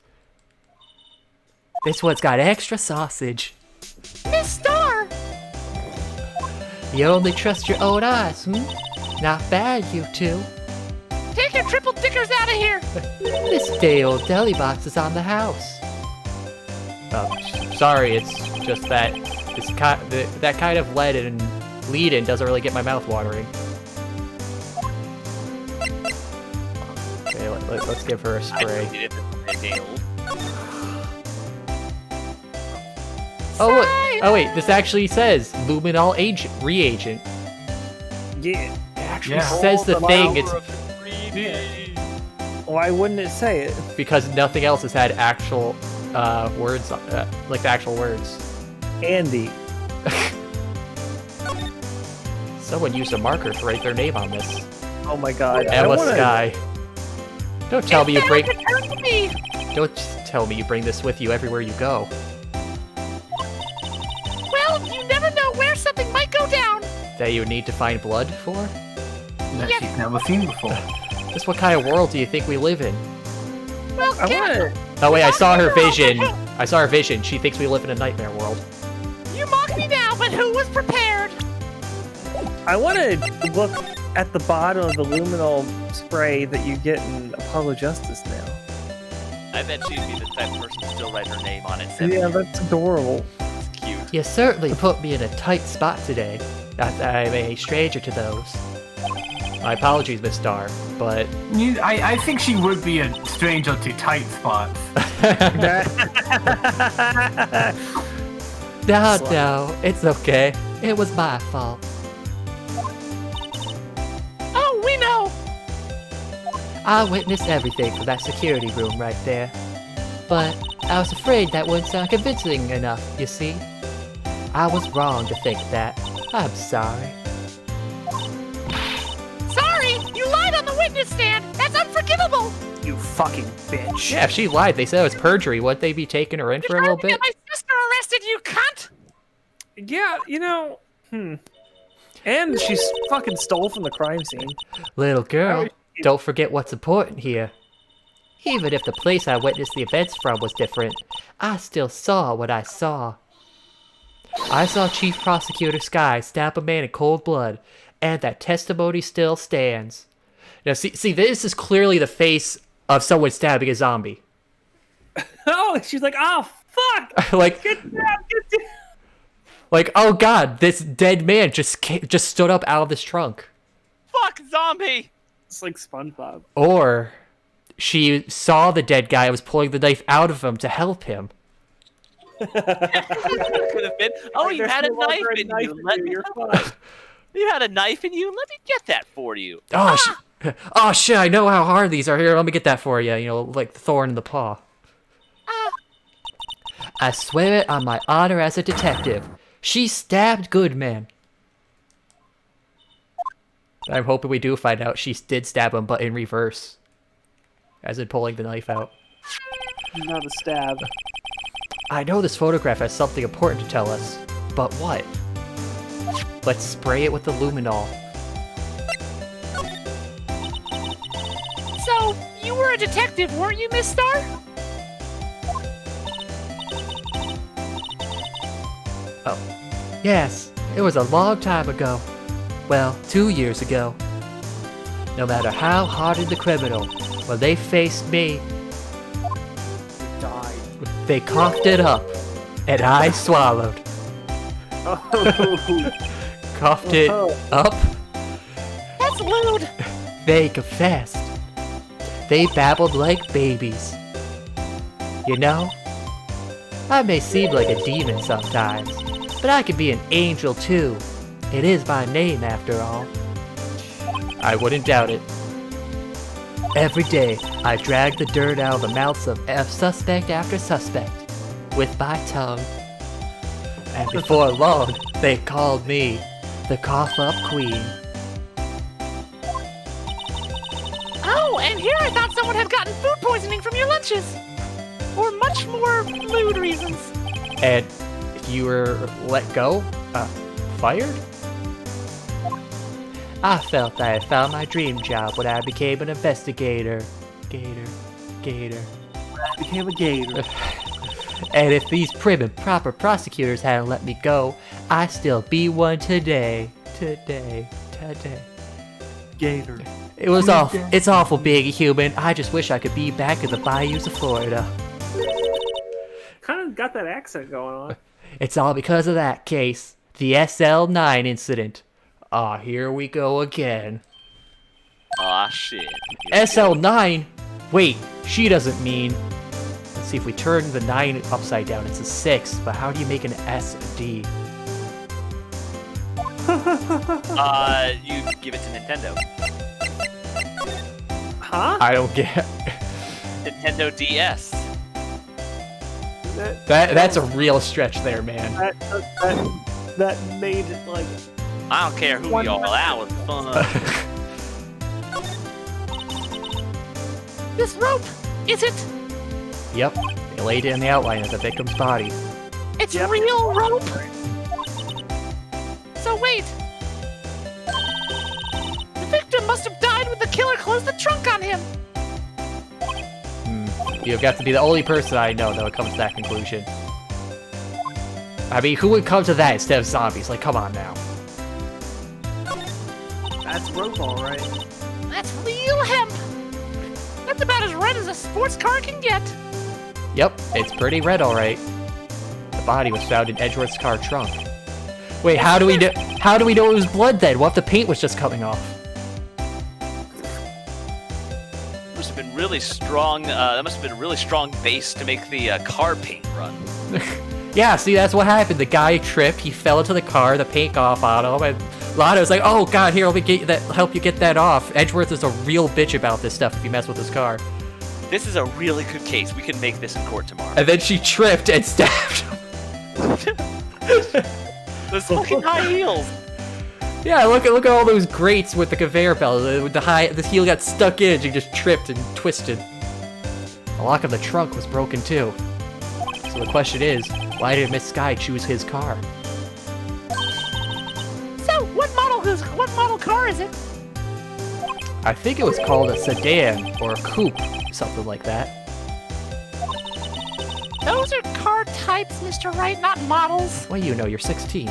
Speaker 2: This one's got extra sausage.
Speaker 4: Miss Star!
Speaker 2: You only trust your own eyes, Not bad, you two.
Speaker 4: Take your triple dickers out of here!
Speaker 2: This day old deli box is on the house. Sorry, it's just that that kind of lead and lead-in doesn't really get my mouth watering. Okay, let's give her a spray. Oh wait, this actually says luminol reagent.
Speaker 3: Yeah.
Speaker 2: It actually says the thing. It's
Speaker 3: Why wouldn't it say it?
Speaker 2: because nothing else has had actual words, like the actual words.
Speaker 3: Andy.
Speaker 2: Someone used a marker to write their name on this.
Speaker 3: Oh my god.
Speaker 2: Emma Sky. Don't tell me you bring.
Speaker 4: Return to me!
Speaker 2: Don't tell me you bring this with you everywhere you go.
Speaker 4: Well, you never know where something might go down.
Speaker 2: That you need to find blood for?
Speaker 6: That
Speaker 4: Yes.
Speaker 6: she's never seen before.
Speaker 2: Just what kind of world do you think we live in?
Speaker 4: Well,
Speaker 3: I
Speaker 4: yeah,
Speaker 3: want to.
Speaker 2: Oh wait, I saw her vision. I saw her vision. She thinks we live in a nightmare world.
Speaker 4: you mock me now, but who was prepared?
Speaker 3: I want to look at the bottom of the luminol spray that you get in Apollo Justice now.
Speaker 1: I bet she'd be the type of person to still write her name on it.
Speaker 3: Yeah, that's adorable.
Speaker 1: It's cute.
Speaker 2: You certainly put me in a tight spot today. Not that I'm a stranger to those. My apologies, Miss Starr, but
Speaker 6: I think she would be a stranger to tight spots.
Speaker 2: no, it's okay. It was my fault.
Speaker 4: Oh, we know.
Speaker 2: I witnessed everything from that security room right there. But I was afraid that wouldn't sound convincing enough, you see. I was wrong to think that. I'm sorry.
Speaker 4: Sorry, you lied on the way witness stand. That's unforgivable.
Speaker 3: You fucking bitch.
Speaker 2: Yeah, if she lied, they said it was perjury. Wouldn't they be taking her in for a little
Speaker 4: Trying to
Speaker 2: bit?
Speaker 4: get my sister arrested, you cunt.
Speaker 3: Yeah, And she fucking stole from the crime scene.
Speaker 2: Little girl, don't forget what's important here. Even if the place I witnessed the events from was different, I still saw what I saw. I saw Chief Prosecutor Sky stab a man in cold blood, and that testimony still stands. Now, see, this is clearly the face of someone stabbing a zombie.
Speaker 3: Oh, she's like, oh, fuck!
Speaker 2: Like,
Speaker 3: Get down, get down!
Speaker 2: like, oh god, this dead man just stood up out of this trunk.
Speaker 1: Fuck zombie.
Speaker 3: It's like SpongeBob.
Speaker 2: Or she saw the dead guy and was pulling the knife out of him to help him.
Speaker 1: Could have been. Oh, you
Speaker 3: There's
Speaker 1: had a
Speaker 3: no longer
Speaker 1: knife in
Speaker 3: knife
Speaker 1: you.
Speaker 3: in
Speaker 1: Let
Speaker 3: you,
Speaker 1: me.
Speaker 3: you're fine.
Speaker 1: You had a knife in you. Let me get that for you.
Speaker 2: Oh shit, I know how hard these are. Here, let me get that for you. You know, like the thorn in the paw. I swear it on my honor as a detective. She stabbed Goodman. I'm hoping we do find out she did stab him, but in reverse. As in pulling the knife out.
Speaker 3: Not a stab.
Speaker 2: I know this photograph has something important to tell us, but what? Let's spray it with the luminol.
Speaker 4: So, you were a detective, weren't you, Miss Star?
Speaker 2: Oh. Yes, it was a long time ago. Well, 2 years ago. No matter how hardened the criminal, when they faced me,
Speaker 3: Died.
Speaker 2: they coughed it up, and I swallowed.
Speaker 3: Oh.
Speaker 2: Coughed it up,
Speaker 4: That's lewd.
Speaker 2: they confessed. They babbled like babies. You know, I may seem like a demon sometimes, but I can be an angel too. It is my name after all. I wouldn't doubt it. Every day, I drag the dirt out of the mouths of suspect after suspect with my tongue. And before long, they called me the Cough-Up Queen.
Speaker 4: Oh, and here I thought someone had gotten food poisoning from your lunches. Or much more lewd reasons.
Speaker 2: And if you were let go, fired? I felt I had found my dream job when I became an investigator. Gator.
Speaker 3: Became a gator.
Speaker 2: And if these prim and proper prosecutors hadn't let me go, I'd still be one today. Today.
Speaker 3: Gator.
Speaker 2: It was awful. It's awful being a human. I just wish I could be back in the bayous of Florida.
Speaker 3: Kind of got that accent going on.
Speaker 2: It's all because of that case. The SL9 incident. Ah, here we go again.
Speaker 1: Aw, shit.
Speaker 2: SL9? Wait, she doesn't mean... Let's see, if we turn the 9 upside down, it's a 6. But how do you make an SD?
Speaker 1: You give it to Nintendo.
Speaker 3: Huh?
Speaker 2: I don't get...
Speaker 1: Nintendo DS.
Speaker 2: That's a real stretch there, man.
Speaker 3: That made it like...
Speaker 1: I don't care who y'all. That was fun.
Speaker 4: This rope, is it?
Speaker 2: Yep, they laid it in the outline of the victim's body.
Speaker 4: It's
Speaker 3: Yep.
Speaker 4: real rope? So wait. The victim must have died when the killer closed the trunk on him.
Speaker 2: You've got to be the only person I know that would come to that conclusion. I mean, who would come to that instead of zombies? Like, come on now.
Speaker 3: That's rope, all right.
Speaker 4: That's real hemp. That's about as red as a sports car can get.
Speaker 2: Yep, it's pretty red, all right. The body was found in Edgeworth's car trunk. Wait, how do we know? How do we know it was blood then? What if the paint was just coming off?
Speaker 1: Must have been really strong. That must have been a really strong base to make the car paint run.
Speaker 2: Yeah, see, that's what happened. The guy tripped. He fell into the car. The paint got off on him, and Lana was like, "Oh God, here, let me get that. Help you get that off." Edgeworth is a real bitch about this stuff. If you mess with his car,
Speaker 1: This is a really good case. We can make this in court tomorrow.
Speaker 2: and then she tripped and stabbed him.
Speaker 1: Those fucking high heels.
Speaker 2: Yeah, look at all those grates with the conveyor belt. With the heel got stuck in, she just tripped and twisted. The lock of the trunk was broken too. So the question is, why did Miss Sky choose his car?
Speaker 4: So, what model car is it?
Speaker 2: I think it was called a sedan or a coupe, something like that.
Speaker 4: Those are car types, Mr. Wright, not models.
Speaker 2: Well, you know, you're 16.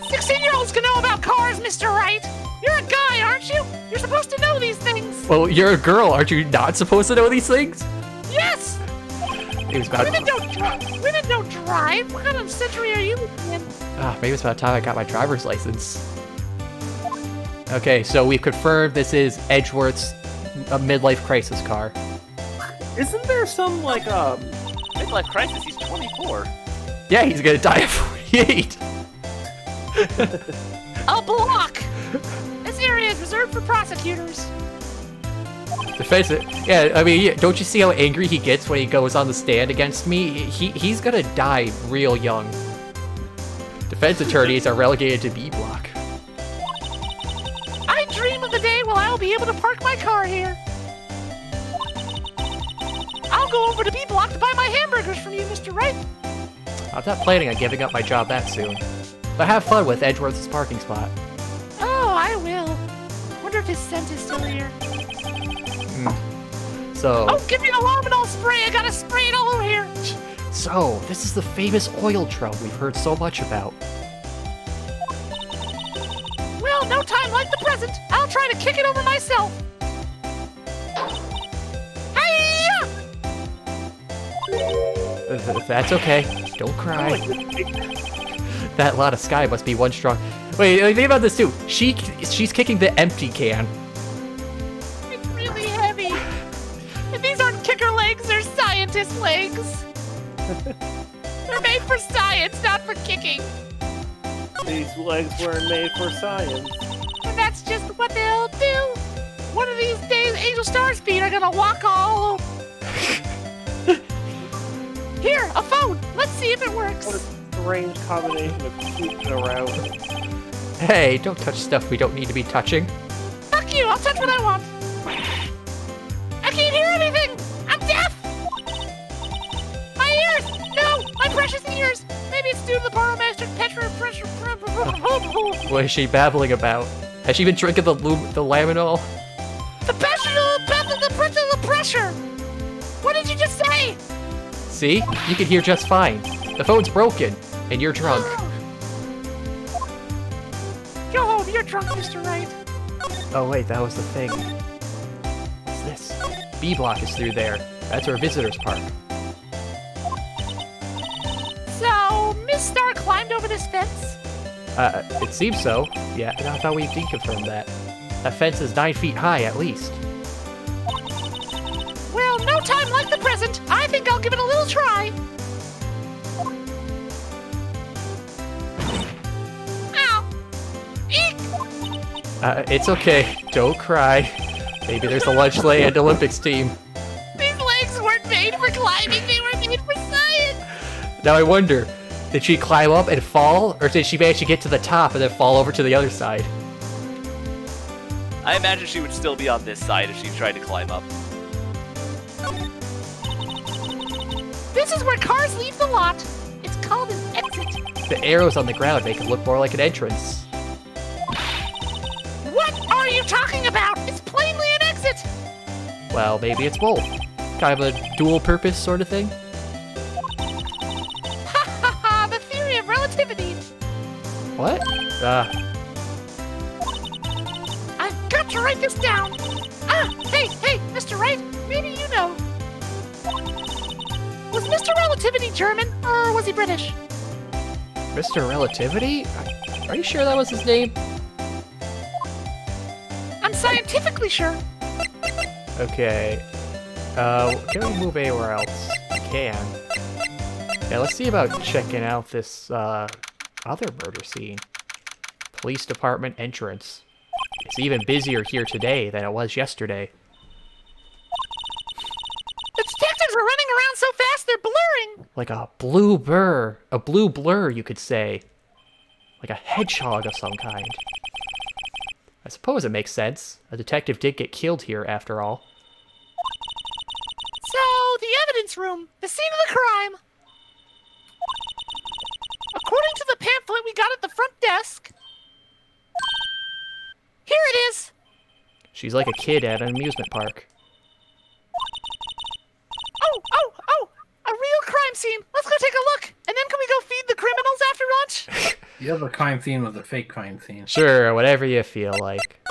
Speaker 4: 16-year-olds can know about cars, Mr. Wright. You're a guy, aren't you? You're supposed to know these things.
Speaker 2: Well, you're a girl, aren't you not supposed to know these things?
Speaker 4: Yes.
Speaker 2: It was about...
Speaker 4: Women don't drive. What kind of century are you in?
Speaker 2: Maybe it's about time I got my driver's license. Okay, so we've confirmed this is Edgeworth's midlife crisis car.
Speaker 3: Isn't there some, like,
Speaker 1: Midlife crisis, he's 24.
Speaker 2: Yeah, he's gonna die at 48.
Speaker 4: A block. This area is reserved for prosecutors.
Speaker 2: Defense it. Yeah, I mean, don't you see how angry he gets when he goes on the stand against me? He's gonna die real young. Defense attorneys are relegated to B block.
Speaker 4: I dream of the day when I'll be able to park my car here. I'll go over to B block to buy my hamburgers from you, Mr. Wright.
Speaker 2: I'm not planning on giving up my job that soon. But have fun with Edgeworth's parking spot.
Speaker 4: Oh, I will. Wonder if his scent is still here.
Speaker 2: So...
Speaker 4: Oh, give me the luminol spray. I gotta spray it all over here.
Speaker 2: So, this is the famous oil drum we've heard so much about.
Speaker 4: Well, no time like the present. I'll try to kick it over myself. Hi-ya!
Speaker 2: That's okay. Don't cry. That lot of sky must be one strong... Wait, think about this too. She's kicking the empty can.
Speaker 4: It's really heavy. And these aren't kicker legs, they're scientist legs. They're made for science, not for kicking.
Speaker 3: these legs weren't made for science?
Speaker 4: And that's just what they'll do. One of these days, Angel Star's feet are gonna walk all over. Here, a phone. Let's see if it works.
Speaker 3: What a strange combination of shooting around.
Speaker 2: Hey, don't touch stuff we don't need to be touching.
Speaker 4: Fuck you, I'll touch what I want. I can't hear anything. I'm deaf. My ears. No, my precious ears. Maybe it's due to the barometric pressure.
Speaker 2: What is she babbling about? Has she been drinking the laminol?
Speaker 4: The pressure. What did you just say?
Speaker 2: See? You can hear just fine. The phone's broken, and you're drunk.
Speaker 4: Go home, you're drunk, Mr. Wright.
Speaker 2: Oh wait, that was the thing. What's this? B block is through there. That's our visitors park.
Speaker 4: So, Miss Star climbed over this fence?
Speaker 2: It seems so. Yeah, I thought we deconfirmed that. That fence is 9 feet high, at least.
Speaker 4: Well, no time like the present. I think I'll give it a little try. Ow! Eek!
Speaker 2: It's okay. Don't cry. Maybe there's a lunch land Olympics team.
Speaker 4: These legs weren't made for climbing. They were made for science.
Speaker 2: Now I wonder, did she climb up and fall, or did she manage to get to the top and then fall over to the other side?
Speaker 1: I imagine she would still be on this side if she tried to climb up.
Speaker 4: This is where cars leave the lot. It's called an exit.
Speaker 2: The arrows on the ground make it look more like an entrance.
Speaker 4: What are you talking about? It's plainly an exit.
Speaker 2: Well, maybe it's both. Kind of a dual purpose sort of thing.
Speaker 4: Ha ha ha! The theory of relativity.
Speaker 2: What?
Speaker 4: I've got to write this down. Ah, hey, Mr. Wright, maybe you know. Was Mr. Relativity German, or was he British?
Speaker 2: Mr. Relativity? Are you sure that was his name?
Speaker 4: I'm scientifically sure.
Speaker 2: Okay. Can we move anywhere else? We can. Yeah, let's see about checking out this, other murder scene. Police department entrance. It's even busier here today than it was yesterday.
Speaker 4: The detectives were running around so fast they're blurring.
Speaker 2: Like a blue blur. A blue blur, you could say. Like a hedgehog of some kind. I suppose it makes sense. A detective did get killed here, after all.
Speaker 4: So, the evidence room, the scene of the crime. According to the pamphlet we got at the front desk, here it is.
Speaker 2: She's like a kid at an amusement park.
Speaker 4: Oh, a real crime scene. Let's go take a look. And then can we go feed the criminals after lunch?
Speaker 7: The other crime scene was a fake crime scene.
Speaker 2: Sure, whatever you feel like.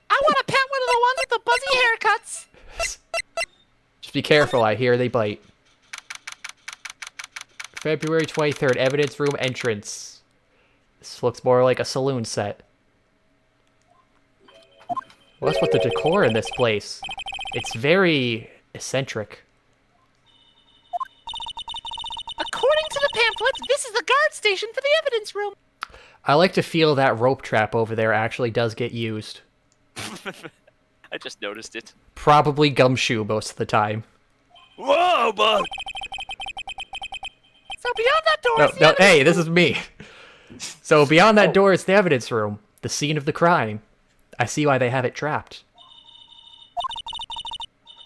Speaker 4: I want to pet one of the ones with the buzzy haircuts.
Speaker 2: Just be careful, I hear they bite. February 23rd, evidence room entrance. This looks more like a saloon set. What's with the decor in this place? It's very eccentric.
Speaker 4: According to the pamphlet, this is the guard station for the evidence room.
Speaker 2: I like to feel that rope trap over there actually does get used.
Speaker 1: I just noticed it.
Speaker 2: Probably gumshoe most of the time.
Speaker 1: Whoa, bud!
Speaker 4: So beyond that door is the
Speaker 2: No,
Speaker 4: evidence
Speaker 2: hey, this is me. So beyond that door is the evidence room, the scene of the crime. I see why they have it trapped.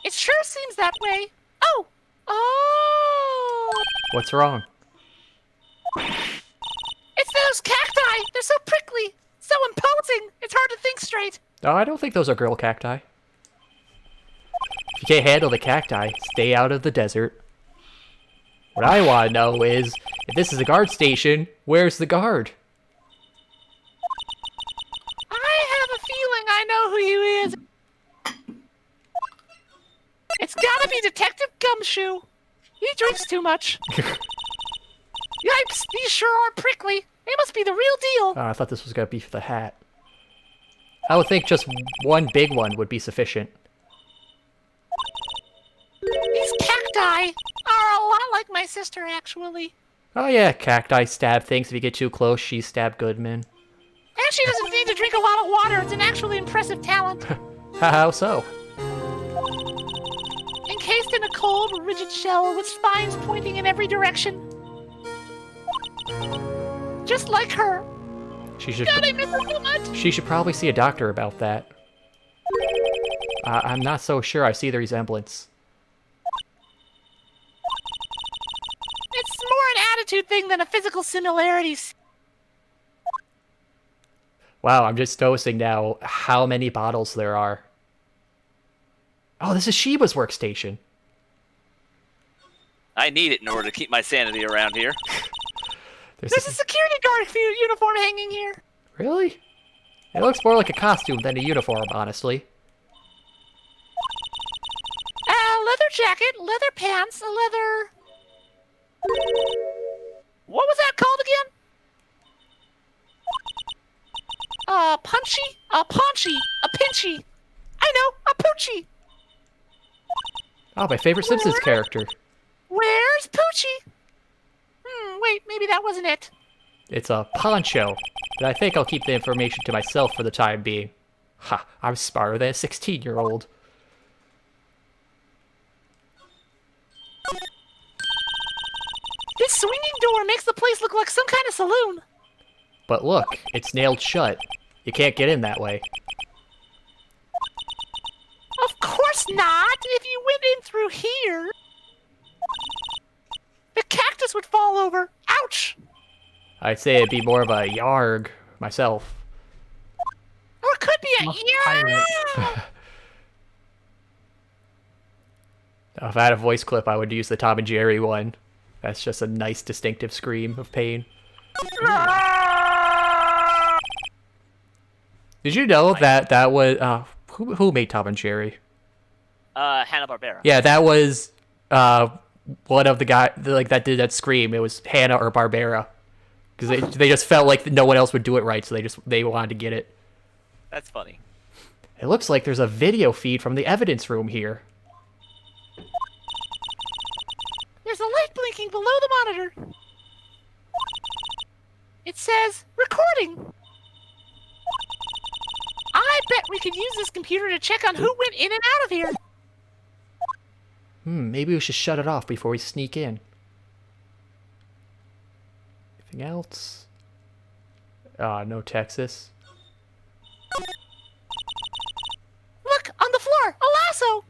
Speaker 4: It sure seems that way. Oh!
Speaker 2: What's wrong?
Speaker 4: It's those cacti! They're so prickly! So imposing! It's hard to think straight.
Speaker 2: No, I don't think those are girl cacti. If you can't handle the cacti, stay out of the desert. What I want to know is, if this is a guard station, where's the guard?
Speaker 4: I have a feeling I know who he is. It's gotta be Detective Gumshoe. He drinks too much. Yipes, these sure are prickly. They must be the real deal.
Speaker 2: Oh, I thought this was going to be for the hat. I would think just one big one would be sufficient.
Speaker 4: These cacti are a lot like my sister, actually.
Speaker 2: Oh yeah, cacti stab things. If you get too close, she stab Goodman.
Speaker 4: And she doesn't need to drink a lot of water. It's an actually impressive talent.
Speaker 2: How so?
Speaker 4: Encased in a cold, rigid shell with spines pointing in every direction. Just like her.
Speaker 2: She should.
Speaker 4: God, I miss her so much.
Speaker 2: She should probably see a doctor about that. I'm not so sure I see the resemblance.
Speaker 4: It's more an attitude thing than a physical similarities.
Speaker 2: Wow, I'm just noticing now how many bottles there are. Oh, this is Sheba's workstation.
Speaker 1: I need it in order to keep my sanity around here.
Speaker 4: There's a security guard uniform hanging here.
Speaker 2: Really? It looks more like a costume than a uniform, honestly.
Speaker 4: Leather jacket, leather pants, a leather... What was that called again? Punchy? A paunchy? A pinchy? I know, a poochie!
Speaker 2: Oh, my favorite Simpsons character.
Speaker 4: Where's Poochie? Wait, maybe that wasn't it.
Speaker 2: It's a poncho, but I think I'll keep the information to myself for the time being. Ha, I'm smarter than a 16-year-old.
Speaker 4: This swinging door makes the place look like some kind of saloon.
Speaker 2: But look, it's nailed shut. You can't get in that way.
Speaker 4: Of course not! If you went in through here... The cactus would fall over. Ouch!
Speaker 2: I'd say it'd be more of a yarg myself.
Speaker 4: Or it could be a yeah.
Speaker 2: If I had a voice clip, I would use the Tom and Jerry one. That's just a nice, distinctive scream of pain. Did you know that was who made Tom and Jerry?
Speaker 1: Hanna-Barbera.
Speaker 2: Yeah, that was one of the guy that did that scream. It was Hanna or Barbera, because they just felt like no one else would do it right, so they wanted to get it.
Speaker 1: That's funny.
Speaker 2: It looks like there's a video feed from the evidence room here.
Speaker 4: There's a light blinking below the monitor. It says, recording. I bet we could use this computer to check on who went in and out of here.
Speaker 2: Maybe we should shut it off before we sneak in. Anything else? No Texas.
Speaker 4: Look, on the floor, a lasso!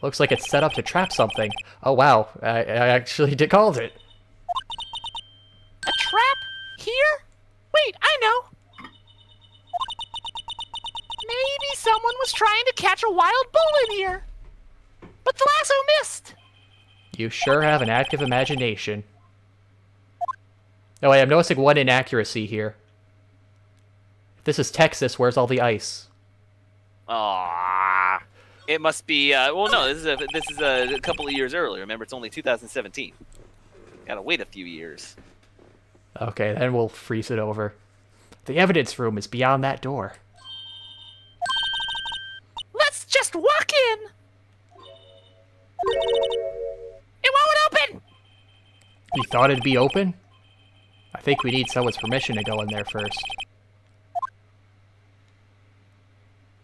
Speaker 2: Looks like it's set up to trap something. Oh wow, I actually called it.
Speaker 4: A trap? Here? Wait, I know. Maybe someone was trying to catch a wild bull in here. But the lasso missed.
Speaker 2: You sure have an active imagination. Oh wait, I'm noticing one inaccuracy here. If this is Texas, where's all the ice?
Speaker 1: Aww. It must be. Well, no. This is a couple of years earlier. Remember, it's only 2017. Gotta wait a few years.
Speaker 2: Okay, then we'll freeze it over. The evidence room is beyond that door.
Speaker 4: Let's just walk in. It won't open.
Speaker 2: You thought it'd be open? I think we need someone's permission to go in there first.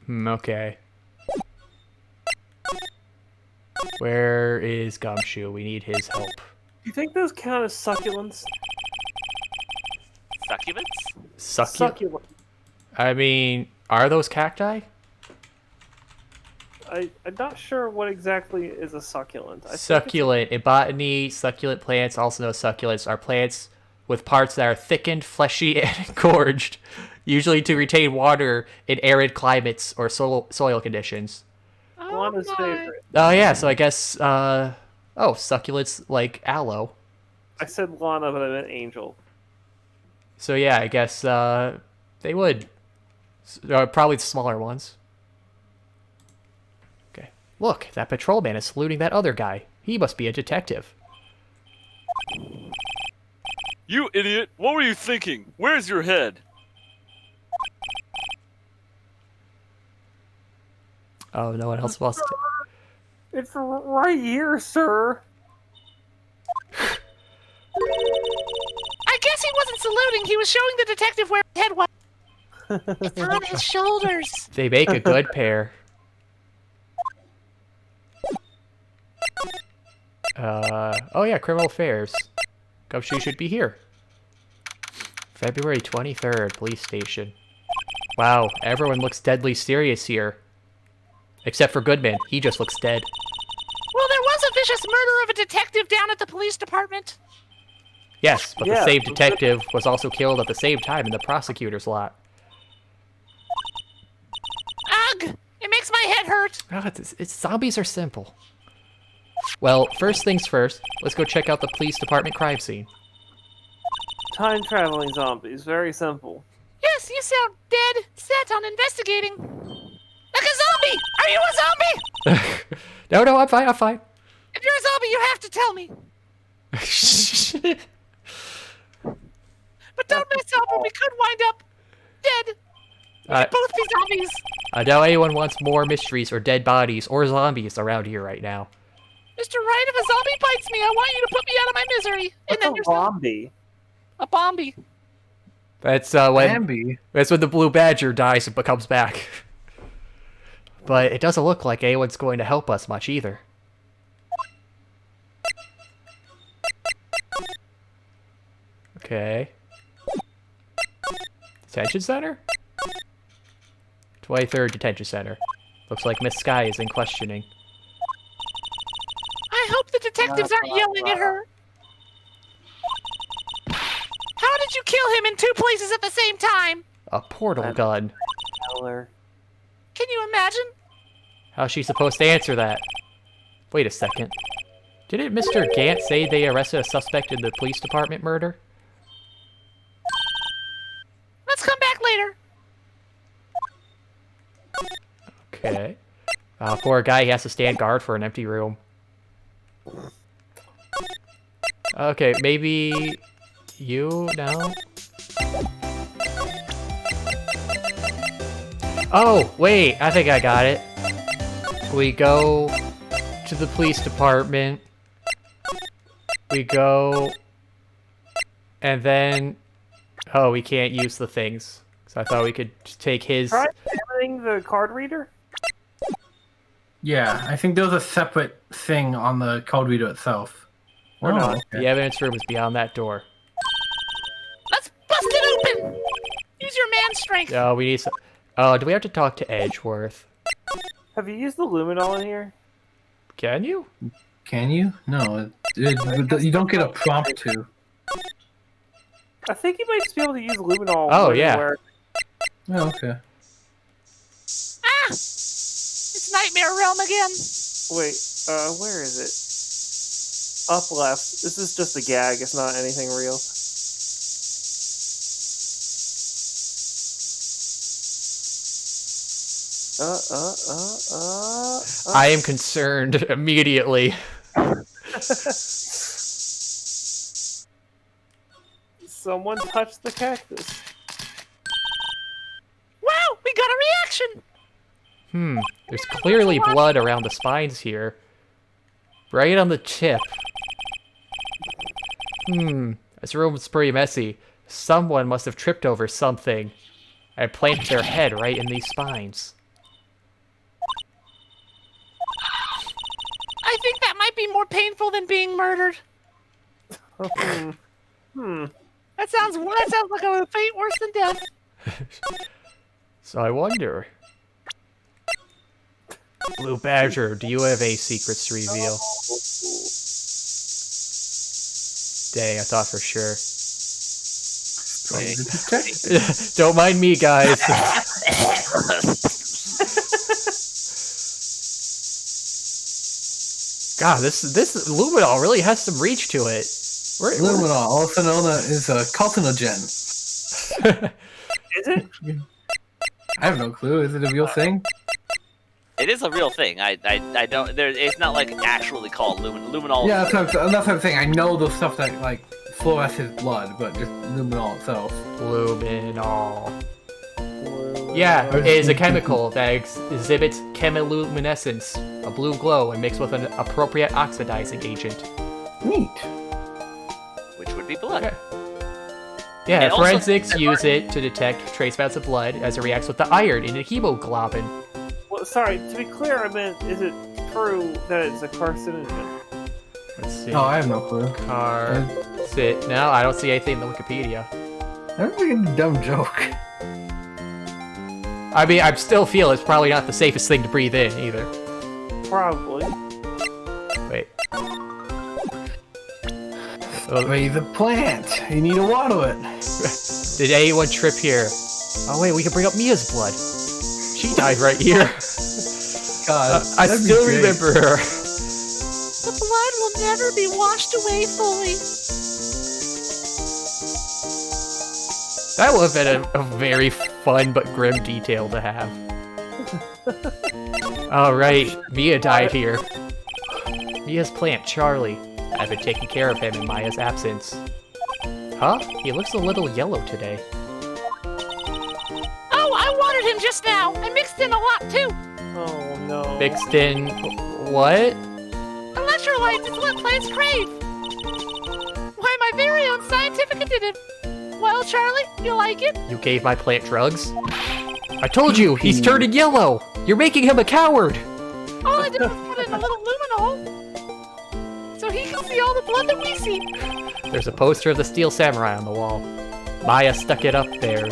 Speaker 2: Okay. Where is Gumshoe? We need his help.
Speaker 3: Do you think those count as succulents?
Speaker 1: Succulents?
Speaker 3: Succulent.
Speaker 2: I mean, are those cacti?
Speaker 3: I'm not sure what exactly is a succulent. I think
Speaker 2: Succulent. In botany, succulent plants, also known as succulents, are plants with parts that are thickened, fleshy, and engorged, usually to retain water in arid climates or soil conditions.
Speaker 3: it's Lana's favorite.
Speaker 2: Oh yeah, so I guess, succulents like aloe.
Speaker 3: I said Lana, but I meant Angel.
Speaker 2: So yeah, I guess, they would. Probably the smaller ones. Okay. Look, that patrolman is saluting that other guy. He must be a detective.
Speaker 1: You idiot! What were you thinking? Where's your head?
Speaker 2: Oh, no one else wants to.
Speaker 3: It's right here, sir.
Speaker 4: I guess he wasn't saluting. He was showing the detective where his head was. It's on his shoulders.
Speaker 2: They make a good pair. Oh yeah, criminal affairs. Gumshoe should be here. February 23rd, police station. Wow, everyone looks deadly serious here. Except for Goodman, he just looks dead.
Speaker 4: Well, there was a vicious murder of a detective down at the police department.
Speaker 2: Yes, but the
Speaker 3: Yeah.
Speaker 2: same detective was also killed at the same time in the prosecutor's lot.
Speaker 4: Ugh! It makes my head hurt.
Speaker 2: Oh, zombies are simple. Well, first things first, let's go check out the police department crime scene.
Speaker 3: Time traveling zombies. Very simple.
Speaker 4: Yes, you sound dead set on investigating. Like a zombie! Are you a zombie?
Speaker 2: No, I'm fine, I'm fine.
Speaker 4: If you're a zombie, you have to tell me. But don't mess up, or we could wind up dead. We could both be zombies.
Speaker 2: I doubt anyone wants more mysteries or dead bodies or zombies around here right now.
Speaker 4: Mr. Wright, if a zombie bites me, I want you to put me out of my misery. And
Speaker 3: What's
Speaker 4: then
Speaker 3: a
Speaker 4: there's
Speaker 3: zombie?
Speaker 4: a bombie.
Speaker 2: That's
Speaker 5: Bambi.
Speaker 2: that's when the blue badger dies and comes back. But it doesn't look like anyone's going to help us much either. Okay. Detention center? 23rd detention center. Looks like Miss Sky is in questioning.
Speaker 4: I hope the detectives aren't yelling at her. How did you kill him in two places at the same time?
Speaker 2: A portal gun.
Speaker 3: Heller.
Speaker 4: Can you imagine?
Speaker 2: How's she supposed to answer that? Wait a second. Didn't Mr. Gant say they arrested a suspect in the police department murder?
Speaker 4: Let's come back later.
Speaker 2: Okay. Poor guy, he has to stand guard for an empty room. Okay, maybe you? No? Oh, wait, I think I got it. We go to the police department. We go... And then... Oh, we can't use the things. So I thought we could just take his...
Speaker 3: Try examining the card reader?
Speaker 5: Yeah, I think there's a separate thing on the code reader itself.
Speaker 3: Or not.
Speaker 2: The evidence room is beyond that door.
Speaker 4: and strength.
Speaker 2: No, we need some. Oh, do we have to talk to Edgeworth?
Speaker 3: Have you used the luminol in here?
Speaker 2: Can you?
Speaker 6: Can you? No, you don't get a prompt to.
Speaker 3: I think you might just be able to use luminol.
Speaker 2: Oh, yeah.
Speaker 3: everywhere.
Speaker 6: Oh, okay.
Speaker 4: Ah! It's Nightmare Realm again.
Speaker 3: Wait, where is it? Up left. This is just a gag. It's not anything real.
Speaker 2: I am concerned immediately.
Speaker 3: Someone touched the cactus.
Speaker 4: Wow, we got a reaction.
Speaker 2: There's clearly blood around the spines here. Right on the tip. This room's pretty messy. Someone must have tripped over something and planted their head right in these spines.
Speaker 4: I think that might be more painful than being murdered. That sounds like a fate worse than death.
Speaker 2: So I wonder... Blue Badger, do you have a secrets to reveal? Dang, I thought for sure. Don't mind me, guys. God, this luminol really has some reach to it.
Speaker 6: Luminol, also known as a carcinogen.
Speaker 3: Is it?
Speaker 6: I have no clue. Is it a real thing?
Speaker 1: It is a real thing. I don't. It's not like actually called luminol.
Speaker 6: Yeah, that's what I'm saying. I know the stuff that like fluoresces blood, but just luminol itself.
Speaker 2: Luminol. Yeah, it is a chemical that exhibits chemiluminescence, a blue glow, and mixed with an appropriate oxidizing agent.
Speaker 6: Neat.
Speaker 1: Which would be blood.
Speaker 2: Yeah,
Speaker 1: And also-
Speaker 2: forensics use it to detect trace amounts of blood as it reacts with the iron in a hemoglobin.
Speaker 3: Well, sorry, to be clear, I meant, is it true that it's a carcinogen?
Speaker 2: Let's see.
Speaker 6: Oh, I have no clue.
Speaker 2: No, I don't see anything in the Wikipedia.
Speaker 6: I'm making a dumb joke.
Speaker 2: I mean, I still feel it's probably not the safest thing to breathe in, either.
Speaker 3: Probably.
Speaker 2: Wait.
Speaker 6: Raise a plant. You need to water it.
Speaker 2: Did anyone trip here? Oh wait, we can bring up Mia's blood. She died right here.
Speaker 6: God,
Speaker 2: I
Speaker 6: that'd be
Speaker 2: still
Speaker 6: great.
Speaker 2: remember her.
Speaker 4: The blood will never be washed away fully.
Speaker 2: That would have been a very fun but grim detail to have. Alright, Mia died here. Mia's plant, Charlie. I've been taking care of him in Maya's absence. Huh? He looks a little yellow today.
Speaker 4: Oh, I watered him just now. I mixed in a lot too.
Speaker 3: Oh, no.
Speaker 2: Mixed in... what?
Speaker 4: Electrolytes is what plants crave. Why, my very own scientific additive. Well, Charlie, you like it?
Speaker 2: You gave my plant drugs? I told you, he's turning yellow! You're making him a coward!
Speaker 4: All I did was put in a little luminol. So he can see all the blood that we see.
Speaker 2: There's a poster of the Steel Samurai on the wall. Maya stuck it up there, on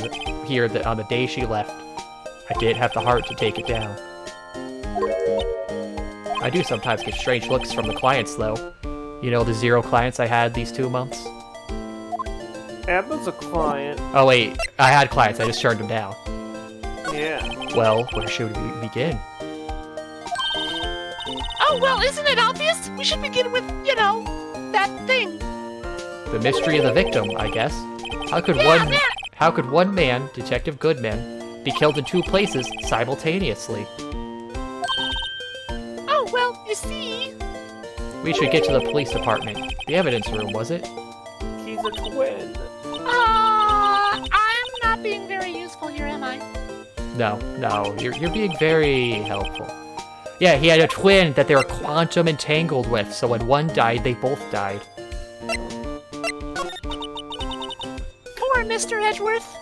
Speaker 2: the day she left. I didn't have the heart to take it down. I do sometimes get strange looks from the clients, though. You know the 0 clients I had these 2 months?
Speaker 3: Abba's a client.
Speaker 2: Oh wait, I had clients, I just turned them down.
Speaker 3: Yeah.
Speaker 2: Well, where should we begin?
Speaker 4: Oh, well, isn't it obvious? We should begin with, you know, that thing.
Speaker 2: The mystery of the victim, I guess. How could one man, Detective Goodman, be killed in 2 places simultaneously?
Speaker 4: Oh, well, you see...
Speaker 2: We should get to the police department. The evidence room, was it?
Speaker 3: He's a twin.
Speaker 4: I'm not being very useful here, am I?
Speaker 2: No, you're being very helpful. Yeah, he had a twin that they were quantum entangled with, so when one died, they both died.
Speaker 4: Poor Mr. Edgeworth.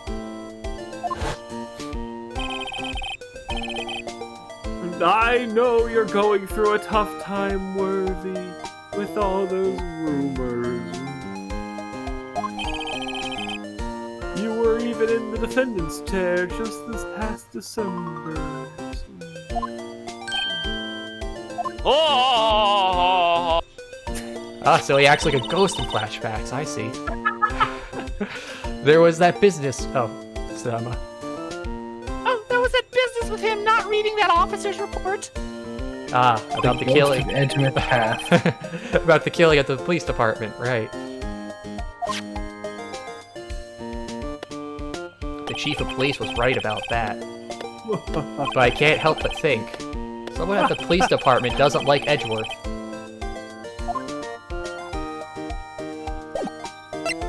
Speaker 3: I know you're going through a tough time, Worthy, with all those rumors. You You were even in the defendant's chair just this past December.
Speaker 1: Oh!
Speaker 2: Ah, so he acts like a ghost in flashbacks, I see. There was that business. Oh, Sama.
Speaker 4: Oh, there was that business with him not reading that officer's report.
Speaker 2: Ah, about the killing.
Speaker 5: Edgemont Path.
Speaker 2: About the killing at the police department, right. The chief of police was right about that. But I can't help but think, someone at the police department doesn't like Edgeworth.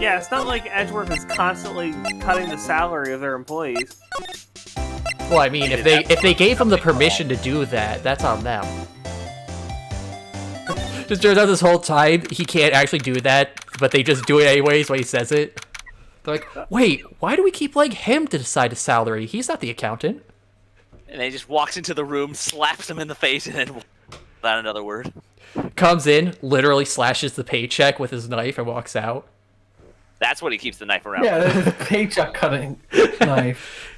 Speaker 3: Yeah, it's not like Edgeworth is constantly cutting the salary of their employees.
Speaker 2: Well, I mean, if they gave him the permission to do that, that's on them. Just turns out this whole time he can't actually do that, but they just do it anyways when he says it. They're like, wait, why do we keep letting him to decide his salary? He's not the accountant.
Speaker 1: And he just walks into the room, slaps him in the face, and then without another word.
Speaker 2: Comes in, literally slashes the paycheck with his knife and walks out.
Speaker 1: That's what he keeps the knife around.
Speaker 5: Yeah, this is a paycheck cutting knife.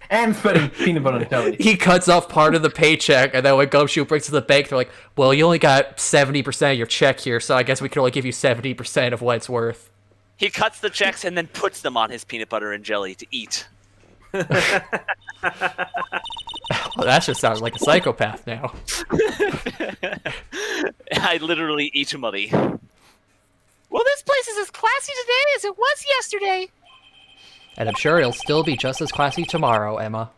Speaker 5: And spreading peanut butter and jelly.
Speaker 2: He cuts off part of the paycheck, and then when Gumshoe brings it to the bank, they're like, well, you only got 70% of your check here, so I guess we can only give you 70% of what it's worth.
Speaker 1: He cuts the checks and then puts them on his peanut butter and jelly to eat.
Speaker 2: Well, that just sounds like a psychopath now.
Speaker 1: I literally eat money.
Speaker 4: Well, this place is as classy today as it was yesterday.
Speaker 2: And I'm sure it'll still be just as classy tomorrow, Emma.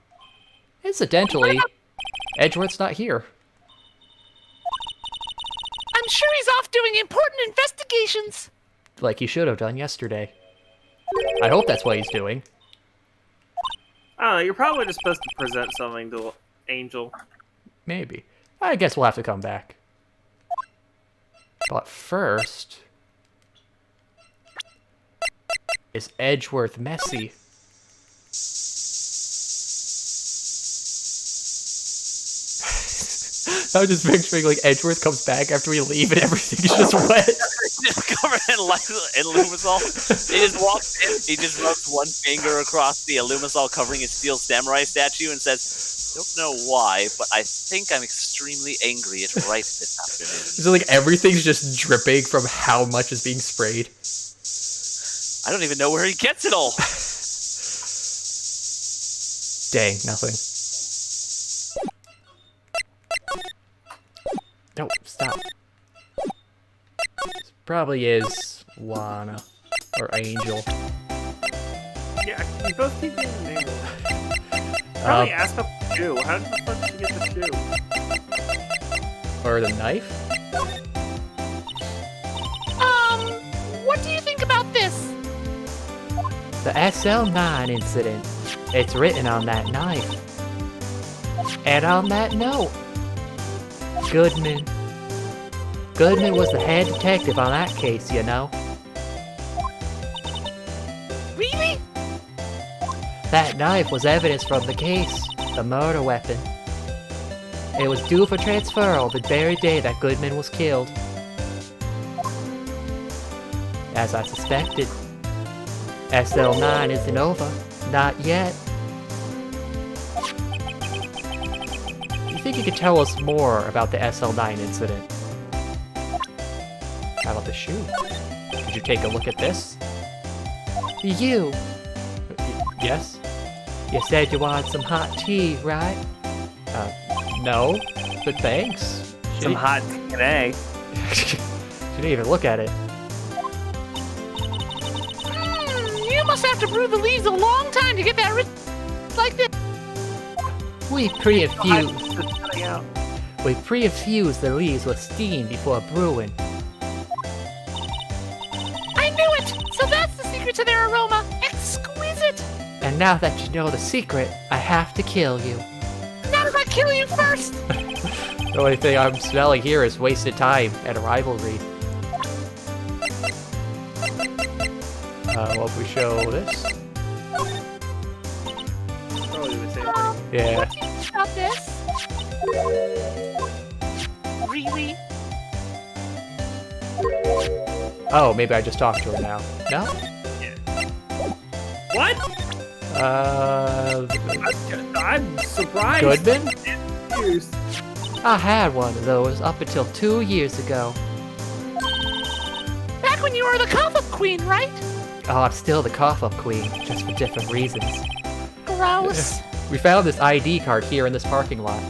Speaker 2: Incidentally, Edgeworth's not here.
Speaker 4: I'm sure he's off doing important investigations.
Speaker 2: Like he should have done yesterday. I hope that's what he's doing.
Speaker 3: I don't know, you're probably just supposed to present something to Angel.
Speaker 2: Maybe. I guess we'll have to come back. But first... is Edgeworth messy? I'm just picturing like Edgeworth comes back after we leave and everything's just wet.
Speaker 1: Covered in Alumisol. He just walks in, he just rubs one finger across the Alumisol covering his steel samurai statue and says, don't know why, but I think I'm extremely angry at Wright this afternoon.
Speaker 2: So like everything's just dripping from how much is being sprayed.
Speaker 1: I don't even know where he gets it all.
Speaker 2: Dang, nothing. No, stop. This probably is Lana or Angel.
Speaker 3: Yeah, you both keep getting the name wrong. Probably asked about the shoe. How did the fuck did you get the shoe?
Speaker 2: Or the knife?
Speaker 4: What do you think about this?
Speaker 2: The SL9 incident. It's written on that knife. And on that note, Goodman was the head detective on that case, you know.
Speaker 4: Really?
Speaker 2: That knife was evidence from the case, the murder weapon. It was due for transferal the very day that Goodman was killed. As I suspected, SL9 isn't over. Not yet. You think you could tell us more about the SL9 incident? How about the shoe? Did you take a look at this? You! Yes? You said you wanted some hot tea, right? No, but thanks.
Speaker 3: Some hot today.
Speaker 2: She didn't even look at it.
Speaker 4: You must have to brew the leaves a long time to get that rich like this.
Speaker 2: We pre-infuse the leaves with steam before brewing.
Speaker 4: I knew it! So that's the secret to their aroma. Exquisite!
Speaker 2: And now that you know the secret, I have to kill you.
Speaker 4: Not if I kill you first!
Speaker 2: The only thing I'm smelling here is wasted time and a rivalry. What if we show this?
Speaker 3: Probably the same thing.
Speaker 2: Yeah.
Speaker 4: What do you think about this? Really?
Speaker 2: Oh, maybe I just talked to her now. No?
Speaker 3: What? I'm surprised.
Speaker 2: Goodman?
Speaker 3: Confused.
Speaker 2: I had one of those up until 2 years ago.
Speaker 4: Back when you were the cough-up queen, right?
Speaker 2: Oh, I'm still the cough-up queen, just for different reasons.
Speaker 4: Gross.
Speaker 2: We found this ID card here in this parking lot.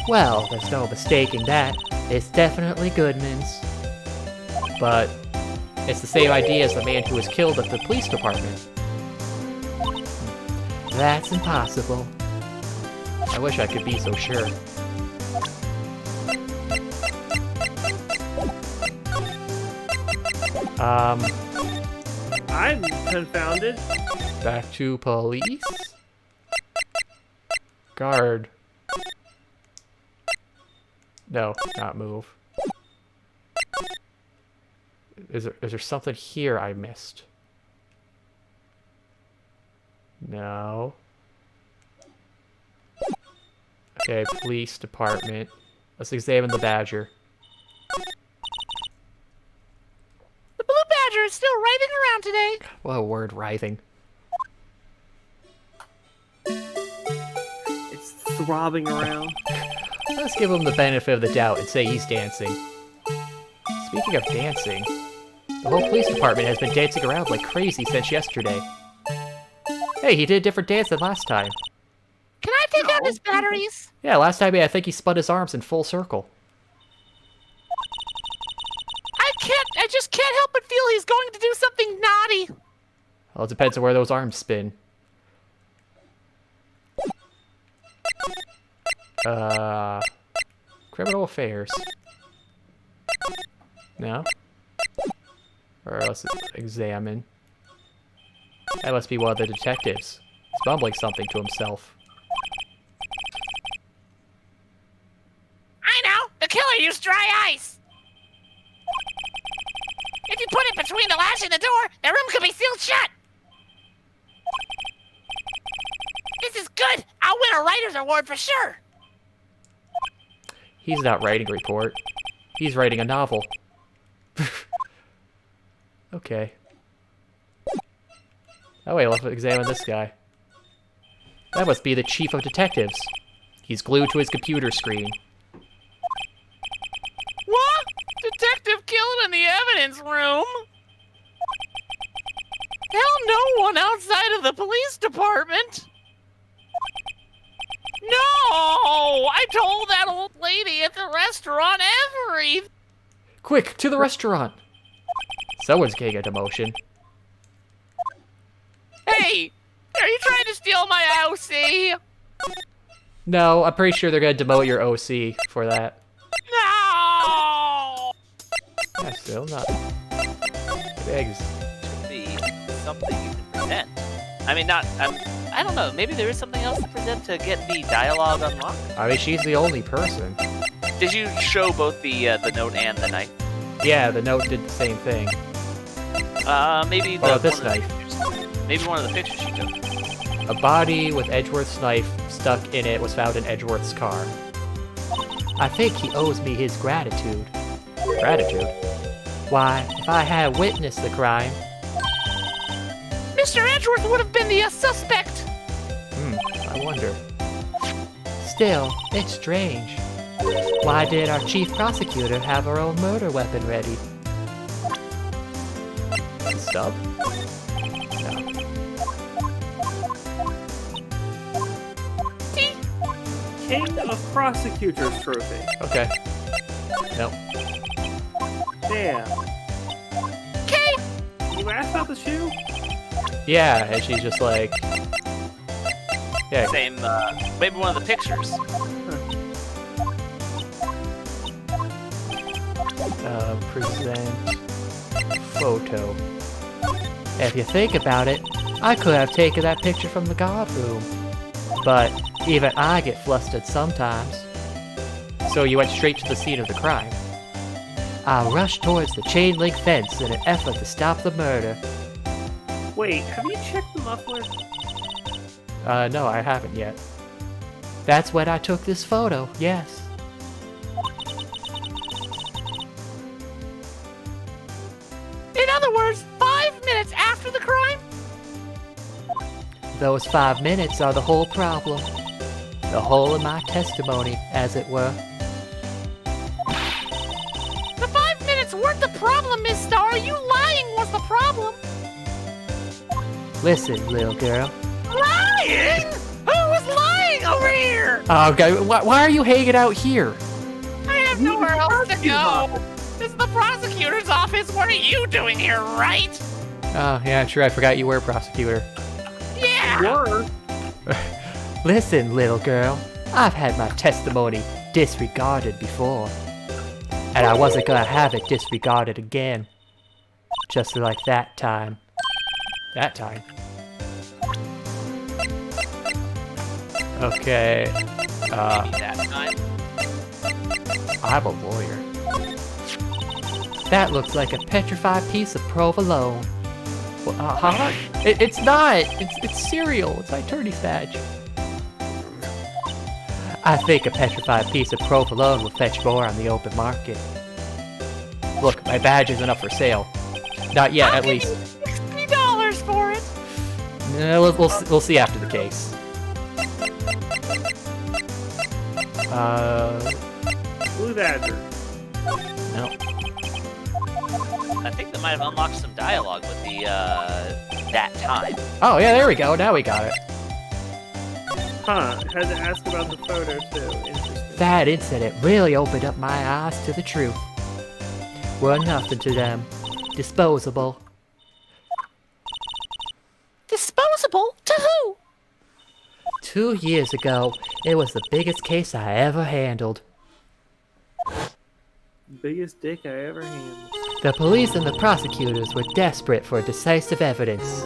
Speaker 2: Well, there's no mistaking that. It's definitely Goodman's. But it's the same ID as the man who was killed at the police department. That's impossible. I wish I could be so sure.
Speaker 3: I'm confounded.
Speaker 2: Back to police? Guard. No, not move. Is there something here I missed? No. Okay, police department. Let's examine the badger.
Speaker 4: The blue badger is still writhing around today.
Speaker 2: What a word, writhing.
Speaker 3: It's throbbing around.
Speaker 2: Let's give him the benefit of the doubt and say he's dancing. Speaking of dancing, the whole police department has been dancing around like crazy since yesterday. Hey, he did a different dance than last time.
Speaker 4: Can I take out his batteries?
Speaker 2: Yeah, last time I think he spun his arms in full circle.
Speaker 4: I just can't help but feel he's going to do something naughty.
Speaker 2: Well, it depends on where those arms spin. Criminal affairs. No? Or let's examine. That must be one of the detectives. He's mumbling something to himself.
Speaker 4: I know! The killer used dry ice! If you put it between the latch and the door, the room could be sealed shut! This is good! I'll win a writer's award for sure!
Speaker 2: He's not writing a report. He's writing a novel. Okay. Oh wait, let's examine this guy. That must be the chief of detectives. He's glued to his computer screen.
Speaker 4: What? Detective killed in the evidence room? Hell, no one outside of the police department. No! I told that old lady at the restaurant everything.
Speaker 2: Quick, to the restaurant! Someone's getting a demotion.
Speaker 4: Hey! Are you trying to steal my OC?
Speaker 2: No, I'm pretty sure they're gonna demote your OC for that.
Speaker 4: No!
Speaker 2: Yeah, still not. Eggs.
Speaker 1: Should be something you can present. I mean, I don't know. Maybe there is something else to present to get the dialogue unlocked.
Speaker 2: I mean, she's the only person.
Speaker 1: Did you show both the note and the knife?
Speaker 2: Yeah, the note did the same thing.
Speaker 1: Maybe
Speaker 2: Oh,
Speaker 1: the
Speaker 2: this
Speaker 1: one of the
Speaker 2: knife.
Speaker 1: pictures. Maybe one of the pictures you took.
Speaker 2: A body with Edgeworth's knife stuck in it was found in Edgeworth's car. I think he owes me his gratitude. Gratitude? Why, if I had witnessed the crime...
Speaker 4: Mr. Edgeworth would have been the suspect.
Speaker 2: I wonder. Still, it's strange. Why did our chief prosecutor have her own murder weapon ready? Stub? No.
Speaker 3: King of Prosecutors Trophy.
Speaker 2: Okay. Nope.
Speaker 3: Damn.
Speaker 4: Okay.
Speaker 3: You asked about the shoe?
Speaker 2: Yeah, and she's just like... Yeah,
Speaker 1: Same, maybe one of the pictures.
Speaker 2: Present photo. If you think about it, I could have taken that picture from the guard room. But even I get flustered sometimes. So you went straight to the scene of the crime. I rushed towards the chain link fence in an effort to stop the murder.
Speaker 3: Wait, have you checked the muffler?
Speaker 2: No, I haven't yet. That's when I took this photo, yes.
Speaker 4: In other words, 5 minutes after the crime?
Speaker 2: Those 5 minutes are the whole problem. The whole of my testimony, as it were.
Speaker 4: The 5 minutes weren't the problem, Miss Star. You lying was the problem.
Speaker 2: Listen, little girl.
Speaker 4: Lying? Who was lying over here?
Speaker 2: Oh, okay, why are you hanging out here?
Speaker 4: I have nowhere else to go. This is the prosecutor's office. What are you doing here, Wright?
Speaker 2: Oh, yeah, sure, I forgot you were a prosecutor.
Speaker 4: Yeah.
Speaker 2: Listen, little girl. I've had my testimony disregarded before. And I wasn't gonna have it disregarded again. Just like that time. That time. Okay.
Speaker 1: That time.
Speaker 2: I'm a lawyer. That looks like a petrified piece of provolone. Huh? It's not. It's cereal. It's my attorney's badge. I think a petrified piece of provolone will fetch more on the open market. Look, my badge isn't up for sale. Not yet, at least.
Speaker 4: $60 for it.
Speaker 2: We'll see after the case.
Speaker 3: Blue Badger.
Speaker 2: No.
Speaker 1: I think they might have unlocked some dialogue with the that time.
Speaker 2: Oh yeah, there we go. Now we got it.
Speaker 3: Huh, had to ask about the photo too. Interesting.
Speaker 2: That incident really opened up my eyes to the truth. We're nothing to them. Disposable.
Speaker 4: Disposable? To who?
Speaker 2: 2 years ago, it was the biggest case I ever handled.
Speaker 3: Biggest dick I ever handled.
Speaker 2: The police and the prosecutors were desperate for decisive evidence.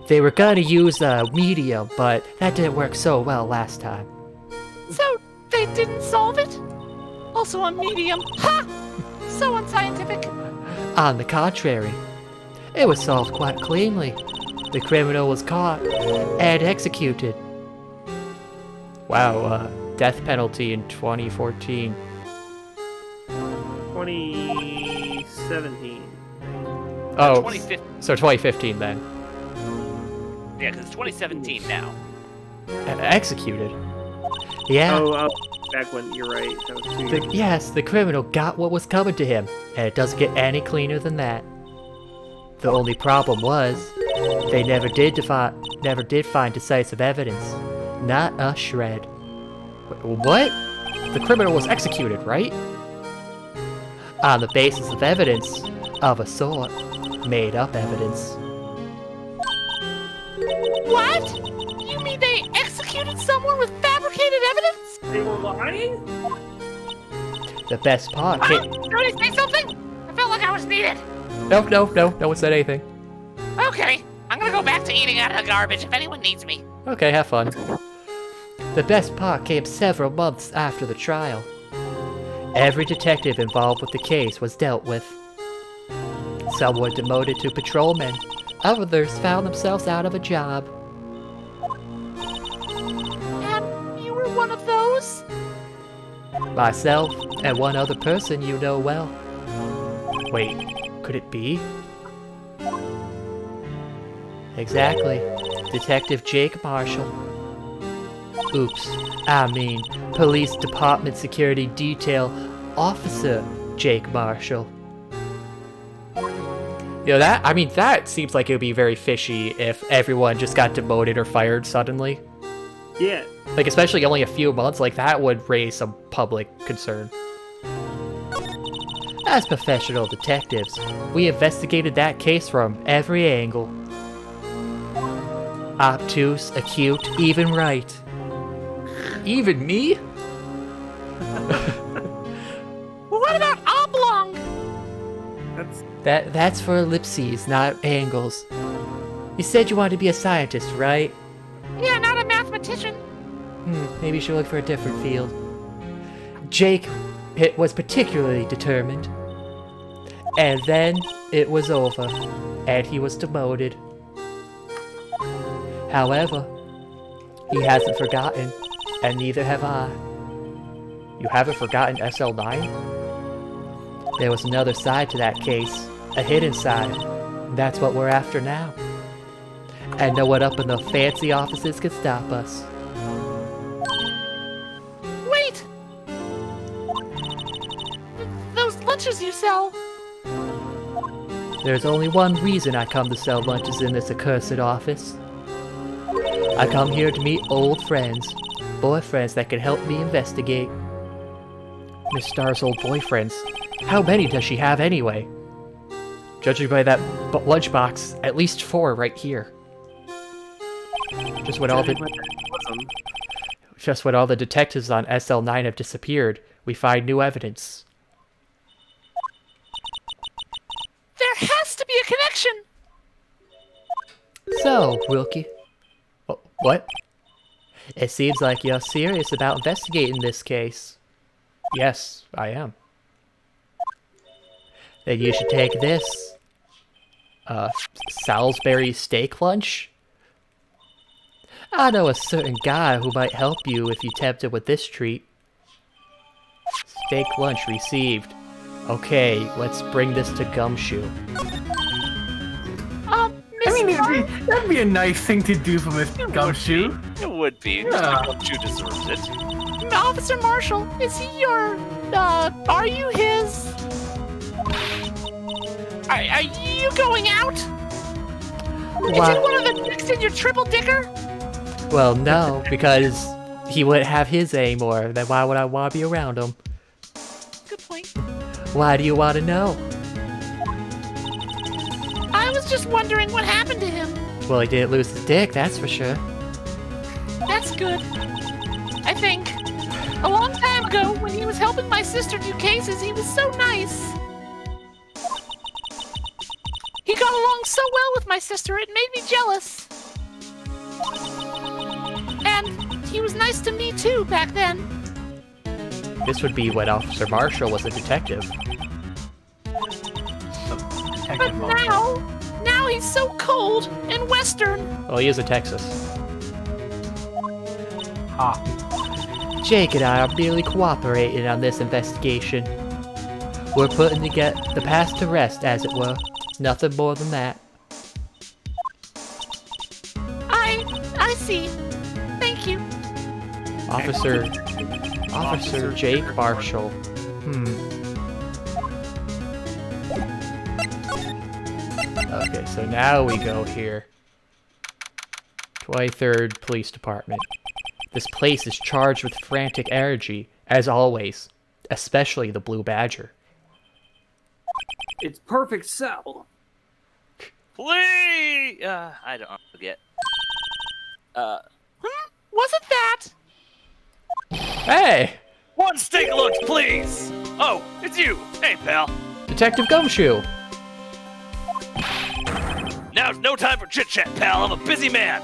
Speaker 2: They were gonna use a medium, but that didn't work so well last time.
Speaker 4: So they didn't solve it? Also a medium. Ha! So unscientific.
Speaker 2: On the contrary, it was solved quite cleanly. The criminal was caught and executed. Wow, death penalty in 2014.
Speaker 3: 2017.
Speaker 2: Oh,
Speaker 1: 2015.
Speaker 2: so 2015 then.
Speaker 1: Yeah, because it's 2017 now.
Speaker 2: Executed? Yeah.
Speaker 3: Oh, back when, you're right. That was 2 years ago.
Speaker 2: Yes, the criminal got what was coming to him, and it doesn't get any cleaner than that. The only problem was, they never did find decisive evidence. Not a shred. What? The criminal was executed, right? On the basis of evidence, of a sort. Made up evidence.
Speaker 4: What? You mean they executed someone with fabricated evidence?
Speaker 3: They were lying?
Speaker 2: The best part
Speaker 4: Huh?
Speaker 2: came...
Speaker 4: Did I say something? I felt like I was needed.
Speaker 2: No one said anything.
Speaker 4: Okay, I'm gonna go back to eating out of the garbage if anyone needs me.
Speaker 2: Okay, have fun. The best part came several months after the trial. Every detective involved with the case was dealt with. Some were demoted to patrolmen. Others found themselves out of a job.
Speaker 4: And you were one of those?
Speaker 2: Myself and one other person you know well. Wait, could it be? Exactly. Detective Jake Marshall. Oops, I mean, Police Department Security Detail Officer Jake Marshall. You know, that seems like it would be very fishy if everyone just got demoted or fired suddenly.
Speaker 3: Yeah.
Speaker 2: Like, especially only a few months, like, that would raise some public concern. As professional detectives, we investigated that case from every angle. Obtuse, acute, even right. Even me?
Speaker 4: Well, what about oblong?
Speaker 3: That's
Speaker 2: That's for ellipses, not angles. You said you wanted to be a scientist, right?
Speaker 4: Yeah, not a mathematician.
Speaker 2: Maybe you should look for a different field. Jake was particularly determined. And then it was over, and he was demoted. However, he hasn't forgotten, and neither have I. You haven't forgotten SL9? There was another side to that case, a hidden side. That's what we're after now. And no one up in the fancy offices can stop us.
Speaker 4: Wait! Those lunches you sell.
Speaker 2: There's only one reason I come to sell lunches in this accursed office. I come here to meet old friends, boyfriends that can help me investigate. Miss Star's old boyfriends. How many does she have anyway? Judging by that lunchbox, at least 4 right here. Just when all the detectives on SL9 have disappeared, we find new evidence.
Speaker 4: There has to be a connection.
Speaker 2: So, Wilkie. What? It seems like you're serious about investigating this case. Yes, I am. Then you should take this. Salisbury steak lunch? I know a certain guy who might help you if you tempt him with this treat. Steak lunch received. Okay, let's bring this to Gumshoe.
Speaker 6: I mean, that'd be a nice thing to do for Mr. Gumshoe.
Speaker 1: It would be.
Speaker 6: Yeah.
Speaker 1: Gumshoe deserves it.
Speaker 4: Officer Marshall, is he your, are you his? Are you going out? Is
Speaker 2: Why?
Speaker 4: he one of the dicks in your triple dicker?
Speaker 2: Well, no, because he wouldn't have his anymore. Then why would I want to be around him?
Speaker 4: Good point.
Speaker 2: Why do you want to know?
Speaker 4: I was just wondering what happened to him.
Speaker 2: Well, he didn't lose his dick, that's for sure.
Speaker 4: That's good. I think. A long time ago, when he was helping my sister do cases, he was so nice. He got along so well with my sister, it made me jealous. And he was nice to me too back then.
Speaker 2: This would be when Officer Marshall was a detective.
Speaker 4: But now he's so cold and western.
Speaker 2: Well, he is a Texas.
Speaker 6: Ah.
Speaker 2: Jake and I are merely cooperating on this investigation. We're putting the past to rest, as it were. Nothing more than that.
Speaker 4: I see. Thank you.
Speaker 2: Officer Jake Marshall. Okay, so now we go here. 23rd Police Department. This place is charged with frantic energy, as always. Especially the Blue Badger.
Speaker 3: It's perfect cell.
Speaker 1: Please! I don't forget.
Speaker 4: Wasn't that?
Speaker 2: Hey!
Speaker 1: One steak lunch, please! Oh, it's you! Hey, pal.
Speaker 2: Detective Gumshoe!
Speaker 1: Now's no time for chit-chat, pal. I'm a busy man.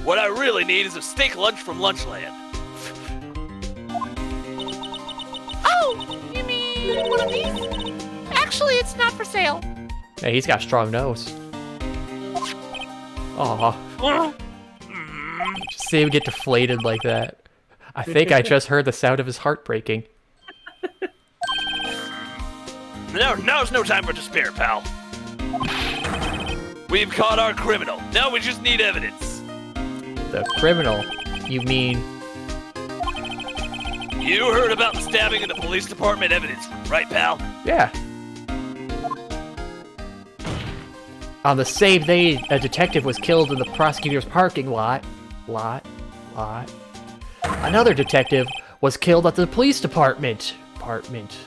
Speaker 1: What I really need is a steak lunch from Lunchland.
Speaker 4: Oh, you mean one of these? Actually, it's not for sale.
Speaker 2: Hey, he's got a strong nose. Aw. Just see him get deflated like that. I think I just heard the sound of his heart breaking.
Speaker 1: Now's no time for despair, pal. We've caught our criminal. Now we just need evidence.
Speaker 2: The criminal? You mean...
Speaker 1: You heard about the stabbing in the police department evidence room, right, pal?
Speaker 2: Yeah. On the same day, a detective was killed in the prosecutor's parking lot. Another detective was killed at the police department. Apartment.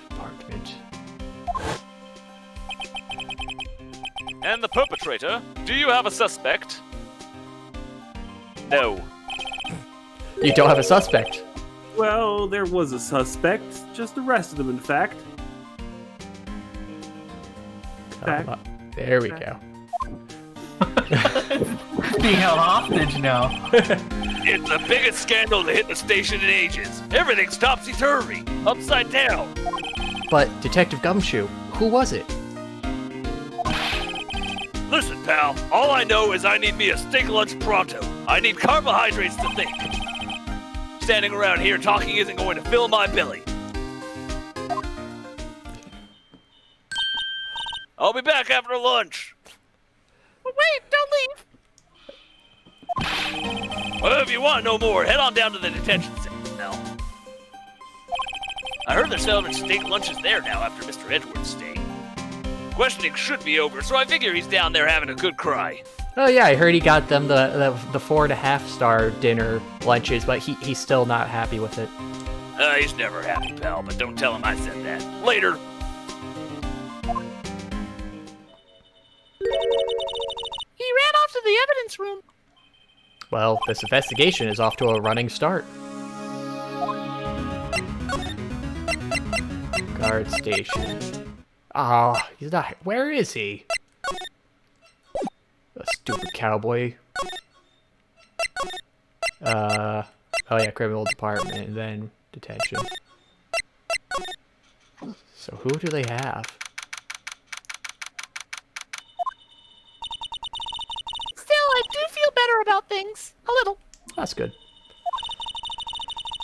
Speaker 1: And the perpetrator? Do you have a suspect? No.
Speaker 2: You don't have a suspect.
Speaker 3: Well, there was a suspect. Just arrested him, in fact.
Speaker 2: There we go.
Speaker 6: Being held hostage now.
Speaker 1: It's the biggest scandal to hit the station in ages. Everything's topsy-turvy, upside down.
Speaker 2: But, Detective Gumshoe, who was it?
Speaker 1: Listen, pal, all I know is I need me a steak lunch pronto. I need carbohydrates to think. Standing around here talking isn't going to fill my belly. I'll be back after lunch.
Speaker 4: Wait, don't leave.
Speaker 1: Well, if you want no more, head on down to the detention center now. I heard they're selling steak lunches there now after Mr. Edwards' stay. Questioning should be over, so I figure he's down there having a good cry.
Speaker 2: Oh yeah, I heard he got them the 4.5-star dinner lunches, but he's still not happy with it.
Speaker 1: He's never happy, pal, but don't tell him I said that. Later.
Speaker 4: He ran off to the evidence room.
Speaker 2: Well, this investigation is off to a running start. Guard station. Oh, he's not. Where is he? A stupid cowboy. Oh yeah, criminal department, and then detention. So who do they have?
Speaker 4: Still, I do feel better about things. A little.
Speaker 2: That's good.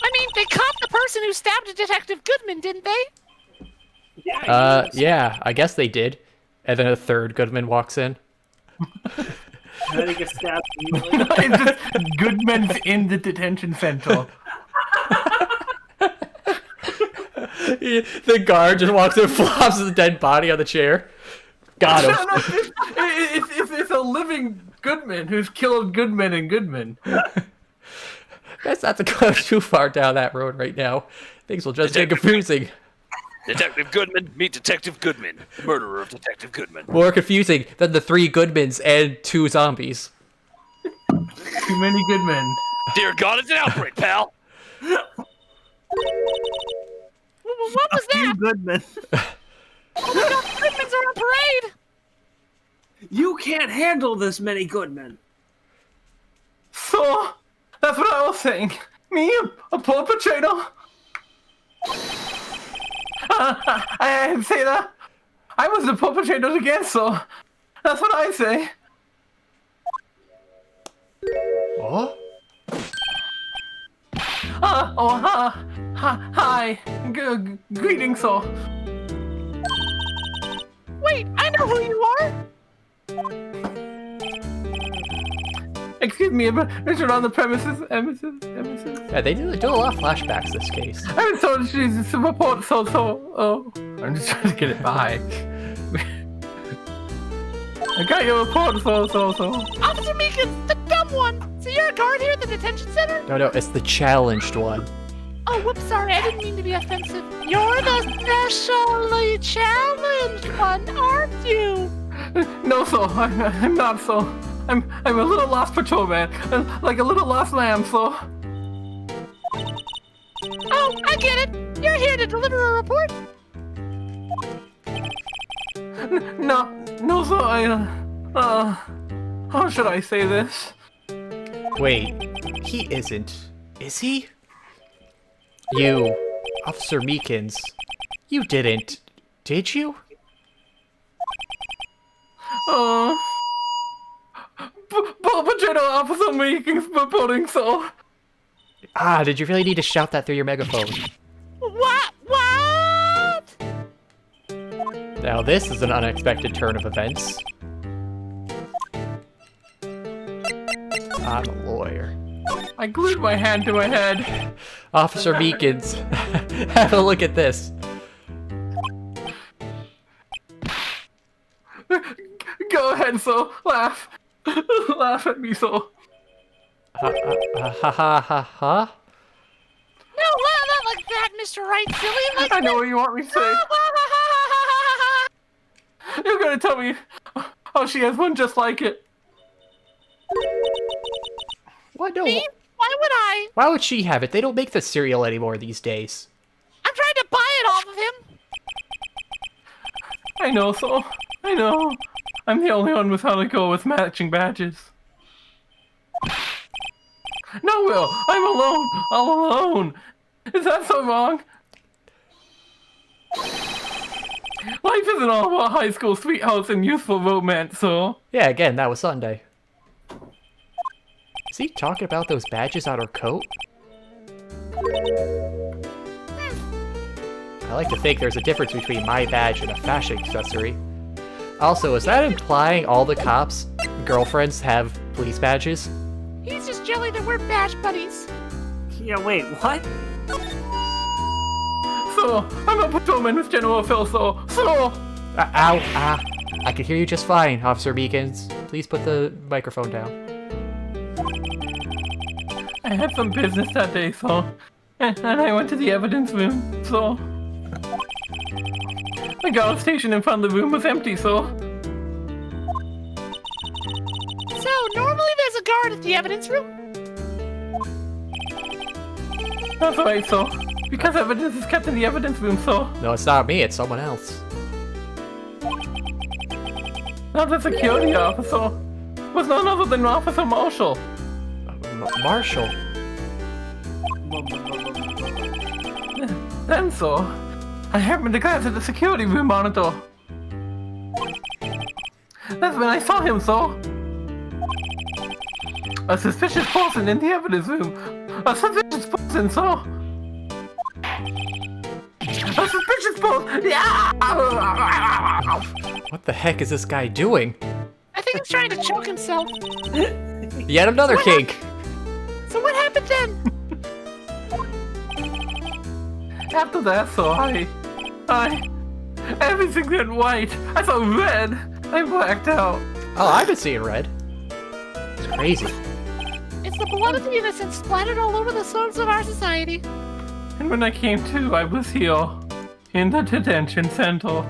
Speaker 4: I mean, they caught the person who stabbed Detective Goodman, didn't they?
Speaker 2: Yeah, I guess they did. And then a third Goodman walks in.
Speaker 3: And then he gets stabbed immediately.
Speaker 5: It's just Goodman's in the detention center.
Speaker 2: The guard just walks in and flops his dead body on the chair. Got him.
Speaker 5: No, it's a living Goodman who's killed Goodman and Goodman.
Speaker 2: Guess not to go too far down that road right now. Things will just get confusing.
Speaker 1: Detective Goodman, meet Detective Goodman, murderer of Detective Goodman.
Speaker 2: More confusing than the 3 Goodmans and 2 zombies.
Speaker 5: Too many Goodmen.
Speaker 1: Dear God, it's an outbreak, pal.
Speaker 4: What was
Speaker 3: You
Speaker 4: that?
Speaker 3: Goodman.
Speaker 4: Oh my God, Goodmans are on parade.
Speaker 3: You can't handle this many Goodmen.
Speaker 5: So, that's what I was saying. Me, a perpetrator. I didn't say that. I was the perpetrator again, so that's what I say.
Speaker 2: What?
Speaker 5: Hi. Greetings, sir.
Speaker 4: Wait, I know who you are.
Speaker 5: Excuse me, but Richard on the premises.
Speaker 2: Yeah, they do a lot of flashbacks this case.
Speaker 5: I was told she's a report, oh. I'm just trying to get it by. I got your report, so.
Speaker 4: Officer Meekins, the dumb one. So you're a guard here at the detention center?
Speaker 2: No, it's the challenged one.
Speaker 4: Oh, whoops, sorry, I didn't mean to be offensive. You're the specially challenged one, aren't you?
Speaker 5: No, sir, I'm not, so. I'm a little lost patrolman, like a little lost lamb, so.
Speaker 4: Oh, I get it. You're here to deliver a report?
Speaker 5: No, sir, how should I say this?
Speaker 2: Wait, he isn't. Is he? You, Officer Meekins, you didn't, did you?
Speaker 5: Perpetrator Officer Meekins reporting, so.
Speaker 2: Ah, did you really need to shout that through your megaphone?
Speaker 4: What?
Speaker 2: Now this is an unexpected turn of events. I'm a lawyer.
Speaker 5: I glued my hand to my head.
Speaker 2: Officer Meekins, have a look at this.
Speaker 5: Go ahead, so. Laugh. Laugh at me, so.
Speaker 2: Ha.
Speaker 4: No, not like that, Mr. Wright, silly. Like
Speaker 5: I know what you want me to say. You're gonna tell me, oh, she has one just like it.
Speaker 2: What? No.
Speaker 4: Me? Why would I?
Speaker 2: Why would she have it? They don't make the cereal anymore these days.
Speaker 4: I'm trying to buy it off of him.
Speaker 5: I know, so. I know. I'm the only one with how to go with matching badges. No, Will, I'm alone. All alone. Is that so wrong? Life isn't all about high school sweethearts and youthful romance, so.
Speaker 2: Yeah, again, that was Sunday. Is he talking about those badges on her coat? I like to think there's a difference between my badge and a fashion accessory. Also, is that implying all the cops girlfriends have police badges?
Speaker 4: He's just jelly that we're badge buddies.
Speaker 3: Yeah, wait, what?
Speaker 6: So, I'm a patrolman with General Phil, so...
Speaker 2: Ow, I can hear you just fine, Officer Beacons. Please put the microphone down.
Speaker 6: I had some business that day, so... And I went to the evidence room, so... The guard station in front of the room was empty, so...
Speaker 4: So, normally there's a guard at the evidence room?
Speaker 6: That's right, so... Because evidence is kept in the evidence room, so...
Speaker 2: No, it's not me, it's someone else.
Speaker 6: Now the security officer was none other than Officer Marshall.
Speaker 2: Marshall?
Speaker 6: Then so... I happened to glance at the security room monitor. That's when I saw him, so... A suspicious person in the evidence room. A suspicious person, so... A suspicious person! Yeah!
Speaker 2: What the heck is this guy doing?
Speaker 4: I think he's trying to choke himself.
Speaker 2: Yet another kink!
Speaker 4: So what happened then?
Speaker 6: After that, so everything went white. I saw red. I blacked out.
Speaker 2: Oh, I've been seeing red. It's crazy.
Speaker 4: It's the blood of the innocent splattered all over the swords of our society.
Speaker 6: And when I came to, I was here. In the detention center.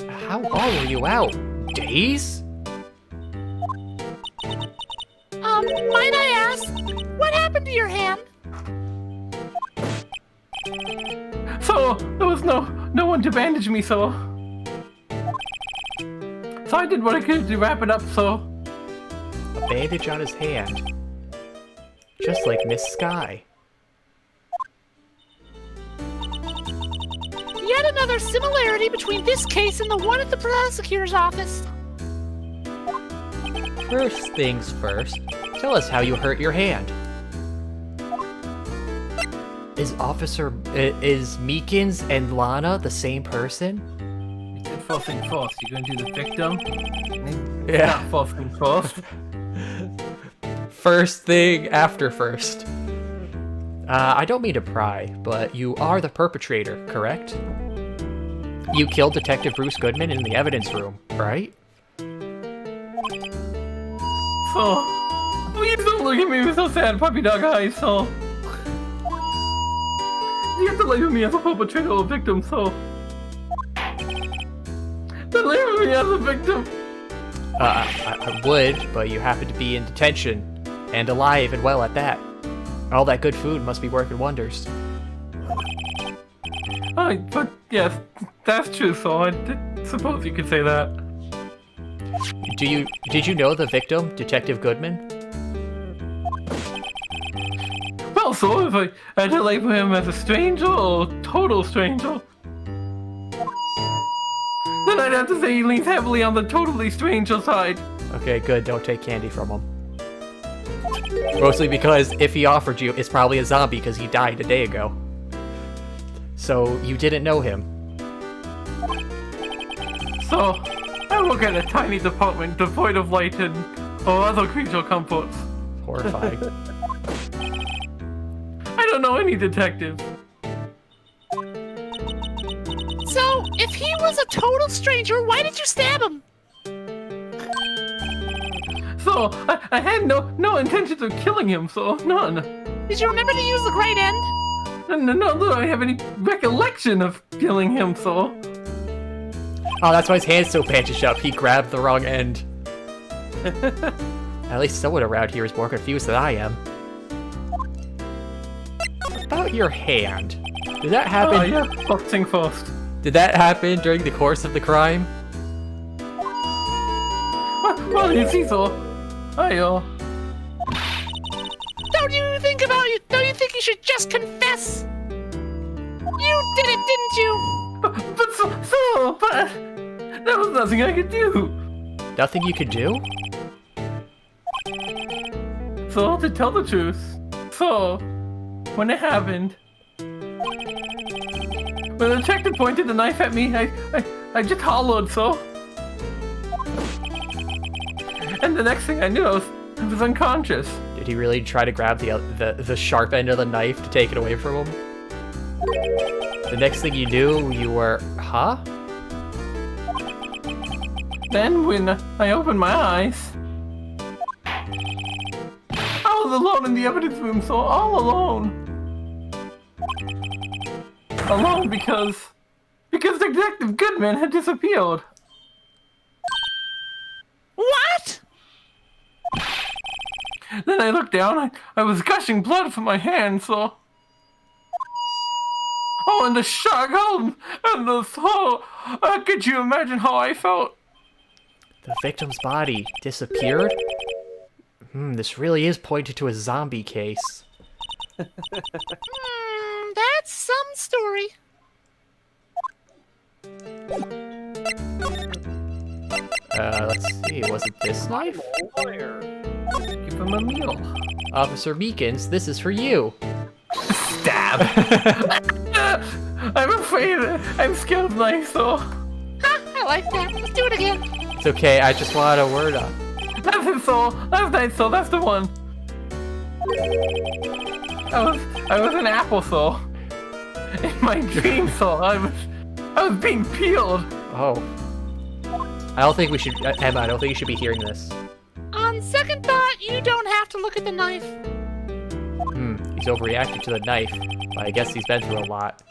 Speaker 2: How long were you out? Days?
Speaker 4: Might I ask, what happened to your hand?
Speaker 6: So, there was no one to bandage me, so... So I did what I could to wrap it up, so...
Speaker 2: A bandage on his hand. Just like Miss Sky.
Speaker 4: Yet another similarity between this case and the one at the prosecutor's office.
Speaker 2: First things first, tell us how you hurt your hand. Is Meekins and Lana the same person?
Speaker 6: You said first thing first. You gonna do the victim?
Speaker 2: Yeah.
Speaker 6: Not first thing first.
Speaker 2: First thing after first. I don't mean to pry, but you are the perpetrator, correct? You killed Detective Bruce Goodman in the evidence room, right?
Speaker 6: So... Please don't look at me with so sad puppy dog eyes, so... You have to label me as a perpetrator or a victim, so... Don't label me as a victim!
Speaker 2: I would, but you happen to be in detention, and alive and well at that. All that good food must be working wonders.
Speaker 6: But yes, that's true, so I suppose you could say that.
Speaker 2: Did you know the victim, Detective Goodman?
Speaker 6: Well, so if I had to label him as a stranger or total stranger, then I'd have to say he leans heavily on the totally stranger side.
Speaker 2: Okay, good, don't take candy from him. Mostly because if he offered you, it's probably a zombie because he died a day ago. So, you didn't know him.
Speaker 6: So, I work at a tiny department devoid of light and or other creature comforts.
Speaker 2: Horrifying.
Speaker 6: I don't know any detective.
Speaker 4: So, if he was a total stranger, why did you stab him?
Speaker 6: So, I had no intentions of killing him, so none.
Speaker 4: Did you remember to use the right end?
Speaker 6: No, do I have any recollection of killing him, so...
Speaker 2: Oh, that's why his hand's so bandaged up. He grabbed the wrong end. At least someone around here is more confused than I am. About your hand. Did that happen?
Speaker 6: Oh, yeah, first thing first.
Speaker 2: Did that happen during the course of the crime?
Speaker 6: Well, you see, so...
Speaker 4: Don't you think you should just confess? You did it, didn't you?
Speaker 6: But there was nothing I could do.
Speaker 2: Nothing you could do?
Speaker 6: So, to tell the truth, so, when it happened, when the detective pointed the knife at me, I just hollered, so. And And the next thing I knew, I was unconscious.
Speaker 2: Did he really try to grab the sharp end of the knife to take it away from him? The next thing you knew, you were... Huh?
Speaker 6: Then when I opened my eyes, I was alone in the evidence room, so all alone. Alone because Detective Goodman had disappeared.
Speaker 4: What?
Speaker 6: Then I looked down, I was gushing blood from my hand, so... Oh, and the shock, and the soul. Could you imagine how I felt?
Speaker 2: The victim's body disappeared? This really is pointed to a zombie case.
Speaker 4: That's some story.
Speaker 2: Let's see, was it this knife?
Speaker 6: Give him a meal.
Speaker 2: Officer Meekins, this is for you.
Speaker 6: Stab. I'm afraid. I'm scared of knives, so...
Speaker 4: Ha, I like that. Let's do it again.
Speaker 2: It's okay, I just wanted a word on.
Speaker 6: That's his soul. That's nice soul. That's the one. I was an apple soul. In my dream soul, I was being peeled.
Speaker 2: Oh. I don't think we should... Emma, I don't think you should be hearing this.
Speaker 4: On second thought, you don't have to look at the knife.
Speaker 2: He's overreacted to the knife, but I guess he's been through a lot.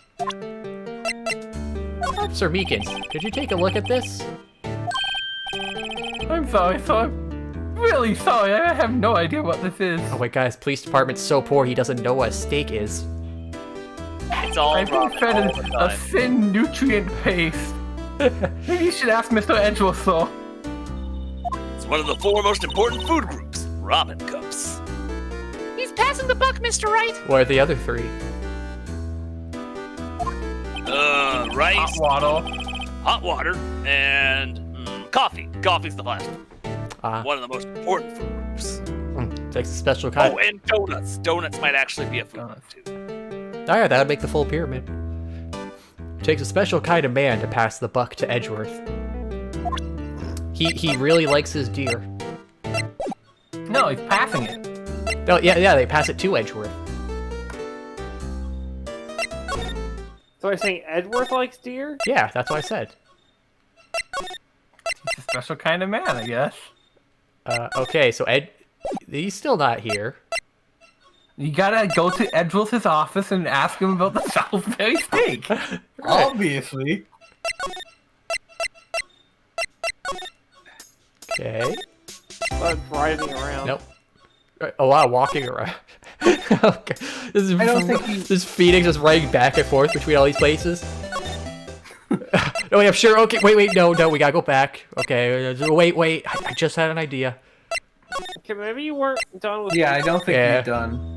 Speaker 2: Officer Meekins, could you take a look at this?
Speaker 6: I'm sorry, so I'm really sorry. I have no idea what this is.
Speaker 2: Oh wait, guys, police department's so poor he doesn't know what a steak is.
Speaker 1: It's all
Speaker 6: I've been
Speaker 1: ramen
Speaker 6: fed
Speaker 1: all the
Speaker 6: a
Speaker 1: time.
Speaker 6: thin nutrient paste. Maybe you should ask Mr. Edgeworth, so.
Speaker 1: It's one of the 4 most important food groups, ramen cups.
Speaker 4: He's passing the buck, Mr. Wright.
Speaker 2: What are the other 3?
Speaker 1: Rice,
Speaker 6: Hot water.
Speaker 1: hot water, and coffee. Coffee's the last one.
Speaker 2: Ah,
Speaker 1: One of the most important food groups.
Speaker 2: takes a special kind.
Speaker 1: Oh, and donuts. Donuts might actually be a food group too.
Speaker 2: Alright, that'd make the full pyramid. Takes a special kind of man to pass the buck to Edgeworth. He really likes his deer.
Speaker 6: No, he's passing it.
Speaker 2: Oh, yeah, they pass it to Edgeworth.
Speaker 3: So I'm saying Edgeworth likes deer?
Speaker 2: Yeah, that's what I said.
Speaker 6: He's a special kind of man, I guess.
Speaker 2: Okay, so he's still not here.
Speaker 6: You gotta go to Edgeworth's office and ask him about the Salisbury steak. Obviously.
Speaker 2: Okay.
Speaker 3: Driving around.
Speaker 2: Nope. A lot of walking around. Okay. This is Phoenix just running back and forth between all these places. No, wait, I'm sure. Okay, wait, no, we gotta go back. Okay, wait, I just had an idea.
Speaker 3: Okay, maybe you weren't done with
Speaker 6: Yeah, I don't think
Speaker 2: Yeah.
Speaker 6: you're done.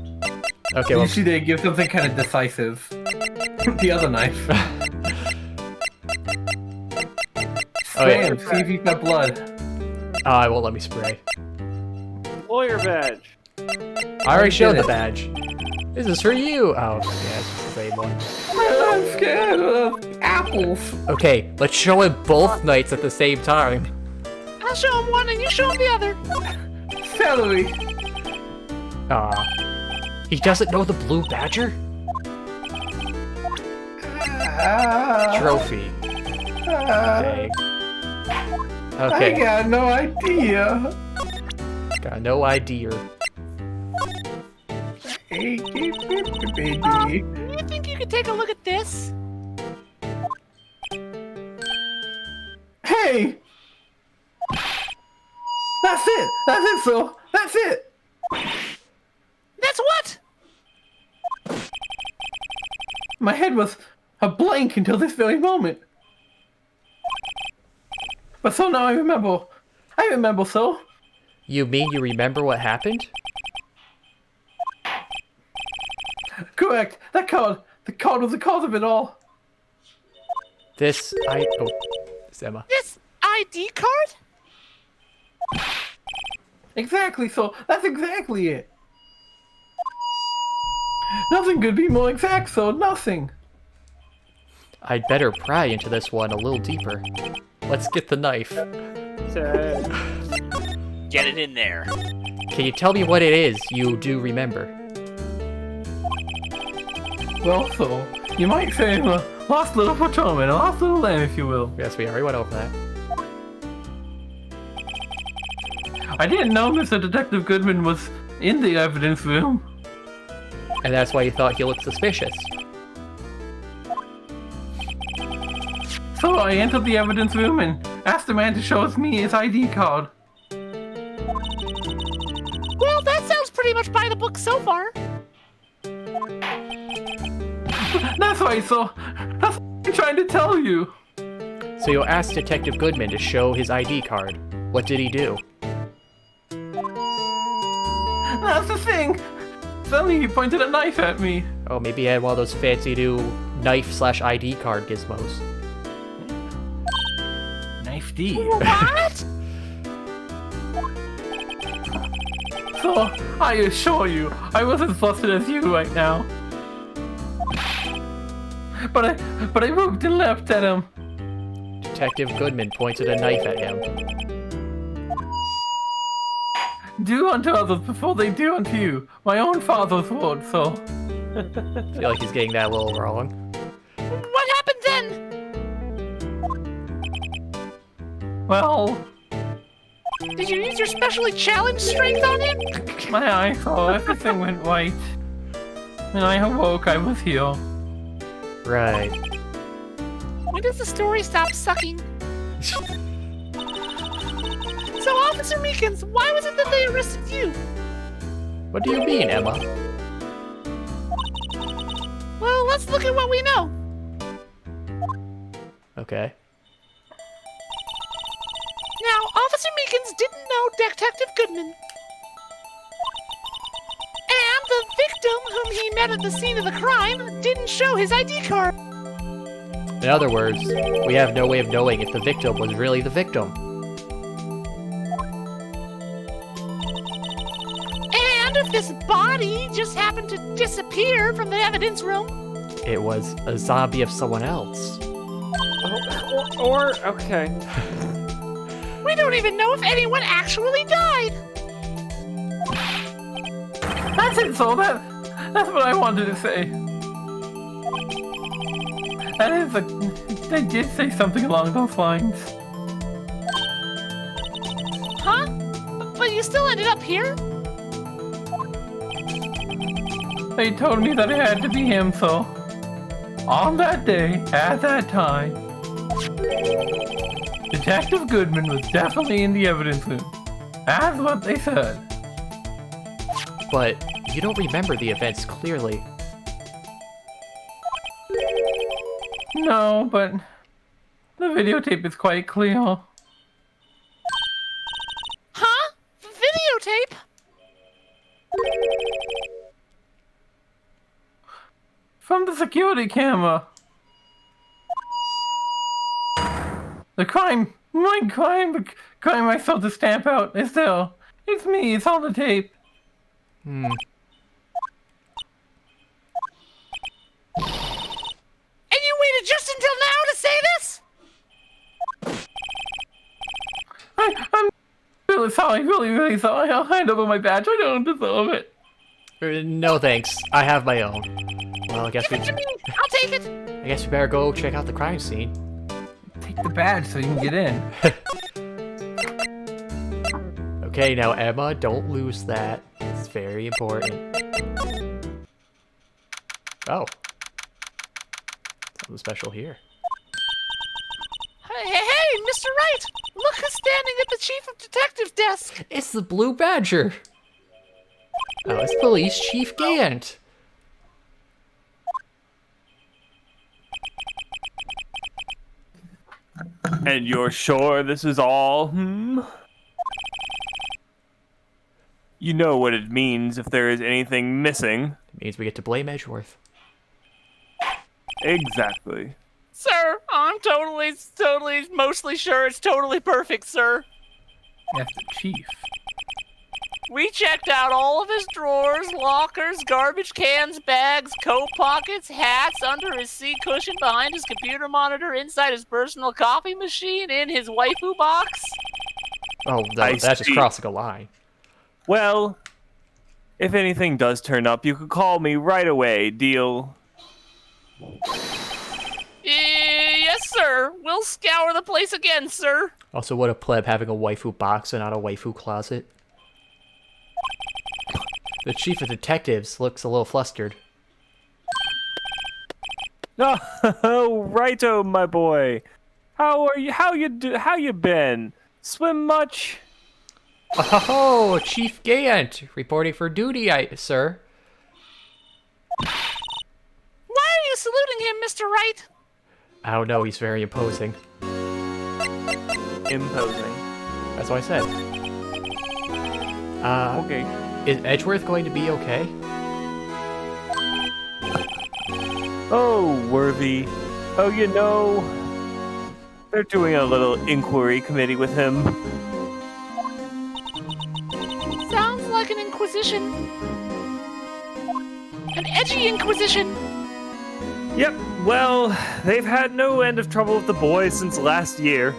Speaker 2: Okay, well,
Speaker 6: Usually they give something kind of decisive. The other knife. Spray him, see if he's got blood.
Speaker 2: I won't let me spray.
Speaker 3: lawyer badge.
Speaker 2: I already showed
Speaker 6: did
Speaker 2: the
Speaker 6: it.
Speaker 2: badge. This is for you. Oh, yeah, it's the same one.
Speaker 6: I'm scared of apples.
Speaker 2: Okay, let's show him both knights at the same time.
Speaker 4: I'll show him one and you show him the other.
Speaker 6: Celery.
Speaker 2: He doesn't know the blue badger? Trophy. Dang.
Speaker 6: I
Speaker 2: Okay,
Speaker 6: got no idea.
Speaker 2: got no idea.
Speaker 6: Hey, baby.
Speaker 4: You think you could take a look at this?
Speaker 6: Hey! That's it! That's it, so! That's it!
Speaker 4: That's what?
Speaker 6: My head was a blank until this very moment. But so now I remember. I remember, so.
Speaker 2: You mean you remember what happened?
Speaker 6: Correct. That card. The card was the cause of it all.
Speaker 2: Oh, it's Emma.
Speaker 4: This ID card?
Speaker 6: Exactly, so. That's exactly it. Nothing could be more exact, so nothing.
Speaker 2: I'd better pry into this one a little deeper. Let's get the knife.
Speaker 1: Get it in there.
Speaker 2: Can you tell me what it is you do remember?
Speaker 6: Well, so, you might say lost little patrolman, a lost little lamb, if you will.
Speaker 2: Yes, we already went over that.
Speaker 6: I didn't know Mr. Detective Goodman was in the evidence room.
Speaker 2: And that's why you thought he looked suspicious.
Speaker 6: So I entered the evidence room and asked the man to show me his ID card.
Speaker 4: Well, that sounds pretty much by the book so far.
Speaker 6: That's right, so that's what I'm trying to tell you.
Speaker 2: So you asked Detective Goodman to show his ID card. What did he do?
Speaker 6: That's the thing. Suddenly he pointed a knife at me.
Speaker 2: Oh, maybe he had one of those fancy new knife/ID card gizmos.
Speaker 6: Knife D.
Speaker 4: What?
Speaker 6: So, I assure you, I wasn't flustered as you right now. But I moved and leapt at him.
Speaker 2: Detective Goodman pointed a knife at him.
Speaker 6: Do unto others before they do unto you. My own father's word, so.
Speaker 2: I feel like he's getting that a little wrong.
Speaker 4: What happened then?
Speaker 6: Well,
Speaker 4: Did you use your specially challenged strength on him?
Speaker 6: my eye saw everything went right. When I awoke, I was here.
Speaker 2: Right.
Speaker 4: When does the story stop sucking? So, Officer Meekins, why was it that they arrested you?
Speaker 2: What do you mean, Emma?
Speaker 4: Well, let's look at what we know.
Speaker 2: Okay.
Speaker 4: Now, Officer Meekins didn't know Detective Goodman. And the victim whom he met at the scene of the crime didn't show his ID card.
Speaker 2: In other words, we have no way of knowing if the victim was really the victim.
Speaker 4: And if this body just happened to disappear from the evidence room.
Speaker 2: It was a zombie of someone else.
Speaker 3: Okay.
Speaker 4: We don't even know if anyone actually died.
Speaker 6: That's it, so that's what I wanted to say. That is they did say something along those lines.
Speaker 4: Huh? But you still ended up here?
Speaker 6: They told me that it had to be him, so on that day, at that time, Detective Goodman was definitely in the evidence room. That's what they said.
Speaker 2: But you don't remember the events clearly.
Speaker 6: No, but the videotape is quite clear.
Speaker 4: Huh? Videotape?
Speaker 6: From the security camera. The crime I saw the stamp out is there. It's me, it's on the tape.
Speaker 2: Hmm.
Speaker 4: And you waited just until now to say this?
Speaker 6: I'm really sorry, really sorry. I'll hand over my badge. I don't deserve it.
Speaker 2: No thanks. I have my own. Well, I guess
Speaker 4: Give it to me. I'll take it.
Speaker 2: I guess we better go check out the crime scene.
Speaker 6: Take the badge so you can get in.
Speaker 2: Okay, now Emma, don't lose that. It's very important. Oh. Something special here.
Speaker 4: Hey, Mr. Wright! Look who's standing at the Chief of Detectives desk!
Speaker 2: It's the Blue Badger! Oh, it's Police Chief Gant!
Speaker 9: And you're sure this is all, You know what it means if there is anything missing.
Speaker 2: It means we get to blame Edgeworth.
Speaker 9: Exactly.
Speaker 1: Sir, I'm totally, mostly sure it's totally perfect, sir.
Speaker 6: That's the chief.
Speaker 1: We checked out all of his drawers, lockers, garbage cans, bags, coat pockets, hats, under his seat cushion, behind his computer monitor, inside his personal coffee machine, in his waifu box.
Speaker 2: Oh,
Speaker 9: I
Speaker 2: that's just
Speaker 9: see.
Speaker 2: crossing a line.
Speaker 9: Well, if anything does turn up, you could call me right away. Deal?
Speaker 4: Yes, sir. We'll scour the place again, sir.
Speaker 2: Also, what a pleb having a waifu box and not a waifu closet. The chief of detectives looks a little flustered.
Speaker 9: Oh, righto, my boy. How are you? How you been? Swim much?
Speaker 2: Oh, Chief Gant, reporting for duty, sir.
Speaker 4: Why are you saluting him, Mr. Wright?
Speaker 2: I don't know, he's very imposing.
Speaker 9: Imposing.
Speaker 2: That's what I said.
Speaker 9: Okay.
Speaker 2: Is Edgeworth going to be okay?
Speaker 9: Oh, Worthy. Oh, you know, they're doing a little inquiry committee with him.
Speaker 4: Sounds like an inquisition. An edgy inquisition.
Speaker 3: Yep, well, they've had no end of trouble with the boys since last year.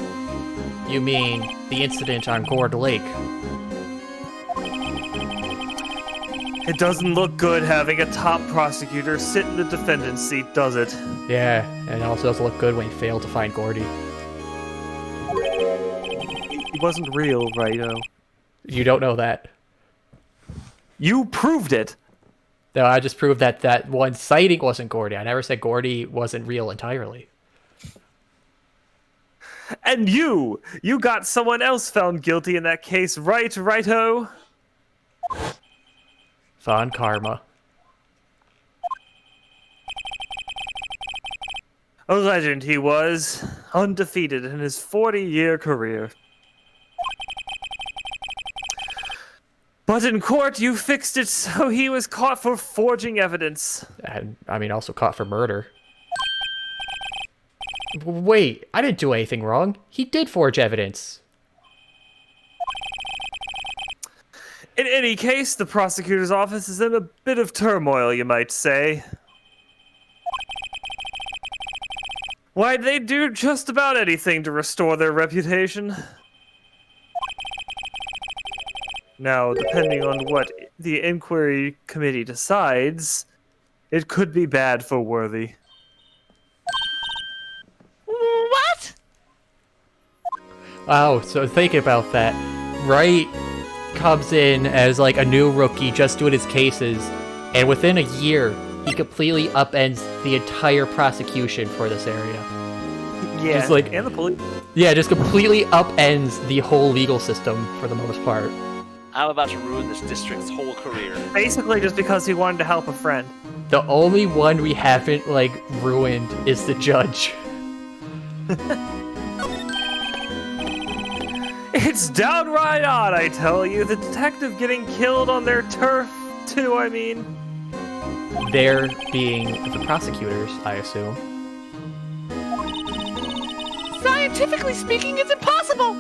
Speaker 2: You mean the incident on Gourd Lake?
Speaker 3: It doesn't look good having a top prosecutor sit in the defendant's seat, does it?
Speaker 2: Yeah, and it also doesn't look good when he failed to find Gordy.
Speaker 3: He wasn't real, righto.
Speaker 2: You don't know that.
Speaker 3: You proved it!
Speaker 2: No, I just proved that that one sighting wasn't Gordy. I never said Gordy wasn't real entirely.
Speaker 3: And you got someone else found guilty in that case, right, righto?
Speaker 2: Von Karma.
Speaker 3: A legend he was, undefeated in his 40-year career. But in court, you fixed it so he was caught for forging evidence.
Speaker 2: And, I mean, also caught for murder. Wait, I didn't do anything wrong. He did forge evidence.
Speaker 3: In any case, the prosecutor's office is in a bit of turmoil, you might say. Why'd they do just about anything to restore their reputation? Now, depending on what the inquiry committee decides, it could be bad for Worthy.
Speaker 4: What?
Speaker 2: Oh, so think about that. Wright comes in as like a new rookie just doing his cases, and within a year, he completely upends the entire prosecution for this area.
Speaker 3: Yeah,
Speaker 2: Just like-
Speaker 3: and the police.
Speaker 2: Yeah, just completely upends the whole legal system for the most part.
Speaker 1: I'm about to ruin this district's whole career.
Speaker 3: Basically just because he wanted to help a friend.
Speaker 2: The only one we haven't, like, ruined is the judge.
Speaker 3: It's downright odd, I tell you. The detective getting killed on their turf, too, I mean.
Speaker 2: They're being the prosecutors, I assume.
Speaker 4: Scientifically speaking, it's impossible.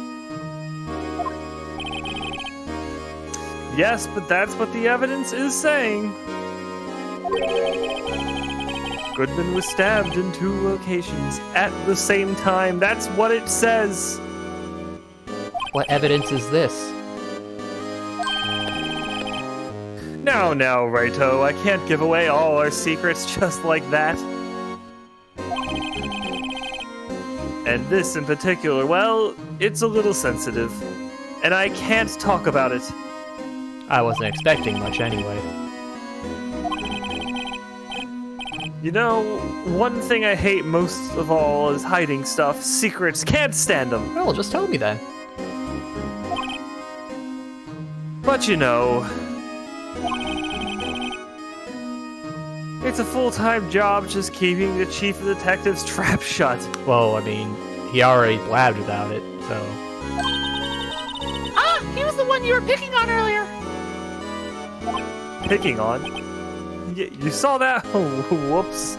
Speaker 3: Yes, but that's what the evidence is saying. Goodman was stabbed in 2 locations at the same time. That's what it says.
Speaker 2: What evidence is this?
Speaker 3: Now, Righto, I can't give away all our secrets just like that. And this in particular, well, it's a little sensitive. And I can't talk about it.
Speaker 2: I wasn't expecting much anyway.
Speaker 3: You know, one thing I hate most of all is hiding stuff. Secrets, can't stand them.
Speaker 2: Well, just tell me then.
Speaker 3: But you know, it's a full-time job just keeping the chief of detectives trap shut.
Speaker 2: Well, I mean, he already blabbed about it, so...
Speaker 4: Ah, he was the one you were picking on earlier.
Speaker 3: Picking on? You saw that? Oh, whoops.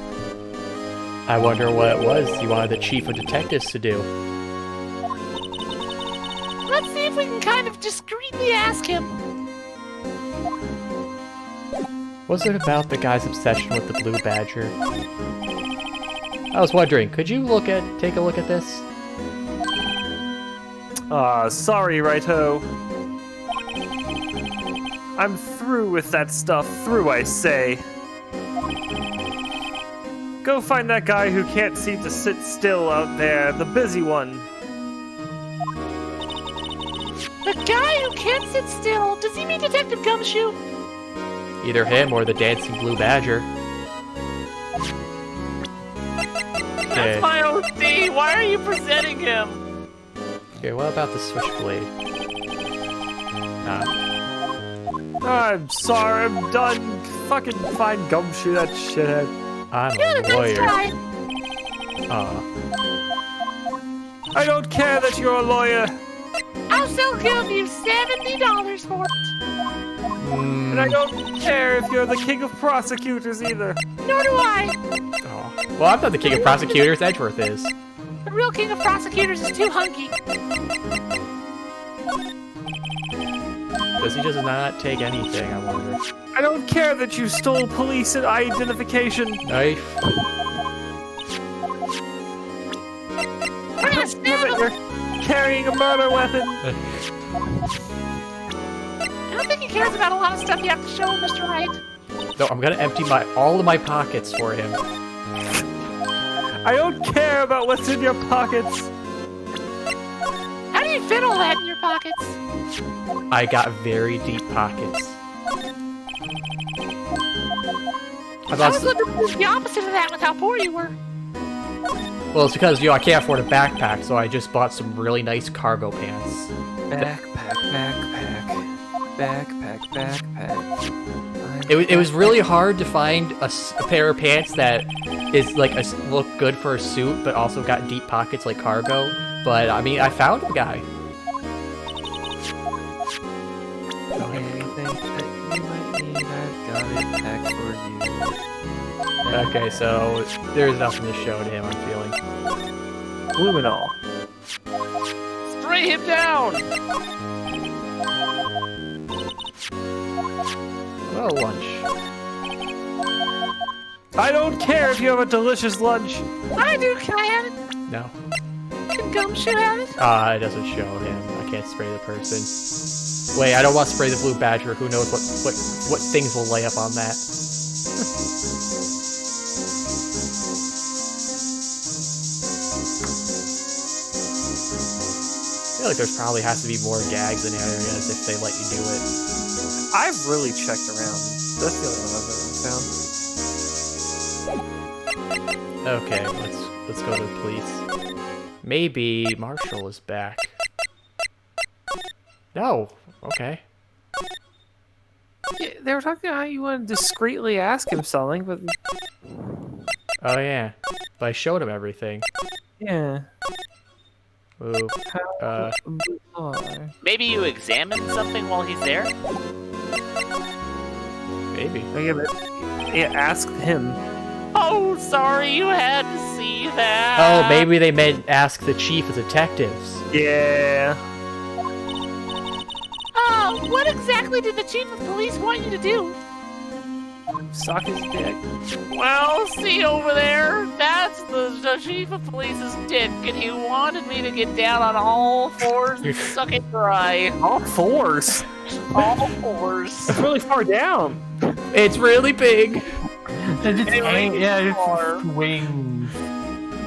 Speaker 2: I wonder what it was you wanted the chief of detectives to do.
Speaker 4: Let's see if we can kind of discreetly ask him.
Speaker 2: Was it about the guy's obsession with the blue badger? I was wondering, could you take a look at this?
Speaker 9: Sorry, Righto. I'm through with that stuff. Through, I say. Go find that guy who can't seem to sit still out there, the busy one.
Speaker 4: The guy who can't sit still. Does he mean Detective Gumshoe?
Speaker 2: Either him or the dancing blue badger. Okay.
Speaker 1: That's my OC. Why are you presenting him?
Speaker 2: Okay, what about the switchblade? Nah.
Speaker 9: I'm sorry, I'm done. Fucking find Gumshoe, that shithead.
Speaker 2: I'm
Speaker 4: You're
Speaker 2: a
Speaker 4: the next
Speaker 2: lawyer.
Speaker 4: guy.
Speaker 9: I don't care that you're a lawyer,
Speaker 4: I'll still give you $70 for it.
Speaker 9: and I don't care if you're the king of prosecutors either.
Speaker 4: Nor do I.
Speaker 2: Oh. Well, I'm not the king of prosecutors. Edgeworth is.
Speaker 4: The real king of prosecutors is too hunky.
Speaker 2: Does he just not take anything, I wonder?
Speaker 9: I don't care that you stole police identification.
Speaker 2: Knife.
Speaker 4: We're gonna
Speaker 9: Damn
Speaker 4: stab
Speaker 9: it,
Speaker 4: him.
Speaker 9: you're carrying a murder weapon.
Speaker 4: I don't think he cares about a lot of stuff you have to show him, Mr. Wright.
Speaker 2: No, I'm gonna empty all of my pockets for him.
Speaker 9: I don't care about what's in your pockets.
Speaker 4: How do you fit all that in your pockets?
Speaker 2: I got very deep pockets.
Speaker 4: I was looking for the opposite of that with how poor you were.
Speaker 2: Well, it's because, I can't afford a backpack, so I just bought some really nice cargo pants.
Speaker 10: Backpack.
Speaker 2: It was really hard to find a pair of pants that is like look good for a suit, but also got deep pockets like cargo. But I mean, I found a guy.
Speaker 10: Anything that you might need, I've got it packed for you.
Speaker 2: Okay, so there's nothing to show to him, I'm feeling.
Speaker 9: Luminol.
Speaker 1: Spray him down!
Speaker 2: Well, lunch.
Speaker 9: I don't care if you have a delicious lunch.
Speaker 4: I do. Can I have it?
Speaker 2: No.
Speaker 4: Can Gumshoe have it?
Speaker 2: It doesn't show him. I can't spray the person. Wait, I don't want to spray the blue badger. Who knows what things will lay up on that. I feel like there's probably has to be more gags in areas if they let you do it.
Speaker 9: I've really checked around. That's the only one I've ever found.
Speaker 2: Okay, let's go to the police. Maybe Marshall is back. No. Okay.
Speaker 3: Yeah, they were talking about how you want to discreetly ask him something, but
Speaker 2: Oh yeah. But I showed him everything.
Speaker 3: yeah.
Speaker 2: Ooh.
Speaker 1: Maybe you examine something while he's there?
Speaker 2: Maybe.
Speaker 3: Yeah, ask him.
Speaker 1: Oh, sorry, you had to see that.
Speaker 2: Oh, maybe they meant ask the chief of detectives.
Speaker 9: Yeah.
Speaker 4: What exactly did the chief of police want you to do?
Speaker 3: Suck his dick.
Speaker 1: Well, see over there? That's the chief of police's dick, and he wanted me to get down on all fours and suck it dry.
Speaker 9: All fours.
Speaker 1: All fours.
Speaker 9: It's really far down.
Speaker 2: It's really big.
Speaker 5: It's wings.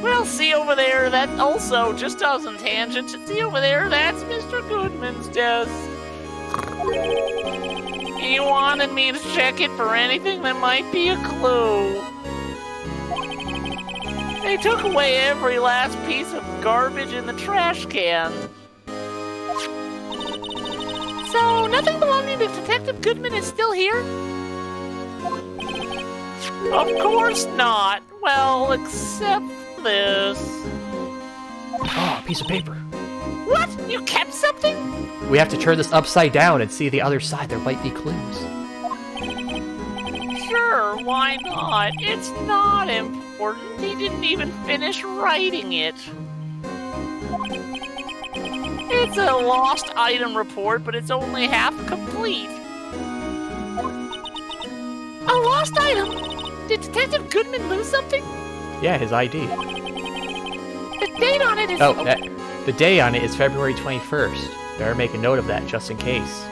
Speaker 1: Well, see over there, that also, just doesn't tangent. See over there, that's Mr. Goodman's desk. He wanted me to check it for anything that might be a clue. They took away every last piece of garbage in the trash can.
Speaker 4: So, nothing belonging to Detective Goodman is still here?
Speaker 1: Of course not. Well, except this.
Speaker 2: Oh, a piece of paper.
Speaker 4: What? You kept something?
Speaker 2: We have to turn this upside down and see the other side. There might be clues.
Speaker 1: Sure, why not? It's not important. He didn't even finish writing it. It's a lost item report, but it's only half complete.
Speaker 4: A lost item? Did Detective Goodman lose something?
Speaker 2: Yeah, his ID.
Speaker 4: The date on it is...
Speaker 2: The day on it is February 21st. Better make a note of that just in case.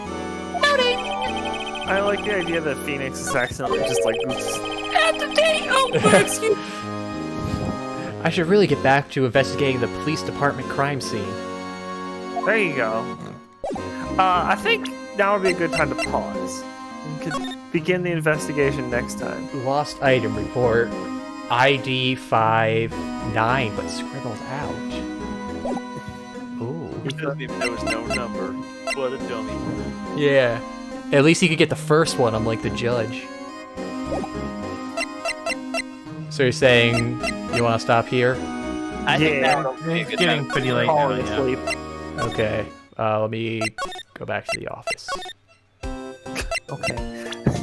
Speaker 3: I like the idea that Phoenix is accidentally just like, oops.
Speaker 4: At the date! Oh, excuse me.
Speaker 2: I should really get back to investigating the police department crime scene.
Speaker 3: There you go. I think now would be a good time to pause. We could begin the investigation next time.
Speaker 2: Lost item report. ID 59, but scribbled out. Ooh.
Speaker 1: Because there was no number. What a dummy.
Speaker 2: Yeah. At least you could get the first one, unlike the judge. So you're saying you want to stop here?
Speaker 1: I think that would be a
Speaker 6: It's
Speaker 1: good
Speaker 6: getting
Speaker 1: time.
Speaker 6: pretty late now.
Speaker 3: Falling
Speaker 6: Yeah.
Speaker 3: asleep.
Speaker 2: Okay. Let me go back to the office.
Speaker 3: Okay.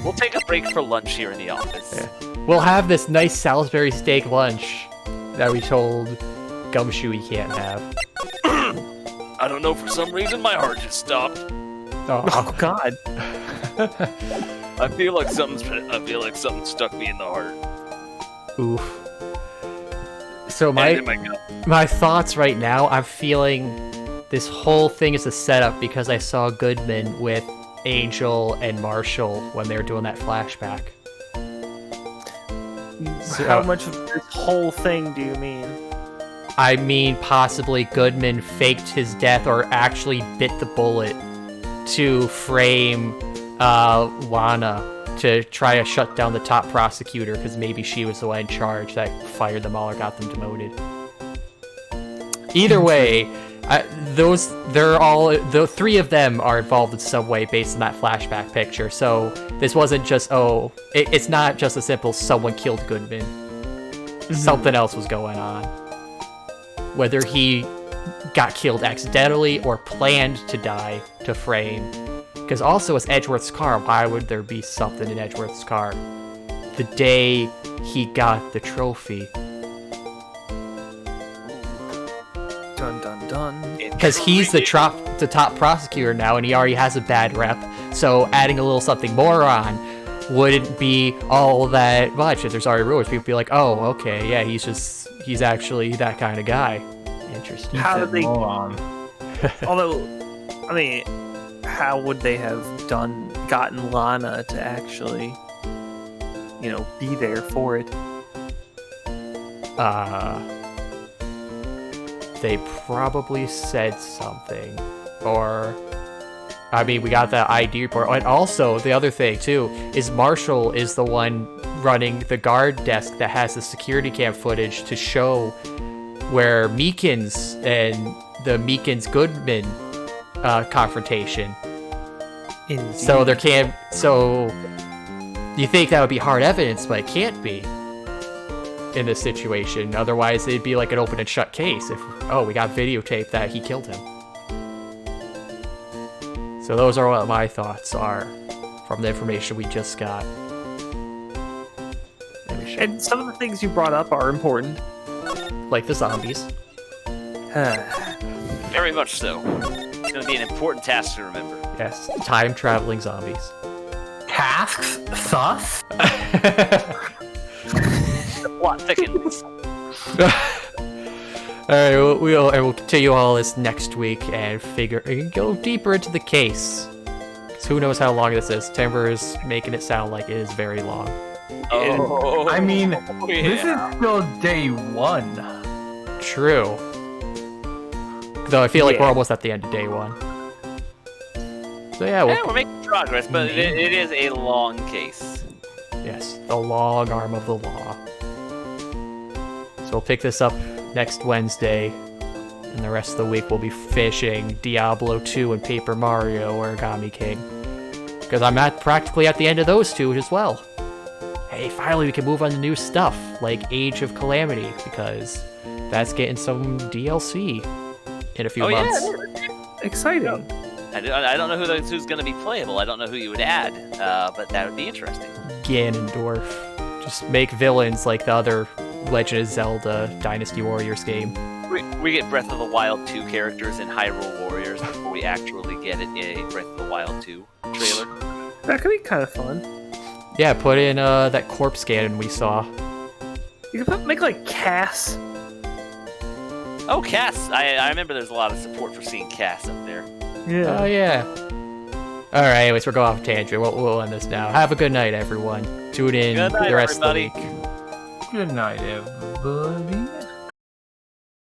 Speaker 1: We'll take a break for lunch here in the office.
Speaker 2: Yeah. We'll have this nice Salisbury steak lunch that we told Gumshoe he can't have.
Speaker 1: I don't know, for some reason my heart just stopped.
Speaker 3: Oh God.
Speaker 1: I feel like something stuck me in the heart.
Speaker 2: Oof. So
Speaker 1: And in my gut.
Speaker 2: my thoughts right now, I'm feeling this whole thing is a setup because I saw Goodman with Angel and Marshall when they were doing that flashback. So-
Speaker 3: How much of this whole thing do you mean?
Speaker 2: I mean, possibly Goodman faked his death or actually bit the bullet to frame Lana to try to shut down the top prosecutor because maybe she was the one in charge that fired them all or got them demoted. Either way, the three of them are involved in some way based on that flashback picture. So this wasn't just, it's not just a simple someone killed Goodman. Something else was going on. Whether he got killed accidentally or planned to die to frame. Because also it's Edgeworth's car. Why would there be something in Edgeworth's car? The day he got the trophy.
Speaker 3: Dun dun dun.
Speaker 2: Because he's the top prosecutor now, and he already has a bad rep. So adding a little something more on wouldn't be all that much. If there's already rumors, people would be like, "Oh, okay, yeah, he's actually that kind of guy." Interesting.
Speaker 3: How did they?
Speaker 6: Moron.
Speaker 3: Although, I mean, how would they have gotten Lana to actually, be there for it?
Speaker 2: They probably said something, or I mean, we got that ID report. And also, the other thing too is Marshall is the one running the guard desk that has the security cam footage to show where Meekins and the Meekins-Goodman confrontation.
Speaker 3: Indeed.
Speaker 2: So you think that would be hard evidence, but it can't be in this situation. Otherwise, it'd be like an open and shut case. If we got videotape that he killed him. So those are what my thoughts are from the information we just got.
Speaker 3: And some of the things you brought up are important.
Speaker 2: Like the zombies.
Speaker 1: Very much so. It's going to be an important task to remember.
Speaker 2: Yes, time-traveling zombies.
Speaker 6: Tasks? Sus?
Speaker 1: The plot thickens.
Speaker 2: Alright, we'll continue all this next week and go deeper into the case. 'Cause who knows how long this is. Timber is making it sound like it is very long.
Speaker 1: Oh,
Speaker 6: I mean,
Speaker 1: yeah.
Speaker 6: this is still day one.
Speaker 2: True. Though I feel like we're almost at the end of day one. So yeah,
Speaker 1: We're making progress, but it is a long case.
Speaker 2: yes, the long arm of the law. So we'll pick this up next Wednesday, and the rest of the week we'll be finishing Diablo 2 and Paper Mario Origami King. Because I'm practically at the end of those two as well. Hey, finally we can move on to new stuff, like Age of Calamity, because that's getting some DLC in a few months.
Speaker 3: Exciting.
Speaker 1: I don't know who's going to be playable. I don't know who you would add, but that would be interesting.
Speaker 2: Ganondorf. Just make villains like the other Legend of Zelda Dynasty Warriors game.
Speaker 1: We get Breath of the Wild 2 characters in Hyrule Warriors before we actually get a Breath of the Wild 2 trailer.
Speaker 3: That could be kind of fun.
Speaker 2: Yeah, put in that corpse cannon we saw.
Speaker 3: You could make like Cass.
Speaker 1: Oh, Cass. I remember there's a lot of support for seeing Cass up there.
Speaker 3: Yeah.
Speaker 2: Oh, yeah. Alright, anyways, we're going off tangent. We'll end this now. Have a good night, everyone. Tune in
Speaker 1: Good night,
Speaker 2: the rest
Speaker 1: everybody.
Speaker 2: of the week.
Speaker 6: Good night, everybody.